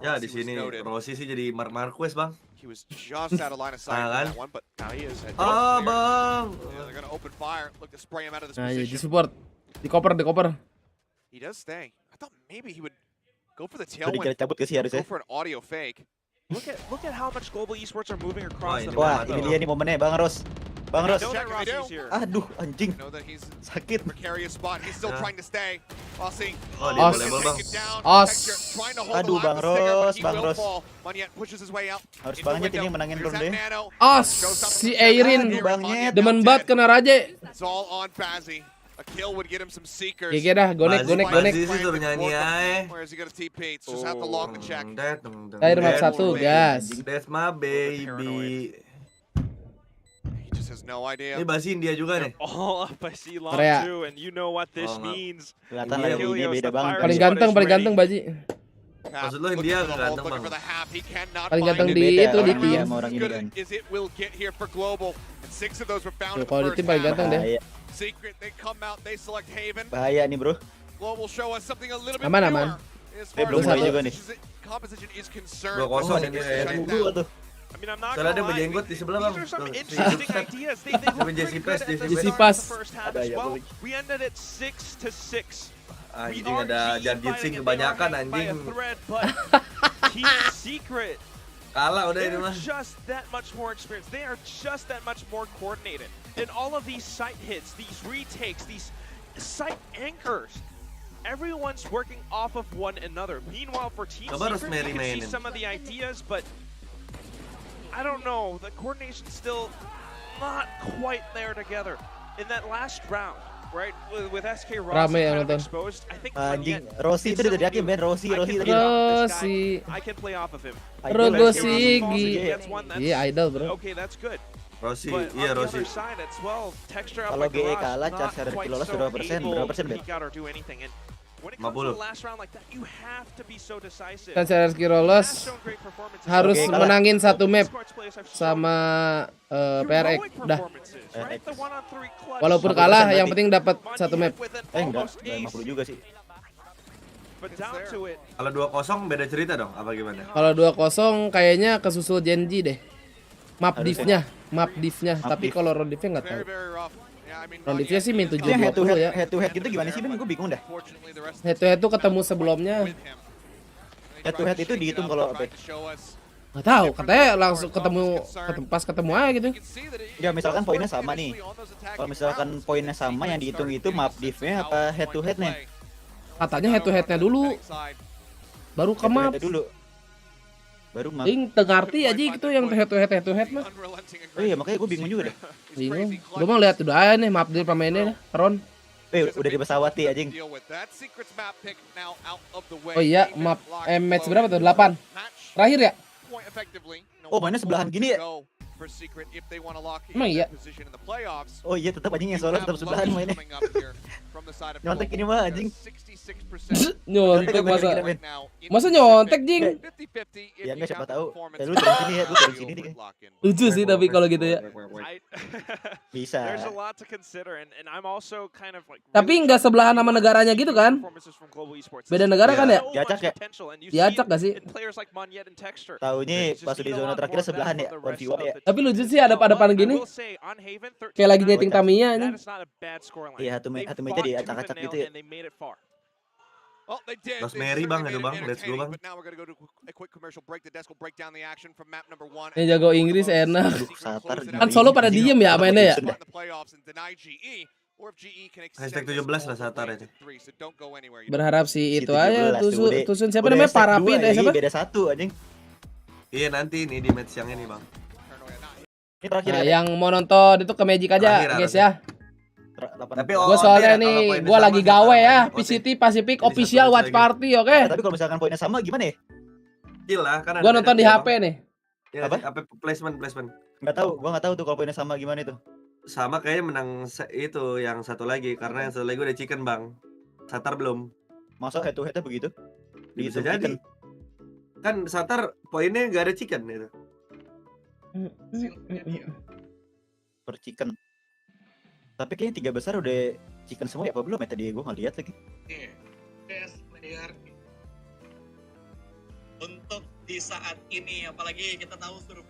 Ya Rossi di was sini noted. Rossi sih jadi Marquez bang. He was just out of line of sight Ah, for kan? that one, but now he is. Ah bang. Yeah, they're gonna open fire. Look to spray him out of this Nah, iya, di position. support. Di cover. He does stay. I thought maybe he would go for the Tadi tailwind. kira cabut ke sih Go harusnya. for an audio fake. Look at how much global esports are moving across the Wah, map. ini dia nih momennya Bang Ros. Bang Ros. I know that Rossi's here. Aduh, anjing. I know that he's Sakit. precarious spot. He's still Yeah. trying to stay. Rossi. Oh, dia boleh bang. Trying to hold Aduh, the line Bang of the stinger, Ros, but he Bang will Ros. fall. Monyet pushes his way out. Harus into the banget ini window. yang menangin Here's turn that deh. nano. Si Airin. Bangnya. Demen banget kena raja. It's all on Bazzi. A kill would get him some seekers. GG dah, gonek. Bazzi sih suruh nyanyi aja. Where is he gonna TP? It's just have to log the check. Air map 1, gas. That's my baby. He just has no idea. Ini Bazzi India juga nih. All up by C Long Korea. too, and you know what this Oh, nggak. means. Kelihatan lah ini Helios, beda the banget. fire Paling squad ganteng, is paling ready. ganteng Baji. Maksud lo India Looking for the ganteng hold, looking bang. for the half. He cannot Paling find ganteng it. di Beda itu di orang tim. dia sama orang As ini good kan. as it will get here for Global. And 6 of those were found Tuh, in the kalau di first tim paling half. ganteng deh. Bahaya. Secret, they come out, they select Haven. Bahaya nih, Bro. Global show us something a little bit Aman, newer. aman. As Eh, far belum as mulai juga nih. composition is concerned. 2-0 Secret ini is ya. shut Dua down. tuh. I mean, I'm not Soalnya gonna dia lie. berjenggot di sebelah bang. These are some Tuh, si interesting Jupset. ideas. They look Tapi pretty Jesse good Pass, at Jesse the Pass. start of Pass. the first half Ada as ya, well. boleh. We ended at 6-6. Anjing ada Jarjit Singh kebanyakan anjing. Team Secret. Kalah udah ini They're mah. just that much more experienced. They are just that much more coordinated. And all of these sight hits, these retakes, these sight anchors, everyone's working off of one another. Meanwhile, for Team Coba Secret, Rosemary you can see mainin. some of the ideas, but I don't know. The coordination's still not quite there together. In that last round, right, with SK Rossi Rame yang kind of nonton. exposed, I think Anjing, Monyet Rossi itu instantly udah yakin, knew, Ben. Rossi I can tadi. play off this Rossi. guy. I can play off of him. Rogo If SK Rossi falls and he Sigi. gets one, that's- Iya, idol bro. Okay, that's good. Rossi, But iya on the Rossi. other side at 12, Texture up Kalau like GE Garage, kalah, not charge harus quite lolos so berapa persen? able Berapa persen, to Ben? peek out or do anything. And when it comes to 50. the last round like that, you have to be so decisive. Dan Rizky lolos harus Oke, kalah. menangin satu map sama PRX. Udah. Right? The 1-on-3 clutch. Walaupun kalah, yang penting dapat satu map. Enggak, 50 juga sih. But down to it. Kalau 2-0 beda cerita dong, apa gimana? Kalau 2-0 kayaknya kesusul Genji deh. Map Harusnya. diff-nya. Map Tapi diff. kalau round diff-nya nggak tahu. Very, very rough. Yeah, I mean, Round diff-nya sih min Itu yang head to 7-20 ya. head gitu gimana sih, Ben? Gue bingung dah. Fortunately, the rest of Head to head tuh ketemu sebelumnya. with him. They Head to tried head itu shake it dihitung up, kalau tried apa? to show us. Nggak tahu, katanya langsung ketemu pas ketemu aja gitu. You can see that it- Ya misalkan it poinnya worked sama nih. initially on those attacking Kalau misalkan rounds. poinnya sama yang dihitung itu map diff-nya apa head to head-nya? Katanya head to headnya dulu. Baru ke map. Dulu. Baru map. Ngerti aja gitu yang head to head mah. Oh iya, makanya gue bingung juga deh. Bingung. Gue mau lihat udah aja nih map dari pemainnya Ron. Udah di pesawat nih anjing. Oh iya, map match berapa tuh? 8. Terakhir ya? Oh, mainnya sebelahan gini ya? Emang iya? Oh iya, tetap anjing yang solo tetap sebelahan mainnya. Nyontek ini mah anjing. Nyontek masa nyontek jing? Ya enggak, siapa tahu. Lu turun sini ya, lu turun sini nih. Lucu sih tapi kalau gitu ya. Bisa. Tapi nggak sebelahan sama negaranya gitu kan? Beda negara kan ya? Diacak ya? Diacak gak sih? Taunya pas di zona terakhir sebelahan ya, 1v1 ya. Tapi lucu sih ada pada gini. Kayak lagi nyeting Tamiya ini. Iya, hatu meja diacak-acak gitu ya. Rosemary bang, aduh bang, let's go bang. Ini jago Inggris enak. Kan solo pada diem ya mainnya ya. Hashtag 17 lah Satar aja. Berharap sih itu aja tusun siapa namanya Parapin siapa? Beda 1 anjing. Iya nanti nih di match yang ini bang. Nah, yang mau nonton itu ke Magic aja guys ya. Tapi gue soalnya nih, gue lagi gawe ya, PCT Pacific Official Watch Party, oke? Tapi kalau misalkan poinnya sama gimana ya? Gila, kan gue nonton di HP nih. Apa? Placement. Nggak tahu, gue nggak tahu tuh kalau poinnya sama gimana itu. Sama kayaknya menang itu yang satu lagi, karena yang satu lagi udah chicken bang. Satar belum. Masa head to headnya begitu? Bisa jadi. Kan Satar poinnya nggak ada chicken itu. Per chicken. Tapi kayaknya 3 besar udah chicken semua ya apa belum ya tadi gue nggak lihat lagi. Yes, player. Untuk di saat ini apalagi kita tahu suruh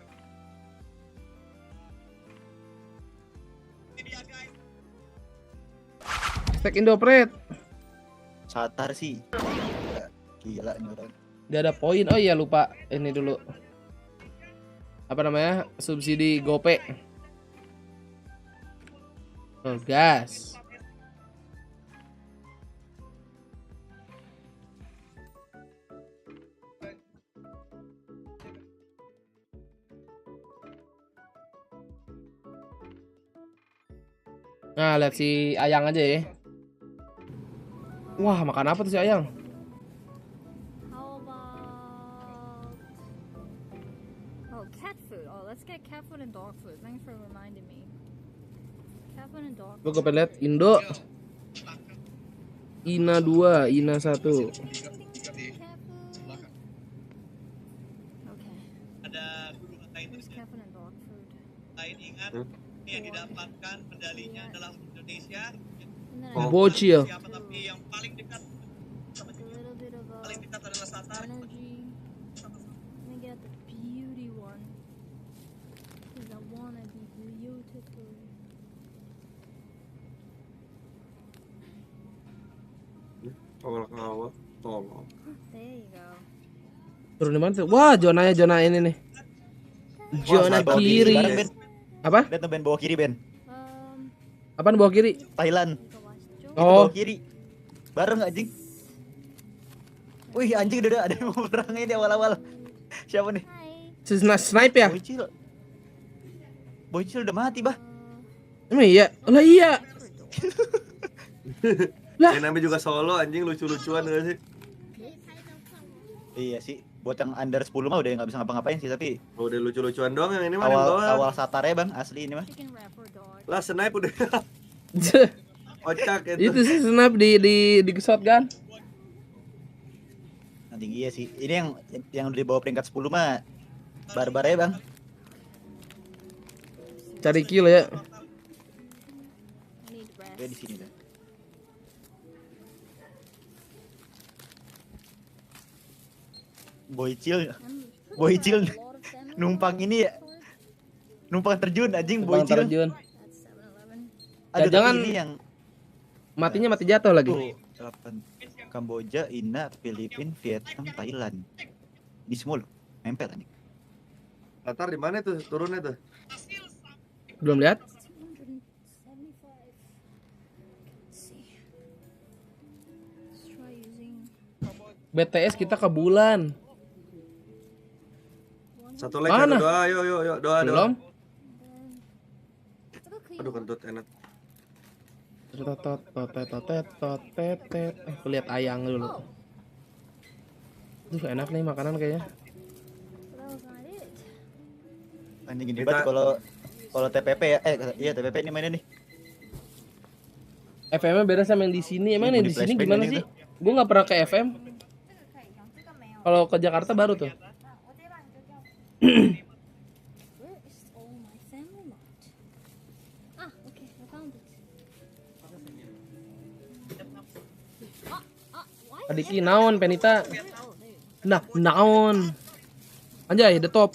ini dia guys. Stack Indopret. Satar sih. Gila ini orang. Dia ada poin. Oh iya lupa ini dulu. Apa namanya? Subsidi Gope. Oh, gas. Nah, lihat si Ayang aja ya. Wah, makan apa tuh si Ayang? How about... Oh, cat food. Oh, let's get cat food and dog food. Thanks for reminding me. Cat food and dog Gue food. pengen lihat Indo. Ina 2, Ina 1. Ada guru kata itu Cat food and dog food. lain ingat yang didapatkan medalinya adalah untuk Indonesia. Bocil. Siapa tapi yang paling dekat sama paling dekat adalah Satar. Energy. Let me get the beauty one. Because I wanna be beautiful. Awal tolong. There you go. Turun di mana tuh? Wah, zona ini nih. Zona kiri. Apa? Ben, Ben bawah kiri Ben. Apaan bawah kiri? Thailand. Oh. Bawah kiri. Bareng anjing. Wih anjing udah ada yang mau perang ini awal-awal. Siapa nih? Snipe ya? Bocil udah mati bah. Emang iya? Lah iya. Lah. Namanya juga solo anjing lucu-lucuan gak sih? Iya sih. Buat yang under 10 mah udah nggak bisa ngapa-ngapain sih tapi. Oh, udah lucu-lucuan doang yang ini mah awal satarnya bang asli ini mah. Lah snipe udah. Kocak itu. Itu sih snipe di shotgun. Nah, tinggi ya sih. Ini yang udah di bawah peringkat 10 mah barbar ya bang. Cari kill ya. Dia di sini dah. Boycil numpang ini ya. Numpang terjun anjing Boycil. Terjun. Ada jangan ini yang matinya mati jatuh lagi. 8 Kamboja, Ina, Filipina, Vietnam, Thailand. Di semua loh, nempel anjing. Qatar di mana tuh turunnya tuh? Belum lihat? BTS kita ke bulan. Satu like, Mana? satu doa, yuk, doa. Belum. Aduh, kentut enak. Aku lihat ayang dulu. Duh, enak nih makanan kayaknya. Anjing gini banget kalau TPP ya. Iya TPP ini mainnya nih. FM-nya beda sama yang di sini. Emang yang di sini gimana sih? Gue nggak pernah ke FM. Kalau ke Jakarta baru tuh. Adiki naon Penita. Nah, naon. Anjay, the top.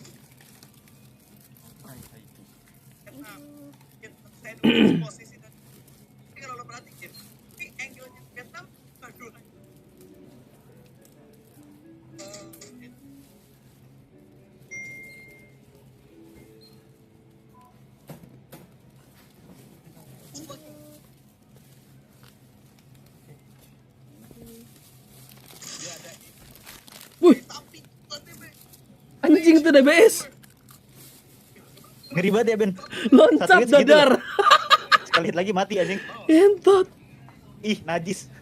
Wih, anjing itu DBS. Ngeri banget ya Ben. Loncat dadar. Sekali hit lagi mati anjing. Entot. Ih najis.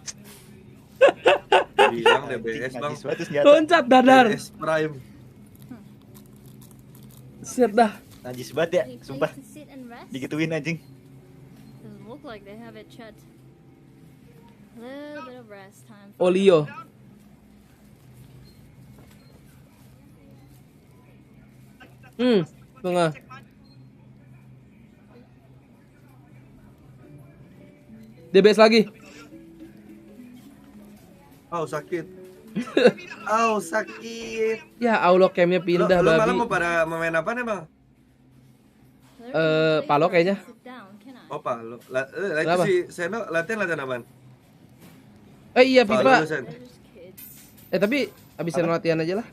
Bilang DBS bang. Loncat dadar. DBS Prime. Set dah. Najis banget ya, sumpah. Digituin anjing. Olio. Tengah. DBS lagi. Sakit. Sakit. Ya Allah, camnya pindah Lo babi. malam mau main apa nih bang? Palo kayaknya. Oh Palo. Kenapa? Si Seno latihan apaan? Iya pipa. Palo, Sen. Tapi abisin latihan aja lah.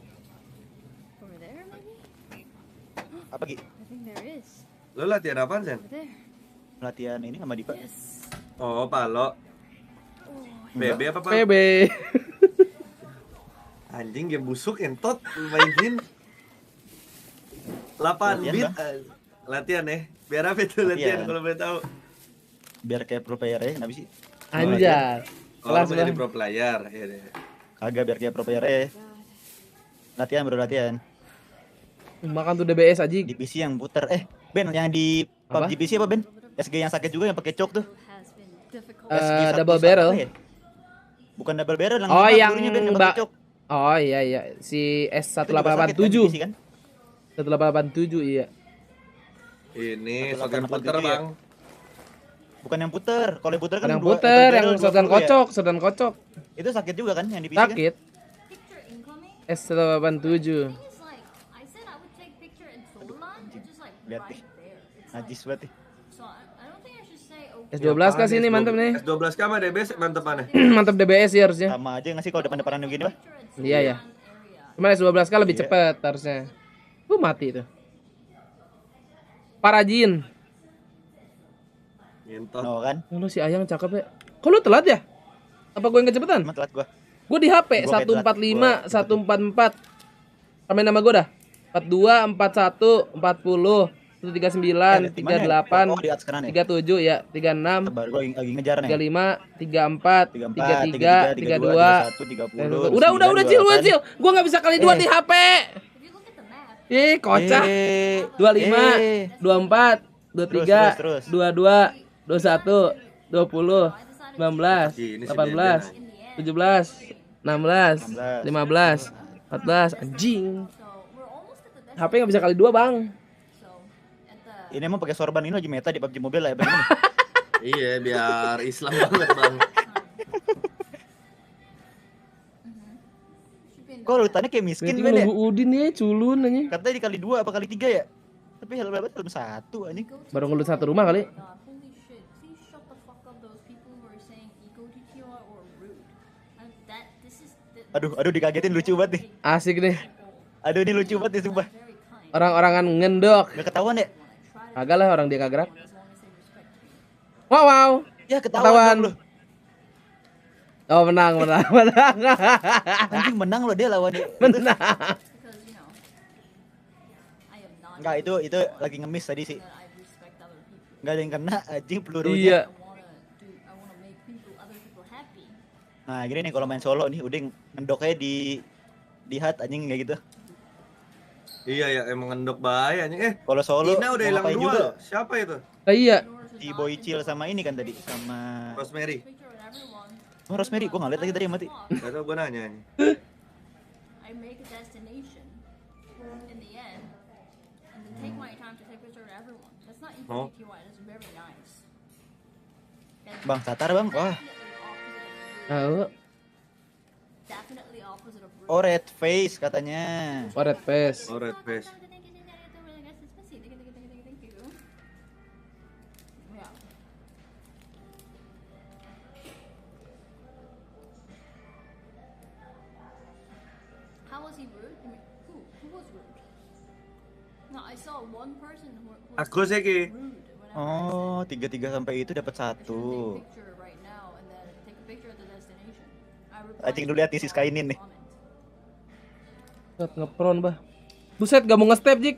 Apa Ki? Lo latihan apaan Sen? Latihan ini sama Dipa. Oh Palo. BB apa Pak? PB. Anjing game busuk entot mainin 8 bit latihan ya. Biar apa itu latihan kalau boleh tahu? Biar kayak pro player ya, kenapa sih? Anjay. Kelas jadi pro player ya deh. Kagak biar kayak pro player ya. Latihan bro latihan. Makan tuh DBS aja. Di PC yang puter. Ben yang di PUBG PC apa Ben? SG yang sakit juga yang pakai cok tuh. Double barrel. Bukan double barrel yang Oh iya si S1887 kan? 1887 iya. Ini shotgun puter bang. Bukan yang puter. Kalau yang puter kan yang puter yang shotgun kocok, shotgun kocok. Itu sakit juga kan yang di PC sakit. Kan? S1887. Lihat nih. Najis banget nih. S12 kah sini mantep nih. S12 kah sama DBS mantep mana? Mantep DBS ya harusnya. Sama aja nggak sih kalau depan-depanan begini Pak? Iya ya. Cuma S12 kah lebih cepet harusnya. Mati itu. Parajin. No kan? Lu si Ayang cakep ya. Kok lu telat ya? Apa gue yang kecepetan? Telat gua. Gue di HP 145, 144. Sama nama gue dah. 42, 41, 40. 39, 38, 37 ya, 36, baru lagi ngejar nih. 35, 34, 33, 32. Udah cil. Gua enggak bisa kali 2 di HP. Kocak. 25, 24, 23, 22, 21, 20, 19, 18, 17, 16, 15, 14, anjing. HP enggak bisa kali 2, Bang. Ini emang pakai sorban ini lagi meta di PUBG Mobile lah ya bagaimana? Iya biar Islam banget bang. Kok urutannya kayak miskin Ben ya? Udin ya culun aja. Katanya dikali 2 apa kali 3 ya? Tapi helm berapa? Helm 1 anjing. Baru ngelut satu rumah kali. Aduh dikagetin lucu banget nih. Asik nih. Aduh ini lucu banget nih sumpah. Orang-orangan ngendok. Gak ketahuan ya? Kagak lah orang dia kagak gerak. Wow. Ya ketahuan. Oh, menang. Anjing menang loh dia lawan dia. Menang. Enggak, itu lagi ngemis tadi sih. Enggak ada yang kena anjing pelurunya. Iya. Nah, gini nih kalau main solo nih udah ngendoknya di hat anjing kayak gitu. Iya ya, emang ngendok bahaya anjing. Kalau solo Ina udah hilang 2 loh. Siapa itu? Iya. Si Boy Chill sama ini kan tadi sama Rosemary. Oh, Rosemary, gua enggak lihat lagi tadi mati. Enggak tahu gua nanya nih. I make a destination in the end and then take my time to take picture of everyone. That's not equal Oh. to TY, that's very nice. Bang, Tatar bang. Wah. Tahu. Definitely opposite of Oh, red face katanya. Oh, red face. Oh, red face. Yeah. How was he rude? I mean, who was rude? No, I saw one person who was Aku sih Ki. rude. Oh, 3 sampai itu dapat 1. Picture right now and then take a picture of the destination. I replied Anjing lu lihat isi Skynin nih. Buset ngepron, bah. Buset gak mau nge-step, Jik.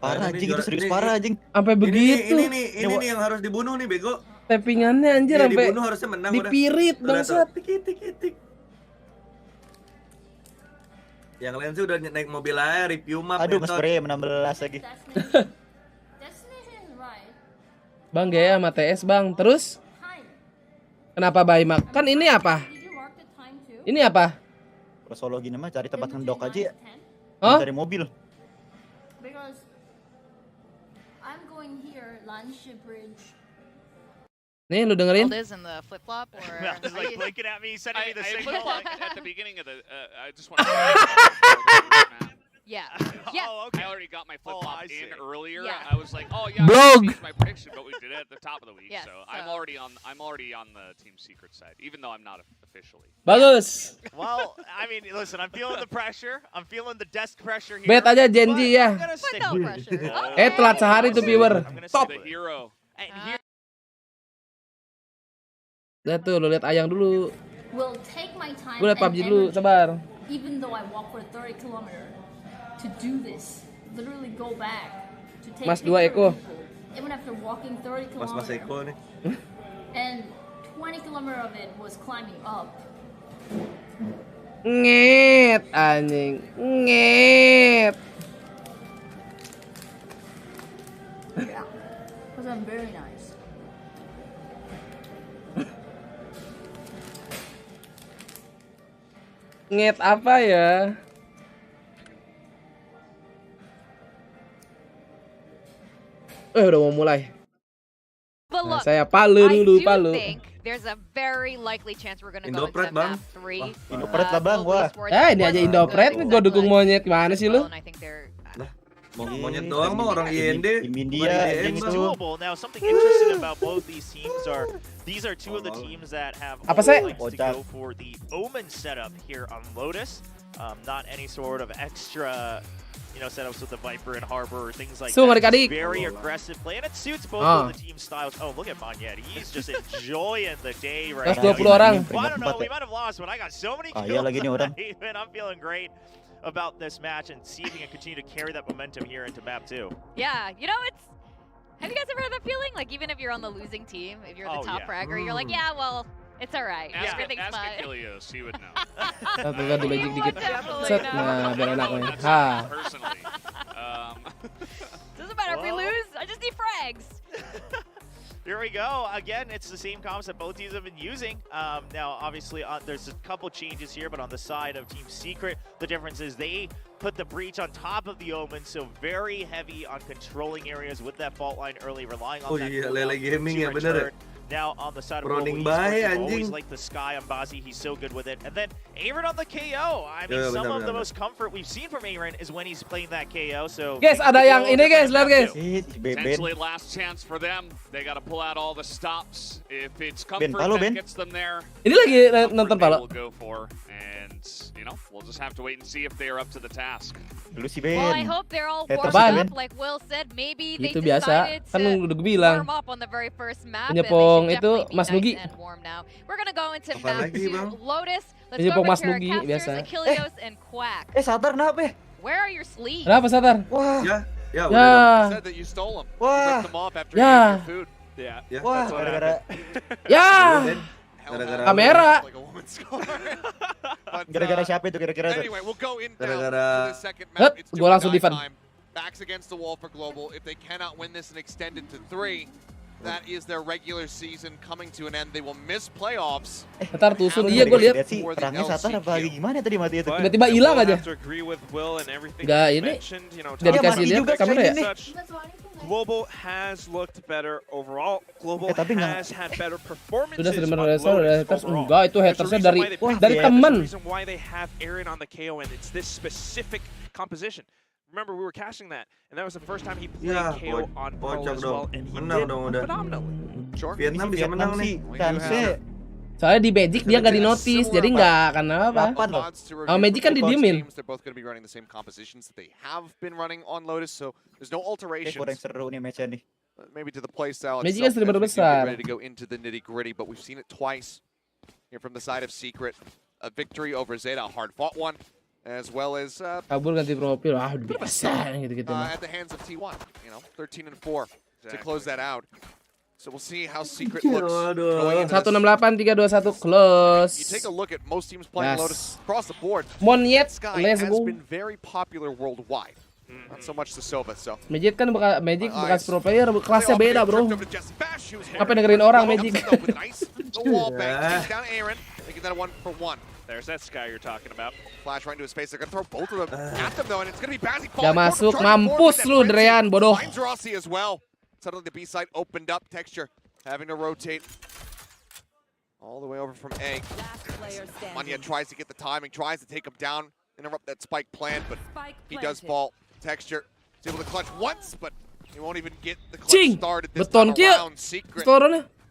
Parah Ini anjing, itu juara- serius ini- parah anjing. Sampai begitu. Ini nih yang harus dibunuh nih bego. Tappingannya anjir Iya, sampai dibunuh harusnya menang udah. dipirit Udah bangsat. tuh, tik. Yang lain sih udah naik mobil aja, review map. Aduh, ngetot. nge-spray 16 lagi. destination is right. Bang Gaya sama TS, Bang. Terus? Kenapa Baymak? Kan ini apa? Did you mark the time too? Ini apa? Kalau solo gini mah cari tempat ngendok aja ya. Hah? Cari mobil. Because I'm going here, Lansha Bridge. Nih lu dengerin. Is in the flip flop or He's like blinking at me, sending me the I signal. looked like- at the beginning of the. I just want to. yeah. Oh, okay. I already got my flip Oh, flop I see. in earlier. Yeah. I was like, oh yeah, Blog. I changed my prediction, but we did it at the top of the week. Yes, so I'm already on the Team Secret side, even though I'm not officially. Bagus. Well, I mean, listen, I'm feeling the pressure. I'm feeling the desk pressure here. Bet aja Genji but ya. I'm gonna stick no with pressure. it. Telat sehari tuh viewer. I'm gonna Top. stick The with it. hero. And here, Lihat tuh, lu lihat Ayang dulu. Will take my time Gue liat and PUBG dulu, energy, sabar. even though I walk for 30 kilometer to do this. Literally go back to take Mas picture 2 of Eko. people, even after walking 30 Mas kilometer. Eko nih. And 20 kilometer of it was climbing up. Nget anjing. Nget. Yeah. Because I'm very nice. Nget apa ya? Udah mau mulai. But Nah, look, saya palu I dulu, do palu. think there's a very likely chance we're gonna go Indopret, into Bang. map 3. Indopret lah, Bang. Wah. Ini aja Indopret, gue dukung monyet gimana sih lu? And I think they're Monyet doang mah orang IND. Tim bukan India IDM, it's gitu. Bang. doable. Now, something interesting about both these teams are these are two of the teams that have Apa sih? likes to go for the Omen setup here on Lotus. Not any sort of extra, setups with the Viper and Harbor or things like Sung, that. adik-adik. Very aggressive play, and it suits both of the team styles. Oh, look at Monyet. He's just enjoying the day right now. 120 orang. Well, I don't know. We might have lost, but I got so many Ah, kills iya lagi nih orang. tonight, and I'm feeling great about this match and see if we can continue to carry that momentum here into map 2. yeah. Have you guys ever had that feeling? Like even if you're on the losing team, if you're the Oh, top yeah. fragger, you're like, yeah, well, it's all right. Ask, Everything's ask fine. Achilles, he would know. Satu kan dulu dikit. Definitely Set, know. nah biar enak nih. Ha. Personally. Doesn't matter if we Well. lose. I just need frags. Here we go. Again, it's the same concept both teams have been using. Now, obviously, there's a couple changes here, but on the side of Team Secret, the difference is they put the breach on top of the Omen, so very heavy on controlling areas with that fault line early, relying on Oh that iya, cooldown Lele Gaming to ya, bener ya? return. Now, on the side of Proning Global Esports, bae, they've always anjing. liked the Sky on Bazi. He's so good with it. And then Aaron on the KO. I mean, Yeah, some benar, of the benar. most comfort we've seen from Aaron is when he's playing that KO. So Guys, ada yang ini guys, lihat guys. Potentially last chance for them. They got to pull out all the stops. If it's Ben, comfort Palo, that Ben. gets them there, Ini lagi nonton they Palo. will go for. And And, you know, we'll just have to wait and see if they are up to the task. Well, I hope they're all warmed up. Like Will said, maybe they Itu biasa, decided kan to udah gue bilang. warm up on the very first map. Penyepong itu Mas Nugi. Warm now. We're gonna go into Apa map lagi, 2, Bang? Lotus. Let's Penyepong go Mas over to Nugi, our biasa. casters, Achilleos and Quack. Satar kenapa? Where are your sleeves? Kenapa Satar? Wah. Ya, Ya. said that you stole them. Wah. You ripped them off after Ya. you ate your food. Yeah. Wah, that's what gara-gara Ya. gara-gara Kamera. Gara-gara siapa itu kira-kira tuh? Anyway, we'll go in Gara-gara to the second map. It's Gue langsung defend. time. Backs against the wall for Global. If they cannot win this and extend it to 3, that is their regular season coming to an end. They will miss playoffs. Satar tusuk dia gue lihat. sih perangnya Satar apa gimana tadi mati itu? Tiba-tiba hilang aja. Gak ini. Gak dikasih lihat kamera ya. Global has looked better overall. Global has had better performances. Sudah on benar-benar Lotus haters overall. enggak itu hatersnya dari temen. There's a reason why they have Aaron on the KO, and it's this specific composition. Remember, we were casting that, and that was the first time he played KO on Pro as well, and he did phenomenally. Sure. Vietnam bisa menang nih. Soalnya di Magic dia nggak di notice, jadi nggak akan apa. Magic kan didiemin. They're both going to be running the same compositions that they have been running on Lotus, so there's no alterations. Kurang seru nih match-nya nih. Maybe to the playstyle Magic kan itself, serba as we do besar. get ready to go into the nitty-gritty, but we've seen it twice here from the side of Secret. A victory over Zeta, a hard-fought one, as well as Kabur ganti profil, udah biasa gitu-gitu mah. at the hands of T1, 13-4 to close that out. So we'll see how Secret looks going into 168 321 You close. take a look at most teams playing Lotus across the board. Monyet, Sky let's has go. been very popular worldwide. Not so much the Sova, so. Magic kan bekas pro player, kelasnya beda bro. Apa dengerin orang Magic? The wall bang, takes down Aaron, making that a 1-for-1. There's that Sky you're talking about. Flash right into his face. They're gonna throw both of them at them though, and it's gonna be Bazzi. Gak masuk, mampus lu Drean, bodoh. Finds Rossi as well. Suddenly the B side opened up. Texture having to rotate all the way over from A. Manya tries to get the timing, tries to take him down, interrupt that spike plan, but he does fall. Texture is able to clutch once, but he won't even get the clutch started this time around. Secret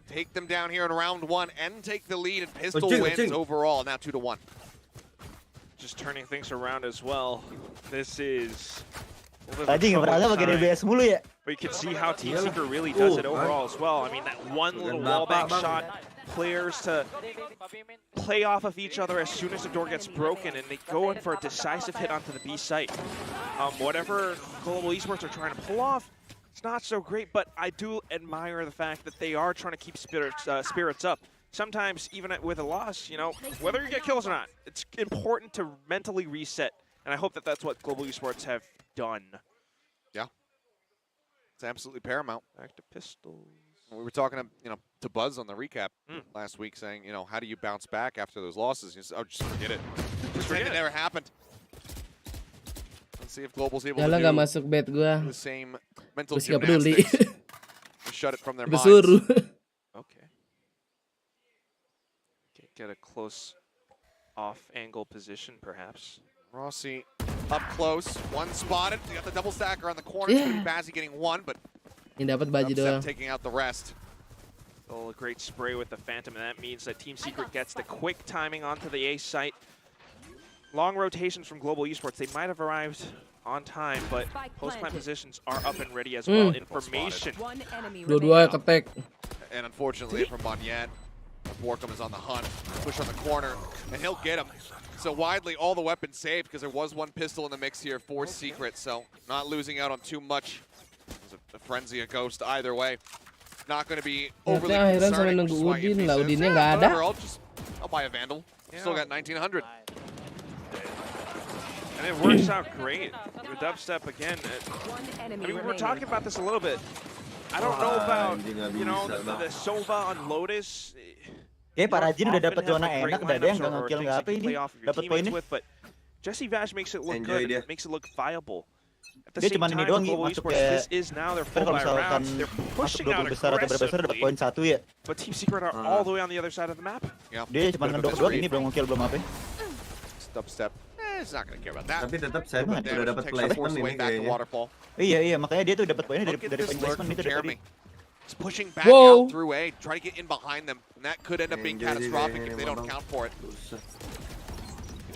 take them down here in round 1 and take the lead, and Pistol wins overall. Now 2-1. Just turning things around as well. This is. Tadi nggak pernah pakai DBS mulu ya. But you can see how Team Secret really does it overall as well. I mean, that one little wallbang shot, players to play off of each other as soon as the door gets broken, and they go in for a decisive hit onto the B site. Whatever Global Esports are trying to pull off, it's not so great, but I do admire the fact that they are trying to keep spirits up. Sometimes, even with a loss, whether you get kills or not, it's important to mentally reset, and I hope that that's what Global Esports have done. Yeah, it's absolutely paramount. Back to Pistols. We were talking to Buzz on the recap last week, saying, how do you bounce back after those losses? He said, oh, just forget it. Just pretend it never happened. Let's see if Global's able to do masuk bet gua. the same mental Terus gak peduli. gymnastics to shut it from their minds. Disuruh. Okay. Get a close off-angle position, perhaps. Rossi up close, one spotted. They got the double stacker on the corner. It's gonna be Bazzi getting one, but Ini dapat baju doang. taking out the rest. Oh, a great spray with the Phantom, and that means that Team Secret gets the quick timing onto the A site. Long rotations from Global Esports. They might have arrived on time, but post-plant positions are up and ready as well. Information. Dua-dua ketek. And unfortunately for Monyet, Borkum is on the hunt. Push on the corner, and he'll get him. So widely, all the weapons saved because there was one pistol in the mix here for Secret, so not losing out on too much. It was a frenzy, a ghost either way. Not going to be overly concerning. Which is why you says, I'll buy a Vandal. Still got 1900. And it works out great. The dubstep again. I mean, we were talking about this a little bit. I don't know about, the Sova on Lotus. Pak Rajin udah dapat zona enak, udah ada yang nggak nge-kill nggak apa ini, dapat poinnya. But Jesse Vash makes it look good, and makes it look viable. At the Dia same cuma time, ini doang Global masuk Esports, kayak this is now their kan full kalau buy misalkan rounds. They're masuk pushing out 20 besar atau berapa besar dapat poin 1 ya. But Team Secret are all the way on the other side of the map. Dia cuma ngedok doang, ini belum nge-kill belum apa. Dubstep. He's not gonna care about that. Tapi tetap saya udah dapat placement ini kayaknya. Iya, makanya dia tuh dapat poinnya dari poin placement itu tadi. He's pushing back out through A, try to get in behind them, and that could end up being catastrophic if they don't count for it.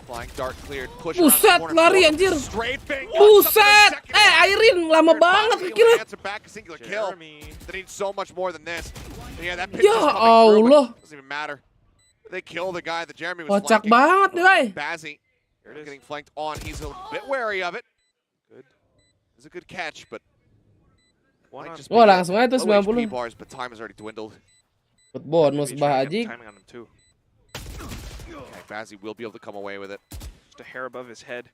Flying dart cleared. Push Buset, around the corner. lari anjir. Straight thing. Buset. Irene lama banget kira. Answer back a singular kill. They need so much more than this. Yeah, that pitch Ya is coming through, Allah. but doesn't even matter. They kill the guy that Jeremy was Kocak flanking. banget nih, Bay. Bazzi getting flanked on. He's a bit wary of it. Good. It's a good catch, but might just be Wah, langsung aja tuh low 90. HP bars, but time has already dwindled. Buat bonus bah Haji. Timing on him too. Okay, Bazzi will be able to come away with it. Just a hair above his head.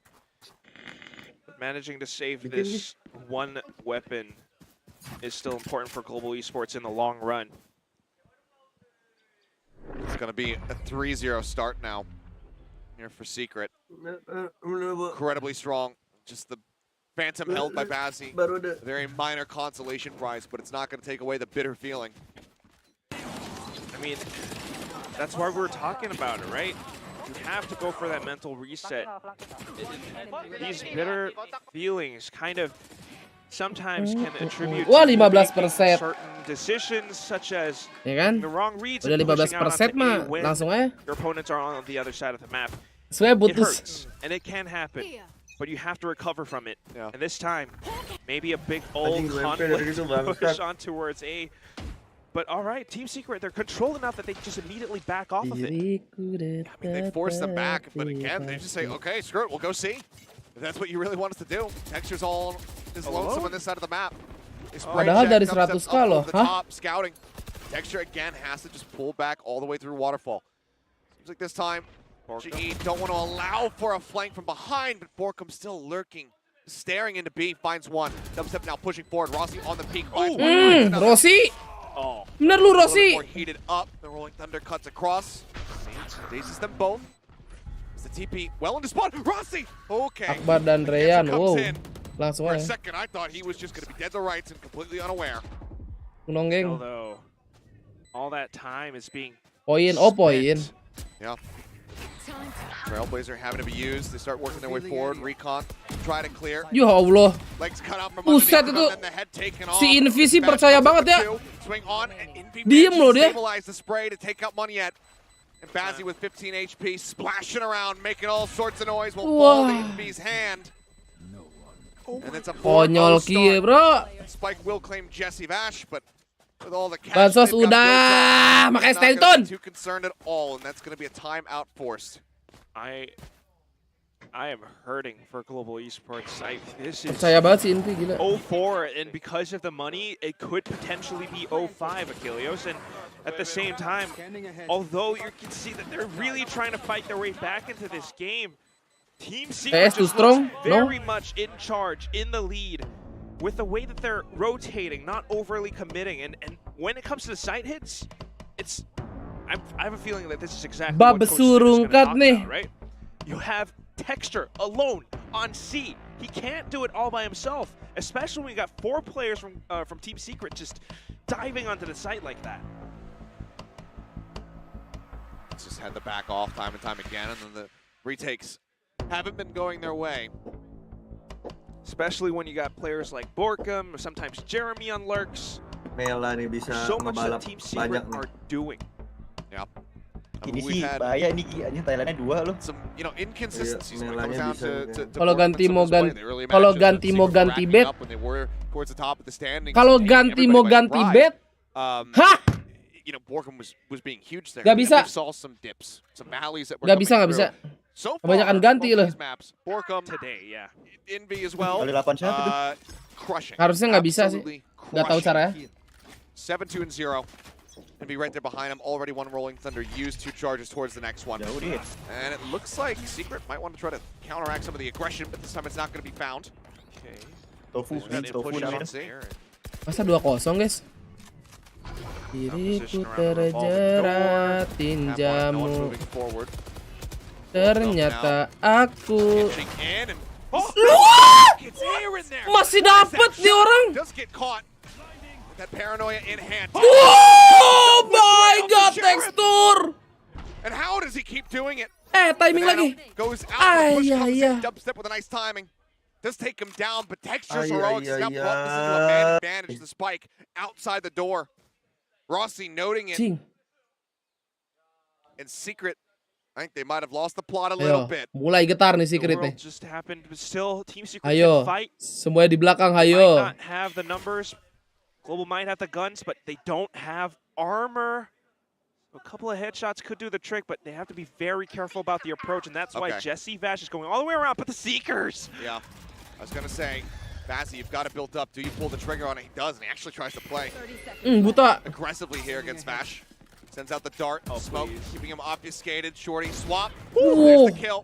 But managing to save this one weapon is still important for global esports in the long run. It's going to be a 3-0 start now here for Secret. Incredibly strong. Just the Phantom held by Bazzi. A very minor consolation prize, but it's not going to take away the bitter feeling. I mean, that's why we're talking about it, right? You have to go for that mental reset. These bitter feelings kind of sometimes can attribute Wah, to 15%. certain decisions, such as Ya kan? the wrong reads Udah and pushing out 15% onto mah A when langsung aja. your opponents are on the other side of the map. Sebenarnya It butuh hurts, and it can happen, but you have to recover from it. And this time, maybe a big old conflict push on towards A. But all right, Team Secret, they're controlled enough that they just immediately back off of it. I mean, they force them back, but again, they just say, okay, screw it, we'll go see. If that's what you really want us to do. Texture's all is lonesome on this side of the map. Padahal dari 100k loh, hah? Scouting. Texture again has to just pull back all the way through Waterfall. Seems like this time, GE don't want to allow for a flank from behind, but Borkum still lurking, staring into B, finds one. Dubstep now pushing forward. Rossi on the peak. Rossi. Oh, Bener lu, a little Rossi. bit more heated up. The Rolling Thunder cuts across. Dazes them both. It's the TP well into spot. Rossi! Okay. Akbar dan Reyan, wow. In. Langsung For a aja. second, I thought he was just going to be dead to rights and completely unaware. Nonggeng. Although all that time is being Poin, oh poin. Yeah. Trailblazer having to be used. They start working their way forward. Recon, try to clear. Ya Allah. Legs cut out from Buset underneath, itu. and then the head taken off. Si Invisi percaya banget ya. Swing on, and Envy Diem manages loh to dia. stabilize the spray to take out money yet. And Bazzi with 15 HP, splashing around, making all sorts of noise while fall to Envy's hand. And it's a 4-0 Konyol kia, start. bro. Spike will claim Jesse Vash, but with all the cash Bansos they've got udah, built up, makanya they're not Stanton. gonna be too concerned at all, and that's going to be a timeout forced. I am hurting for global esports. This is Percaya banget si Invi, gila. 0-4, and because of the money, it could potentially be 0-5, Achilles. And at the same time, although you can see that they're really trying to fight their way back into this game, Team Secret too just strong? looks very much in charge, in the lead, with the way that they're rotating, not overly committing. And when it comes to the side hits, it's I have a feeling that this is exactly what Coach Smith is going to talk about, right? You have Texture alone on C. He can't do it all by himself, especially when you got 4 players from Team Secret just diving onto the site like that. Just had the back off time and time again, and then the retakes haven't been going their way. Especially when you got players like Borkum, or sometimes Jeremy on lurks. Mela nih bisa So much that ngebalap Team Secret banyak nih. are doing. Yep. Ini sih bahaya nih Ki, Thailandnya 2 loh. Some, you know, inconsistencies when it comes down to Kalau ganti mau ganti, They really kalau managed ganti to mau Secret ganti racking bet, up when they were towards the top of the standings. kalau and ganti everybody mau went ganti right. bet, hah? You know, Borkum was being huge there. Gak And bisa. we saw some dips, some valleys that were Gak coming bisa, gak through. bisa. So far, Kebanyakan ganti both loh. these maps, Borkum Today, yeah. Envy as well. Kali 8 siapa tuh? Crushing. Harusnya nggak bisa sih. Absolutely Nggak tahu caranya. 7-2-0. Envy right there behind him. Already one Rolling Thunder used 2 charges towards the next one. And it looks like Secret might want to try to counteract some of the aggression, but this time it's not going to be found. Okay. Tofu namanya. Masa 2-0 guys? Diriku terjerat tinjamu. Ternyata aku masih dapet nih orang. That paranoia in hand. Oh my god, Texture. And how does he keep doing it? Timing lagi. Goes out. Push comes iya. in. Dubstep with a nice timing. Does take him down, but Texture's Ay, heroics ay, step ay, up. This into a man advantage. The spike outside the door. Rossi noting it. Cing. And Secret, I think they might have lost the plot a little Ayo, bit. mulai getar nih The Secret nih. world just happened, but still, Team Secret Ayo, can fight. semuanya di belakang, Might ayo. not have the numbers. Global might have the guns, but they don't have armor. A couple of headshots could do the trick, but they have to be very careful about the approach, and that's why Jesse Vash is going all the way around, but the Seekers! Yeah, I was going to say, Bazzi, you've got it built up. Do you pull the trigger on it? He does, and he actually tries to play Buta. aggressively here against Vash. Sends out the dart, smoke, keeping him obfuscated. Shorty, swap. Ooh. There's the kill.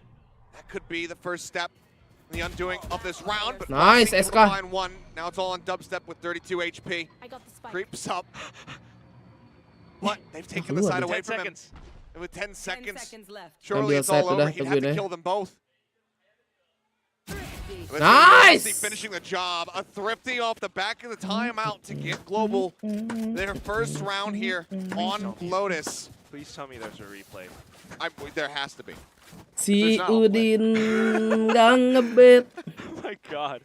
That could be the first step in the undoing of this round. But Nice, able to SK. find one. Now it's all on dubstep with 32 HP. Creeps up. What? They've taken the side away from him. And with 10 seconds, surely it's all over. He'd have to kill them both. Nice! Finishing the job. A thrifty off the back of the timeout to give Global their first round here on Lotus. Please tell me there's a replay. There has to be. Si Udin nggak ngebet. Oh my god.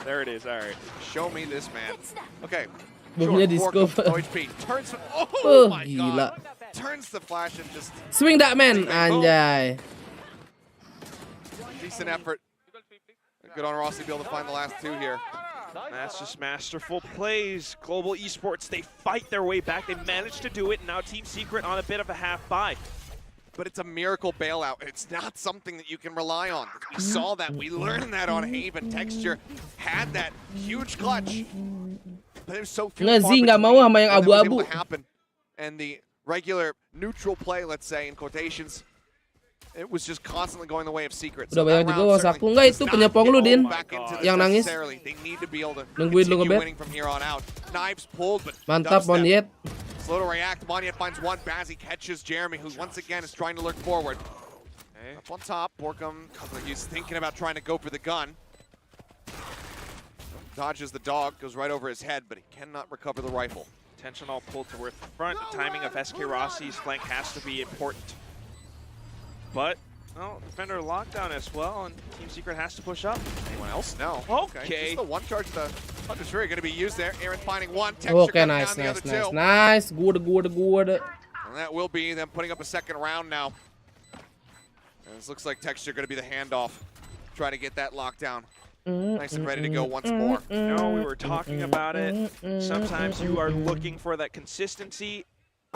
There it is, alright. Show me this man. Okay. Bomnya di scope. Turns, oh my gila. god. Turns the flash and just Swing that man, anjay. decent effort. Good on Rossi to be able to find the last two here. That's just masterful plays. Global Esports, they fight their way back. They managed to do it, and now Team Secret on a bit of a half buy. But it's a miracle bailout. It's not something that you can rely on. We saw that. We learned that on Haven. Texture had that huge clutch. But there's so few nggak mau sama yang abu-abu. And the regular neutral play, let's say, in quotations, it was just constantly going the way of Secret. Udah banyak juga was aku. Enggak, itu penyepong lu, Din. Yang nangis. Nungguin lu ngebet. Mantap, Monyet. Slow to react. Monyet finds one. Bazzi catches Jeremy, who once again is trying to lurk forward. Up on top, Borkum, he's thinking about trying to go for the gun. Dodges the dog, goes right over his head, but he cannot recover the rifle. Attention all pulled towards the front. The timing of SK Rossi's flank has to be important. But, well, defender lockdown as well, and Team Secret has to push up. Anyone else? No. Okay. Just the one charge, the Hunter's Fury going to be used there. Aaron finding one. Okay, nice. Good. And that will be them putting up a second round now. And this looks like Texture going to be the handoff. Try to get that lockdown. Nice and ready to go once more. No, we were talking about it. Sometimes you are looking for that consistency.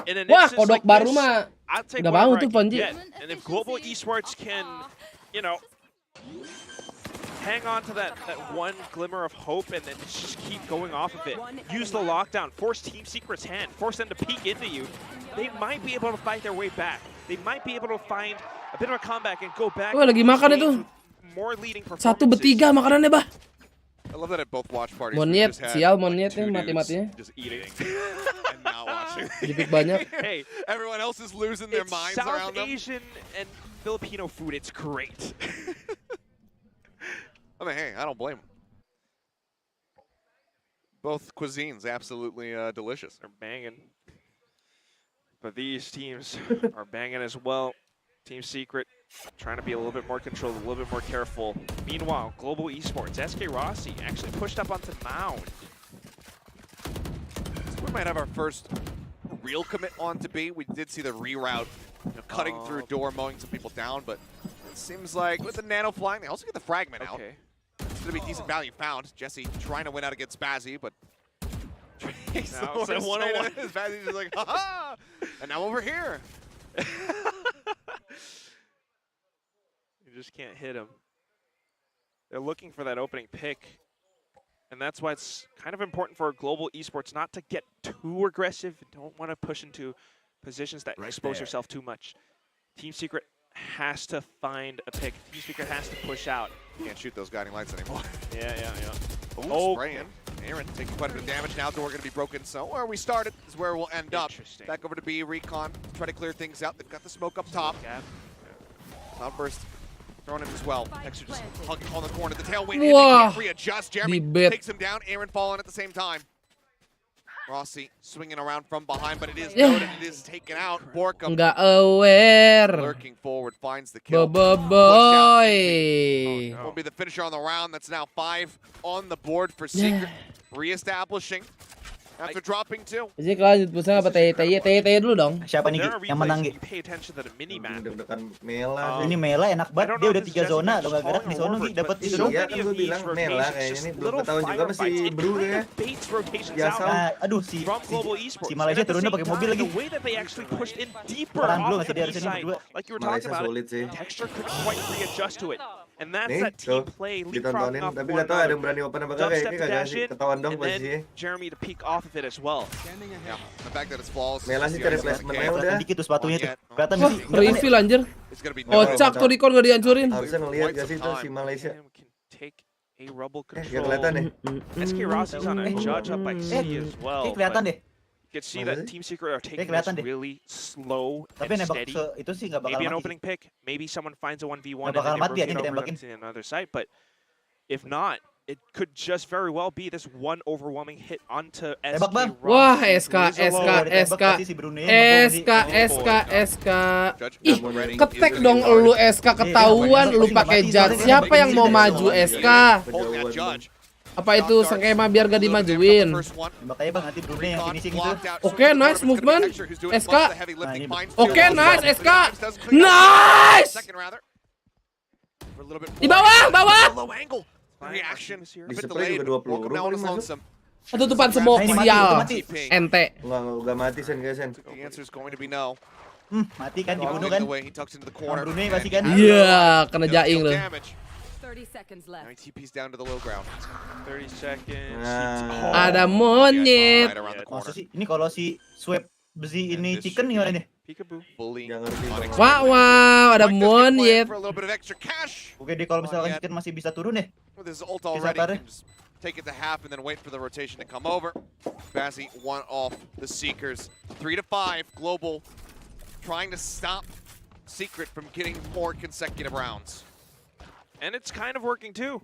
In an Wah, instance kodok like baru this, mah I'll take nggak mau whatever I tuh can Ponji. get. And if Global Esports can, you know, hang on to that one glimmer of hope and then just keep going off of it, use the lockdown, force Team Secret's hand, force them to peek into you, they might be able to fight their way back. They might be able to find a bit of a comeback and go back. Wah, lagi makan itu. More leading Satu bertiga makanannya, bah. I love that at both watch parties. Monyet, sial Monyetnya mati-matinya. Just eating and not watching. Jepit banyak. Hey, everyone else is losing their minds around them. South Asian and Filipino food, it's great. I mean, hey, I don't blame them. Both cuisines absolutely delicious. They're banging. But these teams are banging as well. Team Secret trying to be a little bit more controlled, a little bit more careful. Meanwhile, Global Esports, SK Rossi actually pushed up onto Mound. So we might have our first real commit on to B. We did see the reroute, cutting through door, mowing some people down, but it seems like with the nano flying, they also get the fragment out. It's going to be decent value found. Jesse trying to win out against Bazzi, but Trace Now it's a 101. Bazzi's just like, ha-ha! And now over here. You just can't hit him. They're looking for that opening pick. And that's why it's kind of important for Global Esports not to get too aggressive. Don't want to push into positions that expose yourself too much. Team Secret has to find a pick. Team Secret has to push out. Can't shoot those guiding lights anymore. Yeah. Ooh, spraying. Aaron taking quite a bit of damage. Now door going to be broken. So where we started is where we'll end up. Back over to B, Recon. Try to clear things out. They've got the smoke up top. Cloudburst thrown in as well. Extra just hugging on the corner. The tailwind. They can't readjust. Jeremy takes him down. Aaron falling at the same time. Rossi swinging around from behind, but it is noted. It is taken out. Borkum nggak aware. lurking forward finds the kill. Boy. Will be the finisher on the round. That's now 5 on the board for Secret. Reestablishing After dropping 2. Jadi lanjut pusing apa TY dulu dong. Siapa nih yang menang Gi? Deg-degan Mela. Ini Mela enak banget, dia udah 3 zona, lo gak gerak di zona Gi, dapat itu dong. Iya kan gue bilang Mela kayaknya nih belum ketahuan juga masih Bru ya. Biasa. Aduh si Malaysia turunnya pakai mobil lagi. Perang dulu ngasih dia harusnya berdua. Malaysia sulit sih. Nih tuh ditontonin, tapi gak tau ada yang berani open apa kagak, kayaknya kagak sih, ketahuan dong posisinya. Mela sih cari placementnya udah. Dikit tuh sepatunya tuh, kelihatan gak sih? Refill anjir. Kocak tuh Rikon gak dihancurin. Harusnya ngeliat gak sih tuh si Malaysia. Gak kelihatan deh. SK Rossi's on a judge up by C as well. Kelihatan deh. You can see that Team Secret are taking this really slow and steady. Itu sih gak bakal Maybe an mati. opening pick, maybe someone finds a 1v1 Gak bakal and mati ya, then ini they rotate over ditembakin. to another site, but if not, it could just very well be this one overwhelming hit onto SK Rossi. Wah, SK. Ih, ketek dong lu SK, ketahuan lu pakai judge. Siapa yang mau maju SK? Apa itu skema biar gak dimajuin? Makanya bang nanti Brunei yang finishing itu. Oke, nice movement SK. Oke, nice SK. Nice. Di bawah. Di-spray juga 2 peluru kali masuk. Tutupan smoke sial. Ente. Enggak mati Sen guys Sen. Mati kan, dibunuh kan? Brunei pasti kan? Iya, kena jaing lu. 30 seconds left. 30 seconds. Ada monyet. Maksud sih, ini kalau si swap besi ini chicken gimana nih? Wow, ada monyet. Oke deh, kalau misalkan chicken masih bisa turun ya. Take it to half and then wait for the rotation to come over. Bazzi one off the Seekers. 3-5 global, trying to stop Secret from getting 4 consecutive rounds. And it's kind of working too.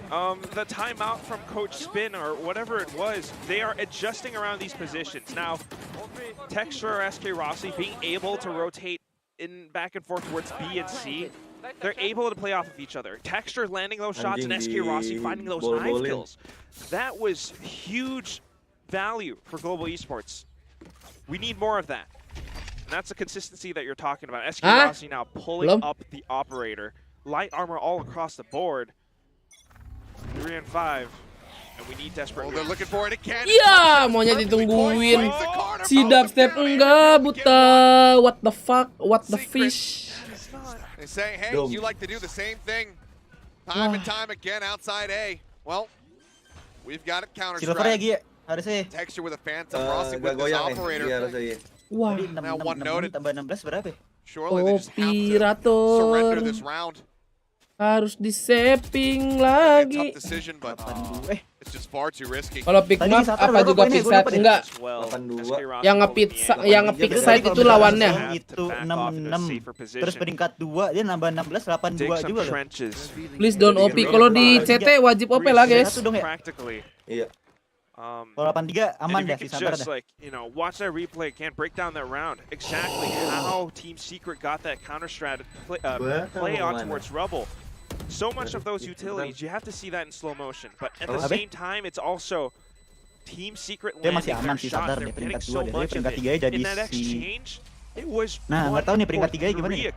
The timeout from Coach Spin or whatever it was, they are adjusting around these positions. Now, Texture or SK Rossi being able to rotate in back and forth towards B and C, they're able to play off of each other. Texture landing those shots and SK Rossi finding those knife kills. That was huge value for Global Esports. We need more of that. And that's the consistency that you're talking about. SK Rossi now pulling up the operator. Light armor all across the board. 3 and 5. And we need desperate. They're looking for it again. Ya, monyet ditungguin. Si dubstep enggak, buta. What the fuck? What the fish? They say, hey, you like to do the same thing time and time again outside A. Well, we've got it counter strategy. Texture with a phantom, Rossi with this operator. Wah. Now one noted. Tambah 16 berapa ya? Surely they just have to surrender this round. Harus di-saving lagi. Decision, but it's just far too risky. Kalau pick map apa juga pick side enggak? Yang nge-pick side itu lawannya. Itu 66. Terus peringkat 2 dia nambah 16 82 juga loh. Please don't OP. Kalau di CT wajib OP lah, guys. Iya. Kalau 83 aman dah, just like, you know, watch that replay, can't break down that round. Exactly how Team Secret got that counter strat play on towards Rubble. So much of those utilities, you have to see that in slow motion. But at the same time, it's also Team Secret landing their shot. They're getting so much of it. In that exchange, it was nggak tahu nih peringkat 3 gimana nih?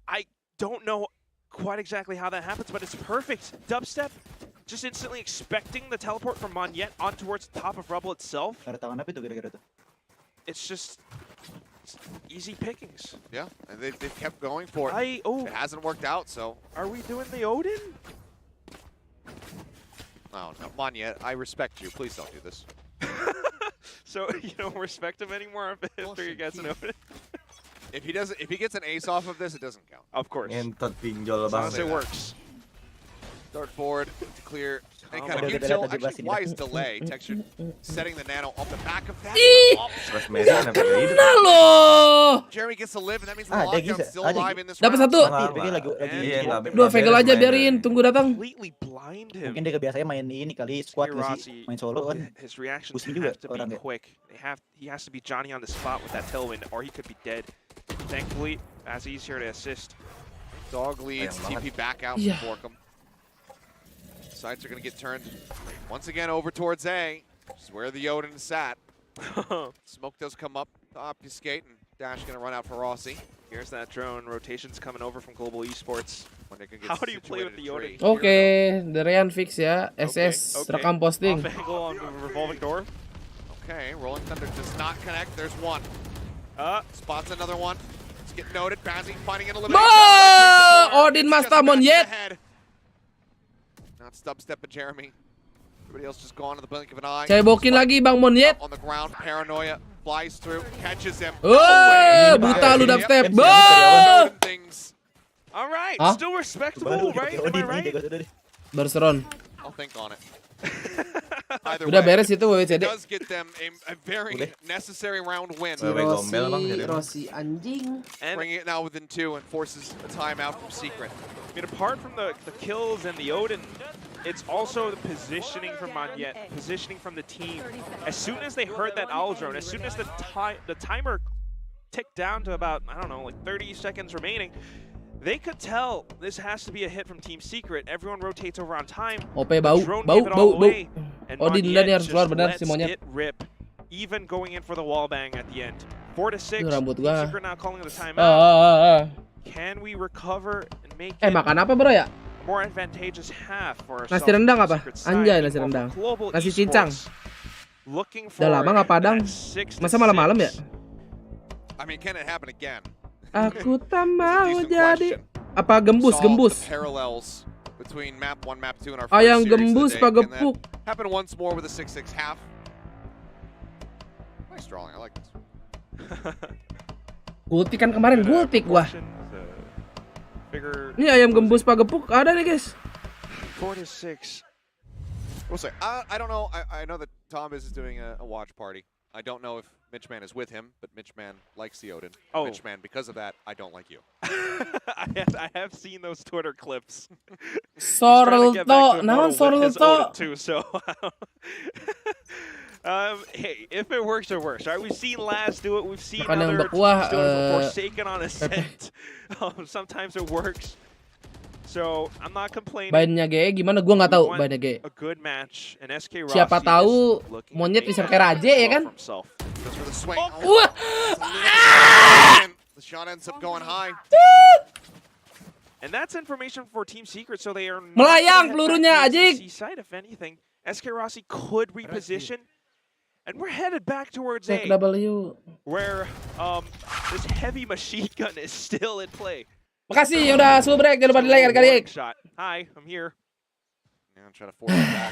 I don't know quite exactly how that happens, but it's perfect. Dubstep just instantly expecting the teleport from Monyet on towards the top of Rubble itself. It's just easy pickings. Yeah, and they've kept going for it. It hasn't worked out, so. Are we doing the Odin? Oh, no, Monyet, I respect you. Please don't do this. So you don't respect him anymore after he gets an Odin? If he gets an ace off of this, it doesn't count. Of course. Entot pinjol As long as banget. it works. Start forward to clear any kind of util. Actually, why is delay? Texture setting the nano off the back of that. Nah loh. Jeremy gets to live, and that means the lockdown's still alive in this Dapat round. satu. Dua Vegel aja biarin, tunggu datang. Mungkin dia kebiasaan main ini kali squad nggak sih, main solo kan. His reactions Pusing juga have to orang be ya. quick. He has to be Johnny on the spot with that tailwind, or he could be dead. Thankfully, Bazzi's here to assist. Dog leads, TP back out Yeah. for Borkum. Sides are going to get turned once again over towards A. This is where the Odin sat. Smoke does come up to obfuscate, and Dash gonna run out for Rossi. Here's that drone. Rotations coming over from Global Esports. How do you play with the Odin? Oke, Darian fix ya. SS rekam posting. Off angle on the revolving door. Okay, Rolling Thunder does not connect. There's one. Spots another one. Let's get noted. Bazzi finding an elimination. Odin Master Monyet. Not Stubstep but Jeremy. Everybody else just gone to the blink of an eye. Cebokin lagi Bang Monyet. On the ground, Paranoia flies through, catches him. Buta lu dubstep. All right, Huh? still respectable, right? Am I right? Berseron. I'll think on it. Either Udah way, beres itu WWCD. it does get them a very necessary round win. Rossi anjing. Bringing it now within 2 and forces a timeout from Secret. I mean, apart from the kills and the Odin, it's also the positioning from Monyet, positioning from the team. As soon as they heard that owl drone, as soon as the timer ticked down to about, I don't know, like 30 seconds remaining, they could tell this has to be a hit from Team Secret. Everyone rotates over on time. OP bau. Odin udah nih harus keluar benar si Monyet. Rip, even going in for the wall bang at the end. 4-6. Rambut Team gua. Secret now calling the timeout. Can we recover and make it Makan apa bro ya? more advantageous half for Nasi rendang apa? Anjay nasi rendang. Nasi cincang. Udah lama nggak Padang. Masa malam-malam ya? I mean, can it happen again? Aku tak mau jadi apa gembus. Parallels between map 1, map 2 and our first Ayam series gembus of the day. pagepuk. Can that happen once more with a 6-6 half? Nice drawing. I like this. Gultik kan kemarin gultik gua. Ini ayam gembus pagepuk ada nih guys. 4-6. We'll say. I don't know. I know that Tom is doing a watch party. I don't know if Mitchman is with him, but Mitchman likes the Odin. Oh. Mitchman, because of that, I don't like you. I have seen those Twitter clips. Sorelto, naon Sorelto? Too, so hey, if it works, it works. Right? We've seen Laz do it. We've seen other teams do it before. Forsaken on Ascent. Sometimes it works. So I'm not complaining. Bainnya GE gimana? Gua nggak tahu bainnya GE. A good match. And SK Rossi Siapa tahu Monyet bisa kayak Raje ya kan? Wah! The shot ends up going high. And that's information for Team Secret, so they are melayang pelurunya Ajik. Side, if anything, SK Rossi could reposition, and we're headed back towards A, where this heavy machine gun is still in play. Makasih ya udah subrek, jangan lupa di like kali. Hi, I'm here. Now trying to force it back.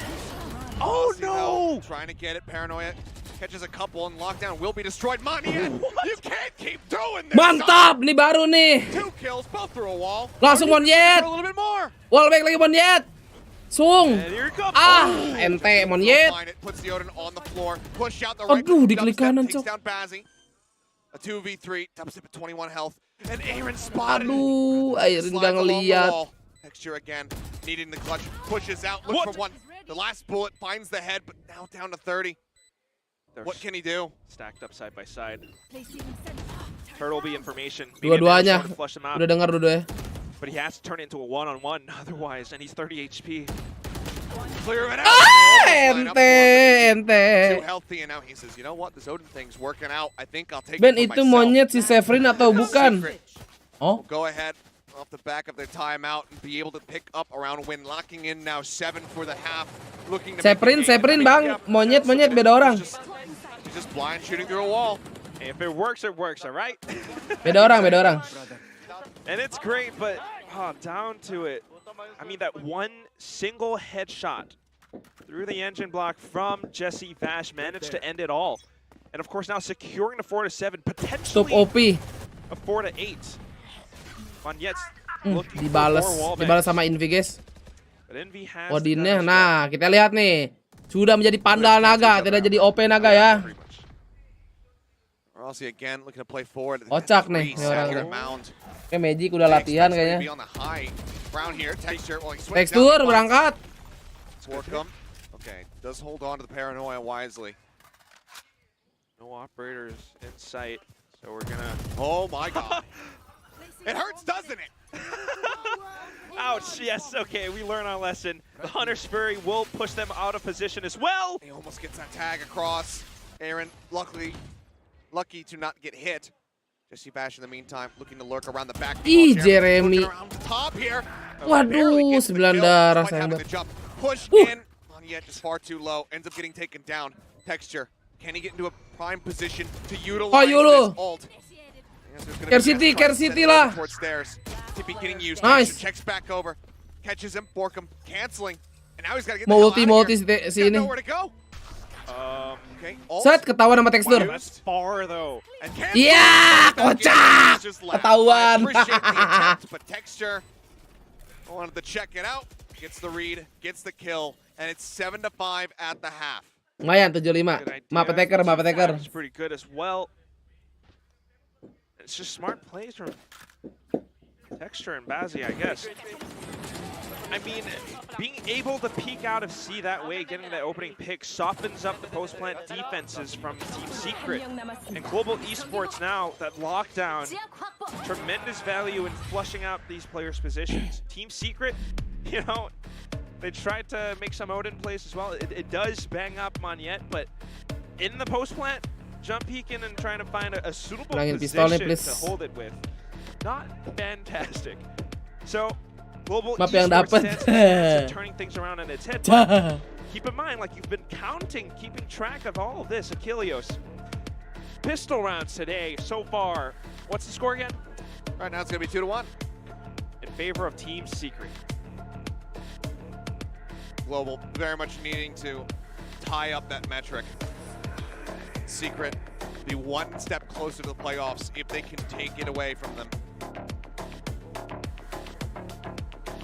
Oh no! Trying to get it. Paranoia catches a couple and lockdown will be destroyed. Monyet, you can't keep doing this. Mantap, nih baru nih. 2 kills, both through a wall. Langsung Monyet. A little bit more. Wallbang lagi Monyet. Sung. Ente Monyet. Puts the Odin on the floor. Push out the right. Aduh, di klik kanan, Cok. Down Bazzi. A 2v3. Dubstep at 21 health. And Aaron spotted. Aduh, Aaron nggak ngeliat. Texture again, needing the clutch. Pushes out, looks for one. The last bullet finds the head, but now down to 30. What can he do? Stacked up side by side. Turtle B information. Dua-duanya. Udah dengar dua-duanya. But he has to turn it into a one-on-one otherwise, and he's 30 HP. Clear it out. Ente. Too healthy, and now he says, you know what, this Odin thing's working out. I think I'll take Ben it for itu myself. Monyet si Severin atau bukan? Oh. Go ahead off the back of their timeout and be able to pick up around win, locking in now 7 for the half. Looking to Severin bang, Monyet beda orang. He's just blind shooting through a wall. Hey, if it works, all right? Beda orang. And it's great, but down to it. I mean, that one single headshot through the engine block from Jesse Vash managed to end it all. And of course now securing the 4-7, potentially OP. a 4-8. Monyet's looking dibalas sama Envy guys. Odinnya, nah kita lihat nih. Sudah menjadi Panda Naga, tidak jadi OP Naga ya. Kocak nih orang. Kayak Magic udah latihan kayaknya. Tekstur berangkat. Okay, does hold on to the Paranoia wisely. No operators in sight, so we're gonna. Oh my God! It hurts, doesn't it? Ouch, yes, okay, we learn our lesson. The Hunter Sperry will push them out of position as well. He almost gets that tag across. Aaron, lucky to not get hit. Jesse Bash in the meantime, looking to lurk around the back. Ih, Jeremy. Top here. Waduh, 9 darah sayang banget. Push in. Yet just far too low. Ends up getting taken down. Texture. Can he get into a prime position to utilize this ult? Care City lah. Tippy getting used. Nice. Checks back over. Catches him. Borkum canceling. And now he's got to get the Multi hell out of here. si ini. Nowhere to go. Okay. Set ketahuan sama tekstur. That's far though. Iya, kocak. Ketahuan. But Texture wanted to check it out. Gets the read. Gets the kill. And it's 7-5 at the half. Lumayan 75. Map attacker. It's pretty good as well. It's just smart plays from Texture and Bazzi, I guess. I mean, being able to peek out of C that way, getting that opening pick, softens up the post-plant defenses from Team Secret. And Global Esports now, that lockdown, tremendous value in flushing out these players' positions. Team Secret, you know, they tried to make some Odin plays as well. It does bang up Monyet, but in the post-plant, jump peeking and trying to find a suitable position to hold it with. Not fantastic. So, Global Esports stands turning things around in its head. But keep in mind, like you've been counting, keeping track of all of this, Achilleos. Pistol rounds today so far. What's the score again? Right now it's going to be 2-1. In favor of Team Secret. Global very much needing to tie up that metric. Secret be one step closer to the playoffs if they can take it away from them.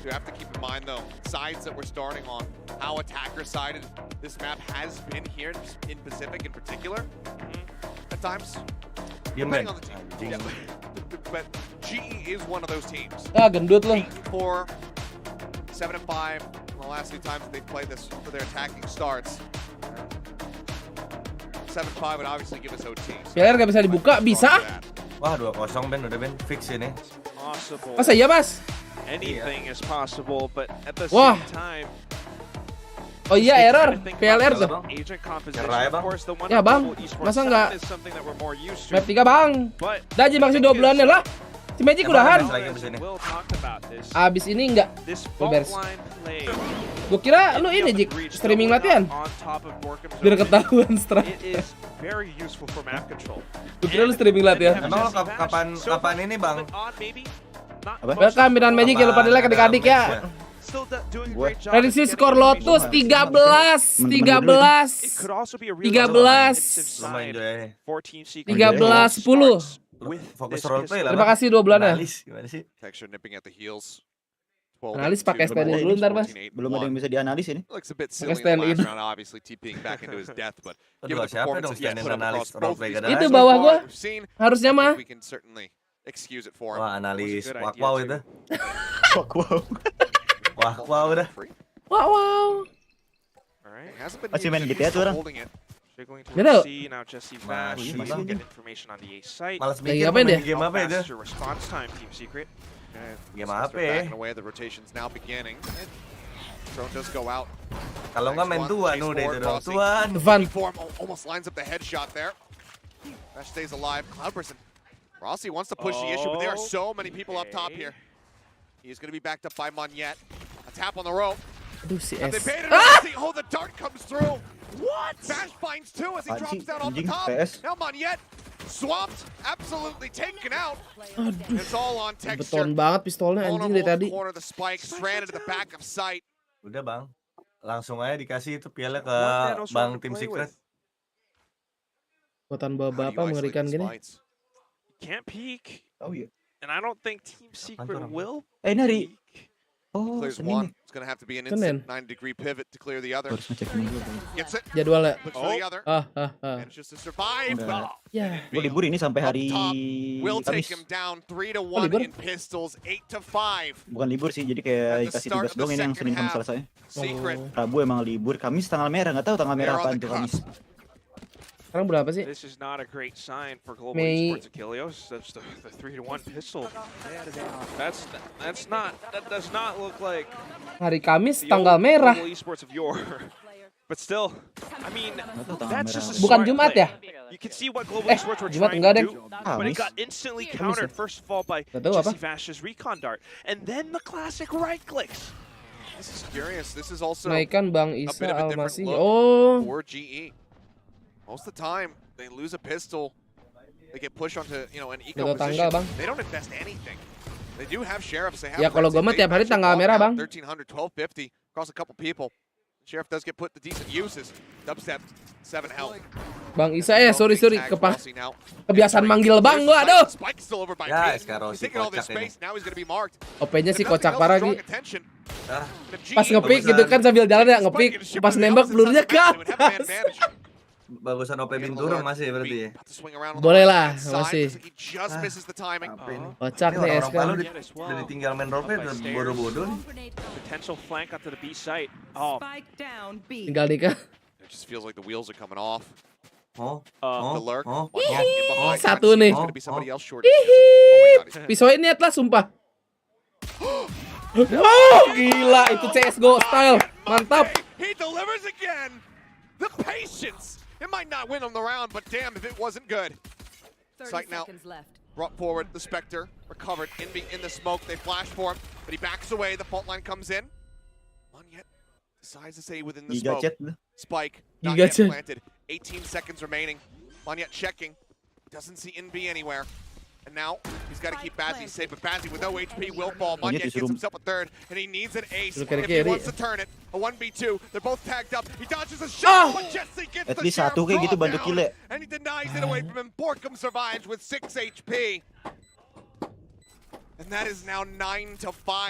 You have to keep in mind though, sides that we're starting on, how attacker-sided this map has been here in Pacific in particular. At times, depending on the team. Yeah. But GE is one of those teams. Ah, gendut lo. 8-4, 7-5. The last two times that they've played this for their attacking starts. 7-5 would obviously give us OTs. Player nggak bisa dibuka, bisa? Wah, 2-0 Ben, udah Ben fix ini. Masa iya, Mas? Anything is possible, but at the same time. Oh iya, error. PLR tuh. Ya bang, masa nggak map 3 bang? Daji maksud 2 bulannya lah. Si Magic udahan. Abis ini enggak beres. Gue kira lu ini Jik, streaming latihan. Biar ketahuan strike. Gue kira lu streaming latihan. Emang lo kapan ini bang? Welcome Miran Magic, jangan lupa di like adik-adik ya. Prediksi skor Lotus 13 10. Fokus roleplay lah. Terima kasih 2 bulan ya. Gimana sih? Analis pakai STN dulu ntar Mas. Belum ada yang bisa dianalis ini. Pakai STN ini. Siapa dong STN analis roleplay? Itu bawah gua. Harusnya mah. Wah, analis wow itu. Wow dah. Wow. Masih main GTA tuh orang. Gitu. Malas mikir main game apa itu? Game apa ya? Kalau nggak main Tuan udah itu dong. Tuan. Rossi wants to push the issue, but there are so many people up top here. He's going to be backed up by Monyet. A tap on the rope. Aduh si And they S. baited Rossi. Oh, the dart comes through. What? Bash finds 2 as he drops down off the top. Now Monyet swamped, absolutely taken out. Aduh. It's all on Texture. Beton banget pistolnya anjing dari tadi. Corner the spike, stranded at the back of sight. Udah bang, langsung aja dikasih itu piala ke Bang Tim Secret. Buatan bapak mengerikan gini. Can't peek. Oh iya. And I don't think Team Secret will. Ini hari. Oh, Clears Senin. one. It's going to have to be an instant 90-degree pivot to clear the other. Harus ngecek ini dulu. Gets it. Jadwalnya. Looks for the other. Manages to survive. Ya. Gue libur ini sampai hari Will take Kamis. him down 3-1 in pistols, 8-5. Bukan libur sih, jadi kayak dikasih tugas doang ini yang Senin Kamis Selasa. Rabu emang libur, Kamis tanggal merah, nggak tahu tanggal merah apaan tuh Kamis. Sekarang berapa sih? This is not a great sign for Global Mei. Esports Achilles. That's the 3-1 pistol. That does not look like Hari Kamis the tanggal old merah. Global Esports of yore. But still, I mean, that's just a Bukan smart Jumat play. ya? You can see what Global Esports were Jumat trying enggak, to Deng. do, but it got instantly countered first of all by Gak tahu apa. Jesse Vash's recon dart, and then the classic right clicks. This is curious. This is also Naikkan Bang a Isa bit of a different Almasi. look Oh. for GE. Most of the time, they lose a pistol. They get pushed onto, an eco Jatuh tanggal, position. Bang. They don't invest anything. They do have sheriffs. They have Ya kalau gue mah tiap hari tanggal merah, Bang. 1300, 1250 across a couple people. Sheriff does get put to decent uses. Dubstep, 7 health. Bang Isa sorry kebiasaan manggil Bang gua, aduh. Ya, sekarang si kocak ini. OP-nya sih kocak parah Ki. Ah, Pas ngepick gitu kan sambil jalan ya ngepick, pas nembak pelurunya ke atas. bagusan OP Binturong masih berarti ya. Boleh lah, masih. Kocak Ini nih orang SK. Palu udah ditinggal main roleplay udah bodoh-bodoh nih. Potential flank onto the B site. Oh, Tinggal nikah. It just feels like the wheels are coming off. the lurk. Satu nih. Pisauin niat lah sumpah. Oh, gila itu CS:GO style. Mantap. He delivers again. The patience. It might not win on the round, but damn if it wasn't good. Sight now. Brought forward the Spectre, recovered, Envy in the smoke. They flash for him, but he backs away. The fault line comes in. Monyet decides to stay within the smoke. Spike not yet planted. 18 seconds remaining. Monyet checking. Doesn't see Envy anywhere. And now he's got to keep Bazzi safe, but Bazzi with no HP will fall. Monyet gets himself a third, and he needs an ace if he wants to turn it. A 1v2, they're both tagged up. He dodges a shot, but Jesse gets the shot kayak gitu bantu kill ya. and he denies it away from him. Borkum survives with 6 HP. And that is now 9-5.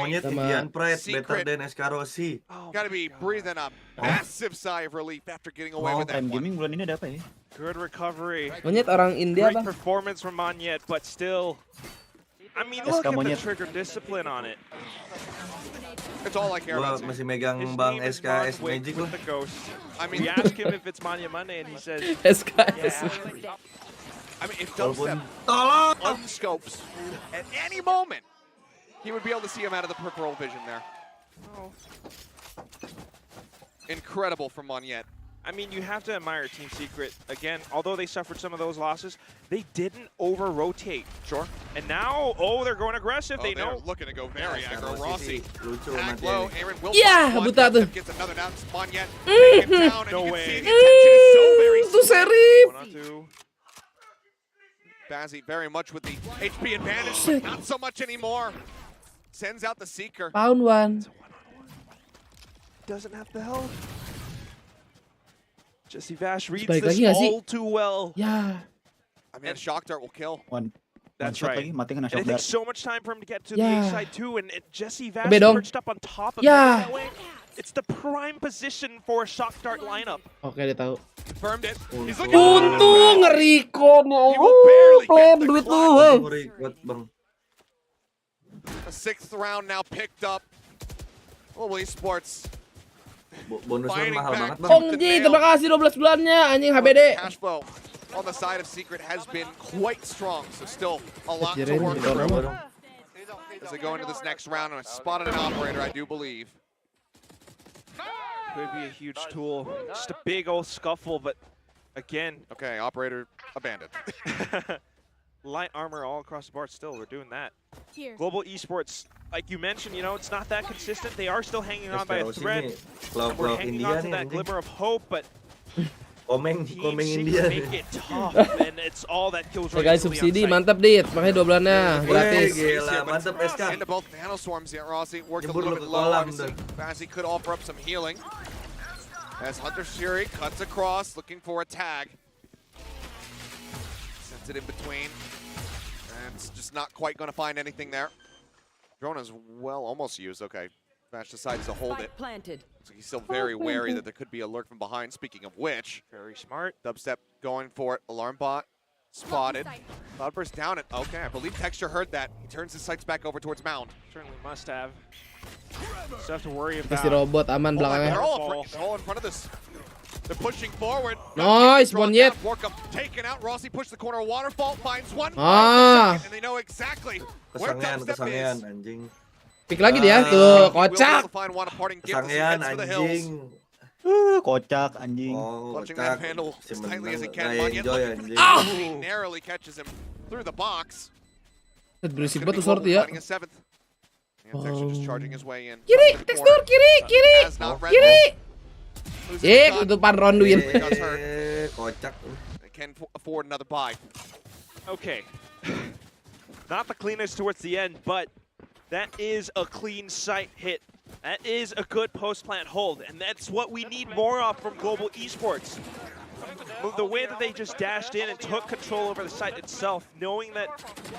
Monyet Indian Pride better than SK Rossi. Gotta be breathing a massive sigh of relief after getting away with that Prime one. Gaming bulan ini ada apa ya? good recovery. Monyet orang India, Great Bang. performance from Monyet, but still, I mean, look at the trigger discipline on it. It's all I care Gua about. masih megang Bang SKS Magic loh. The ghost. I mean, We ask him if it's Manya Monday, and he says, SKS. I mean, if Dubstep unscopes at any moment, he would be able to see him out of the peripheral vision there. Incredible from Monyet. I mean, you have to admire Team Secret. Again, although they suffered some of those losses, they didn't over-rotate. Sure. And now, they're going aggressive. They know. Looking to go very aggro. Rossi. Lucu Tag sama low. dia. Aaron will Yeah, find one. buta tuh. Gets another down. Monyet. Take him down, and No you can way. see the attention is so very Itu serif. 1-2. Bazzi very much with the HP advantage, but not so much anymore. Sends out the Seeker. Pound one. Doesn't have the health. Jesse Vash reads Balik this lagi nggak sih? all too well. Ya. I mean, Shock Dart will kill. That's shot right. lagi, mati kena And shock it takes dart. so much time for him to get to the Yeah. A side too, and Jesse Vash Bebe dong. perched up on top of Yeah. him that way. It's the prime position for a shock dart lineup. Oke, dia tahu. Confirmed it. He's looking for Untung nge-recon ya. He will barely Plan get the duit clutch. tuh, weh. Sorry, kuat Bang. a 6th round now picked up. Global Esports. Bonus one Fighting mahal back. banget Bang. Kong Ji, terima kasih 12 bulannya. Anjing HBD. Cash flow on the side of Secret has been quite strong, so still a lot to Kirain work gitu through orang. as they go into this next round. And I spotted an operator, I do believe. Could be a huge tool. Just a big old scuffle, but again, Okay, operator abandoned. light armor all across the board. Still, we're doing that. Here. Global Esports, like you mentioned, it's not that consistent. They are still hanging on by a SK Rossi thread. nih, We're klub-klub hanging India on to nih that anjing. glimmer of hope, but Komeng Team India Secret nih. make it tough, and it's all that kills Ya guys, subsidi mantap dit. Makanya 2 bulannya gratis. Gila, mantap SK. Into both nanoswarms here, Rossi worked a Nyebur little lu bit ke low, kolam obviously. tuh. Bazzi could offer up some healing. As Hunter Fury cuts across, looking for a tag. Sends it in between. And it's just not quite going to find anything there. Drone is almost used. Okay. Vash decides to hold it. Planted. So he's still very wary that there could be a lurk from behind. Speaking of which, very smart. Dubstep going for it. Alarm bot spotted. Cloudburst down it. Okay, I believe Texture heard that. He turns his sights back over towards Mound. Certainly must have. Still have to worry Pasti about. robot aman They're belakangnya. all in front of this. They're pushing forward. Nice, Monyet. Warcom taken out. Rossi pushed the corner. Waterfall finds one. Ah. And they know exactly where Kesangean, Dubstep kesangean is. anjing. Pick lagi dia, tuh kocak. Kesangean anjing. Kocak anjing. Oh, Clutching that handle as tightly as he can. Monyet enjoy looking anjing. narrowly catches him through the box. Berisik banget tuh sorti ya. Finding a seventh. And Texture just charging his way in. Kiri, tekstur kiri. Ketutupan ronduin. Kocak. They can afford another buy. Okay. Not the cleanest towards the end, but that is a clean sight hit. That is a good post-plant hold, and that's what we need more of from Global Esports. The way that they just dashed in and took control over the site itself, knowing that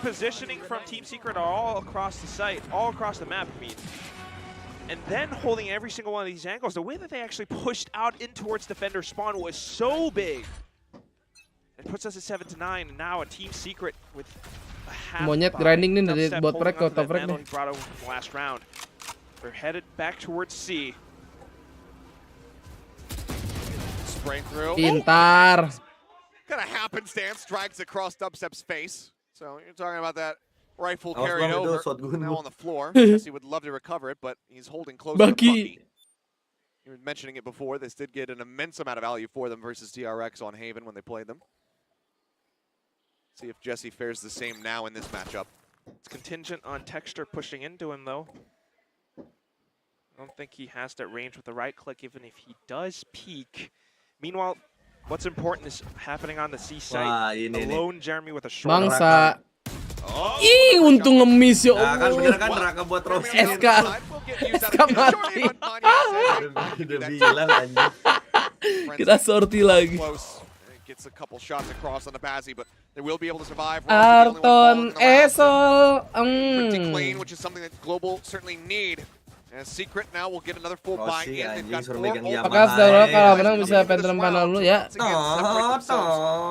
positioning from Team Secret are all across the site, all across the map, I mean. And then holding every single one of these angles, the way that they actually pushed out in towards defender spawn was so big. It puts us at 7-9, and now a Team Secret with a half Monyet buy. grinding nih dari Dubstep bot holding frag ke onto that top frag mantle nih. he brought over from last round. They're headed back towards C. Spray through. Pintar. Kind of happenstance, drags across Dubstep's face. So you're talking about that rifle Awas carried bang, itu over. shotgun Now gua. on the floor. Jesse would love to recover it, but he's holding close to Bucky. Bucky. You were mentioning it before. This did get an immense amount of value for them versus TRX on Haven when they played them. See if Jesse fares the same now in this matchup. It's contingent on Texture pushing into him, though. I don't think he has that range with the right click, even if he does peek. Meanwhile, what's important is happening on the C site. Wah, ini nih. Alone Jeremy with a short. Bangsa. Ih, untung ngemis ya Nah, kan Allah. bener kan Raka buat Rossi. SK. SK mati. Udah bilang anjing. Kita sorti lagi. Gets a couple shots across on the Bazzi, but they will be able to survive. Arton Esol. Pretty clean, which is something that Global certainly need. And Secret now will get another full buy in. They've got four Apakah saudara kalau menang bisa veteran panel dulu ya?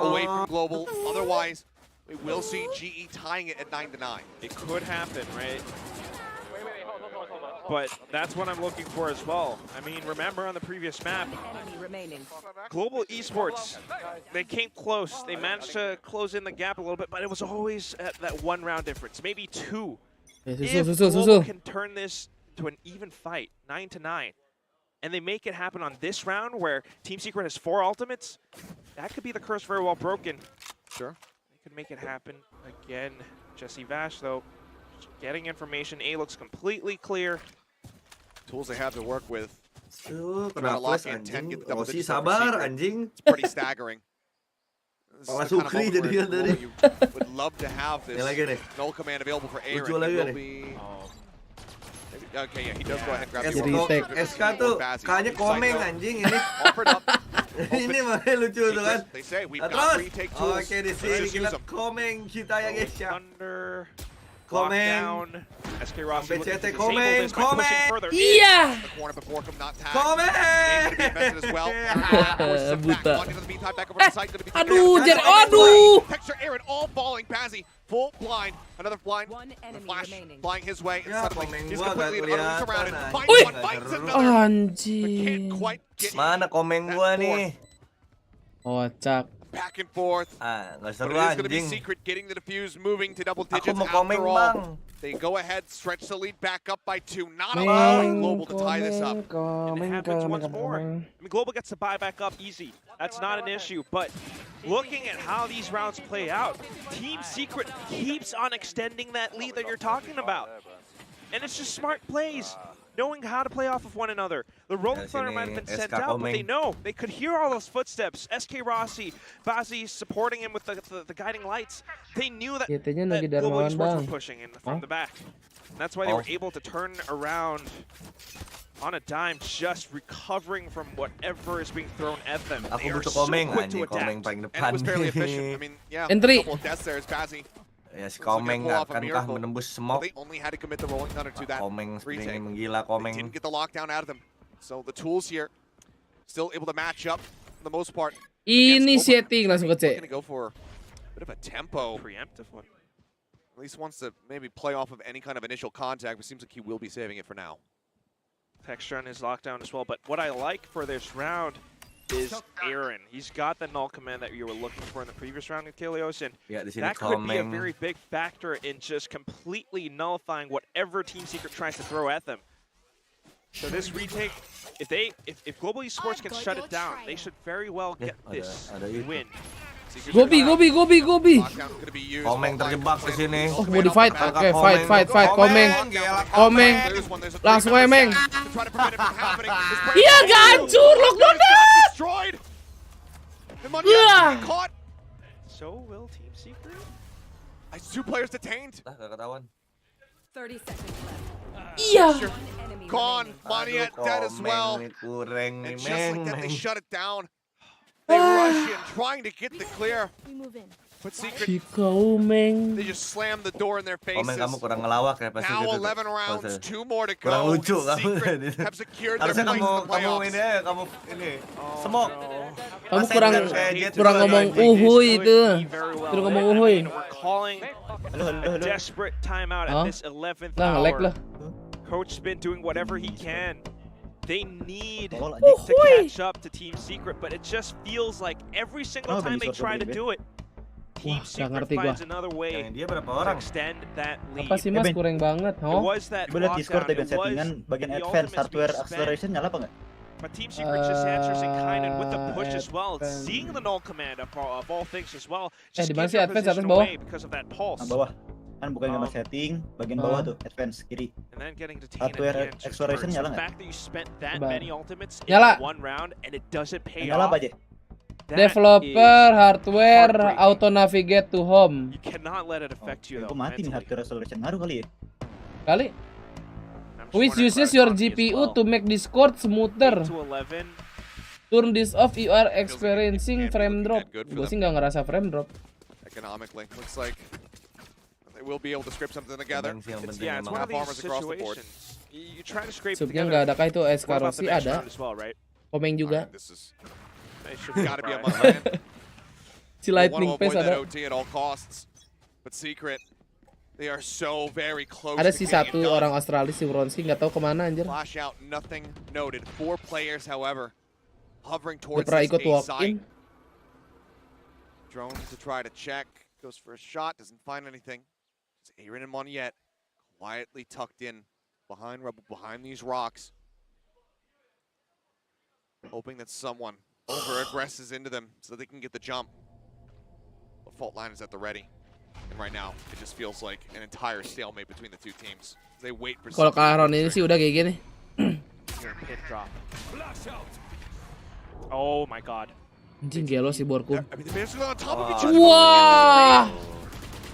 away from Global. Otherwise, we will see GE tying it at 9-9. It could happen, right? But that's what I'm looking for as well. I mean, remember on the previous map, Global Esports, they came close. They managed to close in the gap a little bit, but it was always at that one round difference, maybe two. If Global can turn this to an even fight, 9-9, and they make it happen on this round where Team Secret has 4 ultimates, that could be the curse very well broken. Sure. They could make it happen again. Jesse Vash, though, getting information. A looks completely clear. Tools they have to work with. Kenapa anjing? Rossi sabar anjing. It's pretty staggering. Pala Sukri jadi kan tadi. Would love to have this null command available for Aaron. Lucu lagi nih. Okay, yeah, he does go ahead and grab SK tuh kayaknya komeng anjing ini. Ini makanya lucu tuh kan. Terus, oke di sini kita komeng kita ya guys ya. Komeng. SK Rossi looking to disable Komeng, this by pushing further. Iya. Komeng. Buta. Aduh, jadi aduh. Texture Aaron all falling. Bazzi full blind. Another blind. Flash flying his way. And suddenly he's completely and utterly surrounded. Finds one, finds another. Anjing. Mana komeng gua nih? Kocak. Back and forth. Nggak But seru it is going to be anjing. Secret getting the defuse, moving to double digits. Aku mau komeng After all, bang. they go ahead, stretch the lead back up by 2, not allowing Global to tie this up. And it happens once more. I mean, Global gets to buy back up easy. That's not an issue. But looking at how these rounds play out, Team Secret keeps on extending that lead that you're talking about. And it's just smart plays, knowing how to play off of one another. The Rolling Thunder might have been sent out, but they know. They could hear all those footsteps. SK Rossi, Bazzi supporting him with the guiding lights. They knew that, that Global Esports were pushing in from the back. And that's why they were able to turn around on a dime, just recovering from whatever is being thrown at them. And they are so quick to adapt. And it was fairly efficient. I mean, yeah, Entry. a couple of deaths there as Bazzi. Ya si Komeng nggak akankah menembus smoke? They only had to commit the Rolling Thunder to that Komeng retake. ingin menggila Komeng. Didn't get the lockdown out of them. So the tools here still able to match up for the most part. Initiating langsung ke C. Going to go for a bit of a tempo. Preemptive one. At least wants to maybe play off of any kind of initial contact, but seems like he will be saving it for now. Texture on his lockdown as well. But what I like for this round is Aaron. He's got the null command that you were looking for in the previous round with Kilios, and di sini that could be a Komeng. very big factor in just completely nullifying whatever Team Secret tries to throw at them. So this retake, if Global Esports can shut it down, they should very well get this win. Gobi. Komeng terjebak di sini. Oh, mau di fight. Oke, fight. Komeng. Langsung aja, Meng. Iya, gak hancur lockdown-nya. Iya. So will Team Secret? 2 players detained. Gak ketahuan. 30 seconds left. Iya. Gone. Moniet dead as well. Kurang nih, And just like that, they Meng. shut it down. They rush in, trying to get the clear. But Secret, Si Komeng. they just slam the door in their faces. Komeng kamu kurang ngelawak ya pasti Now gitu. 11 rounds, 2 more to Kurang go. lucu kamu. Secret have secured their Harusnya place in the kamu playoffs. ini ya, kamu ini. Semok. Kamu kurang ngomong uhuy itu. Kurang ngomong uhuy. We're calling a desperate timeout at this 11th Nah, nge-lag hour. lah. Coach's been doing whatever he can. They need to Uhuy. catch up to Team Secret, but it just feels like every single time they try to do it, Team Gak Secret ngerti gua. finds another way Dia berapa to orang? extend that lead. Apa sih Mas kurang banget? It was that Coba lihat Discord lockdown, bagian it was settingan, bagian the advance ultimates hardware being acceleration spent. nyala apa nggak? But Team Secret just answers in kind and with the push as well, seeing the null command of all things as well, just di mana gives sih their advance, position atas bawah? away because of that pulse. Nah, bawah. Kan bukan gambar setting, bagian bawah tuh, advance kiri. And then getting detained Hardware at the end just acceleration hurts. nyala The nggak? fact that you spent that Coba. many ultimates in Nyala. one round and it doesn't pay Nyala off. apa aja? that Developer, is hardware, heartbreaking. auto navigate to home. You cannot let it affect you though. Gue mati nih mentally. hardware acceleration ngaruh kali ya. Kali. I'm just Which wondering uses about your Coffee as GPU well. to make Discord smoother. 8 to 11. Turn this off, you are experiencing frame drop. good for Gue them. sih nggak ngerasa frame drop. Economically, looks like they will be able to script something together. Yeah, it's one of these Farmers across the board. situations. You try to scrape Subnya together. nggak ada kah itu What about Eskarosi the next ada. round as well, right? Komeng juga. This is They should be gotta be a alright. must win. Si They want Lightning to Pace avoid that ada. OT at all costs. But Secret, they are so very close. Ada to si getting satu it done. orang Australia si Bronski nggak tahu kemana anjir. Flash out, nothing noted. 4 players, however, hovering Dia towards pernah this ikut A walk site. in. Drone to try to check. Goes for a shot, doesn't find anything. It's Aaron and Moniet quietly tucked in behind these rocks. Hoping that someone over-aggresses into them so they can get the jump. The fault line is at the ready. And right now, it just feels like an entire stalemate between the two teams. They wait for Kalau something. Karon ini sih udah kayak gini. Pin drop. Oh my god. Anjing gelo si Borkum. I mean, the Bears are on top of each other. Wah.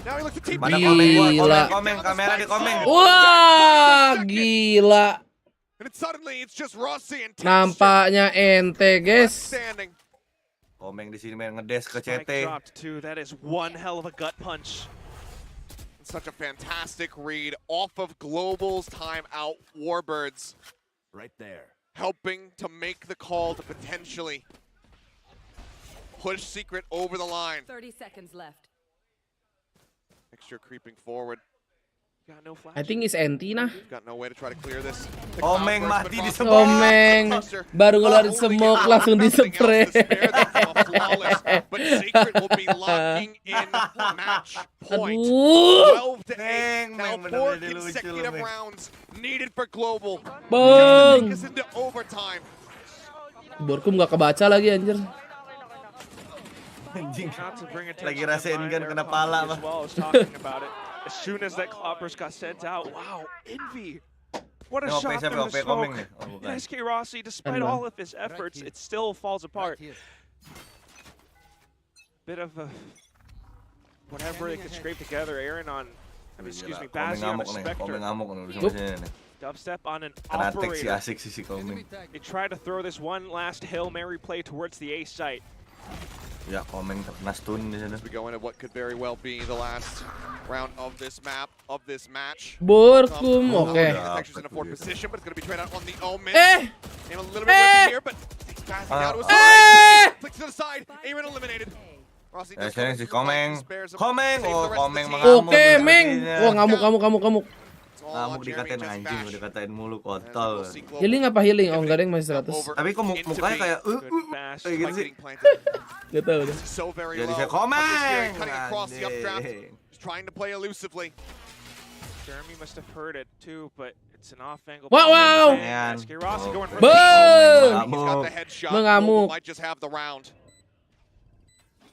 Now he looks at team Mana B. Gila. Komeng, kamera di Komeng. Wah, gila. And then suddenly it's just Rossi and Nampaknya ente, guys. standing. Komeng di sini main ngedes ke Spike CT. dropped too. That is one hell of a gut punch. Such a fantastic read off of Global's timeout. Warbirds Right there. helping to make the call to potentially push Secret over the line. 30 seconds left. Mixture creeping forward. Got no flash. I think it's anti nah. Got no way to try to clear this. The Komeng cloud burst, mati but di Rossi- semua. Komeng baru ngeluarin smoke langsung di spray. But Secret will be locking in match point. Aduh. 12 to 8. Meng, Now Meng, 4 bener-bener lucu lu, consecutive Meng. rounds needed for Global. Bang. Take us into overtime. Borkum nggak kebaca lagi anjir. Anjing. Not to bring attention Lagi to rasain mind, kan their kena coffee pala, as mah. well was talking about it. As soon as that Cloppers got sent out, wow, Envy. What a Ini OP shot siapa? through OP the Komeng smoke. nih? Oh, bukan. And SK Rossi, despite Emang. all of his efforts, it still falls apart. Bit of a whatever they could scrape together. Aaron on, excuse me, Komeng Bazzi on a ngamuk nih, Komeng Spectre. ngamuk nih di Yup. sini nih. Dubstep on an Kena tek si operator. asik sih si Komeng. They try to throw this one last Hail Mary play towards the A site. Ya Komeng terkena stun di sini. We go into what could very well be the last round of this map, of this match. Borkum, oke. Texture's in a forward position, but it's going to be tried out on the Omen. Eh. And a little bit lucky here, but takes Bazzi down to his Eh. side. Flicks to the side. Aaron eliminated. Rossi Ya does sini go si for the Komeng. spares him, Komeng, save the oh rest of the Komeng team. mengamuk. Oke, Meng. sepertinya. Wah, ngamuk. It's all on Jeremy dikatain and anjing, Just udah Bash. katain mulu kontol. Healing apa healing? Oh enggak deh masih 100. Tapi kok mukanya kayak kayak gitu sih. Gak tau deh. So very Jadi low. saya komeng. Cutting across the updraft. Anjing. Just trying to play elusively. Jeremy must have heard it too, but it's an off angle. Wow. Rossi going for Boom. He's got the headshot. Mengamuk. Might just have the round.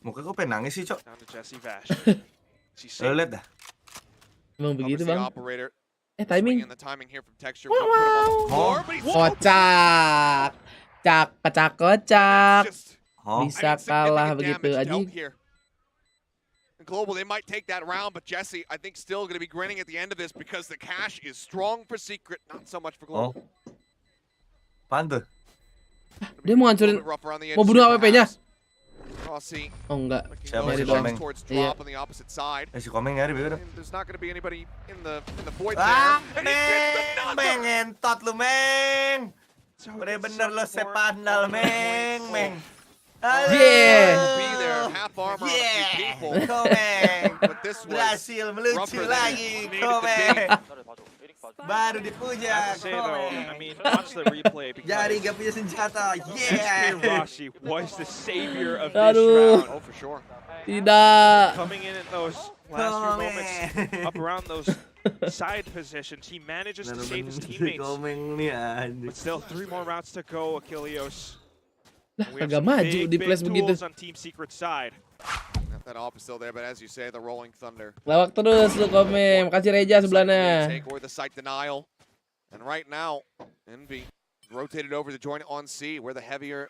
Muka kok pengen nangis sih, Cok? Down to Jesse Vash. Lo liat dah. Emang begitu, Bang. Operator. Timing. The timing here from Texture. Wow. Kocak. Kocak, kocak. Bisa kalah begitu aja. Global, they might take that round, but Jesse, I think, still going to be grinning at the end of this because the cash is strong for Secret, not so much for Global. Apaan tuh? Dia mau hancurin, mau bunuh AWP-nya. Rossi. Oh enggak. Siapa Nyari si doang. Komeng? Iya. On the opposite side. Si Komeng nyari begitu. There's not going to be anybody in the void Ah, there. Meng, ngentot lu, Meng. Bener-bener lo sepandal, Meng. Yeah. Be there, half armor on a few people. Komeng. But this was Berhasil melucu lagi, Komeng. Baru dipuja, I mean, watch the replay because Jari gak punya senjata. Yeah. SK Rossi was the savior of this Aduh. round. Oh, for sure. Tidak. Coming in at those last few moments, up around those side positions, he manages to save his teammates. Komeng nih anjing. But still, 3 more rounds to go, Achilleos. Lah, We have kagak some maju di big flash begitu. tools on Team Secret side. That op is still there, but as you say, the Rolling Thunder. Lawak terus lu Komeng. Makasih Reja sebelahnya. Take away the site denial. And right now, Envy rotated over to join on C, where the heavier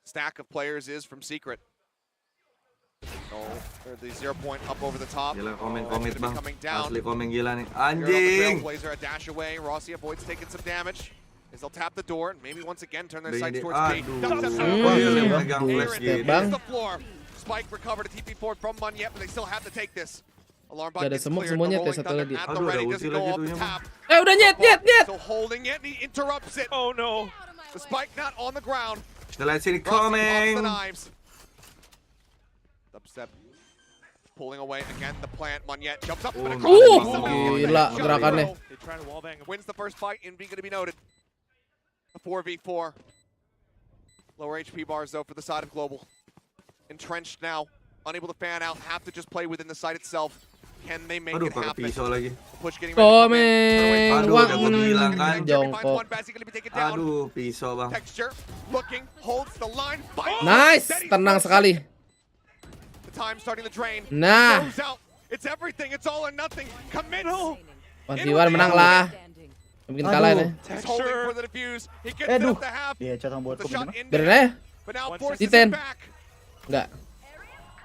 stack of players is from Secret. Oh, the 0 point up over the top. Gila Komeng komit bang. Coming down. Asli Komeng gila nih. Here on the Anjing. Trailblazer, a dash away. Rossi avoids taking some damage. As they'll tap the door and maybe once again turn their sights towards B. Bang. The floor. Spike recovered a TP forward from Munyet, but they still have to take this. Alarm Gak bot ada gets semok cleared. semuanya The tes Rolling satu Thunder lagi. at the ready, doesn't go off the tap. Udah nyet. So holding it, and he interrupts it. Oh no. The Spike not on the ground. Kita lihat sini Rossi pops the Komeng. knives. Dubstep pulling away again. The plant. Munyet jumps up. Gila gerakannya. They try to wallbang him. Wins the first fight. Envy going to be noted. A 4v4. Lower HP bars though for the side of Global. Entrenched now. Unable to fan out. Have to just play within the site itself. Can they make Aduh, it pakai happen? pisau lagi. Push getting ready to come in. Komeng. Aduh, Wah, udah gua bilang kan. jongkok. Aduh, pisau bang. Texture looking, holds the line. Fight. Nice, tenang sekali. The time starting to drain. Nah. Goes out. It's everything. It's all or nothing. Commit. Wah, Tiwan menang lah. Bikin kalah ya. He's holding for the defuse. He gets it up the half. Iya, catang buat The shot in Biarin there. aja. But now forces Di-10. it back. Enggak.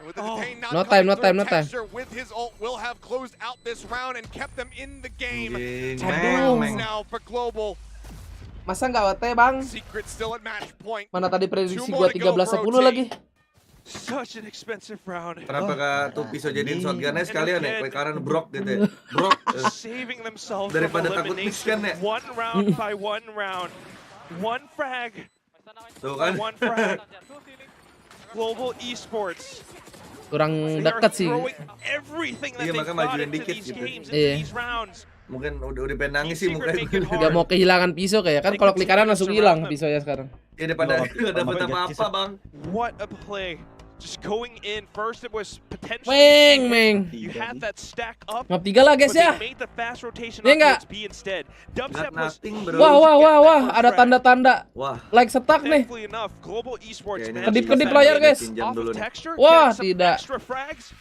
With the detain not No time, coming no time, no through, time. Texture with his ult will have closed out this round and kept them in the game. Aduh. Now for Global. Masa nggak WT, Bang? Secret still at match point. Mana tadi prediksi 2 gua more to go 13-10 for lagi. Such an expensive round. Kenapa kak tuh pisau jadiin shotgunnya sekalian ya? Karena brok gitu ya. Brok. Saving themselves Daripada from takut miss kan ya. elimination. One round by one round. One frag. Tuh kan. One frag. Global Esports. Kurang They are dekat sih. throwing everything that Iya, they've makanya got majuin into dikit these gitu. games, Iya. into these rounds. Mungkin udah pengen nangis sih mukanya. Gak mau kehilangan pisau kayak kan kalau klik kanan langsung hilang pisaunya sekarang. Ya daripada nggak dapat apa-apa bang. What a play. Just going in first, it was potentially. Meng. You had that stack up. Ngap 3 lah guys but ya. they made the fast rotation Iya up nggak? towards B instead. Dubstep was. Wah, ada tanda-tanda. Wah. Like stuck nih. Thankfully enough, Global Esports Kedip-kedip layar guys. off of Texture. Wah, get some tidak. extra frags.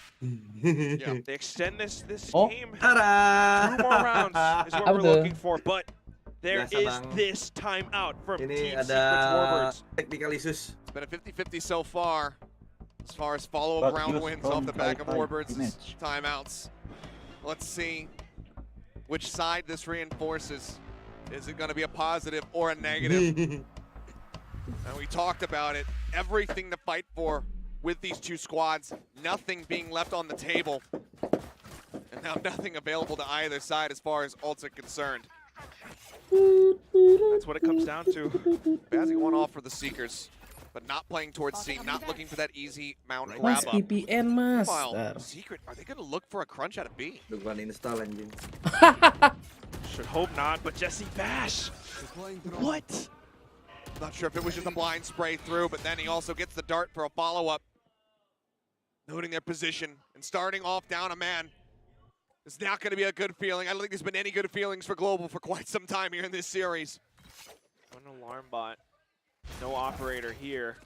Yeah, they extend this Oh. game. Tara. 2 more rounds is what we're Apa tuh? looking for, but there Biasa, is Bang. this timeout from Ini Team ada Secret's Warbirds. technical issues. It's been a 50-50 so far. As far as follow-up round wins off the back of Warbirds' timeouts. Let's see which side this reinforces. Is it going to be a positive or a negative? And we talked about it. Everything to fight for with these two squads. Nothing being left on the table. And now nothing available to either side as far as ults are concerned. That's what it comes down to. Bazzi one off for the Seekers. But not playing towards C, not looking for that easy mount Mas grab up. VPN mas. Meanwhile, Secret, are they going to look for a crunch out of B? Bukan install anjing. Should hope not, but Jesse Bash. What? Not sure if it was just a blind spray through, but then he also gets the dart for a follow-up. Noting their position and starting off down a man. It's not going to be a good feeling. I don't think there's been any good feelings for Global for quite some time here in this series. One alarm bot. No operator here.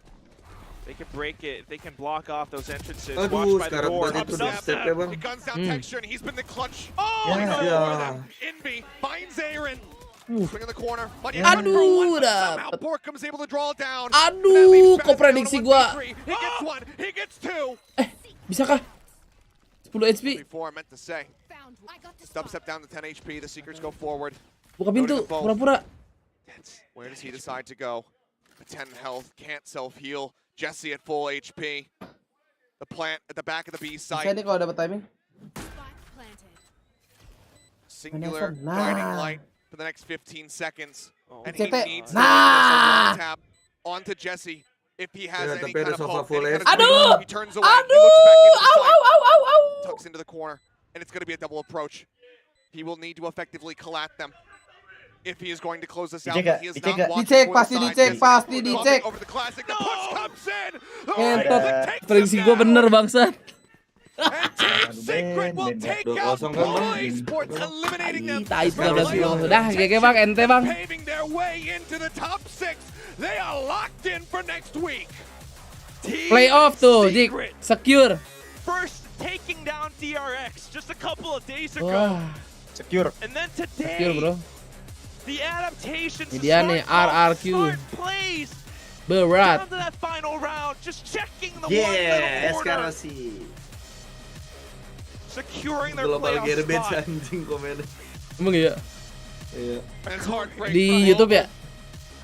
They can break it. They can block off those entrances. Aduh, Watch by the sekarang door. buat itu step ya bang. It guns down texture and he's been the clutch. Oh, Ya, he's on ya. for them. Envy finds Aaron. Swing in the corner. But Aduh, somehow dapet. Borkham's able to draw it down. Aduh, kok prediksi gua. He gets one. He gets two. Bisakah? 10 HP. Before I meant to say. Step down to 10 HP. The Seekers go forward. Buka pintu, pura-pura. Where does he decide to go? 10 health, can't self-heal. Jesse at full HP. The plant at the back of the B site. Bisa nih kalau dapat timing. Singular guiding light for the next 15 seconds. And he CT. needs to Nah. tap onto Jesse if he has Ya, any tapi kind ada of sofa hope. full Any kind HP. of Aduh! he turns away. He looks back into the site. Tucks into the corner. And it's going to be a double approach. He will need to effectively collat them. If he is going to close this out, Dicek, he is dicek, not watching dicek, for the pasti side. dicek, Jesse pasti bumping dicek. over the classic. The punch comes in. Entot. Prediksi gua bener bangsat. Secret will take out Global Esports, eliminating them. Tai 13 udah GG bang, ente bang. Paving their way into the top 6. They are locked in for next week. Playoff tuh, Dik. Secure. First taking down DRX just a couple of days ago. Wah, Secure. And then today, secure bro. the adaptations Ini dia nih, RRQ. plays Berat. down to that final round, just checking the one little corner, Eskarasi. securing their Global playoff garbage spot. anjing komennya. Emang iya? Iya. And it's heartbreak Di for YouTube ya?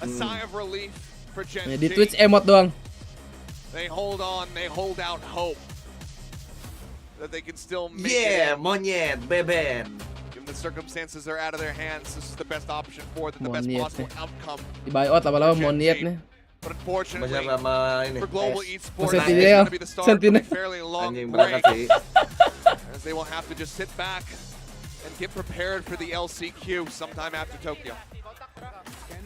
A sigh of relief for Gen Di Z. Twitch emot doang. They hold on, they hold out hope that they can still make Yeah, it. monyet, beben. Given the circumstances are out of their hands, this is the best option for them, the best Monyet possible nih. outcome. Di buyout lama-lama monyet nih. But unfortunately, Masih sama ini. for Global Esports, Sentinel, it's going to be the start of a Sentinel. fairly long Anjing break, berangkat sih. as they will have to just sit back and get prepared for the LCQ sometime after Tokyo.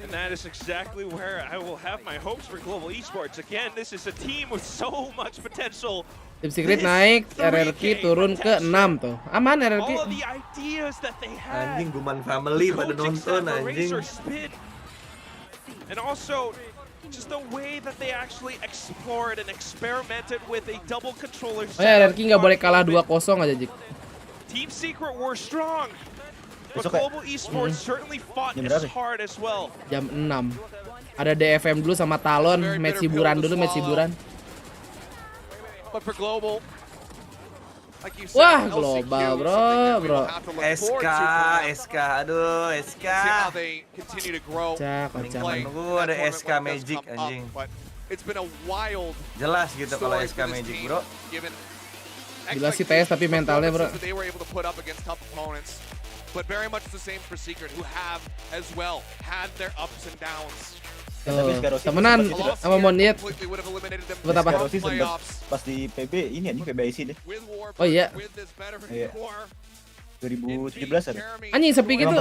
And that is exactly where I will have my hopes for Global Esports. Again, this is a team with so much potential. Tim Secret naik, RRQ turun ke 6 tuh. Aman RRQ. All of the ideas that they had. Anjing Guman family pada nonton anjing. And also, just the way that they actually explored and experimented with a double controller Oh ya, RRQ nggak boleh kalah 2-0 aja, Jik. Team Secret were strong, but Besok ya? Global Esports certainly fought Jam as berapa? hard as well. Jam 6. Ada DFM dulu sama Talon, match hiburan dulu, match hiburan. But for Global, like you said, Wah, LCQ global, is bro, something that we bro. will have to look forward to for them. SK, aduh, SK. See how they continue to grow Kocak, and kocak. play. Menurut That gua ada tournament SK when it does Magic, come up, anjing. but it's been a wild Jelas gitu kalau story SK for this Magic, team, bro. given Gila sih TS tapi mentalnya, bro. that they were able to put up against tough opponents, but very much the same for Secret, who have as well had their ups and downs. Tuh, temenan sama Monyet. Completely would have eliminated them Buat apa? from Sih sempet playoffs. pas di PB ini anjing PBIC deh. With War, Oh iya. with this veteran Iya. core, 2017 ada. Anjing sepi gitu.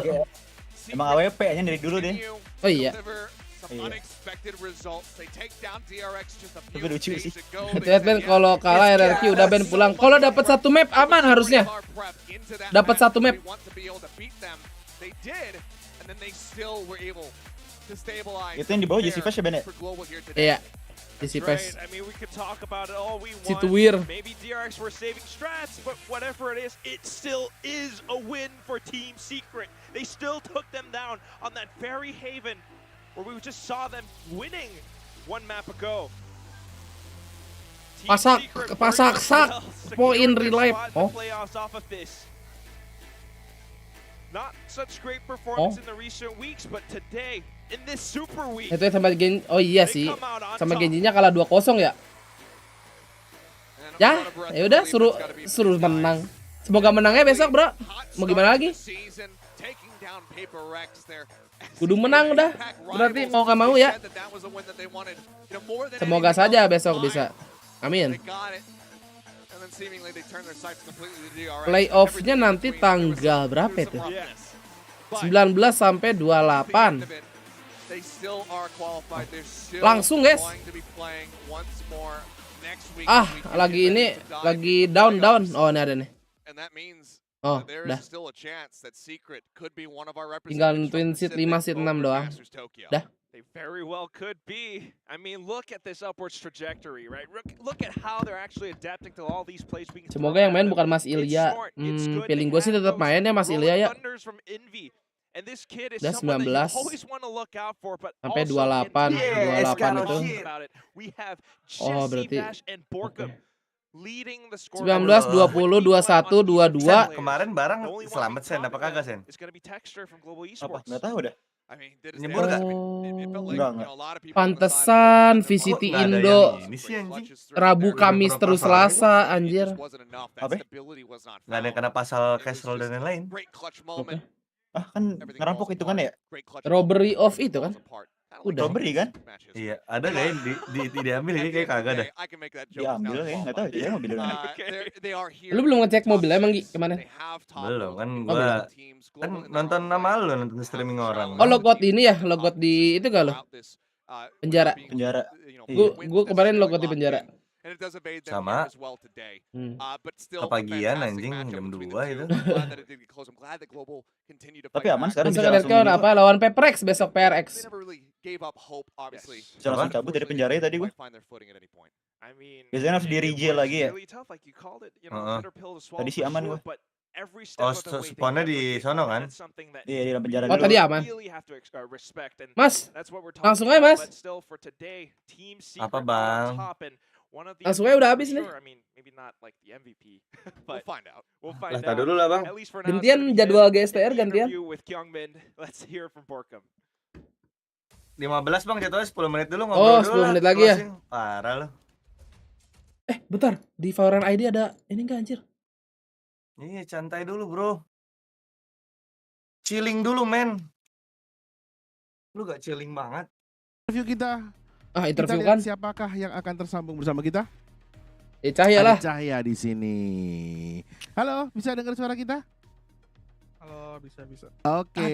Emang AWP nya dari dulu deh. Oh iya. deliver some Iya. unexpected results. They take down DRX just a few Tapi lucu days sih. ago. Lihat Ben, kalau kalah RRQ udah Ben pulang. Kalau dapat satu map aman harusnya. Dapat satu map. They did, and then they still were able to stabilize. Itu yang di bawah Jesse Fash ya Ben ya? For Global here today. Iya. Isi Right. pes. I mean, we could talk about it all we Si want. Tuwir. Maybe DRX were saving strats, but whatever it still is a win for Team Secret. They still took them down on that very haven where we just saw them winning one map ago. Team Pasak, Secret pasak, worked sak. well, secured Poin their relive. spot in the Oh. playoffs off of this. Not such great performance Oh. in the recent weeks, but today, in this super week, Itu sama Gen. Oh iya sih. Sama Genjinya kalah 2-0 ya. Ya, ya udah suruh menang. Semoga menangnya besok, Bro. Mau gimana lagi? Kudu menang udah. Berarti mau gak mau ya. Semoga saja besok bisa. Amin. Playoff-nya nanti tanggal berapa itu? 19 sampai 28. Langsung guys. Lagi ini lagi down. Oh, ini ada nih. Oh, udah. Tinggal twin seat 5 seat 6 doang. Dah. They very well could be. I mean, look at this upwards trajectory, right? Look at how they're actually adapting to all these plays being thrown. Semoga yang main bukan Mas Ilya. Feeling gue sih tetap main ya Mas Ilya ya. And this kid is Udah someone 19 that you always want to look out for, but sampai also 28 itu. We have Oh, Jesse, berarti Vash, and Borkum leading the score. 19, 20, 21, 22. Kemarin bareng selamat Sen, apa kagak Sen? It's gonna be Texture from Global Apa? Esports. Nggak tahu dah. Nyebur gak? Enggak. Pantesan VCT Indo Rabu Kamis terus Selasa anjir. Apa? Gak ada yang kena pasal casserole dan lain-lain. Oke. Kan ngerampok itu kan ya? Robbery of itu kan? Udah. Robbery kan? Iya, ada gak yang diambil ini kayak kagak dah. Diambil kayaknya, nggak tahu dia mobil mana. Lu belum ngecek mobil emang kemana? Belum kan gua kan nonton nama lu, nonton streaming orang. Oh, logout ini ya, logout di itu gak lo? Penjara. Gua kemarin logout di penjara. Sama kepagian anjing jam 2 itu. Tapi aman sekarang bisa langsung apa lawan PPRX besok PRX. Bisa langsung cabut dari penjara ya tadi gue. Biasanya harus di reject lagi ya. Tadi sih aman gue. Oh, spawnnya di sono kan? Iya, di dalam penjara. Oh, tadi aman. Mas, langsung aja Mas. Apa bang? Langsung aja udah habis nih. Lah dulu lah bang. Gantian jadwal GSTR gantian. 15 bang jadwalnya 10 menit dulu ngobrol Oh, dulu 10 menit lagi ya. Parah lu. Bentar, di Valorant ID ada ini enggak anjir? Iya, santai dulu, bro. Chilling dulu, men. Lu gak chilling banget. Interview kita. Interview kita kan? Siapakah yang akan tersambung bersama kita? Cahya lah. Cahya di sini. Halo, bisa dengar suara kita? Halo, bisa. Oke.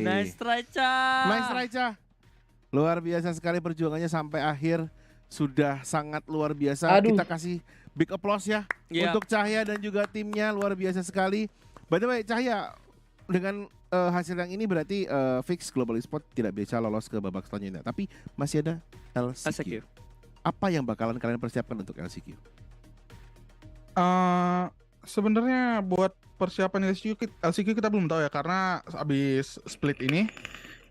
Nice try, Cah. Nice try, Cah. Luar biasa sekali perjuangannya sampai akhir. Sudah sangat luar biasa. Kita kasih big applause ya untuk Cahya dan juga timnya, luar biasa sekali. By the way, Cahya, dengan hasil yang ini berarti fix Global Esports tidak bisa lolos ke babak selanjutnya. Tapi masih ada LCQ. Apa yang bakalan kalian persiapkan untuk LCQ? Sebenarnya buat persiapan LCQ kita belum tahu ya, karena abis split ini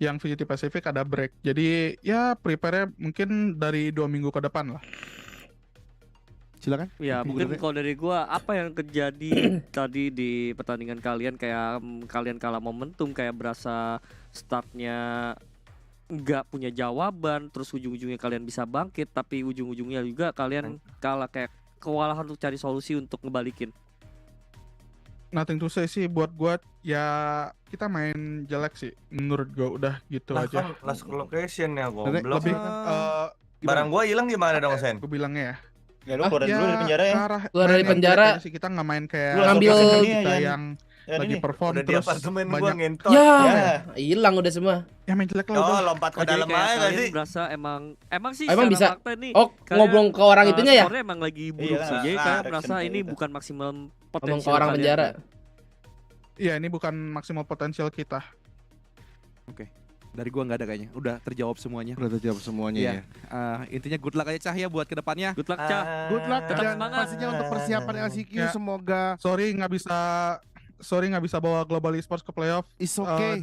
yang VGT Pacific ada break. Jadi ya prepare-nya mungkin dari 2 minggu ke depan lah. Silakan. Ya mungkin kalau dari gua apa yang terjadi tadi di pertandingan kalian, kayak kalian kalah momentum, kayak berasa startnya nggak punya jawaban, terus ujung-ujungnya kalian bisa bangkit, tapi ujung-ujungnya juga kalian kalah, kayak kewalahan untuk cari solusi untuk ngebalikin. Nothing to say sih buat gua, ya kita main jelek sih menurut gua, udah gitu aja. Last location ya goblok. Lebih barang gua hilang gimana dong Sen? Gua bilangnya ya. Ya lu keluar dulu dari penjara ya. Keluar dari penjara. Kita nggak main kayak ngambil kita yang lagi perform udah terus di apartemen banyak. gua ngentot. Ya, hilang udah semua. Ya main jelek lah udah. Lompat ke dalam aja sih. Berasa emang sih emang bisa. Nih, ngobrol ke orang itunya ya? Skornya emang lagi buruk sih. Jadi kayak merasa ini bukan maksimal potensial ke orang penjara. Iya, ini bukan maksimal potensial kita. Oke. Dari gua nggak ada kayaknya. Udah terjawab semuanya. Udah terjawab semuanya ya. Intinya good luck aja Cahya buat kedepannya. Good luck Cah. Good luck dan pastinya untuk persiapan LCQ semoga. Sorry nggak bisa bawa Global Esports ke playoff. It's okay.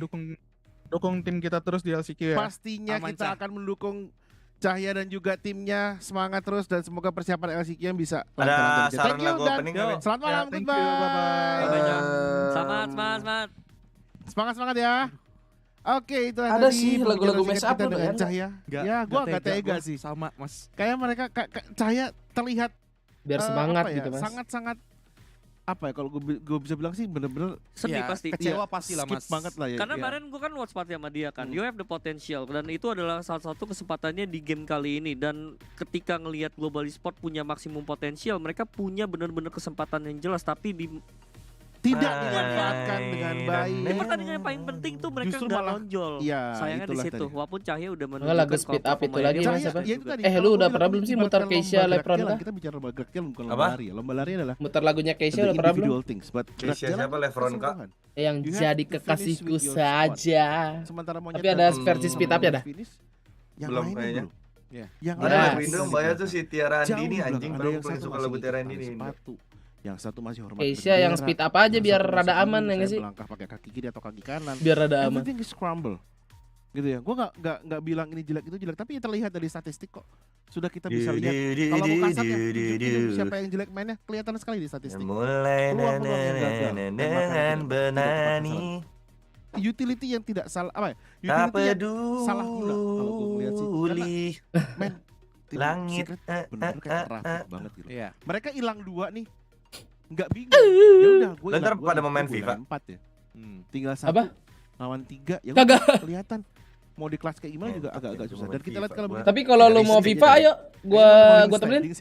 Dukung tim kita terus di LCQ ya. Pastinya kita akan mendukung Cahya dan juga timnya, semangat terus dan semoga persiapan LCQ yang bisa ada lancar. saran lagu opening kan? Selamat malam, Semangat. Semangat ya. Oke, itu ada tadi sih lagu-lagu mess up dengan Cahya. Ya, gua enggak tega sih. Sama, Mas. Kayak mereka Cahya terlihat biar semangat gitu, Mas. Sangat-sangat apa ya, kalau gue bisa bilang sih bener-bener sedih pasti. Kecewa pasti lah Mas. Banget lah ya. Karena kemarin gue kan watch party sama dia kan. You have the potential, dan itu adalah salah satu kesempatannya di game kali ini. Dan ketika ngelihat Global Esports punya maksimum potensial, mereka punya benar-benar kesempatan yang jelas, tapi tidak dimanfaatkan dengan baik. Di pertandingan yang paling penting tuh mereka Justru nggak malah, nonjol. iya, Sayangnya di itulah situ. tadi. Walaupun Cahya udah Lagu menunjukkan speed kalau up itu lagi pemainnya mas apa? Ya itu tadi, Lu kalau udah gua pernah bilang belum sih ini muter ibaratkan Keisha lomba Lebron gerak kah? Kita bicara lomba gerak bukan Apa? lomba lari ya. Lomba lari adalah Muter lagunya Keisha the udah pernah belum? individual things, but gerak Keisha jalan siapa? itu Lebron, Kak? keseluruhan. Yang You have jadi to finish kekasihku with your squad. saja. Sementara monyet Tapi ada dan versi speed up ya dah? finish, yang Belum lainnya kayaknya. belum. Yang Ada Yes. lagu Indo yang bayar tuh si Tiara Jauh Andini di belakang. anjing. Ada Baru yang paling satu suka masih lagu Tiara pakai Andini. sepatu, yang satu masih hormat Keisha yang bendera, speed up aja yang biar satu rada masih aman bingung, ya nggak saya sih? melangkah pakai kaki kiri atau kaki kanan. Biar rada aman. Everything is scramble. Gitu ya. Gue nggak bilang ini jelek itu jelek, tapi ya terlihat dari statistik kok. Sudah kita bisa lihat. Kalau mau kasarnya tunjukin siapa yang jelek mainnya kelihatan sekali di statistik. Mulai Peluang-peluang yang gagal. Dan dengan makanya tidak benani. Utility yang tidak salah apa ya? Tak Utility yang salah guna kalau gue melihat sih. Karena, men, tim Langit, Secret bener-bener kayak rapi banget gitu. Iya. Mereka hilang 2 nih. Nggak bingung. Ya udah, gue Ntar hilang pada 2 main nih, FIFA. 4 ya. Tinggal 1 Apa? lawan 3 ya Kagak. udah, kelihatan. Mau di kelas kayak gimana juga agak-agak susah. Dan kita lihat kalau Tapi kalau lu mau FIFA ayo gua temenin.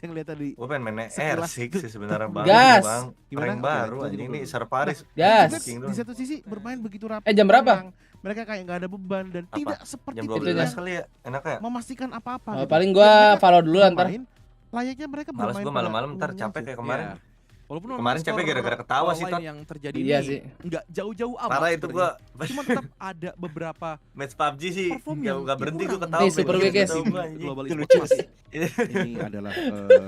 Gue pengen main R6 sih sebenarnya bang. Gas. Bang. Rank baru anjing ini Serparis. Gas. Di satu sisi bermain begitu rapi. Jam berapa? tenang. Mereka kayak nggak ada beban dan tidak seperti Jam timnya 12 kali ya. Enak ya? memastikan apa-apa. Oh, gitu. paling Dan gua mereka follow dulu ntar. bermain, layaknya mereka Males bermain gue pada malam-malam ntar umumnya capek aja. kayak kemarin. Iya. Walaupun Kemarin capek gara-gara ketawa sih, Tot. yang terjadi Iya ini sih. nggak jauh-jauh amat. Parah itu sebenarnya. gua. Cuma tetap ada beberapa Match PUBG sih perform nggak berhenti gue ketawa. Nih, Super Beda Weekend. gitu gua, anjing. global Itu esports lucu masih. Ini adalah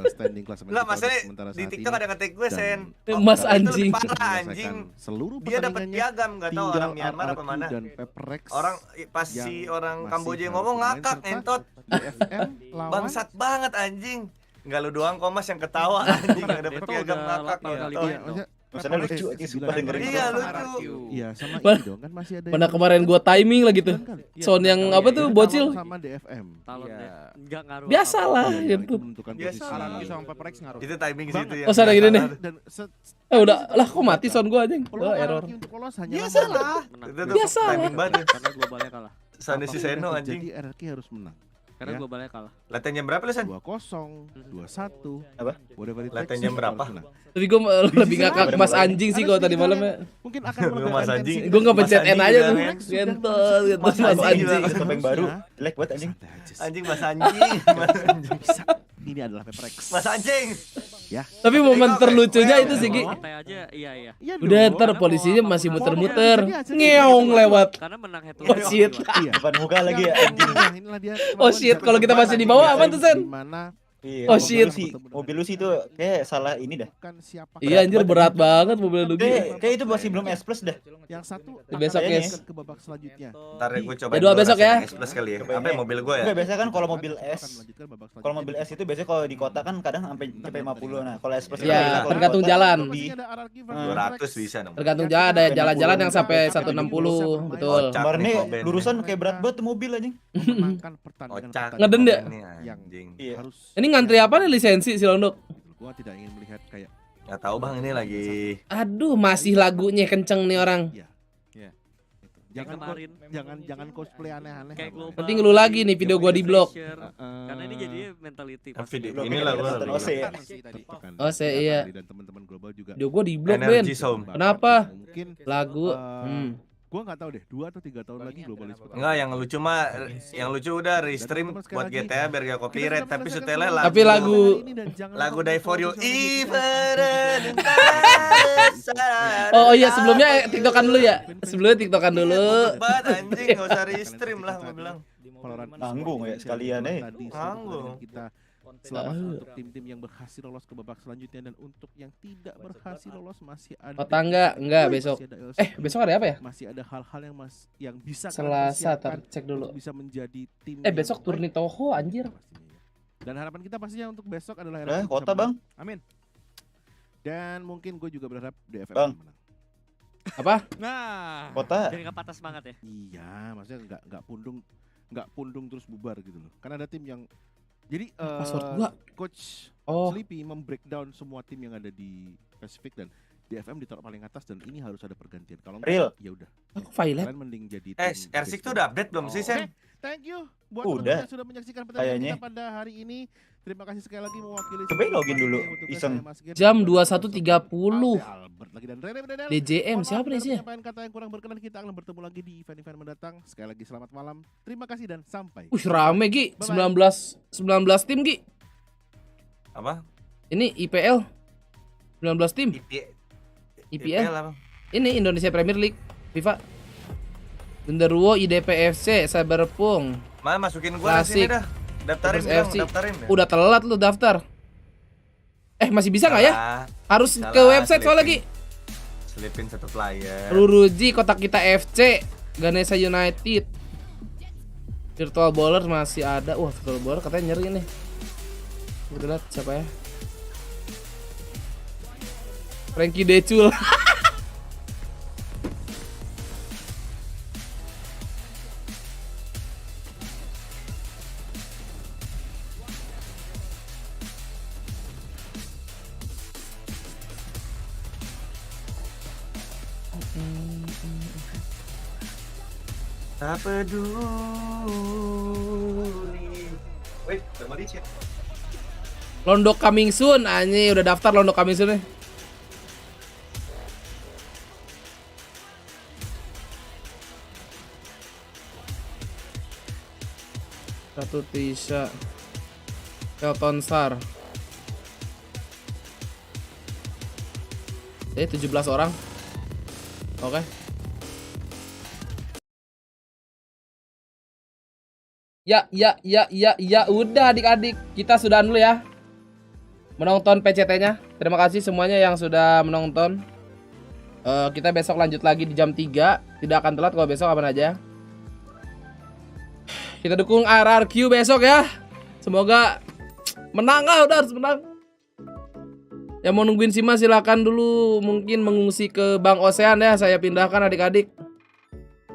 standing klasemen Enggak, kita masalahnya sementara di saat TikTok ini. ada ngetik gue, Dan Sen. Mas itu anjing. lebih parah menyelesaikan anjing. seluruh Dia dapat pertandingannya. piagam, nggak tahu Tinggal orang Myanmar apa RRQ mana. dan Peprex Orang pas yang si orang masih Kamboja harus ngomong bermain ngakak serta entot. DFM lawan Bangsat banget anjing. Enggak lu doang kok Mas yang ketawa anjing nggak dapet Itu piagam udah ngakak 8 ya. kali Toh. main. maksudnya Maksudnya lucu aja sumpah dengerin. Iya itu. lucu. Iya sama Mana- ini dong kan masih ada Mana yang kemarin gua timing lagi tuh. kan? Sound yang Iya, apa iya, tuh iya. bocil? sama DFM. Talonnya nggak ngaruh. Biasalah Iya, yang gitu. itu menentukan Biasa posisi. RRQ sama Peprex ngaruh. Itu timing Bang, situ ya. Oh, sana gini nih. Dan Udah lah kok mati sound gua anjing. peluang Error. RRQ untuk lolos hanya Biasa lah. Menang. Itu tuh Biasa timing lah. banget. Karena globalnya kalah. Sana si Seno anjing. Jadi RRQ harus menang. Karena Ya. globalnya kalah. Latihan jam berapa lu, Sen? 2-0, 2-1. Apa? Whatever it Latihan takes, jam kita berapa? harus menang. Tapi gua lebih sisi ngakak lain, Mas anjing sih ada kalau tadi sedikit malam hal ya. yang mungkin akan Mas menekan anjing. tensi. Gua nggak pencet Mas N aja anjing tuh. juga, men. Gentle gitu Mas Mas anjing anjing. juga. Ada topeng baru. Jelek banget anjing. Anjing Mas anjing. Mas anjing. Bisa. Ini adalah Peprex. Mas anjing. Ya. Tapi momen terlucunya itu sih Ki. Santai aja, iya iya. Iya Udah dong. ntar polisinya masih muter-muter. Jadi hasilnya Ngeong lewat. Karena menang head to Oh head. shit. Iya. Depan muka lagi ya anjing. Nah, inilah dia. Oh shit, kalau kita masih di bawah aman tuh Sen. Gimana Iya, Oh, mobil shit. lu sih, mobil lu sih tuh kayak salah ini dah. bukan siapa Iya anjir berat banget mobil Dugi. Kayak itu masih belum S plus dah. yang satu Besok, akan guys. ke babak selanjutnya. Ntar ya gue coba. Jadwal besok ya. S plus kali ya. Apa ya, mobil gue ya? Enggak, biasa kan kalau mobil Akan S, melanjutkan babak selanjutnya. kalau mobil S itu biasanya kalau di kota kan kadang sampai cepet 50. Nah, kalau S plus Iya, itu kalau di tergantung kota jalan. lebih. Ada RRQ versus 200 Peprex. bisa dong. Tergantung jalan ada jalan-jalan yang sampai 160 betul. Kocak Kemarin nih nih, Koben. lurusan kayak berat banget tuh mobil anjing. Memenangkan pertandingan Kocak. Ngeden ya? Koben nih, yang anjing. Iya. harus Ini ngantri apa nih lisensi si Londok? gua tidak ingin melihat kayak Nggak tahu bang ini lagi. Aduh, masih lagunya kenceng nih orang. ya. Iya. Jangan kemarin. jangan cosplay aneh-aneh. Kayak Apa? global. Penting lu lagi nih video gua di blok. Karena ini jadi mentality. Video Belum inilah ada gue. nonton OC ya. Tekan Oh, saya iya. dan teman-teman global juga. Video gua di blok, Ben. Energy Zone. Kenapa? Mungkin Lagu. gua nggak tahu deh 2 atau 3 tahun lagi global esports. Enggak, yang lucu mah, yang lucu udah restream buat GTA biar gak copyright. Tapi setelahnya lagu. Tapi lagu- Lagu Die For You. Oh iya, sebelumnya TikTokan dulu ya. Sebelumnya TikTokan dulu. Banget anjing, gak usah restream lah gue bilang. Nanggung ya sekalian Nanggung. Kita selamat untuk tim-tim yang berhasil lolos ke babak selanjutnya dan untuk yang tidak berhasil lolos masih ada. Kota enggak besok. masih ada LC. Besok ada apa ya? Masih ada hal-hal yang bisa kalian Selasa, persiapkan cek dulu. untuk bisa menjadi tim. Besok yang turni baik Toho anjir. pastinya ya. Dan harapan kita pastinya untuk besok adalah Kota bang. Amin. Dan mungkin gue juga berharap DFM Bang. menang. Apa? Nah. Kota. Biar nggak patah semangat ya. Iya, maksudnya nggak pundung terus bubar gitu loh. Karena ada tim yang jadi Password gua. coach Oh. Sleepy membreakdown semua tim yang ada di Pacific dan DFM ditaruh paling atas dan ini harus ada pergantian. Kalau Real. ya udah. Aku Violet. Kalian mending jadi R6 tuh udah update belum sih, Sen? Thank you buat Udah. teman-teman yang sudah menyaksikan pertandingan Kayaknya. kita pada hari ini. Terima kasih sekali lagi mewakili Cobain login dulu, iseng. Jam 21.30. Albert lagi dan Rene Bredel. DJM siapa nih sih? Penyampaian kata yang kurang berkenan, kita akan bertemu lagi di event-event mendatang. Sekali lagi selamat malam. Terima kasih dan sampai. Rame Gi, 19 tim Gi. Apa? Ini IPL 19 tim. IPL apa? Ini Indonesia Premier League FIFA. Genderuwo, IDPFC, Cyberpunk. Mana masukin gua sini dah. Daftarin, daftarin. Udah telat lu daftar. Masih bisa nggak ya? Harus ke website soalnya Gi. Selipin satu player. Ruruji, Kotak Kita FC, Ganesha United. Virtual Bowler masih ada. Wah, Virtual Bowler katanya nyeri nih. Kita lihat siapa ya? Frankie Decul. Tak peduli. Wait, udah mau dicet. Londok coming soon, anjing udah daftar Londok coming soon nih. Satu Tisha, Kelton Sar. 17 orang. Oke. Ya, udah adik-adik, kita sudah dulu ya menonton PCT-nya. Terima kasih semuanya yang sudah menonton. Kita besok lanjut lagi di jam 3. Tidak akan telat kalau besok kapan aja. Kita dukung RRQ besok ya. Semoga menang lah, udah harus menang. Yang mau nungguin Sima silakan dulu mungkin mengungsi ke Bank Ocean ya. Saya pindahkan adik-adik.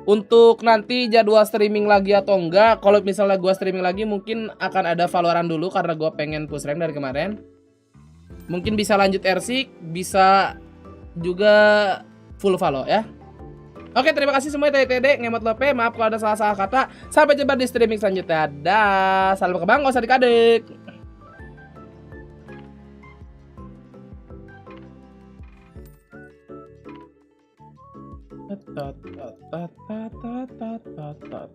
Untuk nanti jadwal streaming lagi atau enggak, kalau misalnya gua streaming lagi mungkin akan ada Valorant dulu karena gua pengen push rank dari kemarin. Mungkin bisa lanjut R6, bisa juga full Valo ya. Oke, terima kasih semua TTD, ngemot lope, maaf kalau ada salah-salah kata. Sampai jumpa di streaming selanjutnya. Dah, salam ke Bang, adik-adik. Tat tat tat tat tat tat tat tat.